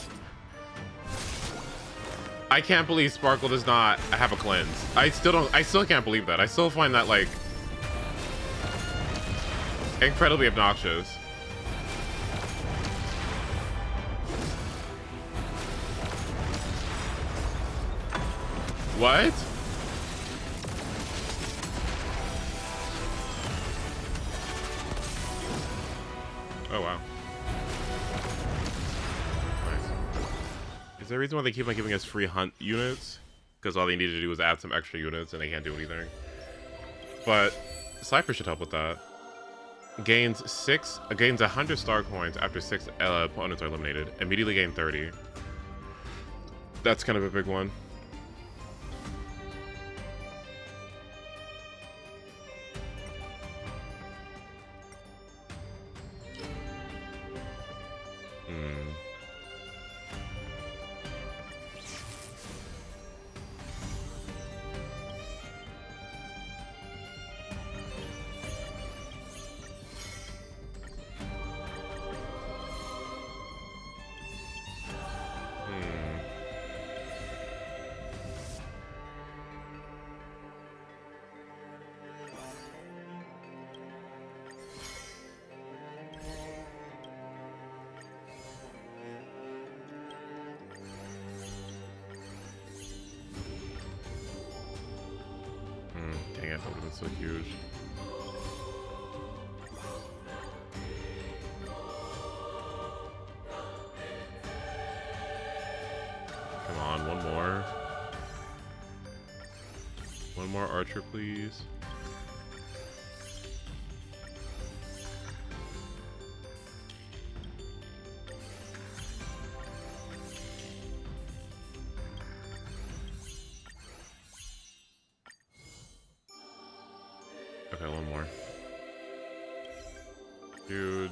I can't believe Sparkle does not have a cleanse. I still can't believe that. I still find that, like, incredibly obnoxious. What? Oh, wow. Nice. Is there a reason why they keep on giving us free hunt units? Because all they need to do is add some extra units and they can't do anything. But Cypher should help with that. Gains 100 star coins after 6 opponents are eliminated. Immediately gain 30. That's kind of a big one. Dang it, that would have been so huge. Come on, one more. One more archer, please. Okay, one more. Huge.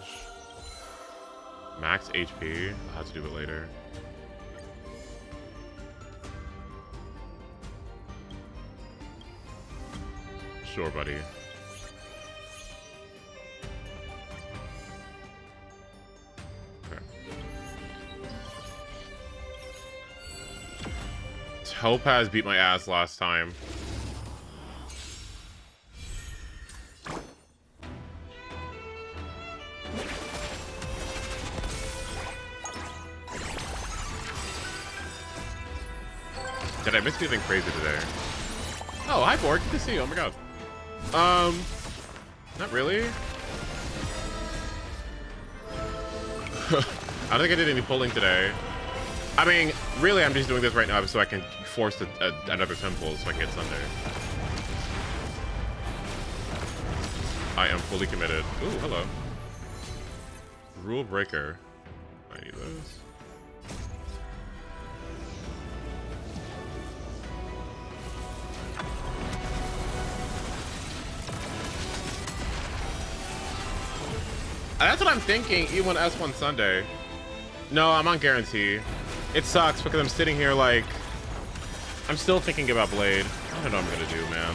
Max HP. I'll have to do it later. Sure, buddy. Okay. Topaz beat my ass last time. Did I miss anything crazy today? Oh, hi, Borg. Good to see you. Oh my god. Not really. I don't think I did any pulling today. I mean, really, I'm just doing this right now so I can force another temple so I can get Sunday. I am fully committed. Ooh, hello. Rule breaker. I need this. That's what I'm thinking, even on S1 Sunday. No, I'm on guarantee. It sucks because I'm sitting here like... I'm still thinking about Blade. I don't know what I'm gonna do, man.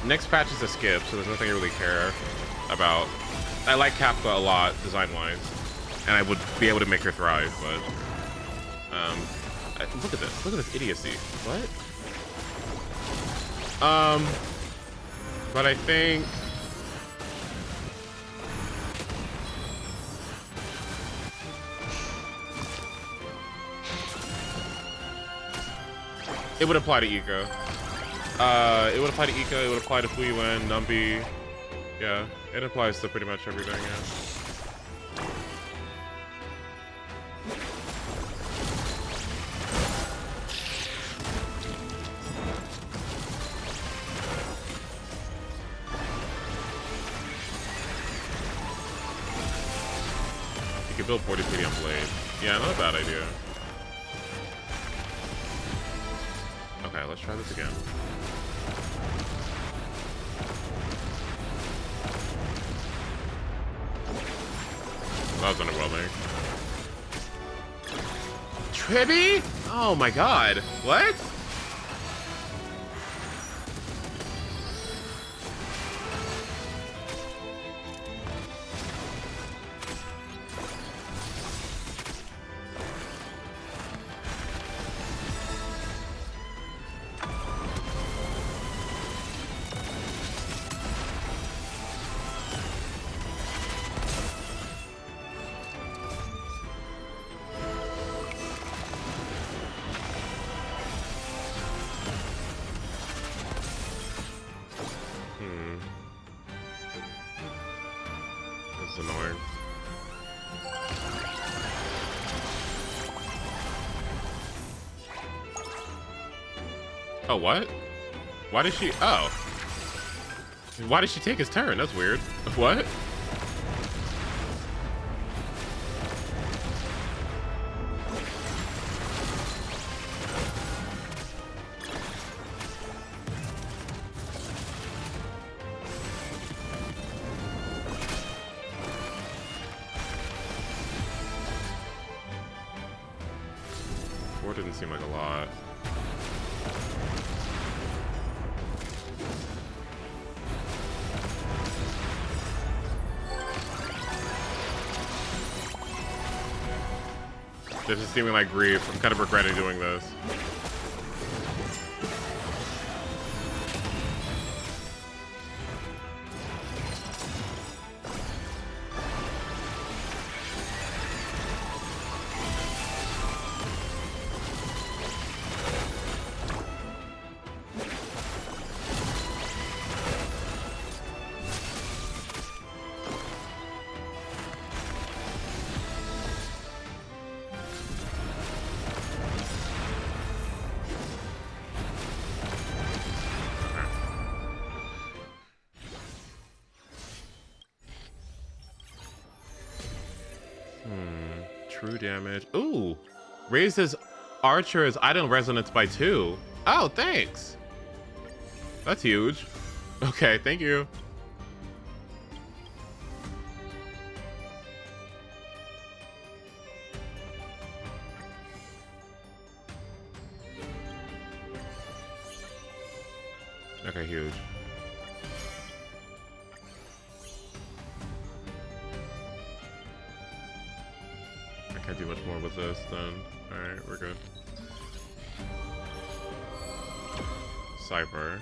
Next patch is a skip, so there's nothing I really care about. I like Kafka a lot, design-wise. And I would be able to make her thrive, but... look at this. Look at this idiocy. What? But I think... it would apply to Eco. It would apply to Eco, it would apply to Fuyuan, Numbi. Yeah, it applies to pretty much everything, yeah. You can build 40 PD on Blade. Yeah, not a bad idea. Okay, let's try this again. That was underwhelming. Tribby? Oh my god. What? Oh, what? Why did she... Oh. Why did she take his turn? That's weird. What? Four didn't seem like a lot. This is seeming like grief. I'm kind of regretting doing this. true damage. Ooh, raises Archer's item resonance by 2. Oh, thanks. That's huge. Okay, thank you. Okay, huge. I can't do much more with this then. Alright, we're good. Cypher.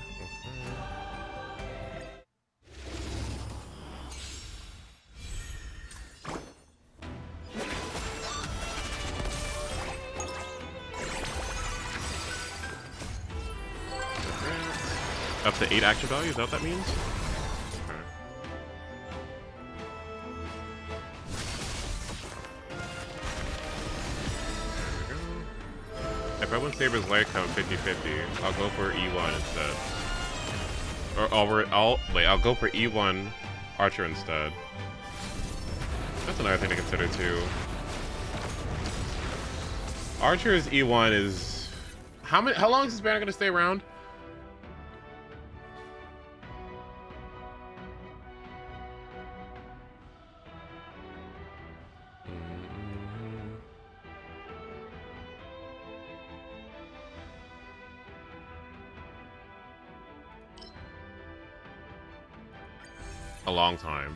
Up to 8 action value, is that what that means? Okay. There we go. If I win Saber's light count 50-50, I'll go for E1 instead. Or I'll go for E1 Archer instead. That's another thing to consider too. Archer's E1 is how long is this banner gonna stay around? A long time.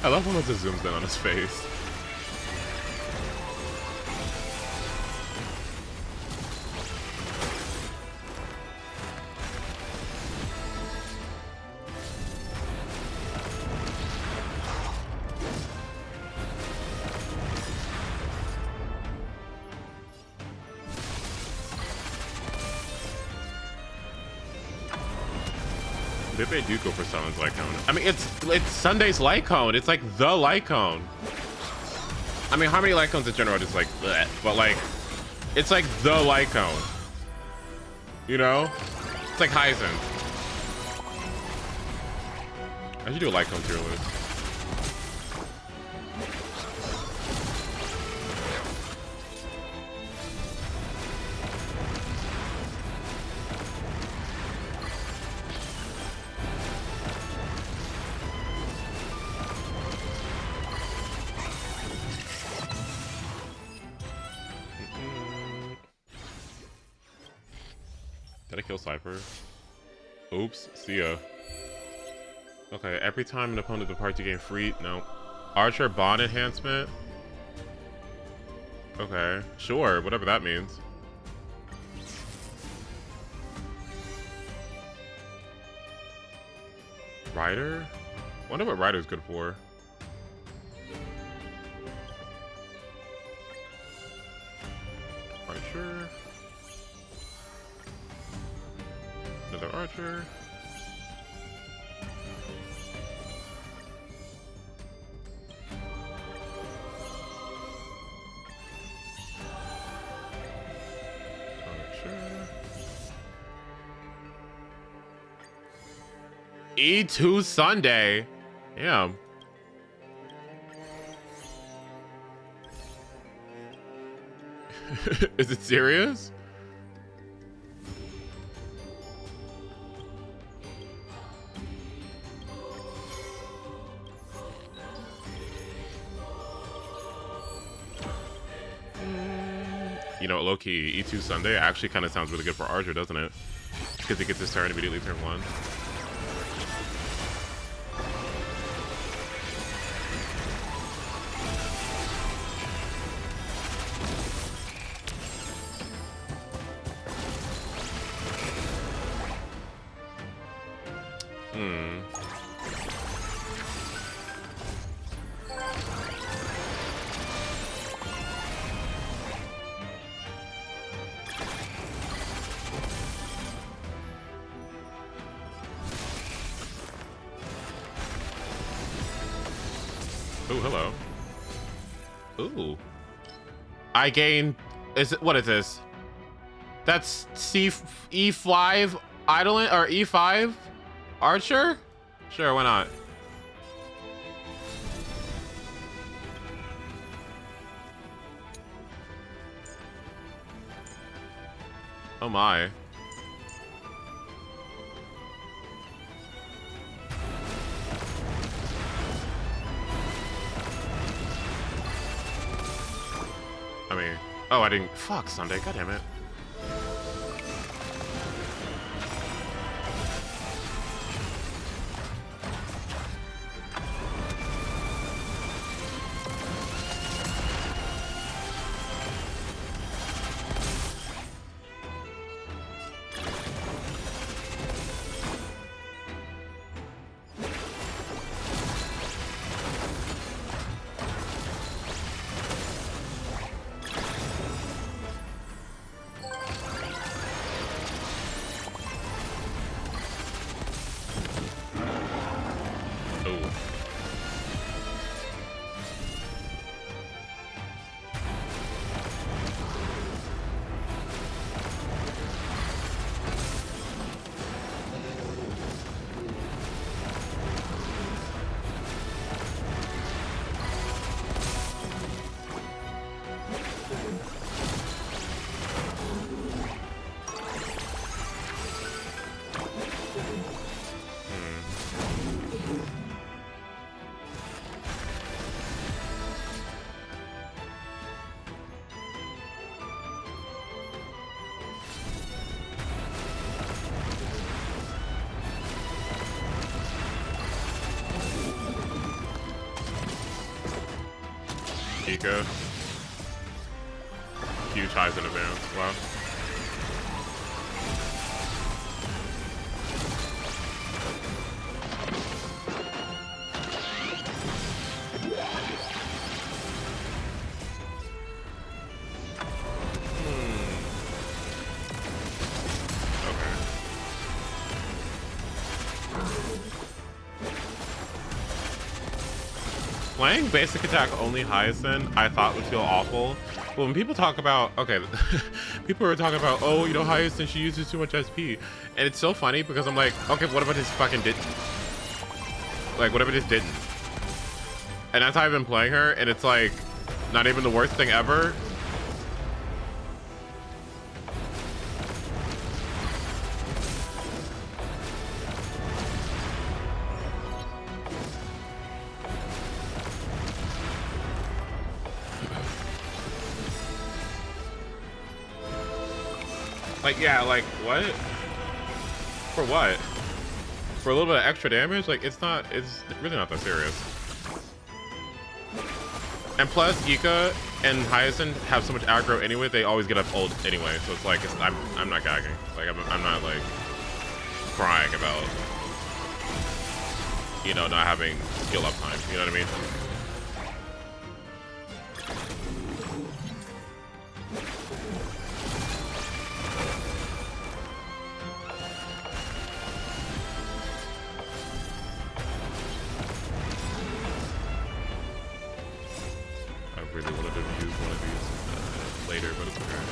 I love when it just zooms in on his face. Maybe I do go for Sun's light cone. I mean, it's Sunday's light cone. It's like the light cone. I mean, how many light cones in general are just like bleh, but like, it's like the light cone. You know? It's like Heisen. I should do a light cone tier list. Did I kill Cypher? Oops, see ya. Okay, every time an opponent departs, you gain free. No. Archer bond enhancement? Okay, sure, whatever that means. Rider? Wonder what Rider's good for. Archer. Another Archer. E2 Sunday. Yeah. Is it serious? You know, low-key, E2 Sunday actually kind of sounds really good for Archer, doesn't it? Because he gets his turn immediately turn 1. Oh, hello. Ooh. I gain. Is it? What is this? That's E5 Idolin or E5 Archer? Sure, why not? Oh my. I mean, oh, I didn't. Fuck, Sunday. God damn it. Eco. Huge highs in advance. Wow. Playing basic attack only Hyacinth, I thought would feel awful. But when people talk about, okay, people are talking about, oh, you know, Hyacinth, she uses too much SP. And it's so funny because I'm like, okay, what if I just fucking didn't? Like, what if I just didn't? And that's how I've been playing her, and it's like, not even the worst thing ever. Like, yeah, like, what? For what? For a little bit of extra damage? Like, it's really not that serious. And plus, Ika and Hyacinth have so much aggro anyway, they always get up ult anyway, so it's like, I'm not gagging. Like, I'm not, like, crying about, you know, not having skill up time, you know what I mean? Really wanted to use one of these later, but it's okay.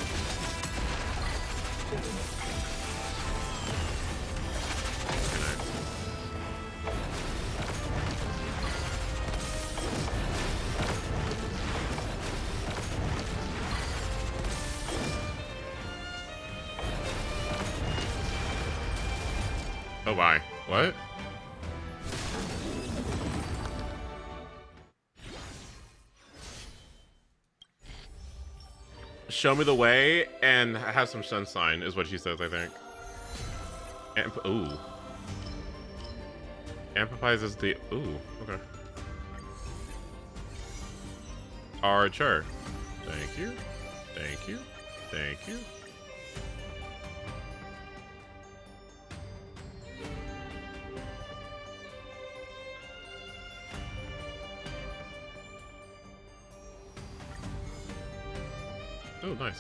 Oh my, what? Show me the way and have some sunshine is what she says, I think. Ooh. Amplifies is the, ooh, okay. Archer. Thank you. Thank you. Thank you. Oh, nice.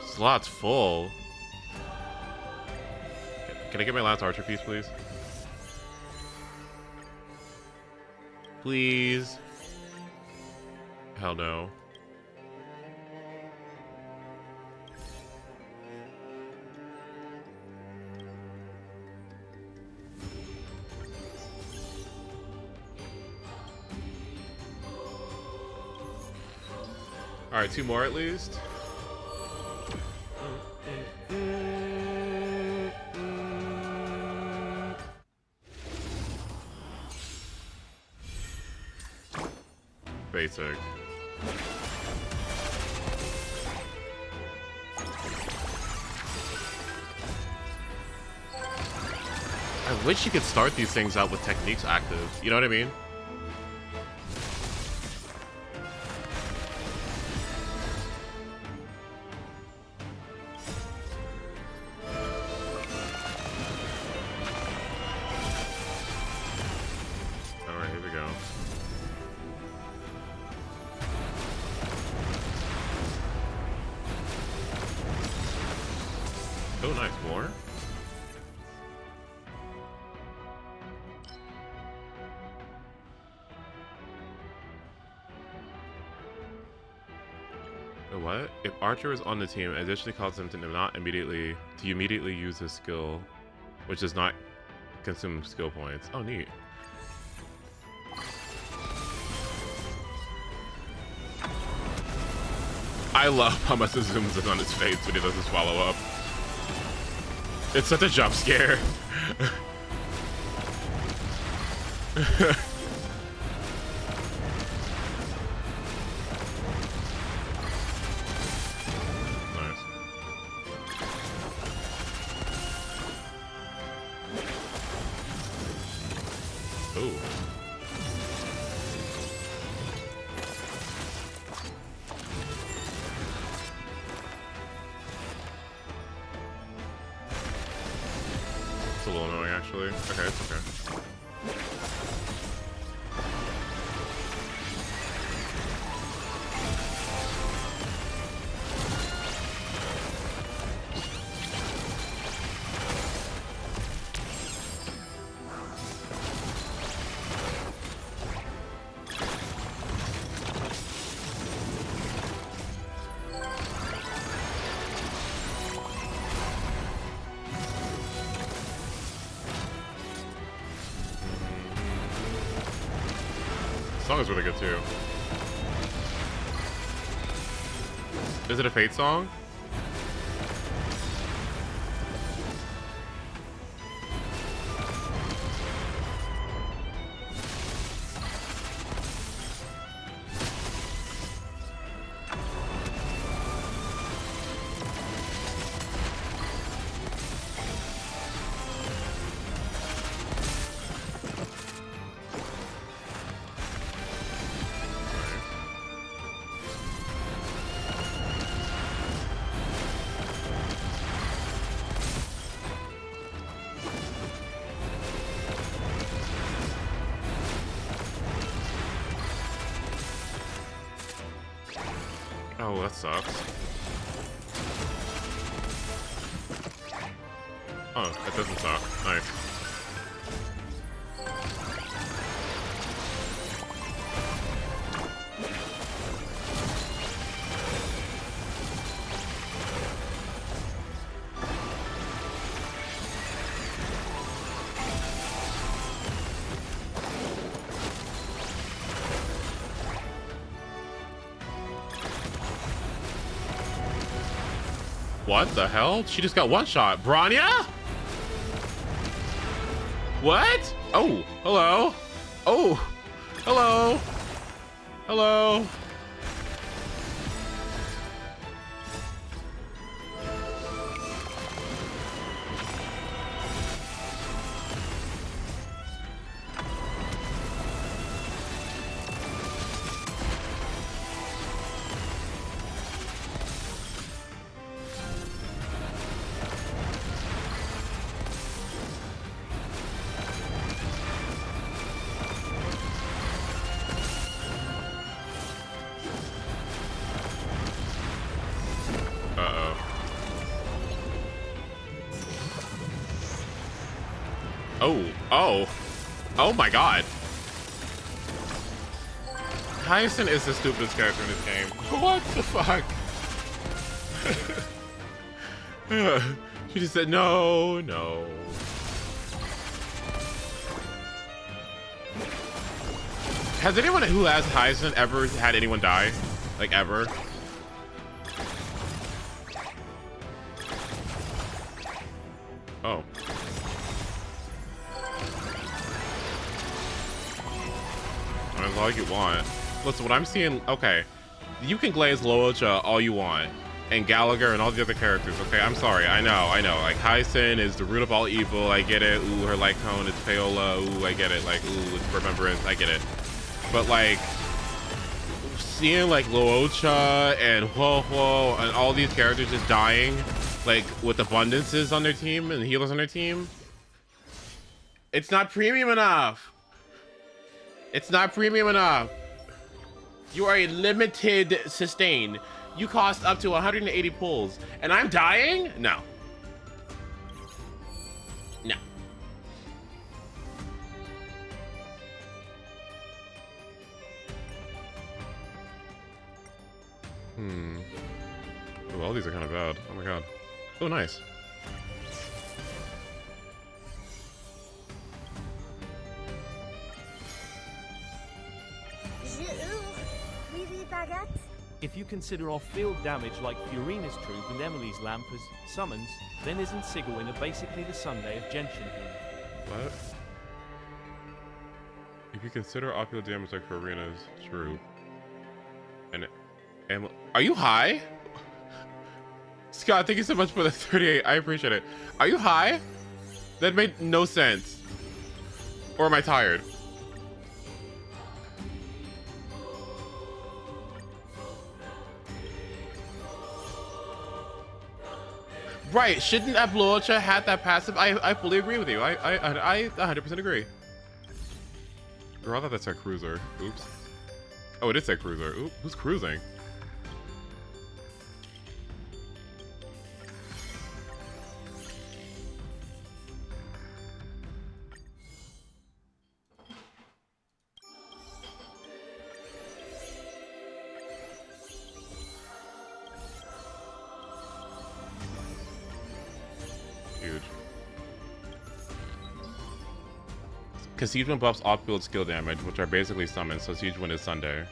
Slot's full. Can I get my last archer piece, please? Please. Hell no. All right, 2 more at least. Basic. I wish you could start these things out with techniques active. You know what I mean? Alright, here we go. Oh, nice. More? What? If Archer is on the team, it additionally causes him to immediately use his skill, which does not consume skill points. Oh, neat. I love how much it zooms in on his face when he does his follow-up. It's such a jump scare. It's a little annoying, actually. Okay, it's okay. The song is really good too. Is it a Fate song? Oh, that sucks. Oh, that doesn't suck. Nice. What the hell? She just got one shot. Branya? What? Oh, hello. Oh, hello. Hello. Oh my god. Hyacinth is the stupidest character in this game. What the fuck? She just said no. Has anyone who has Hyacinth ever had anyone die? Like, ever? Oh. That's all you want. Listen, what I'm seeing... Okay. You can glaze Luocha all you want. And Gallagher and all the other characters, okay? I'm sorry. I know. Like, Hyacinth is the root of all evil. I get it. Ooh, her light cone is Paola. Ooh, I get it. Like, ooh, it's remembrance. I get it. But, like, seeing, like, Luocha and Huo and all these characters just dying, like, with abundances on their team and healers on their team, it's not premium enough. It's not premium enough. You are a limited sustain. You cost up to 180 pulls, and I'm dying? No. No. Oh, all these are kind of bad. Oh my god. Oh, nice. If you consider off-field damage like Furina's troop and Emily's lamp as summons, then isn't Sigurwinner basically the Sunday of Genshin here? What? If you consider off-field damage like Furina's troop and are you high? Scott, thank you so much for the 38. I appreciate it. Are you high? That made no sense. Or am I tired? Right, shouldn't Luocha had that passive? I fully agree with you. I 100% agree. Girl, I thought that said cruiser. Oops. Oh, it did say cruiser. Oop, who's cruising? Huge. Because Siege Wind buffs off-field skill damage, which are basically summons, so Siege Wind is Sunday.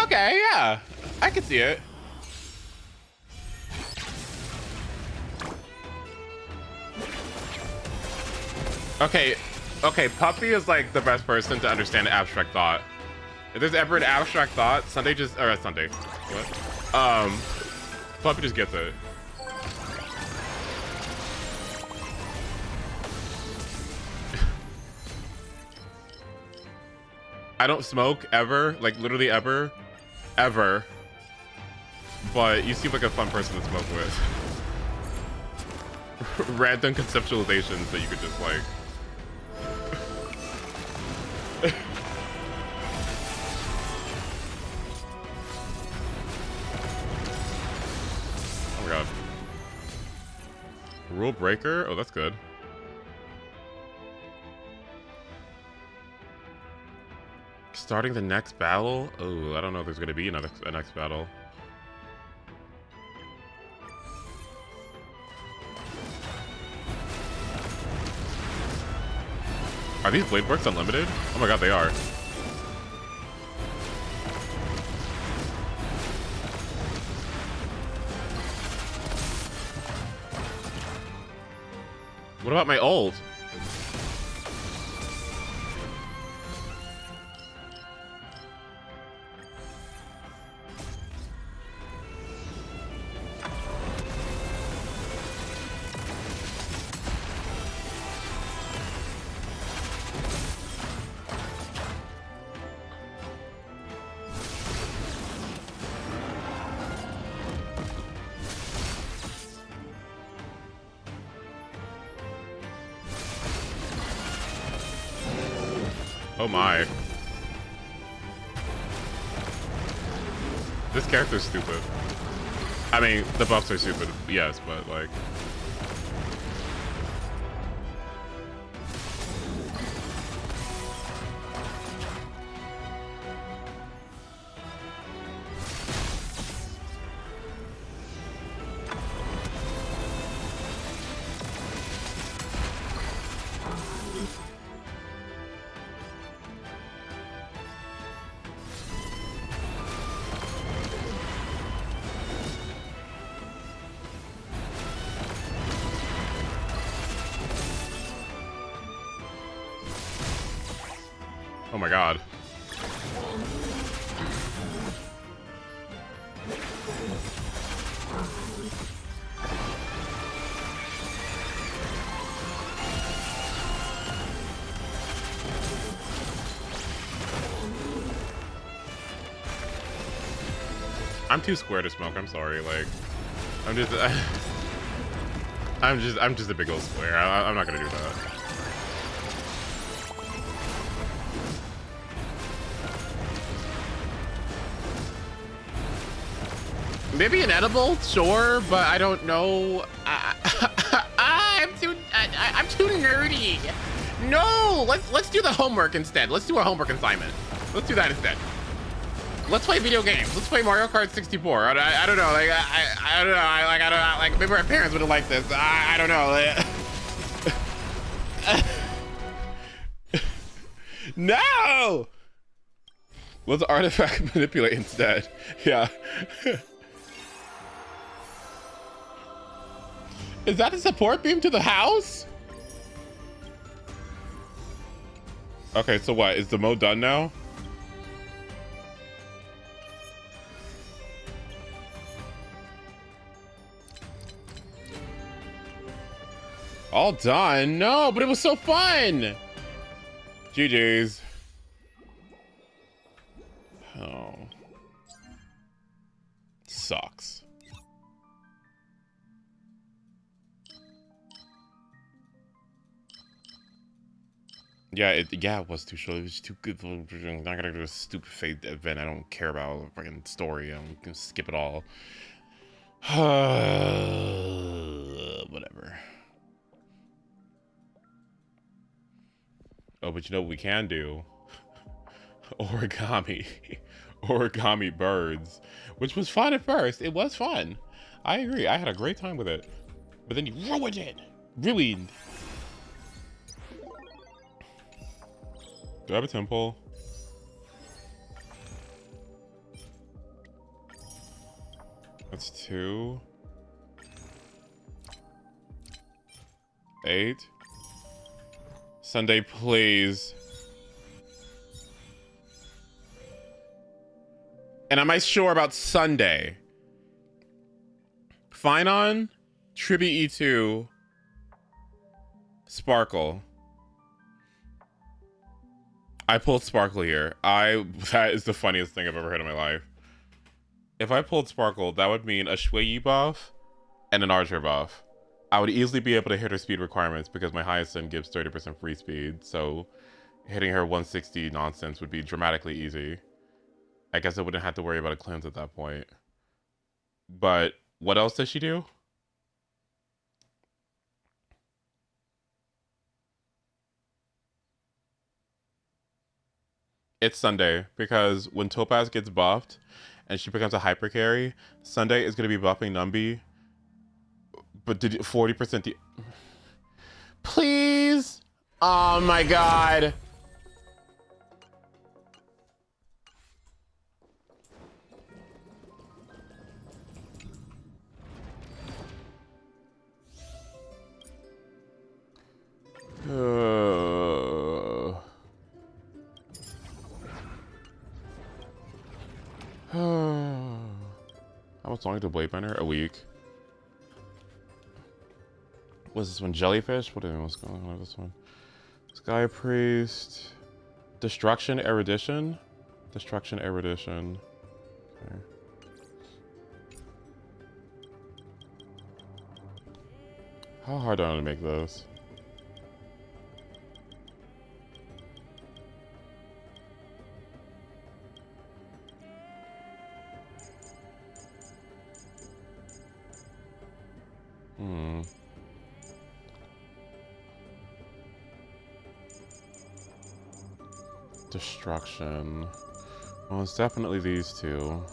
Okay, yeah. I can see it. Okay, Puppy is like the best person to understand abstract thought. If there's ever an abstract thought, Sunday just, or Sunday, what? Puppy just gets it. I don't smoke ever, like literally ever. But you seem like a fun person to smoke with. Random conceptualizations that you could just like. Oh my god. Rule breaker? Oh, that's good. Starting the next battle? Oh, I don't know if there's gonna be a next battle. Are these blade works unlimited? Oh my god, they are. What about my ult? Oh my. This character's stupid. I mean, the buffs are stupid, yes, but like. Oh my god. I'm too square to smoke. I'm sorry. Like, I'm just a big old square. I'm not gonna do that. Maybe an edible, sure, but I don't know. I'm too nerdy. No, let's do the homework instead. Let's do a homework assignment. Let's do that instead. Let's play video games. Let's play Mario Kart 64. I don't know. Like I don't know. I don't like. Maybe our parents would have liked this. I don't know. No. Let's artifact manipulate instead. Yeah. Is that a support beam to the house? Okay, so what? Is the mode done now? All done? No, but it was so fun! GG's. Oh. Sucks. Yeah, it was too short. It was too good. I'm not gonna do a stupid fate event. I don't care about fucking story. I'm gonna skip it all. Whatever. Oh, but you know what we can do? Origami. Origami birds. Which was fun at first. It was fun. I agree. I had a great time with it. But then you ruined it. Ruined. Do I have a temple? That's 2. 8. Sunday, please. And am I sure about Sunday? Finon, Tribute E2, Sparkle. I pulled Sparkle here. That is the funniest thing I've ever heard in my life. If I pulled Sparkle, that would mean a Shui buff and an Archer buff. I would easily be able to hit her speed requirements because my highest sim gives 30% free speed, so hitting her 160 nonsense would be dramatically easy. I guess I wouldn't have to worry about a cleanse at that point. But what else does she do? It's Sunday, because when Topaz gets buffed and she becomes a hyper carry, Sunday is going to be buffing Numby. But did 40% the... Please? Oh my god. How much longer to Blade Bender? A week. What's this one? Jellyfish? What's going on with this one? Sky Priest. Destruction Erudition? Destruction Erudition. Okay. How hard do I want to make this? Destruction. Well, it's definitely these two.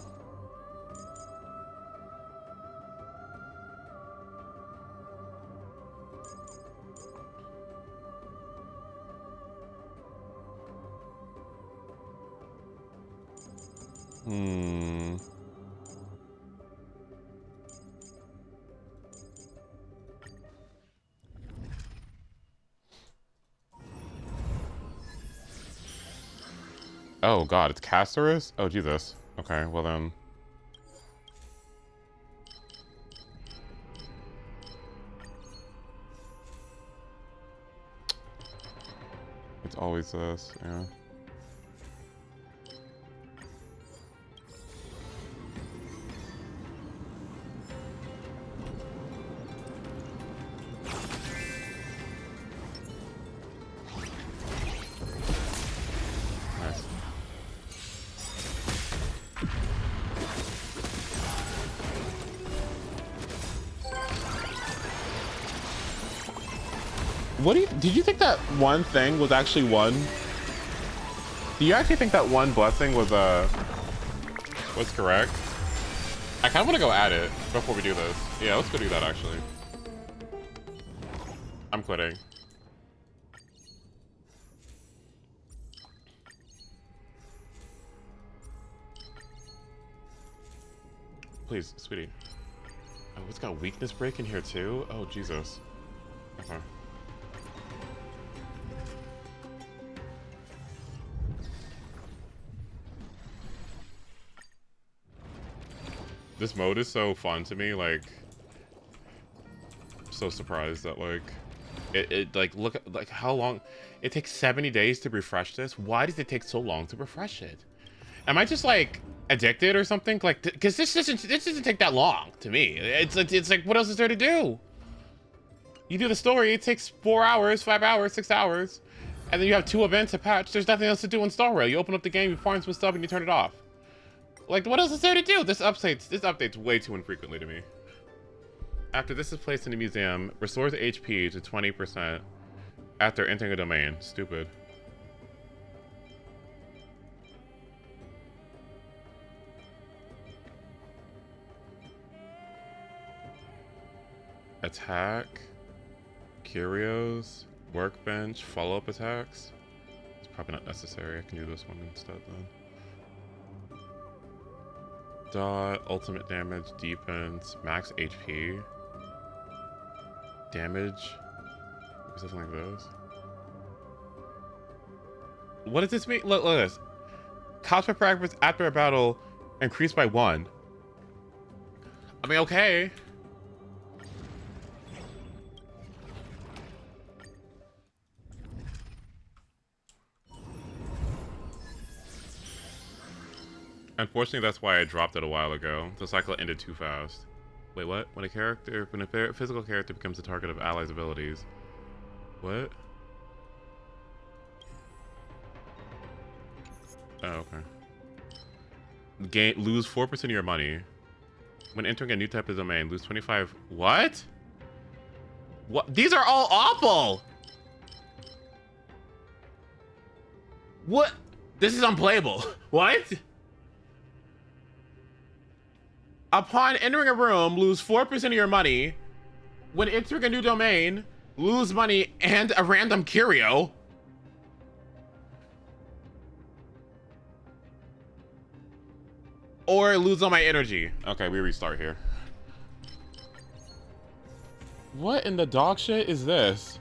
Oh god, it's Castorus? Oh Jesus. Okay, well then. It's always this, yeah. Nice. What do you, did you think that one thing was actually one? Do you actually think that one blessing was correct? I kind of want to go at it before we do this. Yeah, let's go do that actually. I'm quitting. Please, sweetie. Oh, it's got weakness break in here too? Oh, Jesus. Okay. This mode is so fun to me, like, I'm so surprised that, like, it like, look at, like, how long, it takes 70 days to refresh this? Why does it take so long to refresh it? Am I just, like, addicted or something? Like, because this doesn't take that long, to me. It's like, what else is there to do? You do the story, it takes 4 hours, 5 hours, 6 hours, and then you have 2 events to patch. There's nothing else to do in Star Rail. You open up the game, you farm some stuff, and you turn it off. Like, what else is there to do? This updates way too infrequently to me. After this is placed in the museum, restores HP to 20% after entering a domain. Stupid. Attack, curios, workbench, follow-up attacks. It's probably not necessary. I can do this one instead then. Dot, ultimate damage, defense, max HP, damage. Something like those. What does this mean? Look at this. Cost per practice after a battle increased by 1. I mean, okay. Unfortunately, that's why I dropped it a while ago. The cycle ended too fast. Wait, what? When a physical character becomes the target of allies' abilities. What? Oh, okay. Lose 4% of your money. When entering a new type of domain, lose 25. What? What? These are all awful! What? This is unplayable. What? Upon entering a room, lose 4% of your money. When entering a new domain, lose money and a random curio. Or lose all my energy. Okay, we restart here. What in the dog shit is this?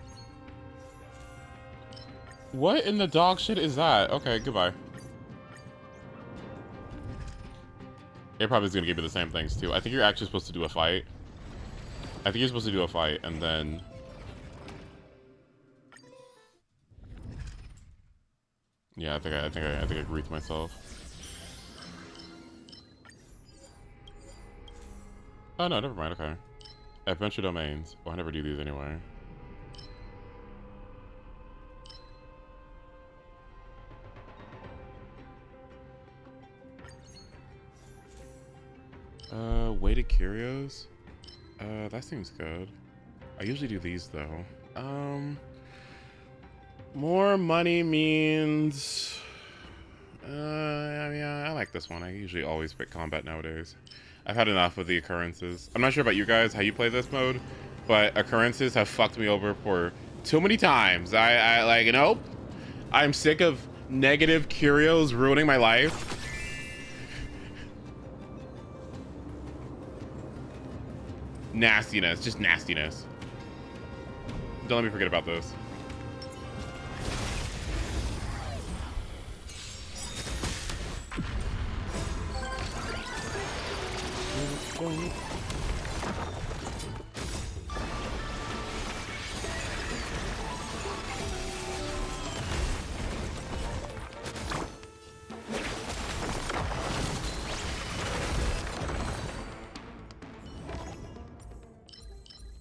What in the dog shit is that? Okay, goodbye. It probably is going to give you the same things, too. I think you're actually supposed to do a fight. I think you're supposed to do a fight, and then... Yeah, I think I agreed to myself. Oh, no, never mind, okay. Adventure domains. Well, I never do these anyway. Weighted curios? That seems good. I usually do these, though. More money means... I mean, I like this one. I usually always pick combat nowadays. I've had enough of the occurrences. I'm not sure about you guys, how you play this mode, but occurrences have fucked me over for too many times. I like, nope. I'm sick of negative curios ruining my life. Nastiness, just nastiness. Don't let me forget about this.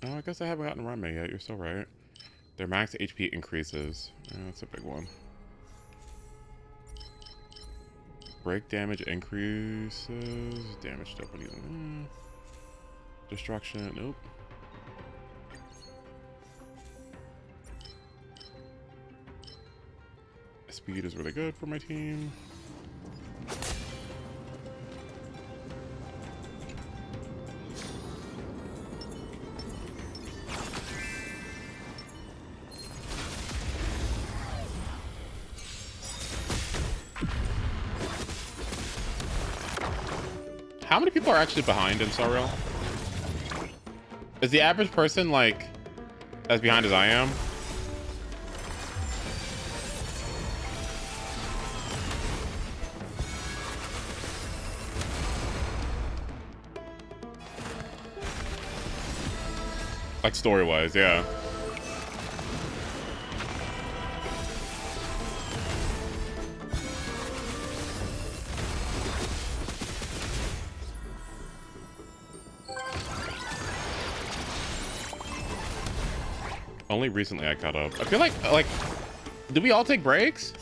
Oh, I guess I haven't gotten Rame yet. You're so right. Their max HP increases. Yeah, that's a big one. Break damage increases. Damage to when using. Destruction. Nope. Speed is really good for my team. How many people are actually behind in Star Rail? Is the average person like as behind as I am? Like story-wise, yeah. Only recently I caught up. I feel like, do we all take breaks?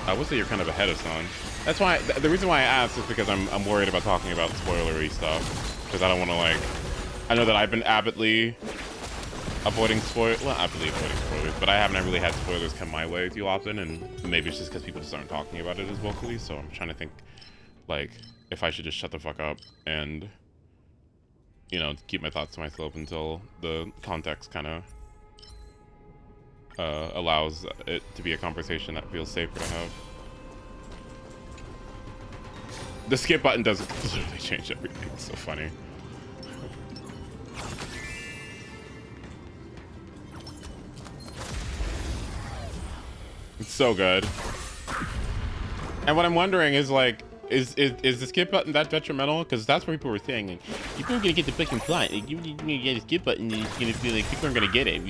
I would say you're kind of ahead of Sun. That's why, the reason why I asked is because I'm worried about talking about spoilery stuff. Because I don't want to like, I know that I've been avidly avoiding spoilers, well, avidly avoiding spoilers, but I haven't really had spoilers come my way too often, and maybe it's just because people just aren't talking about it as vocally, so I'm trying to think, like, if I should just shut the fuck up and, you know, keep my thoughts to myself until the context kind of allows it to be a conversation that feels safer to have. The skip button does literally change everything. It's so funny. It's so good. And what I'm wondering is like, is the skip button that detrimental? Because that's what people were saying. Like, people are gonna get the fucking plot. Like, you're gonna get a skip button, and it's gonna feel like people aren't gonna get it.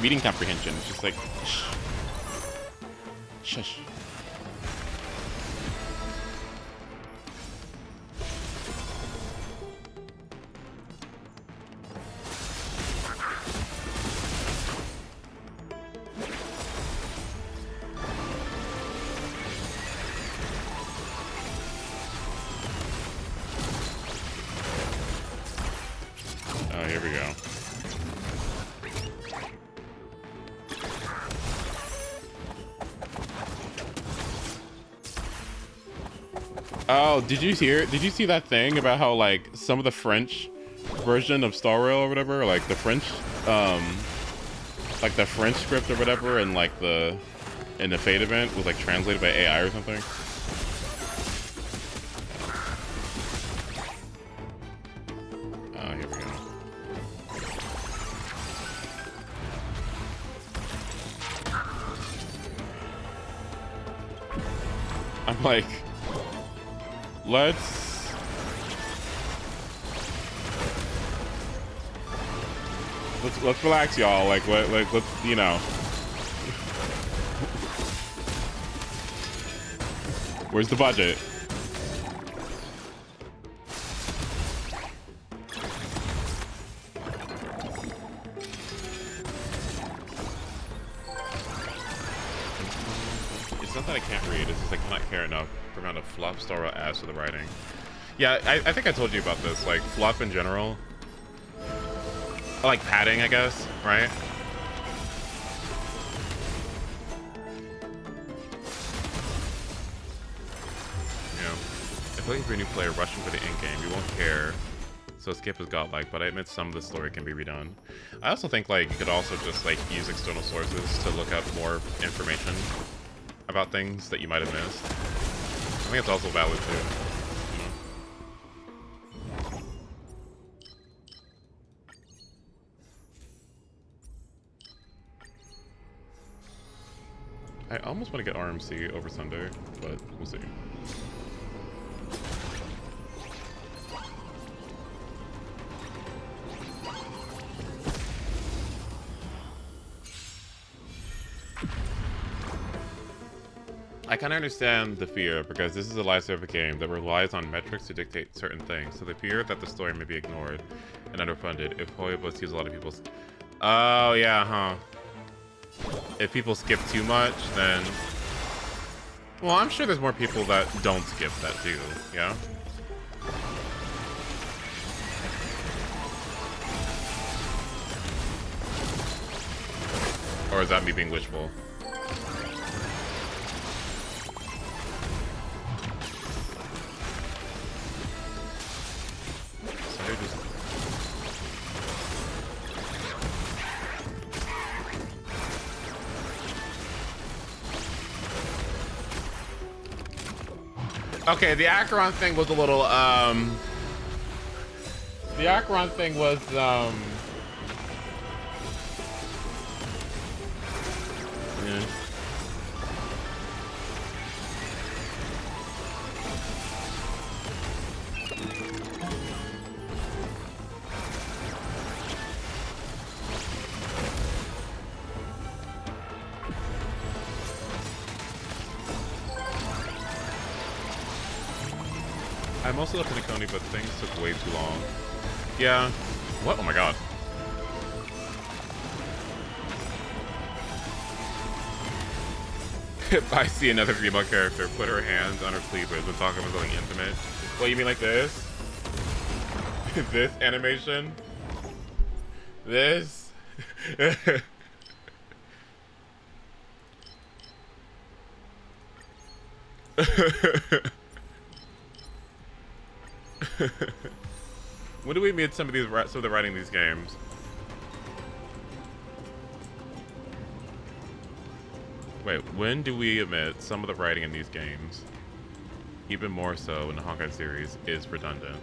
Reading comprehension. It's just like, shh. Shush. Oh, here we go. Oh, did you see that thing about how like some of the French version of Star Rail or whatever, like the French script or whatever, and like in the Fate event was like translated by AI or something? Oh, here we go. I'm like, let's relax, y'all. Like let's, you know. Where's the budget? It's not that I can't read, it's just I cannot care enough for amount of fluff Star Rail adds to the writing. Yeah, I think I told you about this, like fluff in general. Like padding, I guess, right? Especially if you're a new player rushing for the end game, you won't care. So skip is godlike, but I admit some of the story can be redone. I also think like you could also just like use external sources to look up more information about things that you might have missed. I think it's also valid too. I almost want to get RMC over Sunday, but we'll see. I kind of understand the fear, because this is a live service game that relies on metrics to dictate certain things, so the fear that the story may be ignored and underfunded if HOYO books use a lot of people's... Oh, yeah, huh. If people skip too much, then... Well, I'm sure there's more people that don't skip that too, yeah? Or is that me being wishful? Okay, the Acheron thing was a little, the Acheron thing was, yeah. I mostly left Nikoni, but things took way too long. Yeah. What? Oh my god. If I see another female character, put her hands on her cleavage and talk about something intimate. What, you mean like this? This animation? This? When do we meet some of the writing these games? Wait, when do we admit some of the writing in these games, even more so in the Honkai series, is redundant?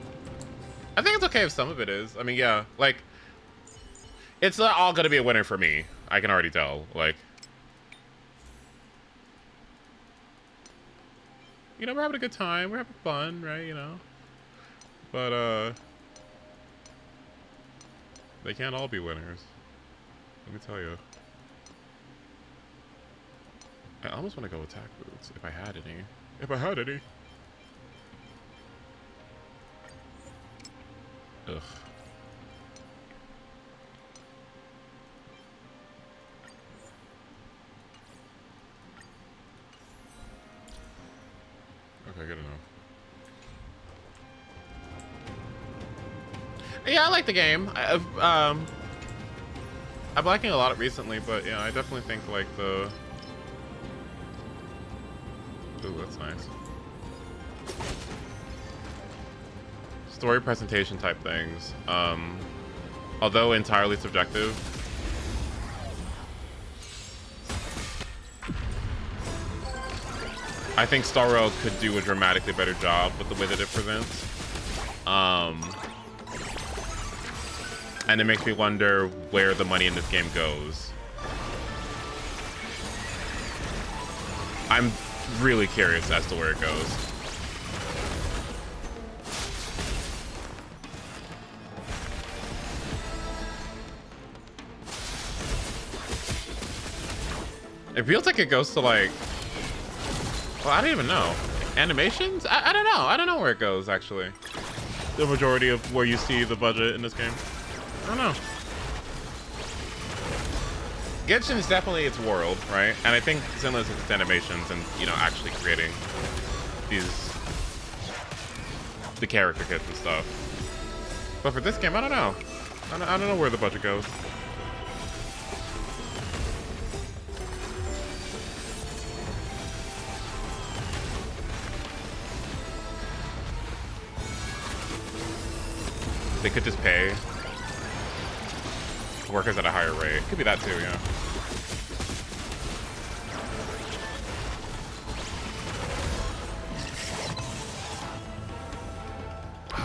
I think it's okay if some of it is. I mean, yeah, like, it's not all gonna be a winner for me. I can already tell. Like, you know, we're having a good time. We're having fun, right? You know? But, they can't all be winners. Let me tell you. I almost want to go attack boots, if I had any. If I had any. Ugh. Okay, good enough. Yeah, I like the game. I'm liking a lot recently, but yeah, I definitely think like the... Ooh, that's nice. Story presentation type things. Although entirely subjective. I think Star Rail could do a dramatically better job with the way that it presents. And it makes me wonder where the money in this game goes. I'm really curious as to where it goes. It feels like it goes to like... Well, I don't even know. Animations? I don't know. I don't know where it goes, actually. The majority of where you see the budget in this game. I don't know. Genshin is definitely its world, right? And I think Zenless is its animations and, you know, actually creating the character kits and stuff. But for this game, I don't know. I don't know where the budget goes. they could just pay workers at a higher rate. Could be that too, yeah.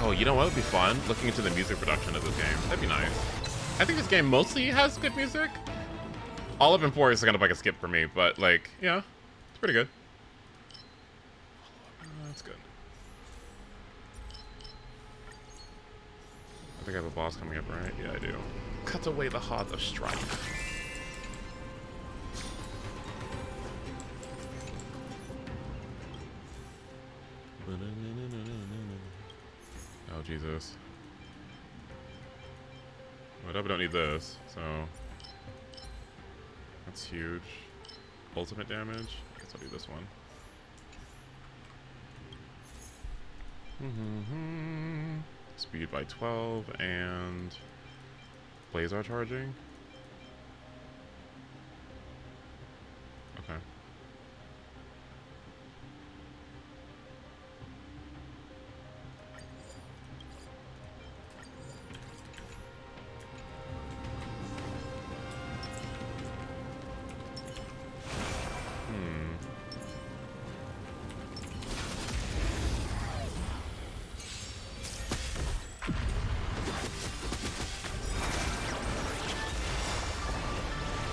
Oh, you know what would be fun? Looking into the music production of this game. That'd be nice. I think this game mostly has good music. All of AMPHOREUS is kind of like a skip for me, but like, yeah, it's pretty good. That's good. I think I have a boss coming up, right? Yeah, I do. Cut away the heart of strife. Oh, Jesus. Well, I don't need this, so... That's huge. Ultimate damage? I guess I'll do this one. Speed by 12 and... Blazar charging? Okay.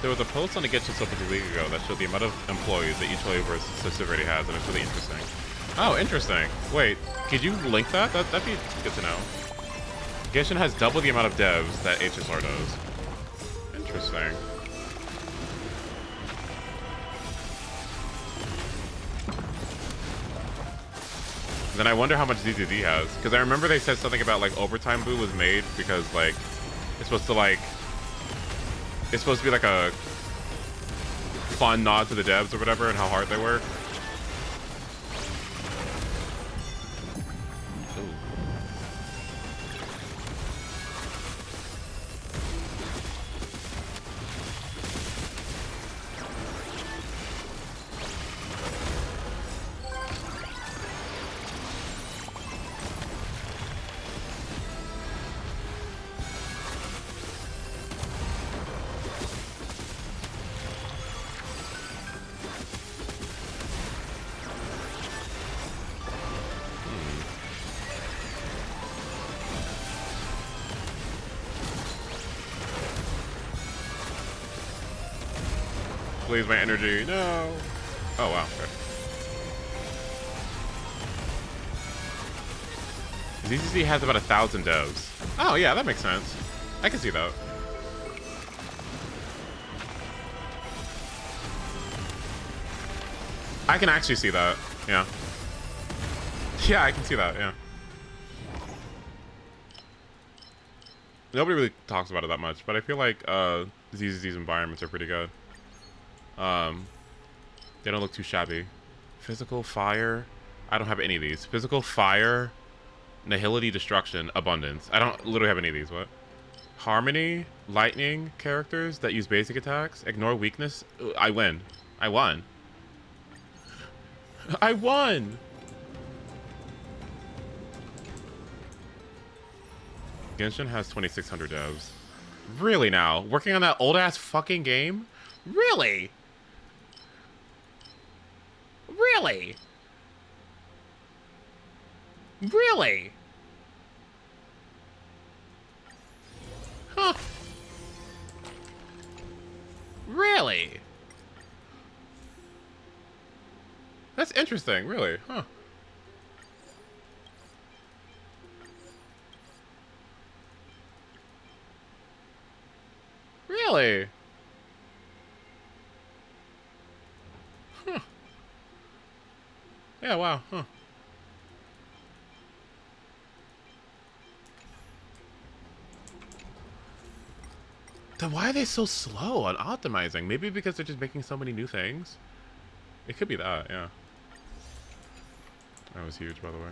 There was a post on the Get Yourself a week ago that showed the amount of employees that each HOYO subsidiary has, and it's really interesting. Oh, interesting. Wait, could you link that? That'd be good to know. Genshin has double the amount of devs that HSR does. Interesting. Then I wonder how much ZZZ has, because I remember they said something about like Overtime Boo was made because like it's supposed to like. It's supposed to be like a fun nod to the devs or whatever and how hard they work. Please, my energy. No. Oh, wow. Okay. ZZZ has about 1,000 devs. Oh, yeah, that makes sense. I can see that. I can actually see that. Yeah. Yeah, I can see that. Yeah. Nobody really talks about it that much, but I feel like ZZZ's environments are pretty good. They don't look too shabby. Physical, fire. I don't have any of these. Physical, fire, nihility, destruction, abundance. I don't literally have any of these. What? Harmony, lightning characters that use basic attacks. Ignore weakness. I win. I won. I won! Genshin has 2,600 devs. Really now? Working on that old-ass fucking game? Really? Really? Really? Huh. Really? That's interesting, really. Huh. Really? Huh. Yeah, wow, huh. Then why are they so slow on optimizing? Maybe because they're just making so many new things? It could be that, yeah. That was huge, by the way.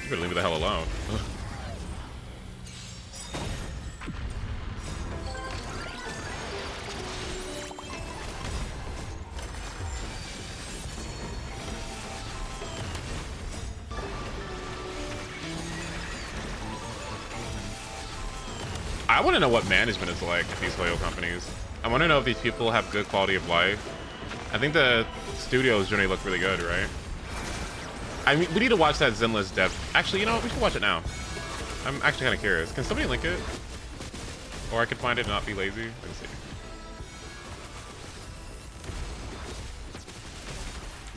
You better leave me the hell alone. Ugh. I want to know what management is like at these HOYO companies. I want to know if these people have good quality of life. I think the studios generally look really good, right? I mean, we need to watch that Zenless dev. Actually, you know what? We should watch it now. I'm actually kind of curious. Can somebody link it? Or I could find it and not be lazy. Let me see.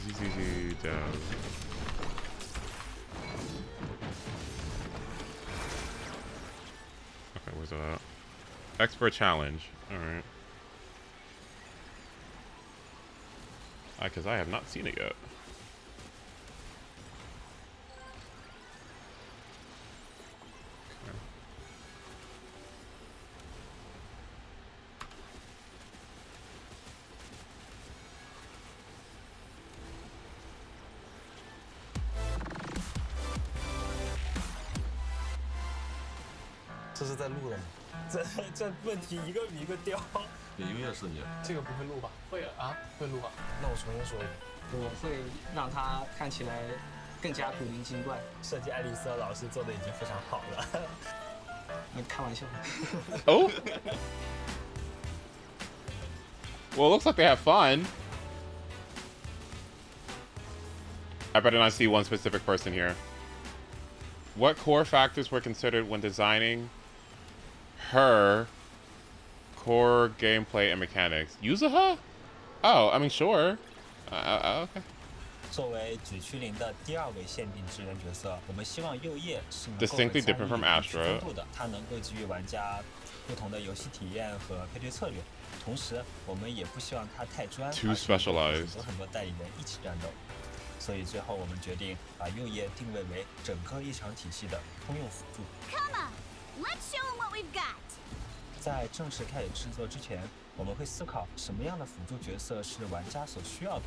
ZZZ dev. Okay, where's that? Expert challenge. Alright. Because I have not seen it yet. Okay. 这是在录的吗？这问题一个比一个刁。有音乐设计。这个不会录吧？会啊，会录啊。那我重新说一遍。我会让它看起来更加古灵精怪。设计爱丽丝老师做的已经非常好了。开玩笑。Oh. Well, it looks like they have fun. I better not see one specific person here. What core factors were considered when designing her core gameplay and mechanics? YUZUHA? Oh, I mean, sure. Okay. 作为指驱灵的第2位限定支援角色，我们希望右叶是能够 Distinctly different from Astra. 的，它能够给予玩家不同的游戏体验和配对策略。同时，我们也不希望它太专， Too specialized. 很多代理人一起战斗。所以最后我们决定把右叶定位为整个异常体系的通用辅助。Come on, let's show them what we've got. 在正式开始制作之前，我们会思考什么样的辅助角色是玩家所需要的。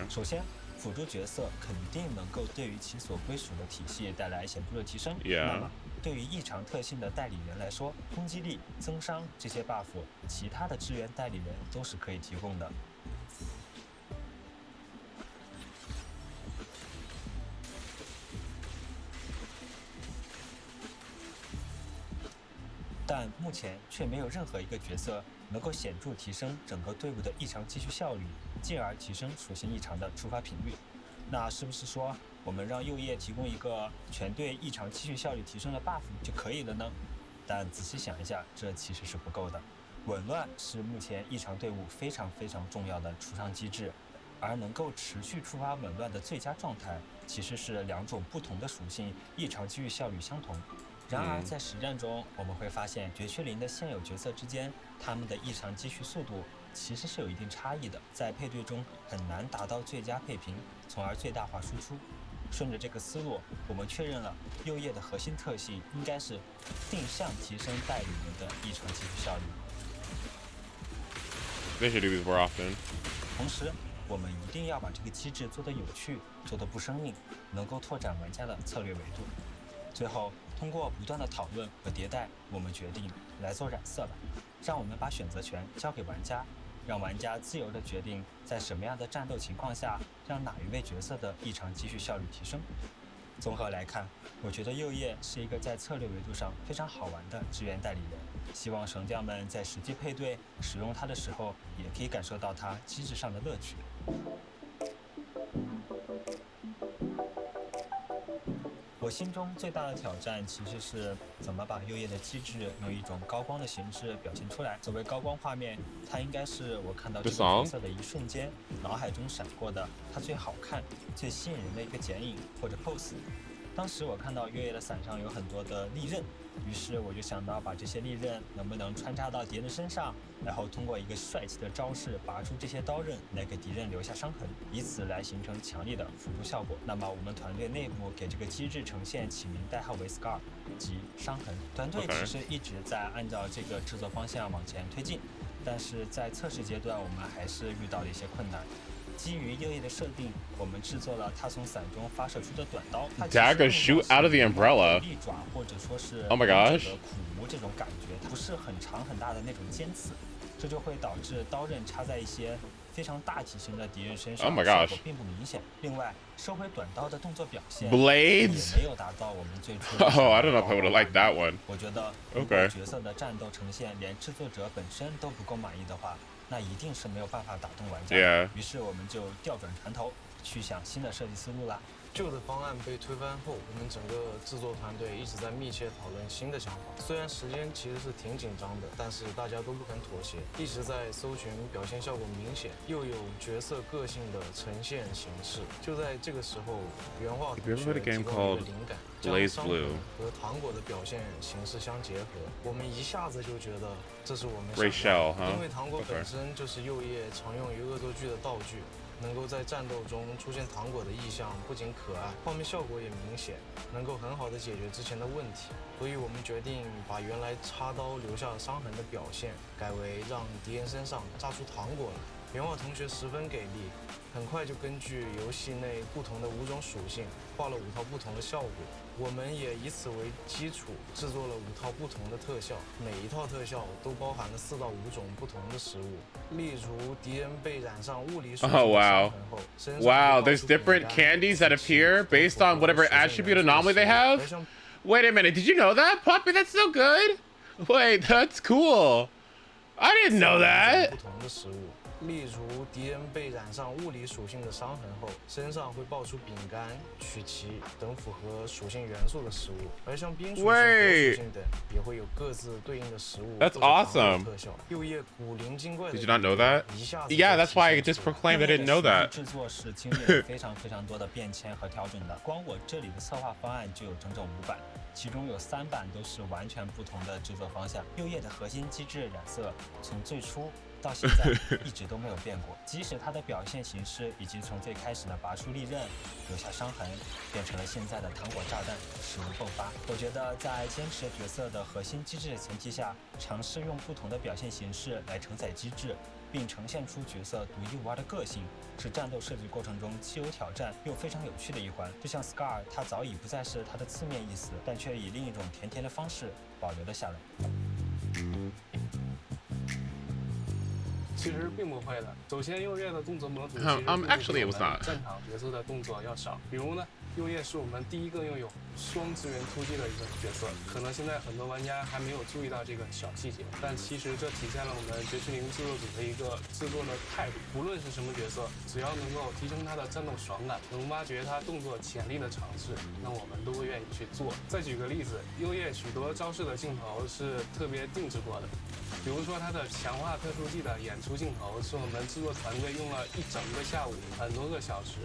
首先，辅助角色肯定能够对于其所归属的体系带来显著的提升。那么，对于异常特性的代理人来说，攻击力、增伤这些 buff， 其他的支援代理人都是可以提供的。但目前却没有任何一个角色能够显著提升整个队伍的异常继续效率，进而提升属性异常的触发频率。那是不是说我们让右叶提供一个全队异常继续效率提升的 buff 就可以了呢？但仔细想一下，这其实是不够的。紊乱是目前异常队伍非常重要的出伤机制，而能够持续触发紊乱的最佳状态，其实是2种不同的属性异常继续效率相同。然而，在实战中，我们会发现绝区灵的现有角色之间，他们的异常继续速度其实是有一定差异的，在配对中很难达到最佳配平，从而最大化输出。顺着这个思路，我们确认了右叶的核心特性应该是定向提升代理人的异常继续效率。They should do this more often. 同时，我们一定要把这个机制做得有趣，做得不生硬，能够拓展玩家的策略维度。最后，通过不断的讨论和迭代，我们决定来做染色吧，让我们把选择权交给玩家，让玩家自由地决定在什么样的战斗情况下，让哪一位角色的异常继续效率提升。综合来看，我觉得右叶是一个在策略维度上非常好玩的支援代理人，希望神将们在实际配对使用它的时候，也可以感受到它机制上的乐趣。我心中最大的挑战其实是怎么把右叶的机制用一种高光的形式表现出来。所谓高光画面，它应该是我看到这个角色的一瞬间，脑海中闪过的它最好看、最吸引人的一个剪影或者 pose。当时我看到右叶的伞上有很多的利刃，于是我就想到把这些利刃能不能穿插到敌人身上，然后通过一个帅气的招式拔出这些刀刃来给敌人留下伤痕，以此来形成强烈的辅助效果。那么我们团队内部给这个机制呈现起名代号为 Scar， 即伤痕。团队其实一直在按照这个制作方向往前推进，但是在测试阶段我们还是遇到了一些困难。基于右叶的设定，我们制作了它从伞中发射出的短刀。Dagger shoot out of the umbrella. 利爪或者说是 Oh my gosh. 苦无这种感觉，不是很长很大的那种尖刺，这就会导致刀刃插在一些非常大体型的敌人身上 Oh my 效 gosh 果并不明显。另外，收回短刀的动作表现 Blades 也没有达到我们最初。Oh, I don't know if I would have liked that one. 我觉得，如果角色的战斗呈现连制作者本身都不够满意的话，那一定是没有办法打动玩家。Yeah. 于是我们就调转船头，去想新的设计思路啦。旧的方案被推翻后，我们整个制作团队一直在密切讨论新的想法。虽然时间其实是挺紧张的，但是大家都不肯妥协，一直在搜寻表现效果明显又有角色个性的呈现形式。就在这个时候，原画同学提供了一个灵感，将伤痕和糖果的表现形式相结合。我们一下子就觉得这是我们想要的，因为糖果本身就是右叶常用于恶作剧的道具。能够在战斗中出现糖果的意象不仅可爱，画面效果也明显，能够很好的解决之前的问题。所以我们决定把原来插刀留下伤痕的表现，改为让敌人身上炸出糖果来。原画同学十分给力，很快就根据游戏内不同的5种属性画了5套不同的效果。我们也以此为基础制作了5套不同的特效，每一套特效都包含了4到5种不同的食物。例如敌人被染上物理属性的伤痕后， Wow, there's different candies that appear based on whatever attribute anomaly they have? Wait a minute, did you know that, Puppy? That's so good. Wait, that's cool. I didn't know that. 例如敌人被染上物理属性的伤痕后，身上会爆出饼干、曲奇等符合属性元素的食物，而像冰属性、火属性等也会有各自对应的食物。That's awesome. 右叶古灵精怪的 Did you not know that? Yeah, that's why I just proclaimed I didn't know that. 制作是经历了非常多的变迁和调整的，光我这里的策划方案就有整整5版。其中有3版都是完全不同的制作方向。右叶的核心机制染色从最初到现在一直都没有变过，即使它的表现形式以及从最开始的拔出利刃、留下伤痕，变成了现在的糖果炸弹、食物迸发。我觉得在坚持角色的核心机制的前提下，尝试用不同的表现形式来承载机制，并呈现出角色独一无二的个性，是战斗设计过程中既有挑战又非常有趣的一环。就像 Scar， 它早已不再是它的字面意思，但却以另一种甜甜的方式保留了下来。其实并不会的。首先，右叶的动作模组actually it was not. 战场角色的动作要少。比如呢，右叶是我们第一个拥有双支援突击的一个角色，可能现在很多玩家还没有注意到这个小细节，但其实这体现了我们绝区0制作组的一个制作的态度。无论是什么角色，只要能够提升他的战斗爽感，能挖掘他动作潜力的尝试，那我们都会愿意去做。再举个例子，右叶许多招式的镜头是特别定制过的。比如说，它的强化特殊技的演出镜头是我们制作团队用了一整个下午，很多个小时，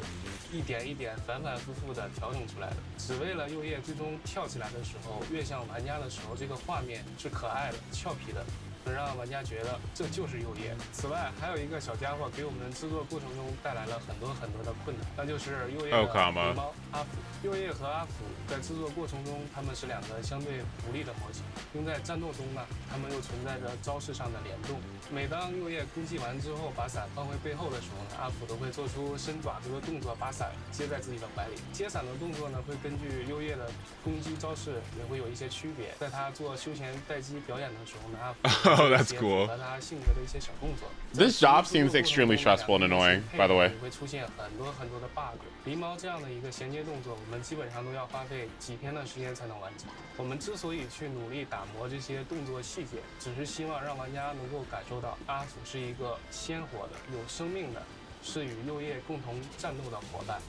一点一点反复的调整出来的，只为了右叶最终跳起来的时候，跃向玩家的时候，这个画面是可爱的、俏皮的，能让玩家觉得这就是右叶。此外，还有一个小家伙给我们制作过程中带来了很多的困难，那就是右叶的狸猫阿福。右叶和阿福在制作过程中，他们是2个相对独立的模型，用在战斗中呢，他们又存在着招式上的联动。每当右叶攻击完之后，把伞放回背后的时候呢，阿福都会做出伸爪这个动作，把伞接在自己的怀里。接伞的动作呢，会根据右叶的攻击招式也会有一些区别。在他做休闲待机表演的时候呢，阿福 Oh, that's cool. 和他性格的一些小动作。This job seems extremely stressful and annoying, by the way. 会出现很多的 bug。狸猫这样的一个衔接动作，我们基本上都要花费几天的时间才能完成。我们之所以去努力打磨这些动作细节，只是希望让玩家能够感受到阿福是一个鲜活的、有生命的，是与右叶共同战斗的伙伴。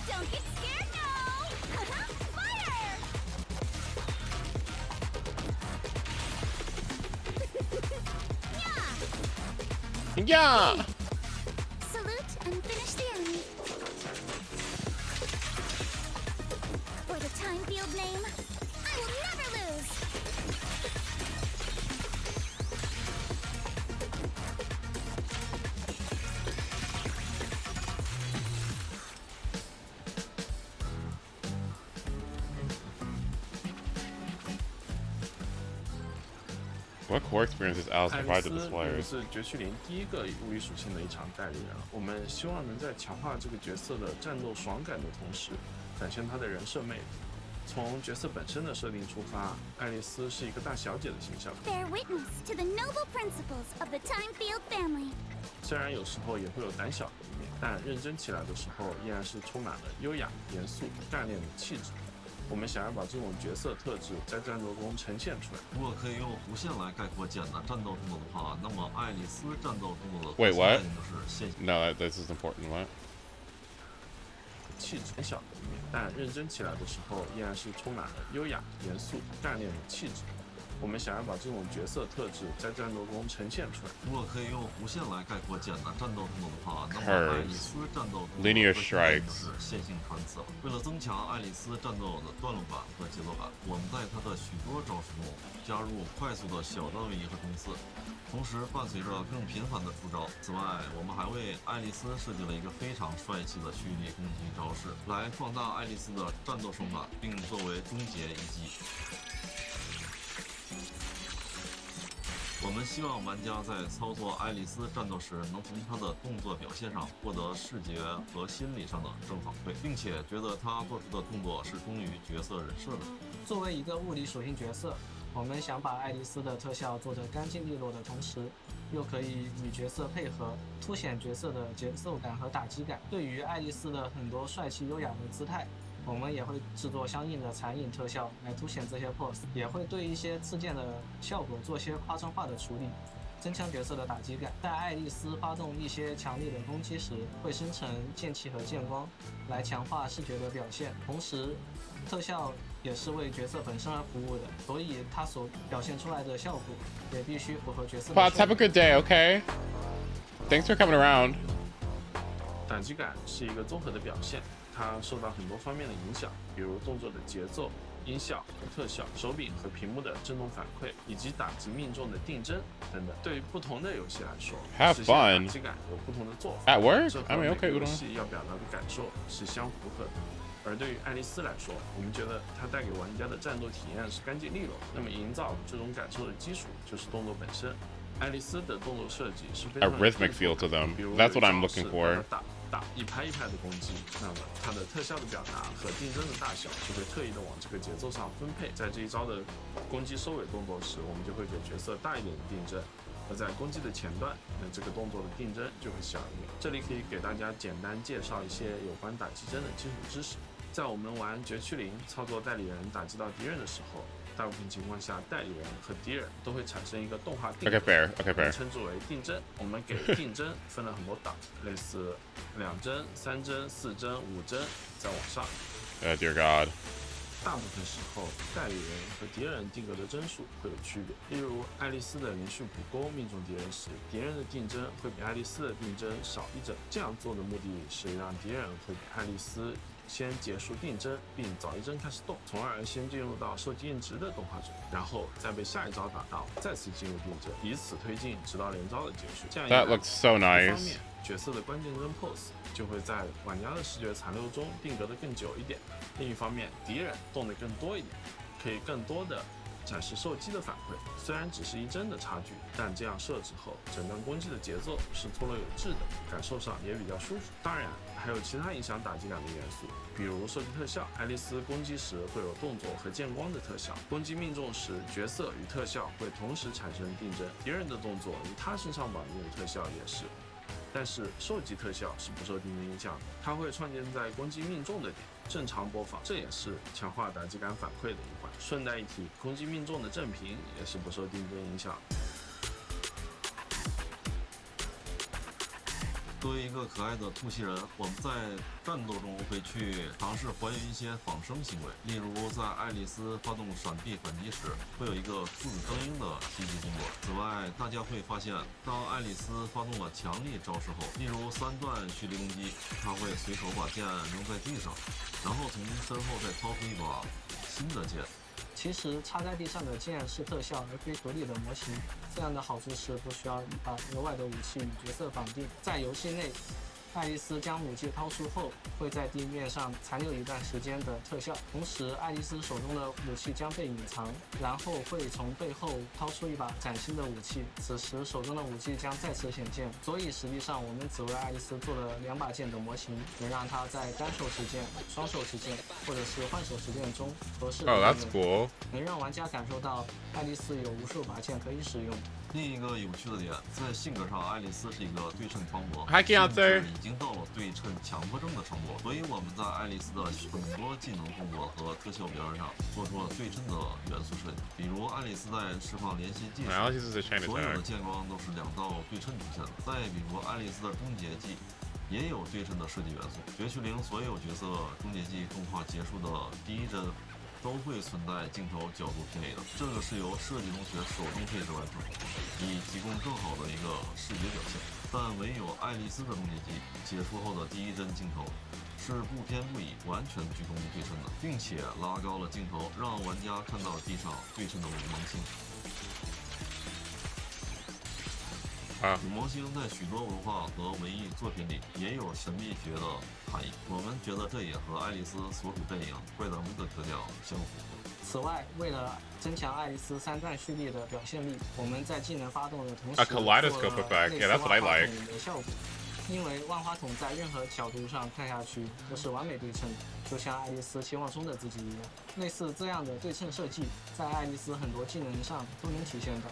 Don't get scared now! Fire! Yeah! Salute and finish the enemy. For the time field name, I will never lose! What core experiences Alice provided to the players? 是绝区0第一个物理属性的一场代理人，我们希望能在强化这个角色的战斗爽感的同时，展现他的人设魅力。从角色本身的设定出发，爱丽丝是一个大小姐的形象。Bear witness to the noble principles of the Timefield family. 虽然有时候也会有胆小的一面，但认真起来的时候，依然是充满了优雅、严肃、干练的气质。我们想要把这种角色特质在战斗中呈现出来。如果可以用无限来概括简单战斗动作的话，那么爱丽丝战斗动作的 Wait, what? 就是线性。 No, this is important. What? 气质小的一面，但认真起来的时候，依然是充满了优雅、严肃、干练的气质。我们想要把这种角色特质在战斗中呈现出来。如果可以用无限来概括简单战斗动作的话，那么爱丽丝战斗动作 Linear 是 strikes 线性传刺。为了增强爱丽丝战斗的段落感和节奏感，我们在她的许多招式中加入快速的小段位移和冲刺，同时伴随着更频繁的出招。此外，我们还为爱丽丝设计了一个非常帅气的蓄力攻击招式，来放大爱丽丝的战斗手感，并作为终结一击。我们希望玩家在操作爱丽丝战斗时，能从她的动作表现上获得视觉和心理上的正反馈，并且觉得她做出的动作是忠于角色人设的。作为一个物理属性角色，我们想把爱丽丝的特效做得干净利落的同时，又可以与角色配合，凸显角色的节奏感和打击感。对于爱丽丝的很多帅气优雅的姿态，我们也会制作相应的残影特效来凸显这些 pose， 也会对一些刺剑的效果做些夸张化的处理，增强角色的打击感。在爱丽丝发动一些强力的攻击时，会生成剑气和剑光，来强化视觉的表现。同时，特效也是为角色本身而服务的，所以它所表现出来的效果也必须符合角色的。Pots, have a good day, okay? Thanks for coming around. 打击感是一个综合的表现，它受到很多方面的影响，比如动作的节奏、音效和特效、手柄和屏幕的震动反馈，以及打击命中的定帧等等。对于不同的游戏来说， Have 实现 fun. 打击感有不同的做法。 At work? 这和 I mean, 每 okay, 个 we 游 don't. 戏要表达的感受是相符合的。而对于爱丽丝来说，我们觉得它带给玩家的战斗体验是干净利落。那么营造这种感受的基础就是动作本身。爱丽丝的动作设计是非常 A rhythmic feel to them. That's what I'm looking for. 打一拍一拍的攻击，那么它的特效的表达和定帧的大小就会特意的往这个节奏上分配。在这一招的攻击收尾动作时，我们就会给角色大一点的定帧；而在攻击的前段，那这个动作的定帧就会小一点。这里可以给大家简单介绍一些有关打击帧的基础知识。在我们玩绝区0操作代理人打击到敌人的时候，大部分情况下，代理人和敌人都会产生一个动画定格， Okay, fair. Okay, fair. 称之为定帧。我们给定帧分了很多档，类似2帧、3帧、4帧、5帧，再往上。Dear God. 大部分时候，代理人和敌人定格的帧数会有区别。例如，爱丽丝的连续补钩命中敌人时，敌人的定帧会比爱丽丝的定帧少1帧。这样做的目的是让敌人会比爱丽丝先结束定帧，并早1帧开始动，从而先进入到受经验值的动画中，然后再被下一招打到，再次进入定帧，以此推进，直到连招的结束。这样一来， That looks so 一方 nice. 面，角色的关键帧 pose 就会在玩家的视觉残留中定格得更久一点；另一方面，敌人动得更多一点，可以更多的展示受击的反馈。虽然只是1帧的差距，但这样设置后，整段攻击的节奏是脱落有致的，感受上也比较舒服。当然，还有其他影响打击感的元素，比如设计特效。爱丽丝攻击时会有动作和剑光的特效，攻击命中时，角色与特效会同时产生定帧，敌人的动作与他身上绑定的特效也是。但是受击特效是不受定帧影响的，它会创建在攻击命中的点，正常播放，这也是强化打击感反馈的一环。顺带一提，攻击命中的正屏也是不受定帧影响的。作为一个可爱的突袭人，我们在战斗中会去尝试还原一些仿生行为，例如在爱丽丝发动闪避反击时，会有一个自争鹰的袭击动作。此外，大家会发现，当爱丽丝发动了强力招式后，例如3段蓄力攻击，她会随手把剑扔在地上，然后从身后再掏出一把新的剑。其实插在地上的剑是特效，而非独立的模型。这样的好处是不需要把额外的武器与角色绑定。在游戏内，爱丽丝将武器掏出后，会在地面上残留一段时间的特效。同时，爱丽丝手中的武器将被隐藏，然后会从背后掏出一把崭新的武器，此时手中的武器将再次显现。所以实际上，我们只为爱丽丝做了2把剑的模型，能让她在单手持剑、双手持剑，或者是换手持剑中合适。Oh, that's cool. 能让玩家感受到爱丽丝有无数把剑可以使用。另一个有趣的点，在性格上，爱丽丝是一个对称狂魔，甚至已经到了对称强迫症的程度。所以我们在爱丽丝的很多技能动作和特效表现上做出了对称的元素设计。比如爱丽丝在释放连续技时，所有的剑光都是2道对称出现的。再比如爱丽丝的终结技也有对称的设计元素。绝区0所有角色终结技动画结束的第1帧都会存在镜头角度偏移的，这个是由设计同学手动配置完成，以提供更好的一个视觉表现。但唯有爱丽丝的终结技结束后的第1帧镜头是不偏不倚、完全居中对称的，并且拉高了镜头，让玩家看到地上对称的五芒星。五芒星在许多文化和文艺作品里也有神秘学的含义，我们觉得这也和爱丽丝所属阵营怪盗墓的格调相符。此外，为了增强爱丽丝3段蓄力的表现力，我们在技能发动的同时做了类似万花筒的效果。因为万花筒在任何角度上看下去都是完美对称，就像爱丽丝期望中的自己一样。类似这样的对称设计，在爱丽丝很多技能上都能体现到。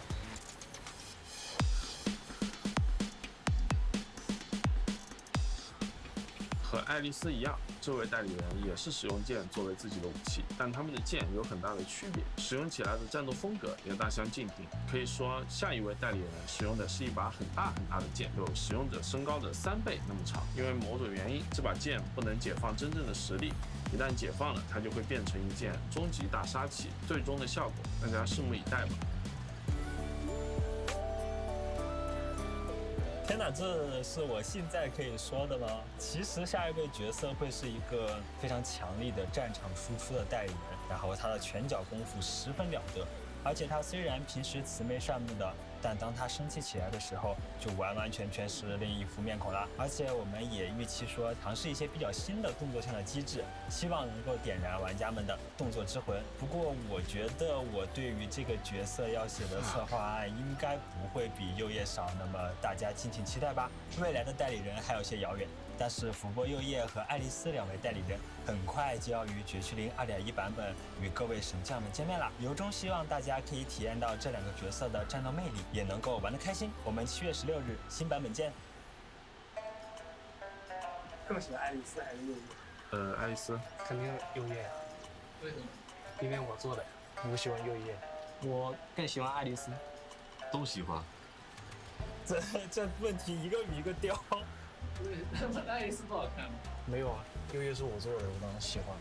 和爱丽丝一样，这位代理人也是使用剑作为自己的武器，但他们的剑有很大的区别，使用起来的战斗风格也大相径庭。可以说，下一位代理人使用的是一把很大的剑，有使用者身高的3倍那么长。因为某种原因，这把剑不能解放真正的实力，一旦解放了，它就会变成一件终极大杀器。最终的效果，大家拭目以待吧。天哪，这是我现在可以说的吗？其实下一位角色会是一个非常强力的战场输出的代理人，然后他的拳脚功夫十分了得，而且他虽然平时慈眉善目的，但当他生气起来的时候，就完完全全是另一副面孔啦。而且我们也预期说尝试一些比较新的动作上的机制，希望能够点燃玩家们的动作之魂。不过我觉得我对于这个角色要写的策划案应该不会比右叶少，那么大家敬请期待吧。未来的代理人还有些遥远，但是福波右叶和爱丽丝2位代理人很快就要于绝区0 2.1 版本与各位神将们见面了，由衷希望大家可以体验到这2个角色的战斗魅力，也能够玩得开心。我们7月16日新版本见。更喜欢爱丽丝还是右叶？爱丽丝肯定右叶呀。为什么？因为我做的呀。我喜欢右叶。我更喜欢爱丽丝。都喜欢。这问题一个比一个刁。那爱丽丝不好看吗？没有啊，右叶是我做的，我当然喜欢。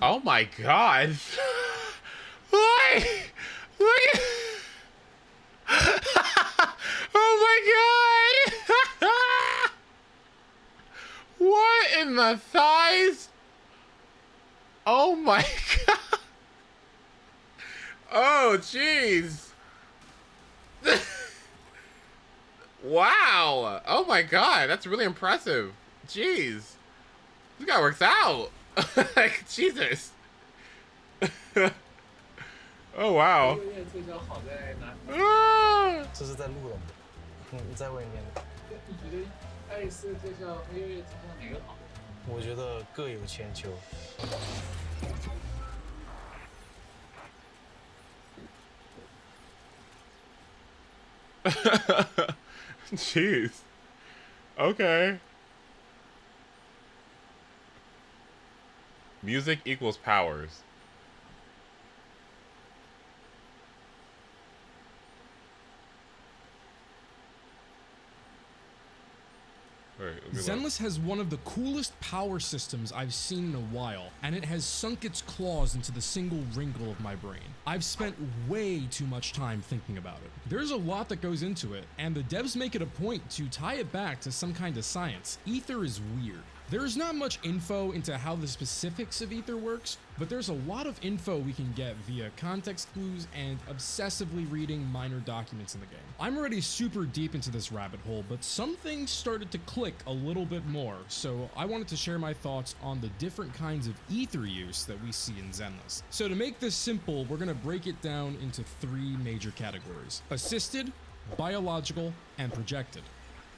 Oh my god! Why? Oh my god! What in the thighs? Oh my god! Oh jeez! Wow! Oh my god, that's really impressive. Jeez. This guy works out. Like, Jesus. Oh wow. 这是在录了吗？你再问一遍。你觉得爱丽丝特效和右叶特效哪个好？我觉得各有千秋。Jeez. Okay. Music equals powers. Zenless has one of the coolest power systems I've seen in a while, and it has sunk its claws into the single wrinkle of my brain. I've spent way too much time thinking about it. There's a lot that goes into it, and the devs make it a point to tie it back to some kind of science. Ether is weird. There's not much info into how the specifics of ether works, but there's a lot of info we can get via context clues and obsessively reading minor documents in the game. I'm already super deep into this rabbit hole, but some things started to click a little bit more, so I wanted to share my thoughts on the different kinds of ether use that we see in Zenless. So to make this simple, we're gonna break it down into 3 major categories: assisted, biological, and projected.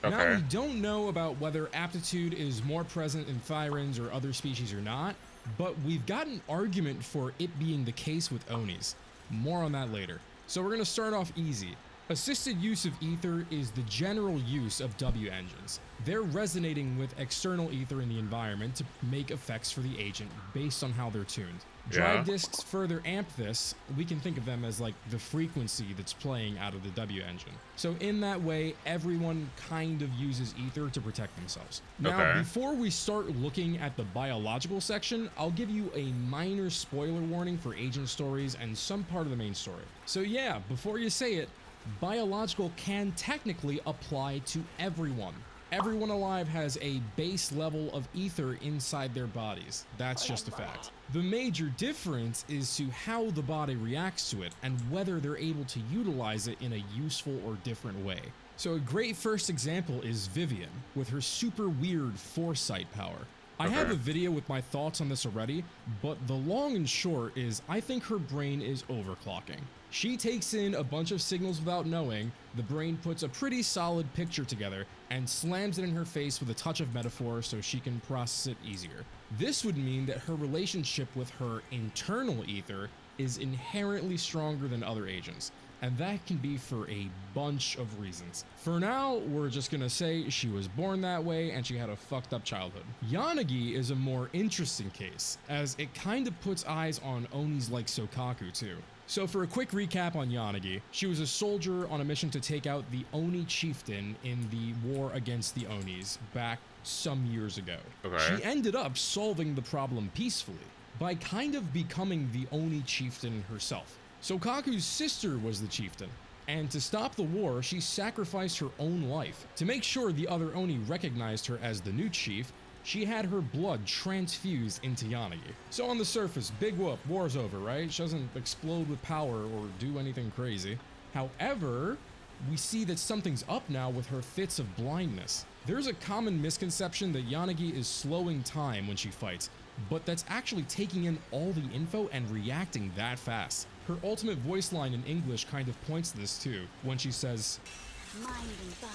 Okay. Now, we don't know about whether aptitude is more present in Thyrans or other species or not, but we've got an argument for it being the case with Onis. More on that later. So we're gonna start off easy. Assisted use of ether is the general use of W engines. They're resonating with external ether in the environment to make effects for the agent based on how they're tuned. Drive disks further amp this. We can think of them as like the frequency that's playing out of the W engine. So in that way, everyone kind of uses ether to protect themselves. Now, before we start looking at the biological section, I'll give you a minor spoiler warning for agent stories and some part of the main story. So yeah, before you say it, biological can technically apply to everyone. Everyone alive has a base level of ether inside their bodies. That's just a fact. The major difference is to how the body reacts to it and whether they're able to utilize it in a useful or different way. So a great first example is Vivian with her super weird foresight power. I have a video with my thoughts on this already, but the long and short is I think her brain is overclocking. She takes in a bunch of signals without knowing, the brain puts a pretty solid picture together and slams it in her face with a touch of metaphor so she can process it easier. This would mean that her relationship with her internal ether is inherently stronger than other agents, and that can be for a bunch of reasons. For now, we're just gonna say she was born that way and she had a fucked up childhood. Yanagi is a more interesting case, as it kind of puts eyes on Onis like Sokaku too. So for a quick recap on Yanagi, she was a soldier on a mission to take out the Oni chieftain in the war against the Onis back some years ago. She ended up solving the problem peacefully by kind of becoming the Oni chieftain herself. Sokaku's sister was the chieftain, and to stop the war, she sacrificed her own life. To make sure the other Oni recognized her as the new chief, she had her blood transfused into Yanagi. So on the surface, big whoop, war's over, right? She doesn't explode with power or do anything crazy. However, we see that something's up now with her fits of blindness. There's a common misconception that Yanagi is slowing time when she fights, but that's actually taking in all the info and reacting that fast. Her ultimate voice line in English kind of points to this too, when she says, mind and body.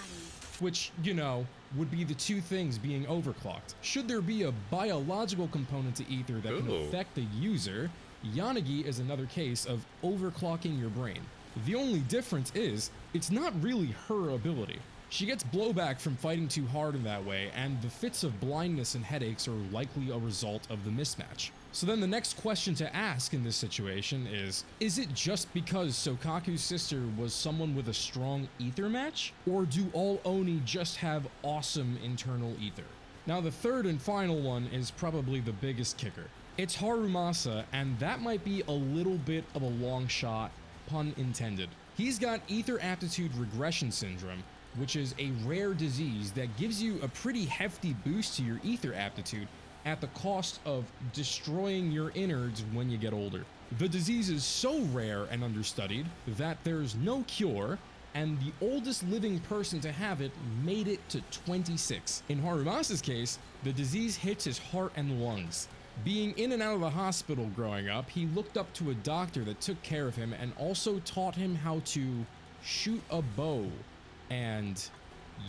Which, you know, would be the 2 things being overclocked. Should there be a biological component to ether that can affect the user, Yanagi is another case of overclocking your brain. The only difference is, it's not really her ability. She gets blowback from fighting too hard in that way, and the fits of blindness and headaches are likely a result of the mismatch. So then the next question to ask in this situation is it just because Sokaku's sister was someone with a strong ether match? Or do all Oni just have awesome internal ether? Now the third and final one is probably the biggest kicker. It's Harumasa, and that might be a little bit of a long shot, pun intended. He's got ether aptitude regression syndrome, which is a rare disease that gives you a pretty hefty boost to your ether aptitude at the cost of destroying your innards when you get older. The disease is so rare and understudied that there's no cure, and the oldest living person to have it made it to 26. In Harumasa's case, the disease hits his heart and lungs. Being in and out of the hospital growing up, he looked up to a doctor that took care of him and also taught him how to shoot a bow and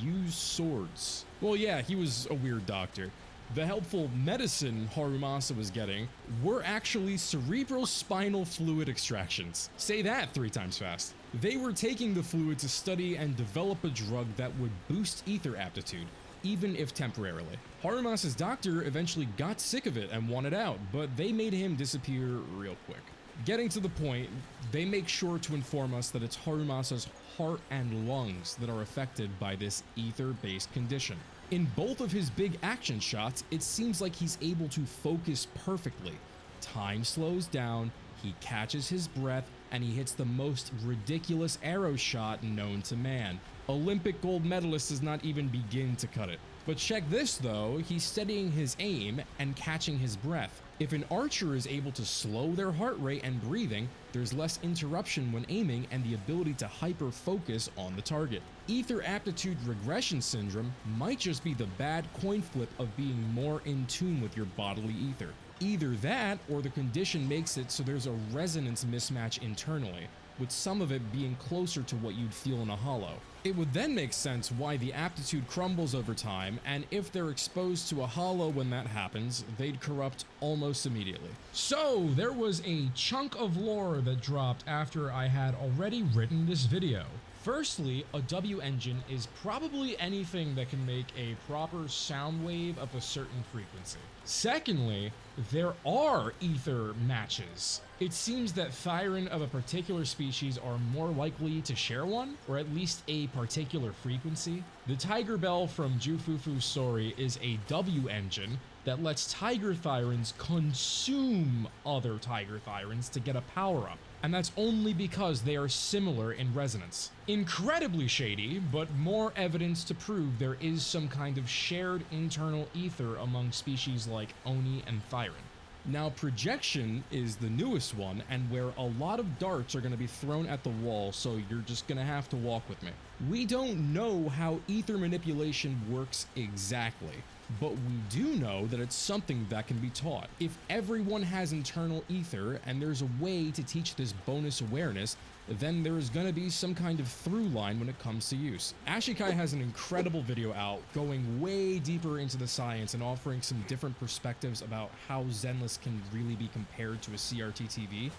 use swords. Well, yeah, he was a weird doctor. The helpful medicine Harumasa was getting were actually cerebral spinal fluid extractions. Say that 3 times fast. They were taking the fluid to study and develop a drug that would boost ether aptitude, even if temporarily. Harumasa's doctor eventually got sick of it and wanted out, but they made him disappear real quick. Getting to the point, they make sure to inform us that it's Harumasa's heart and lungs that are affected by this ether-based condition. In both of his big action shots, it seems like he's able to focus perfectly. Time slows down, he catches his breath, and he hits the most ridiculous arrow shot known to man. Olympic gold medalist does not even begin to cut it. But check this though, he's steadying his aim and catching his breath. If an archer is able to slow their heart rate and breathing, there's less interruption when aiming and the ability to hyper-focus on the target. Ether aptitude regression syndrome might just be the bad coin flip of being more in tune with your bodily ether. Either that, or the condition makes it so there's a resonance mismatch internally, with some of it being closer to what you'd feel in a hollow. It would then make sense why the aptitude crumbles over time, and if they're exposed to a hollow when that happens, they'd corrupt almost immediately. So, there was a chunk of lore that dropped after I had already written this video. Firstly, a W engine is probably anything that can make a proper sound wave of a certain frequency. Secondly, there are ether matches. It seems that Thyren of a particular species are more likely to share one, or at least a particular frequency. The Tiger Bell from Jufufu's story is a W engine that lets Tiger Thyrens consume other Tiger Thyrens to get a power-up, and that's only because they are similar in resonance. Incredibly shady, but more evidence to prove there is some kind of shared internal ether among species like Oni and Thyren. Now, projection is the newest one, and where a lot of darts are going to be thrown at the wall, so you're just going to have to walk with me. We don't know how ether manipulation works exactly, but we do know that it's something that can be taught. If everyone has internal ether, and there's a way to teach this bonus awareness, then there is going to be some kind of through line when it comes to use. Ashikai has an incredible video out going way deeper into the science and offering some different perspectives about how Zenless can really be compared to a CRT TV.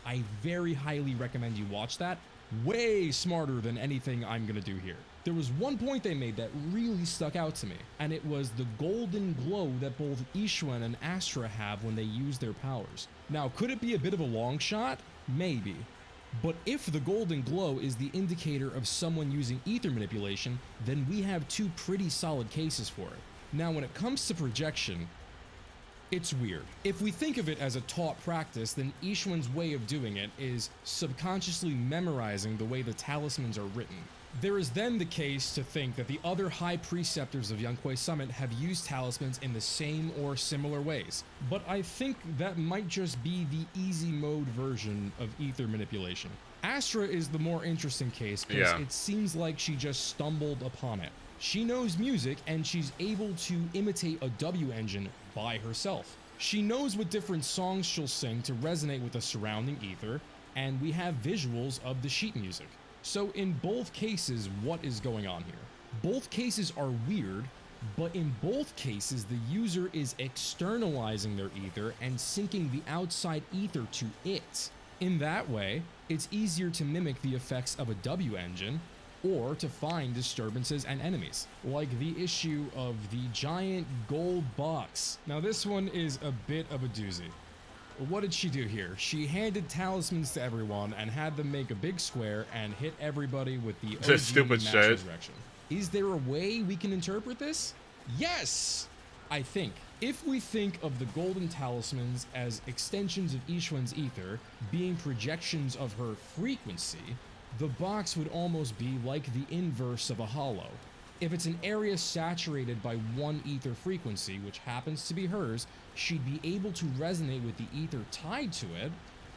I very highly recommend you watch that. Way smarter than anything I'm going to do here. There was one point they made that really stuck out to me, and it was the golden glow that both Ishwan and Astra have when they use their powers. Now, could it be a bit of a long shot? Maybe. But if the golden glow is the indicator of someone using ether manipulation, then we have two pretty solid cases for it. Now, when it comes to projection, it's weird. If we think of it as a taught practice, then Ishwan's way of doing it is subconsciously memorizing the way the talismans are written. There is then the case to think that the other high preceptors of Yankuei Summit have used talismans in the same or similar ways, but I think that might just be the easy mode version of ether manipulation. Astra is the more interesting case because it seems like she just stumbled upon it. She knows music and she's able to imitate a W engine by herself. She knows what different songs she'll sing to resonate with the surrounding ether, and we have visuals of the sheet music. So in both cases, what is going on here? Both cases are weird, but in both cases, the user is externalizing their ether and syncing the outside ether to it. In that way, it's easier to mimic the effects of a W engine, or to find disturbances and enemies, like the issue of the giant gold box. Now this one is a bit of a doozy. What did she do here? She handed talismans to everyone and had them make a big square and hit everybody with the OG stupid Mass shit. Resurrection. Is there a way we can interpret this? Yes! I think. If we think of the golden talismans as extensions of Ishwan's ether, being projections of her frequency, the box would almost be like the inverse of a hollow. If it's an area saturated by one ether frequency, which happens to be hers, she'd be able to resonate with the ether tied to it,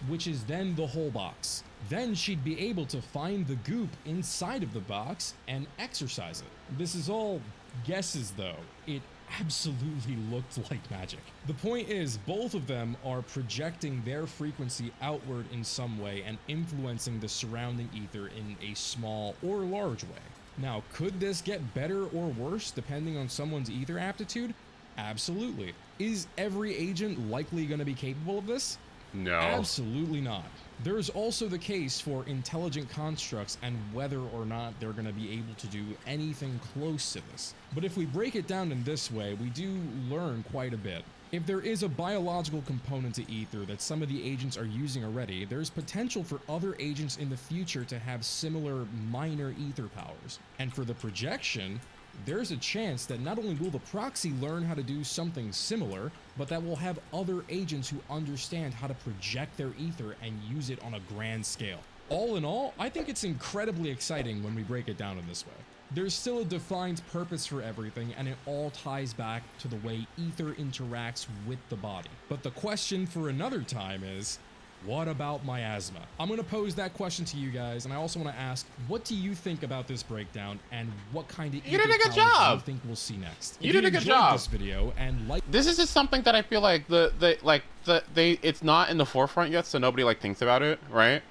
which is then the whole box. Then she'd be able to find the goop inside of the box and exercise it. This is all guesses though. It absolutely looked like magic. The point is, both of them are projecting their frequency outward in some way and influencing the surrounding ether in a small or large way. Now, could this get better or worse depending on someone's ether aptitude? Absolutely. Is every agent likely going to be capable of this? No. Absolutely not. There is also the case for intelligent constructs and whether or not they're going to be able to do anything close to this. But if we break it down in this way, we do learn quite a bit. If there is a biological component to ether that some of the agents are using already, there's potential for other agents in the future to have similar minor ether powers. And for the projection, there's a chance that not only will the proxy learn how to do something similar, but that we'll have other agents who understand how to project their ether and use it on a grand scale. All in all, I think it's incredibly exciting when we break it down in this way. There's still a defined purpose for everything, and it all ties back to the way ether interacts with the body. But the question for another time is, what about miasma? I'm gonna pose that question to you guys, and I also want to ask, what do you think about this breakdown, and what kind of You did a good powers job. do you think we'll see next? You If did a good enjoyed job. This video and like this is just something that I feel like it's not in the forefront yet, so nobody like thinks about it, right?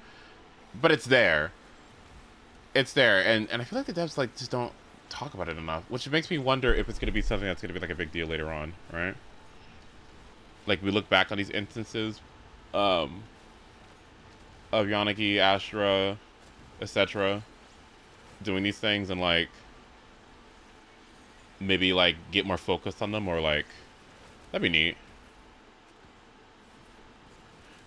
But it's there. It's there, and I feel like the devs like just don't talk about it enough, which makes me wonder if it's gonna be something that's gonna be like a big deal later on, right? Like we look back on these instances, of Yanagi, Astra, etc. doing these things and like maybe like get more focused on them, or like that'd be neat.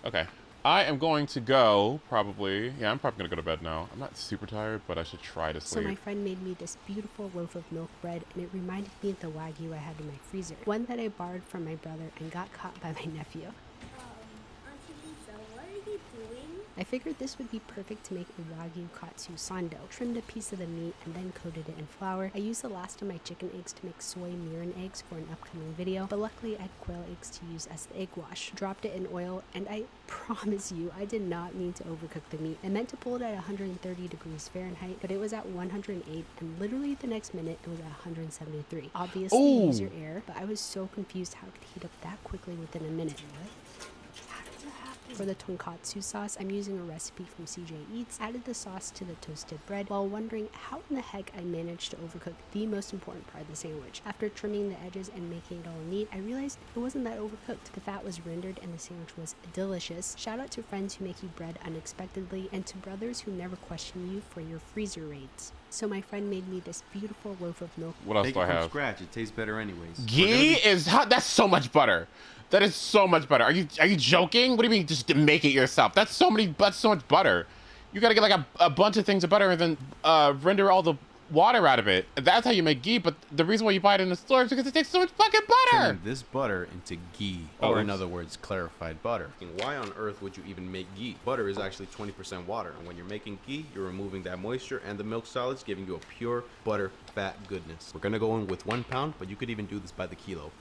Okay. I am going to go, probably. Yeah, I'm probably going to go to bed now. I'm not super tired, but I should try to So sleep. my friend made me this beautiful loaf of milk bread, and it reminded me of the Wagyu I had in my freezer. One that I borrowed from my brother and got caught by my nephew. Auntie Lisa, what are you doing? I figured this would be perfect to make a Wagyu katsu sando. Trimmed a piece of the meat and then coated it in flour. I used the last of my chicken eggs to make soy mirin eggs for an upcoming video, but luckily I had quail eggs to use as the egg wash. Dropped it in oil, and I promise you, I did not mean to overcook the meat. I meant to pull it at 130 degrees Fahrenheit, but it was at 108, and literally the next minute it was at 173. Obviously, Ooh. use your air, but I was so confused how it could heat up that quickly within a minute. For the tonkatsu sauce, I'm using a recipe from CJ Eats. Added the sauce to the toasted bread while wondering how in the heck I managed to overcook the most important part of the sandwich. After trimming the edges and making it all neat, I realized it wasn't that overcooked. The fat was rendered and the sandwich was delicious. Shout out to friends who make you bread unexpectedly, and to brothers who never question you for your freezer raids. So my friend made me this beautiful loaf of milk. What else Make do I it from have? scratch. It tastes better anyways. Ghee is hot. That's so much butter. That is so much butter. Are you joking? What do you mean just to make it yourself? That's so much butter. You gotta get like a bunch of things of butter and then render all the water out of it. That's how you make ghee, but the reason why you buy it in the store is because it takes so much fucking butter. Turning this butter into ghee, Oh, or in oops. other words, clarified butter. And why on earth would you even make ghee? Butter is actually 20% water, and when you're making ghee, you're removing that moisture and the milk solids, giving you a pure butter fat goodness. We're gonna go in with 1 pound, but you could even do this by the kilo.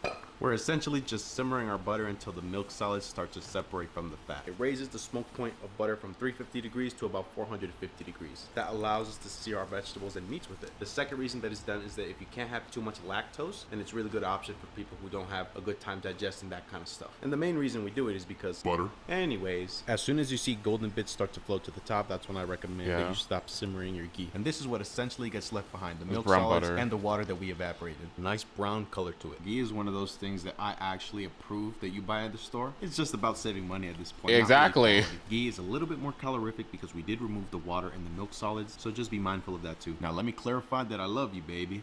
We're essentially just simmering our butter until the milk solids start to separate from the fat. It raises the smoke point of butter from 350 degrees to about 450 degrees. That allows us to sear our vegetables and meats with it. The second reason that it's done is that if you can't have too much lactose, then it's a really good option for people who don't have a good time digesting that kind of stuff. And the main reason we do it is because butter. Anyways, as soon as you see golden bits start to float to the top, that's when I recommend that you stop simmering your ghee. And this is what essentially gets left behind, the milk brown solids butter. and the water that we evaporated. A nice brown color to it. Ghee is one of those things that I actually approve that you buy at the store. It's just about saving money at this point. not really Exactly. quality. Ghee is a little bit more calorific because we did remove the water and the milk solids, so just be mindful of that too. Now let me clarify that I love you, baby.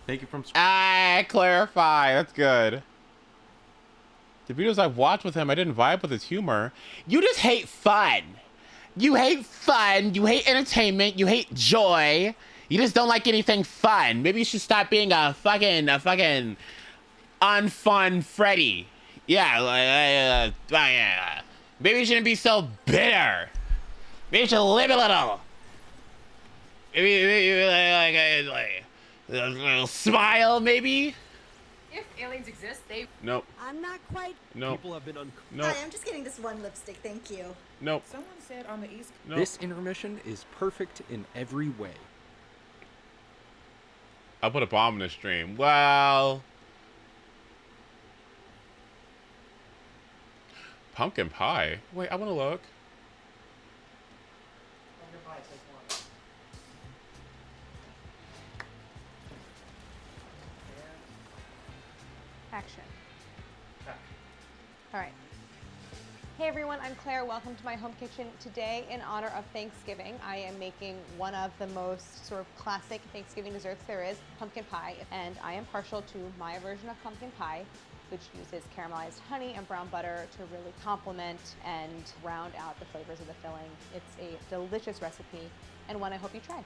Take it from I clarify. That's good. The videos I've watched with him, I didn't vibe with his humor. You just hate fun. You hate fun. You hate entertainment. You hate joy. You just don't like anything fun. Maybe you should stop being a fucking unfun Freddy. Yeah, maybe you shouldn't be so bitter. Maybe you should live a little. Maybe like a little smile, maybe. If aliens exist, they. Nope. I'm not quite. Nope. People have been Nope. Hi, I'm just getting this one lipstick, thank you. Nope. Someone said on the East. Nope. This intermission is perfect in every way. I'll put a bomb in the stream. Well, pumpkin pie. Wait, I want to look. Action. All right. Hey everyone, I'm Claire. Welcome to my home kitchen. Today, in honor of Thanksgiving, I am making one of the most sort of classic Thanksgiving desserts there is, pumpkin pie. And I am partial to my version of pumpkin pie, which uses caramelized honey and brown butter to really complement and round out the flavors of the filling. It's a delicious recipe and one I hope you try.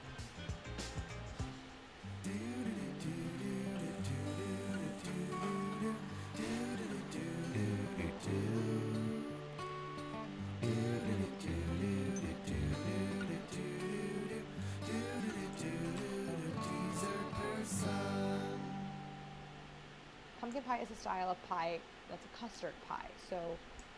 pie is a style of pie that's a custard pie. So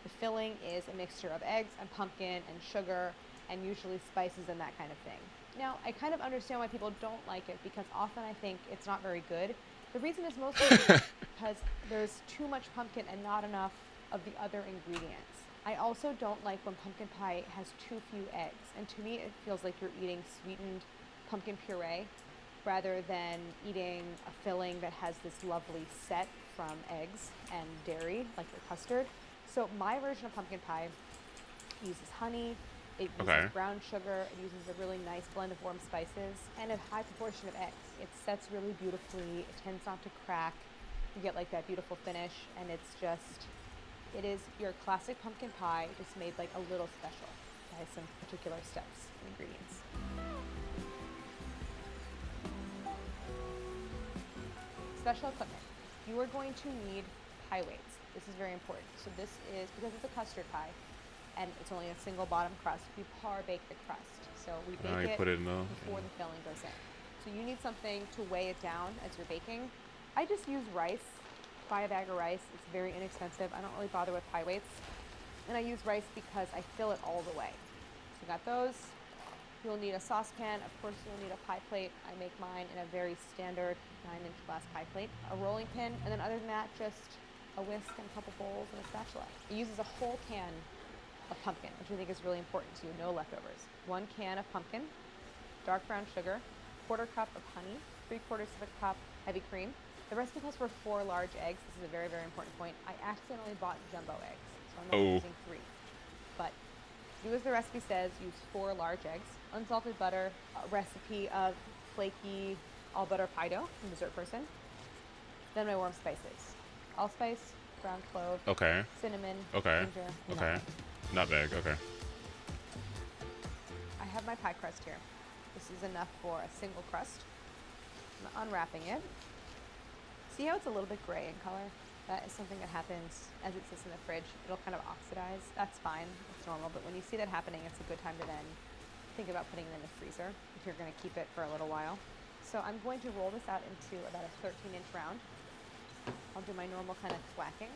the filling is a mixture of eggs and pumpkin and sugar and usually spices and that kind of thing. Now, I kind of understand why people don't like it because often I think it's not very good. The reason is mostly because there's too much pumpkin and not enough of the other ingredients. I also don't like when pumpkin pie has too few eggs, and to me it feels like you're eating sweetened pumpkin puree rather than eating a filling that has this lovely set from eggs and dairy, like your custard. So my version of pumpkin pie uses honey, it uses brown sugar, it uses a really nice blend of warm spices, and a high proportion of eggs. It sets really beautifully, it tends not to crack, you get like that beautiful finish, and it's just, it is your classic pumpkin pie, just made like a little special by some particular steps and ingredients. Special equipment. You are going to need pie weights. This is very important. So this is, because it's a custard pie, and it's only a single bottom crust, we par bake the crust. So we bake it before the filling goes in. So you need something to weigh it down as you're baking. I just use rice. Buy a bag of rice. It's very inexpensive. I don't really bother with pie weights. And I use rice because I fill it all the way. So you got those. You'll need a saucepan. Of course, you'll need a pie plate. I make mine in a very standard 9-inch glass pie plate. A rolling pin, and then other than that, just a whisk and a couple bowls and a spatula. It uses a whole can of pumpkin, which I think is really important so you have no leftovers. 1 can of pumpkin, dark brown sugar, 1/4 cup of honey, 3/4 of a cup heavy cream. The recipe calls for 4 large eggs. This is a very, very important point. I accidentally bought jumbo eggs, so I'm not using 3. But do as the recipe says, use 4 large eggs, unsalted butter, a recipe of flaky all butter pie dough from Dessert Person, then my warm spices. Allspice, ground clove, cinnamon, ginger, and nutmeg. I have my pie crust here. This is enough for a single crust. I'm unwrapping it. See how it's a little bit gray in color? That is something that happens as it sits in the fridge. It'll kind of oxidize. That's fine. It's normal. But when you see that happening, it's a good time to then think about putting it in the freezer if you're going to keep it for a little while. So I'm going to roll this out into about a 13-inch round. I'll do my normal kind of thwacking.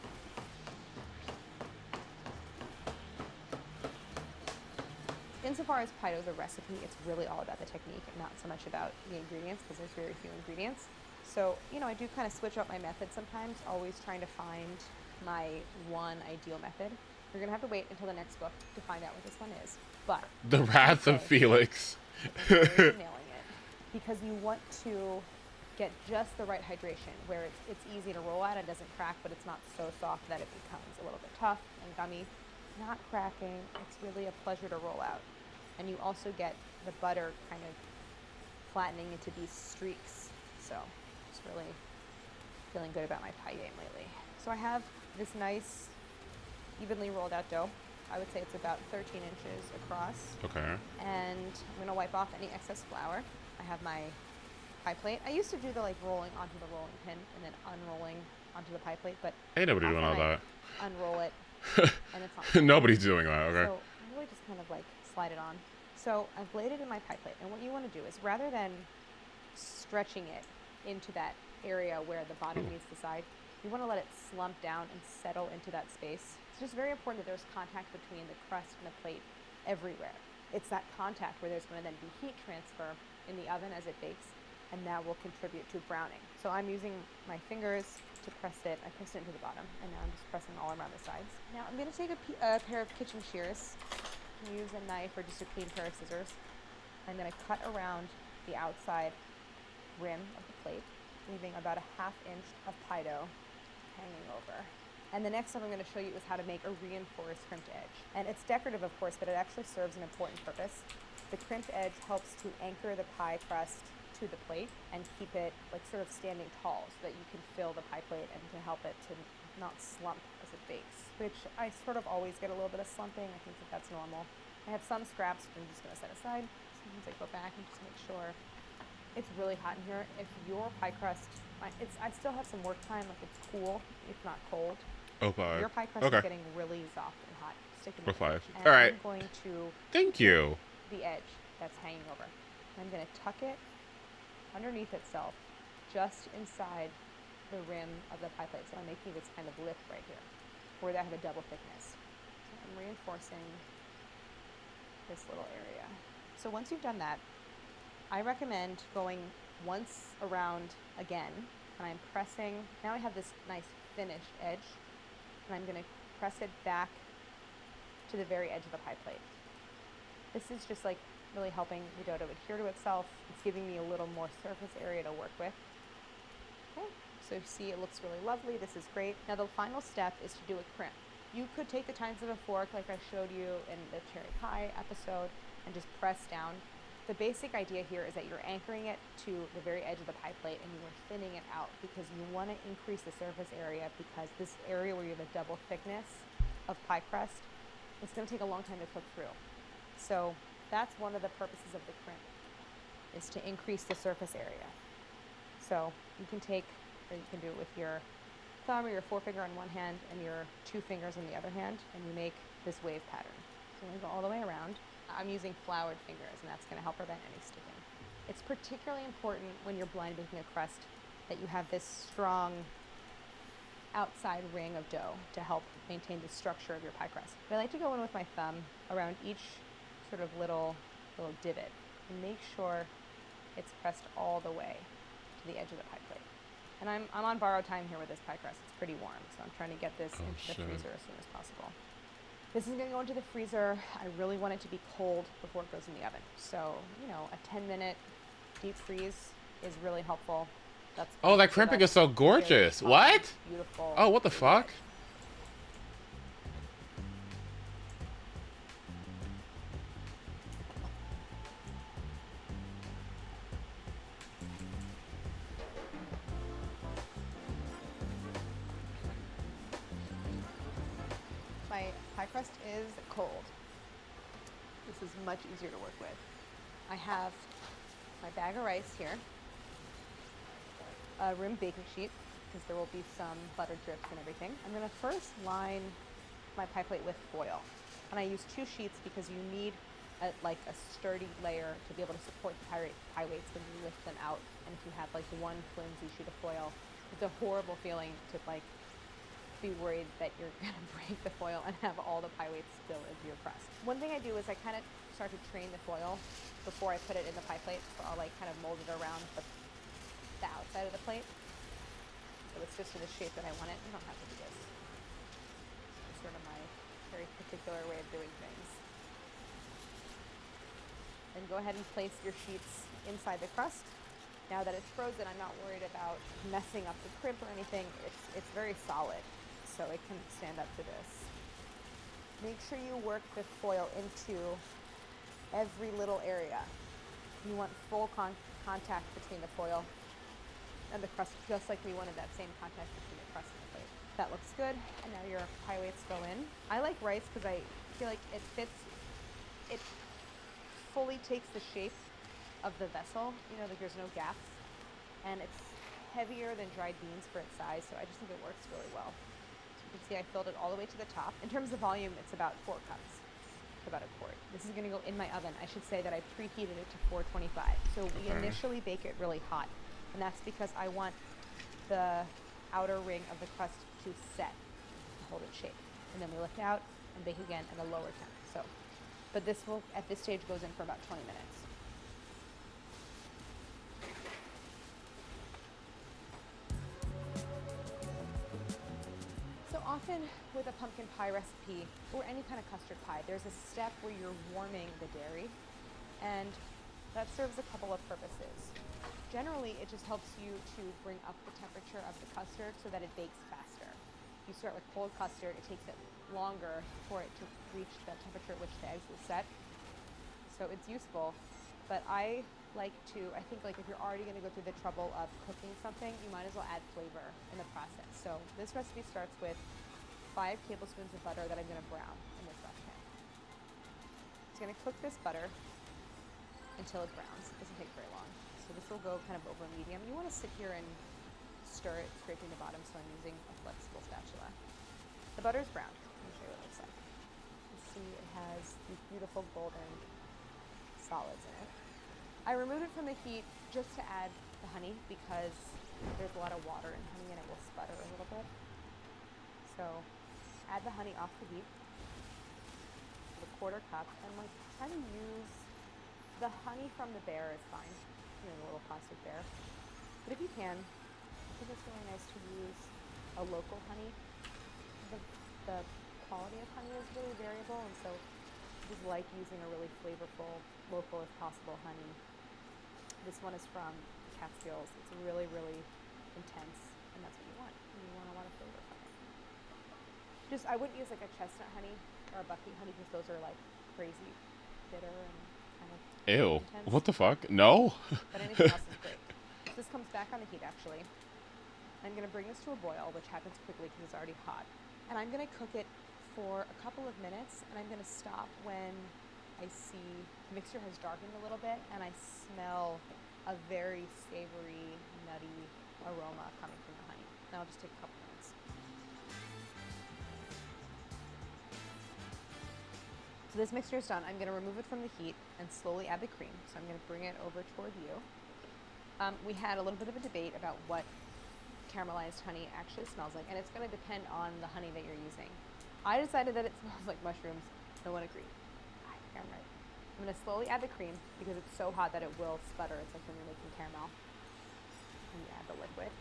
Insofar as pie dough, the recipe, it's really all about the technique and not so much about the ingredients because there's very few ingredients. So, you know, I do kind of switch up my method sometimes, always trying to find my one ideal method. You're going to have to wait until the next book to find out what this one is. But The Wrath of Felix. Nailing it. Because you want to get just the right hydration where it's easy to roll out, it doesn't crack, but it's not so soft that it becomes a little bit tough and gummy. Not cracking, it's really a pleasure to roll out. And you also get the butter kind of flattening into these streaks. So just really feeling good about my pie game lately. So I have this nice evenly rolled out dough. I would say it's about 13 inches across. And I'm gonna wipe off any excess flour. I have my pie plate. I used to do the like rolling onto the rolling pin and then unrolling onto the pie plate, but ain't nobody doing all that. Unroll it, and it's not. Nobody's doing that. Okay. So I really just kind of like slide it on. So I've laid it in my pie plate, and what you want to do is rather than stretching it into that area where the bottom meets the side, you want to let it slump down and settle into that space. It's just very important that there's contact between the crust and the plate everywhere. It's that contact where there's going to then be heat transfer in the oven as it bakes, and that will contribute to browning. So I'm using my fingers to press it. I pressed it into the bottom, and now I'm just pressing all around the sides. Now I'm going to take a pair of kitchen shears. You can use a knife or just a clean pair of scissors. I'm going to cut around the outside rim of the plate, leaving about a 1/2 inch of pie dough hanging over. And the next step I'm going to show you is how to make a reinforced crimped edge. And it's decorative, of course, but it actually serves an important purpose. The crimped edge helps to anchor the pie crust to the plate and keep it like sort of standing tall so that you can fill the pie plate and to help it to not slump as it bakes, which I sort of always get a little bit of slumping. I think that that's normal. I have some scraps which I'm just going to set aside. Sometimes I go back and just make sure. It's really hot in here. If your pie crust, I still have some work time, like it's cool, if not cold. Your pie crust is getting really soft and hot. Stick it in the edge. And all right. I'm going to Thank you. The edge that's hanging over. I'm going to tuck it underneath itself, just inside the rim of the pie plate. So I'm making this kind of lip right here, where I have a double thickness. So I'm reinforcing this little area. So once you've done that, I recommend going once around again, and I'm pressing, now I have this nice finished edge, and I'm gonna press it back to the very edge of the pie plate. This is just like really helping the dough to adhere to itself. It's giving me a little more surface area to work with. Okay, so you see it looks really lovely. This is great. Now the final step is to do a crimp. You could take the tines of a fork like I showed you in the cherry pie episode and just press down. The basic idea here is that you're anchoring it to the very edge of the pie plate and you are thinning it out because you want to increase the surface area, because this area where you have a double thickness of pie crust, it's going to take a long time to cook through. So that's one of the purposes of the crimp, is to increase the surface area. So you can take, or you can do it with your thumb or your forefinger on one hand and your two fingers on the other hand, and you make this wave pattern. So I'm going to go all the way around. I'm using floured fingers, and that's going to help prevent any sticking. It's particularly important when you're blind baking a crust that you have this strong outside ring of dough to help maintain the structure of your pie crust. But I like to go in with my thumb around each sort of little divot and make sure it's pressed all the way to the edge of the pie plate. And I'm on borrowed time here with this pie crust. It's pretty warm, so I'm trying to get this into the freezer as soon as possible. This is gonna go into the freezer. I really want it to be cold before it goes in the oven. So, you know, a 10-minute deep freeze is really helpful. That's Oh, that crimping is so gorgeous. What? Beautiful. Oh, what the fuck? My pie crust is cold. This is much easier to work with. I have my bag of rice here, a rim baking sheet, because there will be some butter drips and everything. I'm gonna first line my pie plate with foil. And I use 2 sheets because you need like a sturdy layer to be able to support the pie weights when you lift them out. And if you have like one flimsy sheet of foil, it's a horrible feeling to like be worried that you're gonna break the foil and have all the pie weights spill into your crust. One thing I do is I kind of start to train the foil before I put it in the pie plate. So I'll like kind of mold it around the outside of the plate. So it's just in the shape that I want it. You don't have to do this. It's sort of my very particular way of doing things. Then go ahead and place your sheets inside the crust. Now that it's frozen, I'm not worried about messing up the crimp or anything. It's very solid, so it can stand up to this. Make sure you work the foil into every little area. You want full contact between the foil and the crust, just like we wanted that same contact between the crust and the plate. That looks good, and now your pie weights go in. I like rice because I feel like it fits, it fully takes the shape of the vessel, you know, like there's no gaps, and it's heavier than dried beans for its size, so I just think it works really well. So you can see I filled it all the way to the top. In terms of volume, it's about 4 cups, about a quart. This is gonna go in my oven. I should say that I preheated it to 425. So we initially bake it really hot, and that's because I want the outer ring of the crust to set, to hold its shape. And then we lift out and bake again at a lower temp. So, but this will, at this stage, goes in for about 20 minutes. Often with a pumpkin pie recipe, or any kind of custard pie, there's a step where you're warming the dairy, and that serves a couple of purposes. Generally, it just helps you to bring up the temperature of the custard so that it bakes faster. You start with cold custard, it takes it longer for it to reach the temperature at which the eggs will set. So it's useful, but I think like if you're already gonna go through the trouble of cooking something, you might as well add flavor in the process. So this recipe starts with 5 tablespoons of butter that I'm gonna brown in this saucepan. It's gonna cook this butter until it browns. It doesn't take very long. So this will go kind of over medium. You wanna sit here and stir it, scraping the bottom, so I'm using a flexible spatula. The butter's browned. Let me show you what it looks like. You see it has these beautiful golden solids in it. I removed it from the heat just to add the honey because there's a lot of water in honey and it will sputter a little bit. So add the honey off the heat, the 1/4 cup, and like try to use the honey from the bear is fine, you know, the little plastic bear. But if you can, I think it's really nice to use a local honey. The quality of honey is really variable, and so I just like using a really flavorful, local if possible honey. This one is from Catskills. It's really, really intense, and that's what you want. You want a lot of flavor from it. Just, I wouldn't use like a chestnut honey or a buckwheat honey because those are like crazy bitter and kind of Ew. intense. What the fuck? No. But anything else is great. So this comes back on the heat actually. I'm going to bring this to a boil, which happens quickly because it's already hot. And I'm going to cook it for a couple of minutes, and I'm going to stop when I see the mixture has darkened a little bit and I smell a very savory, nutty aroma coming from the honey. Now I'll just take a couple minutes. So this mixture is done. I'm going to remove it from the heat and slowly add the cream. So I'm going to bring it over toward you. We had a little bit of a debate about what caramelized honey actually smells like, and it's going to depend on the honey that you're using. I decided that it smells like mushrooms. No one agreed. I'm right. I'm going to slowly add the cream because it's so hot that it will sputter. It's like when you're making caramel. And you add the liquid.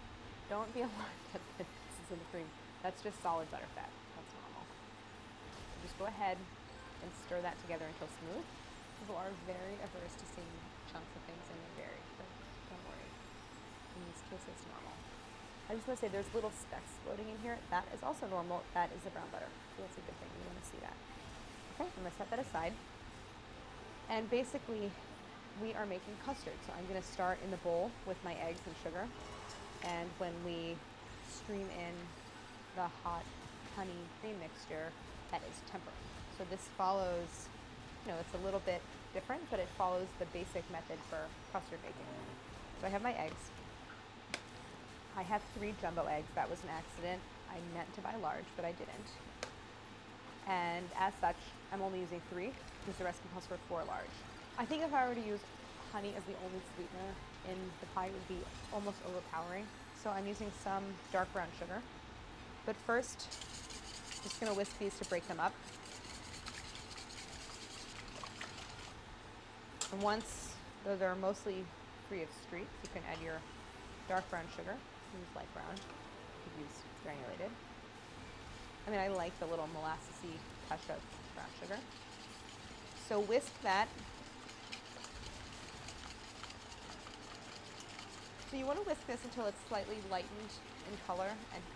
Don't be alarmed that this is in the cream. That's just solid butter fat. That's normal. So just go ahead and stir that together until smooth. People are very averse to seeing chunks of things in their dairy, but don't worry. In this case, it's normal. I just want to say there's little specks floating in here. That is also normal. That is the brown butter. So that's a good thing. You want to see that. Okay, I'm going to set that aside. And basically, we are making custard. So I'm going to start in the bowl with my eggs and sugar. And when we stream in the hot honey cream mixture, that is tempering. So this follows, you know, it's a little bit different, but it follows the basic method for custard making. So I have my eggs. I have 3 jumbo eggs. That was an accident. I meant to buy large, but I didn't. And as such, I'm only using 3 because the recipe calls for 4 large. I think if I were to use honey as the only sweetener in the pie, it would be almost overpowering. So I'm using some dark brown sugar. But first, just going to whisk these to break them up. And once they're mostly free of streaks, you can add your dark brown sugar. Use light brown. You could use granulated. I mean, I like the little molassesy touch of brown sugar. So whisk that. So you want to whisk this until it's slightly lightened in color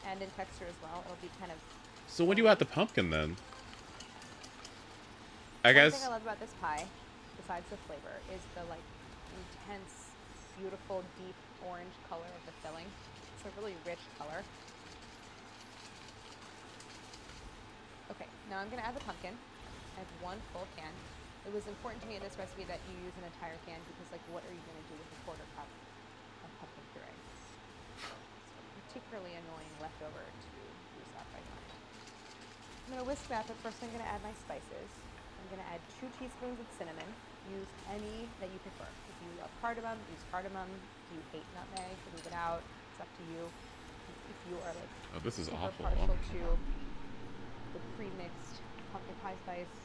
and in texture as well. It'll be kind of... So when do you add the pumpkin then? One thing I love about this pie, besides the flavor, is the like intense, beautiful, deep orange color of the filling. It's a really rich color. Okay, now I'm going to add the pumpkin. I have 1 full can. It was important to me in this recipe that you use an entire can because, like, what are you going to do with a 1/4 cup of pumpkin puree? It's particularly annoying leftover to use up, I find. I'm going to whisk that, but first I'm going to add my spices. I'm going to add 2 teaspoons of cinnamon. Use any that you prefer. If you love cardamom, use cardamom. If you hate nutmeg, leave it out. It's up to you. If you are like this is super awful. partial to the pre-mixed pumpkin pie spice,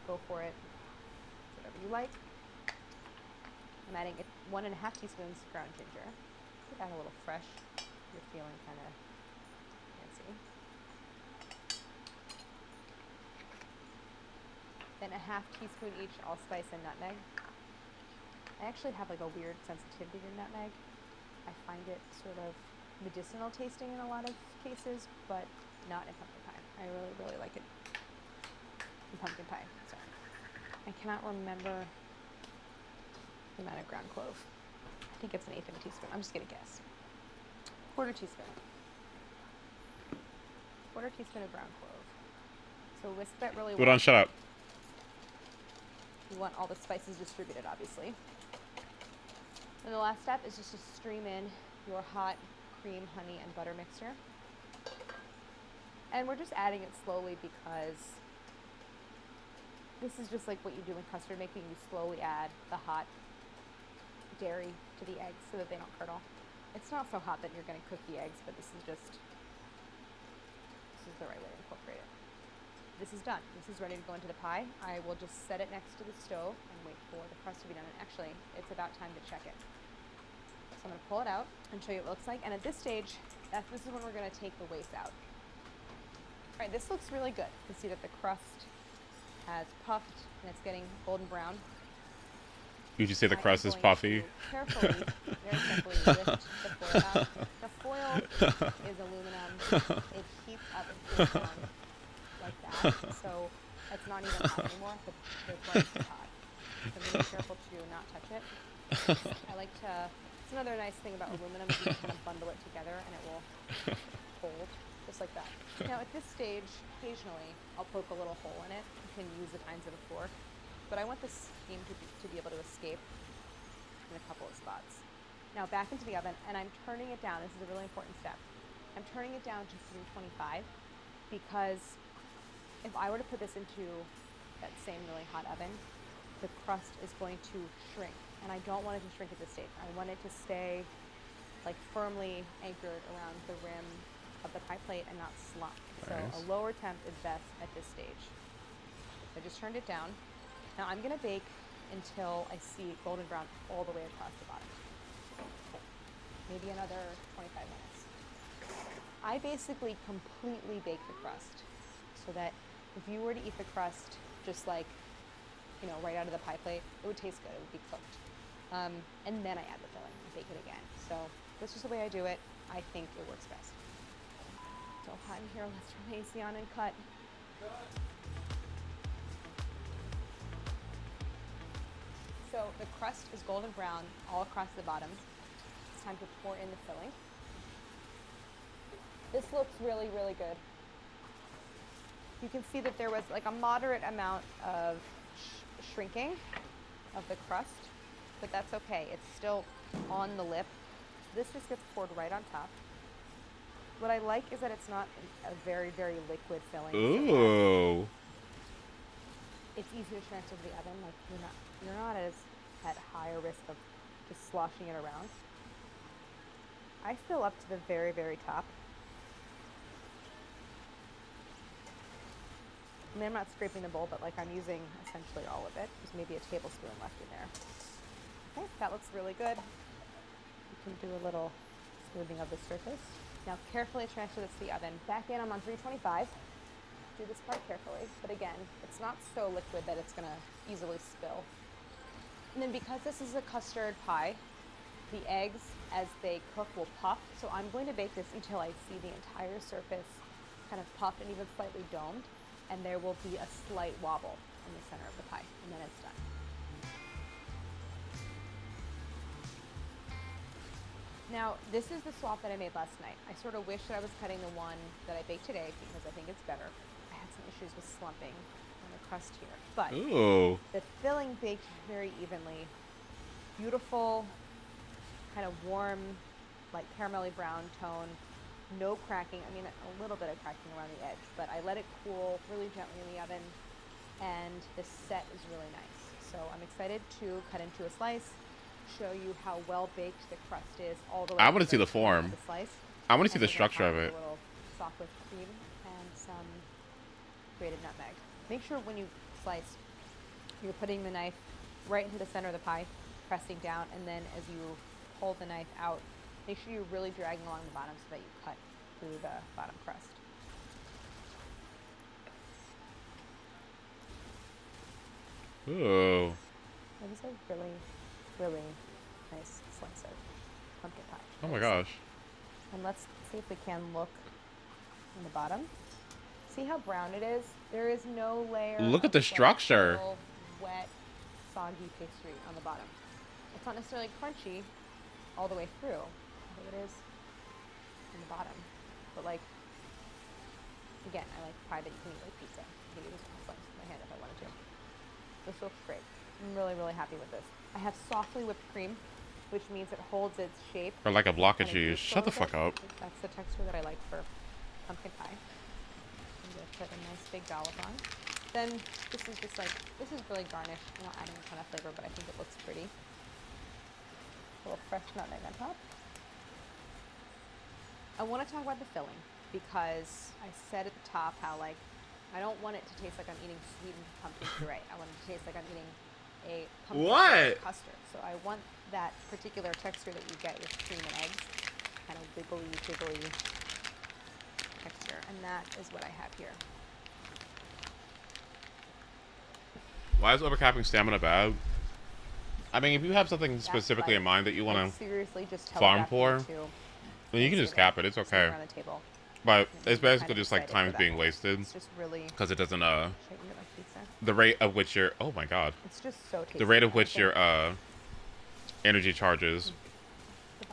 go for it. Whatever you like. I'm adding 1.5 teaspoons ground ginger. Could add a little fresh. You're feeling kind of fancy. Then 1/2 teaspoon each allspice and nutmeg. I actually have like a weird sensitivity to nutmeg. I find it sort of medicinal tasting in a lot of cases, but not in pumpkin pie. I really, really like it in pumpkin pie. Sorry. I cannot remember the amount of ground clove. I think it's 1/8 of a teaspoon. I'm just gonna guess. 1/4 teaspoon. 1/4 teaspoon of ground clove. So whisk that really well. Hold on, shut up. You want all the spices distributed, obviously. And the last step is just to stream in your hot cream, honey, and butter mixture. And we're just adding it slowly because this is just like what you do in custard making. You slowly add the hot dairy to the eggs so that they don't curdle. It's not so hot that you're going to cook the eggs, but this is the right way to incorporate it. This is done. This is ready to go into the pie. I will just set it next to the stove and wait for the crust to be done. And actually, it's about time to check it. So I'm going to pull it out and show you what it looks like. And at this stage, this is when we're going to take the waste out. All right, this looks really good. You can see that the crust has puffed and it's getting golden brown. Would you say the crust is puffy? Carefully, very carefully lift the foil out. The foil is aluminum. It heats up and cools down like that. So it's not even hot anymore. The crust is hot. So be careful to not touch it. I like to, it's another nice thing about aluminum is you can kind of bundle it together and it will hold, just like that. Now at this stage, occasionally, I'll poke a little hole in it. You can use the tines of a fork. But I want the steam to be able to escape in a couple of spots. Now back into the oven, and I'm turning it down. This is a really important step. I'm turning it down to 325 because if I were to put this into that same really hot oven, the crust is going to shrink. And I don't want it to shrink at this stage. I want it to stay like firmly anchored around the rim of the pie plate and not slump. So a lower temp is best at this stage. I just turned it down. Now I'm gonna bake until I see golden brown all the way across the bottom. Maybe another 25 minutes. I basically completely bake the crust so that if you were to eat the crust just like, you know, right out of the pie plate, it would taste good, it would be cooked. And then I add the filling and bake it again. So this is the way I do it. I think it works best. So hot in here, let's turn the AC on and cut. So the crust is golden brown all across the bottom. It's time to pour in the filling. This looks really, really good. You can see that there was like a moderate amount of shrinking of the crust, but that's okay. It's still on the lip. This just gets poured right on top. What I like is that it's not a very, very liquid filling. Ooh. It's easy to transfer to the oven. Like you're not as at higher risk of just sloshing it around. I fill up to the very, very top. I mean, I'm not scraping the bowl, but like I'm using essentially all of it. There's maybe a tablespoon left in there. Okay, that looks really good. You can do a little smoothing of the surface. Now carefully transfer this to the oven. Back in, I'm on 325. Do this part carefully, but again, it's not so liquid that it's gonna easily spill. And then because this is a custard pie, the eggs, as they cook, will puff. So I'm going to bake this until I see the entire surface kind of puffed and even slightly domed, and there will be a slight wobble in the center of the pie, and then it's done. Now, this is the swap that I made last night. I sort of wish that I was cutting the one that I baked today because I think it's better. I had some issues with slumping on the crust here, but the filling baked very evenly. Beautiful, kind of warm, like caramelly brown tone. No cracking. I mean, a little bit of cracking around the edge, but I let it cool really gently in the oven, and the set is really nice. So I'm excited to cut into a slice, show you how well baked the crust is all the way. I want to see the form. Slice. I want to see the structure of it. A little soft whipped cream and some grated nutmeg. Make sure when you slice, you're putting the knife right into the center of the pie, pressing down, and then as you pull the knife out, make sure you're really dragging along the bottom so that you cut through the bottom crust. Ooh. That is a really, really nice slice of pumpkin pie. Oh my gosh. And let's see if we can look in the bottom. See how brown it is? There is no layer. Look at the structure. Wet, soggy pastry on the bottom. It's not necessarily crunchy all the way through, although it is in the bottom. But like, again, I like pie that you can eat like pizza. I can use one slice with my hand if I wanted to. This looks great. I'm really, really happy with this. I have softly whipped cream, which means it holds its shape. Or like a block of cheese. Shut the fuck up. That's the texture that I like for pumpkin pie. I'm gonna put a nice big dollop on. Then this is just like, this is really garnish. I'm not adding a ton of flavor, but I think it looks pretty. A little fresh nutmeg on top. I want to talk about the filling because I said at the top how like I don't want it to taste like I'm eating sweetened pumpkin puree. I want it to taste like I'm eating a pumpkin custard. So I want that particular texture that you get with cream and eggs, kind of wiggly texture, and that is what I have here. Why is overcapping stamina bad? I mean, if you have something specifically in mind that you want to farm for, then you can just cap it. It's okay. But it's basically just like time is being wasted because it doesn't the rate of which your oh my god, it's just so tasty. The rate of which your energy charges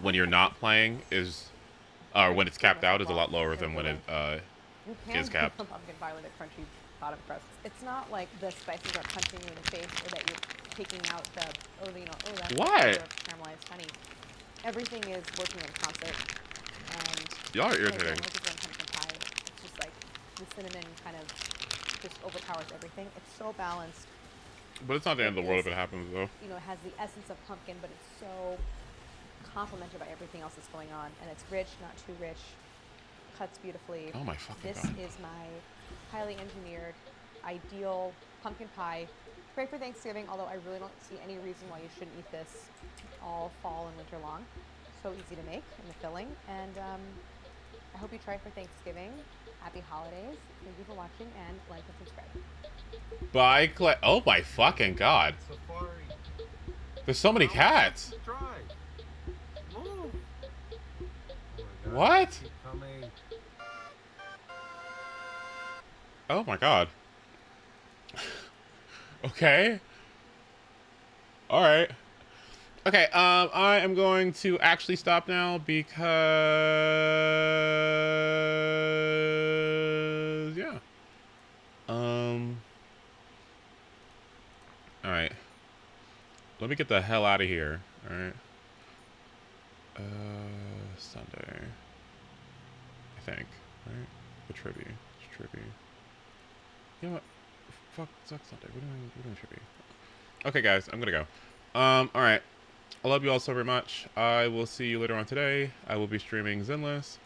when you're not playing is or when it's capped out is a lot lower than when it is capped. Pumpkin pie with a crunchy bottom crust. It's not like the spices are punching you in the face or that you're taking out the that's caramelized honey. Everything is working in concert. And y'all are irritating. Pumpkin pie, it's just like the cinnamon kind of just overpowers everything. It's so balanced. But it's not the end of the world if it happens, though. You know, it has the essence of pumpkin, but it's so complemented by everything else that's going on, and it's rich, not too rich. Cuts beautifully. Oh my fucking god! This is my highly engineered, ideal pumpkin pie. Great for Thanksgiving, although I really don't see any reason why you shouldn't eat this all fall and winter long. So easy to make in the filling, and I hope you try it for Thanksgiving. Happy holidays. Thank you for watching, and like and subscribe. Bye, Clay. Oh my fucking god. There's so many cats. What? Oh my god. Okay. Alright. Okay, I am going to actually stop now because yeah. Alright. Let me get the hell out of here. Alright. Sunday. I think. Right? The trivia. It's trivia. You know what? Fuck Sunday. We're doing trivia. Okay guys, I'm gonna go. Alright. I love you all so very much. I will see you later on today. I will be streaming Zenless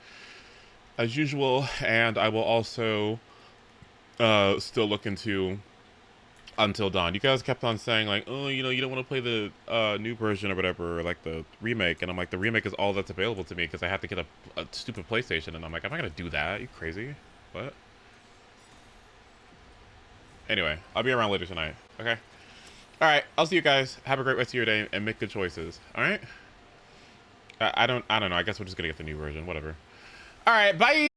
as usual, and I will also still look into Until Dawn. You guys kept on saying like, oh, you know, you don't want to play the new version or whatever, or like the remake, and I'm like, the remake is all that's available to me because I have to get a stupid PlayStation, and I'm like, I'm not gonna do that. Are you crazy? What? Anyway, I'll be around later tonight. Okay. All right, I'll see you guys. Have a great rest of your day and make good choices. All right. I don't know. I guess we're just gonna get the new version. Whatever. All right. Bye.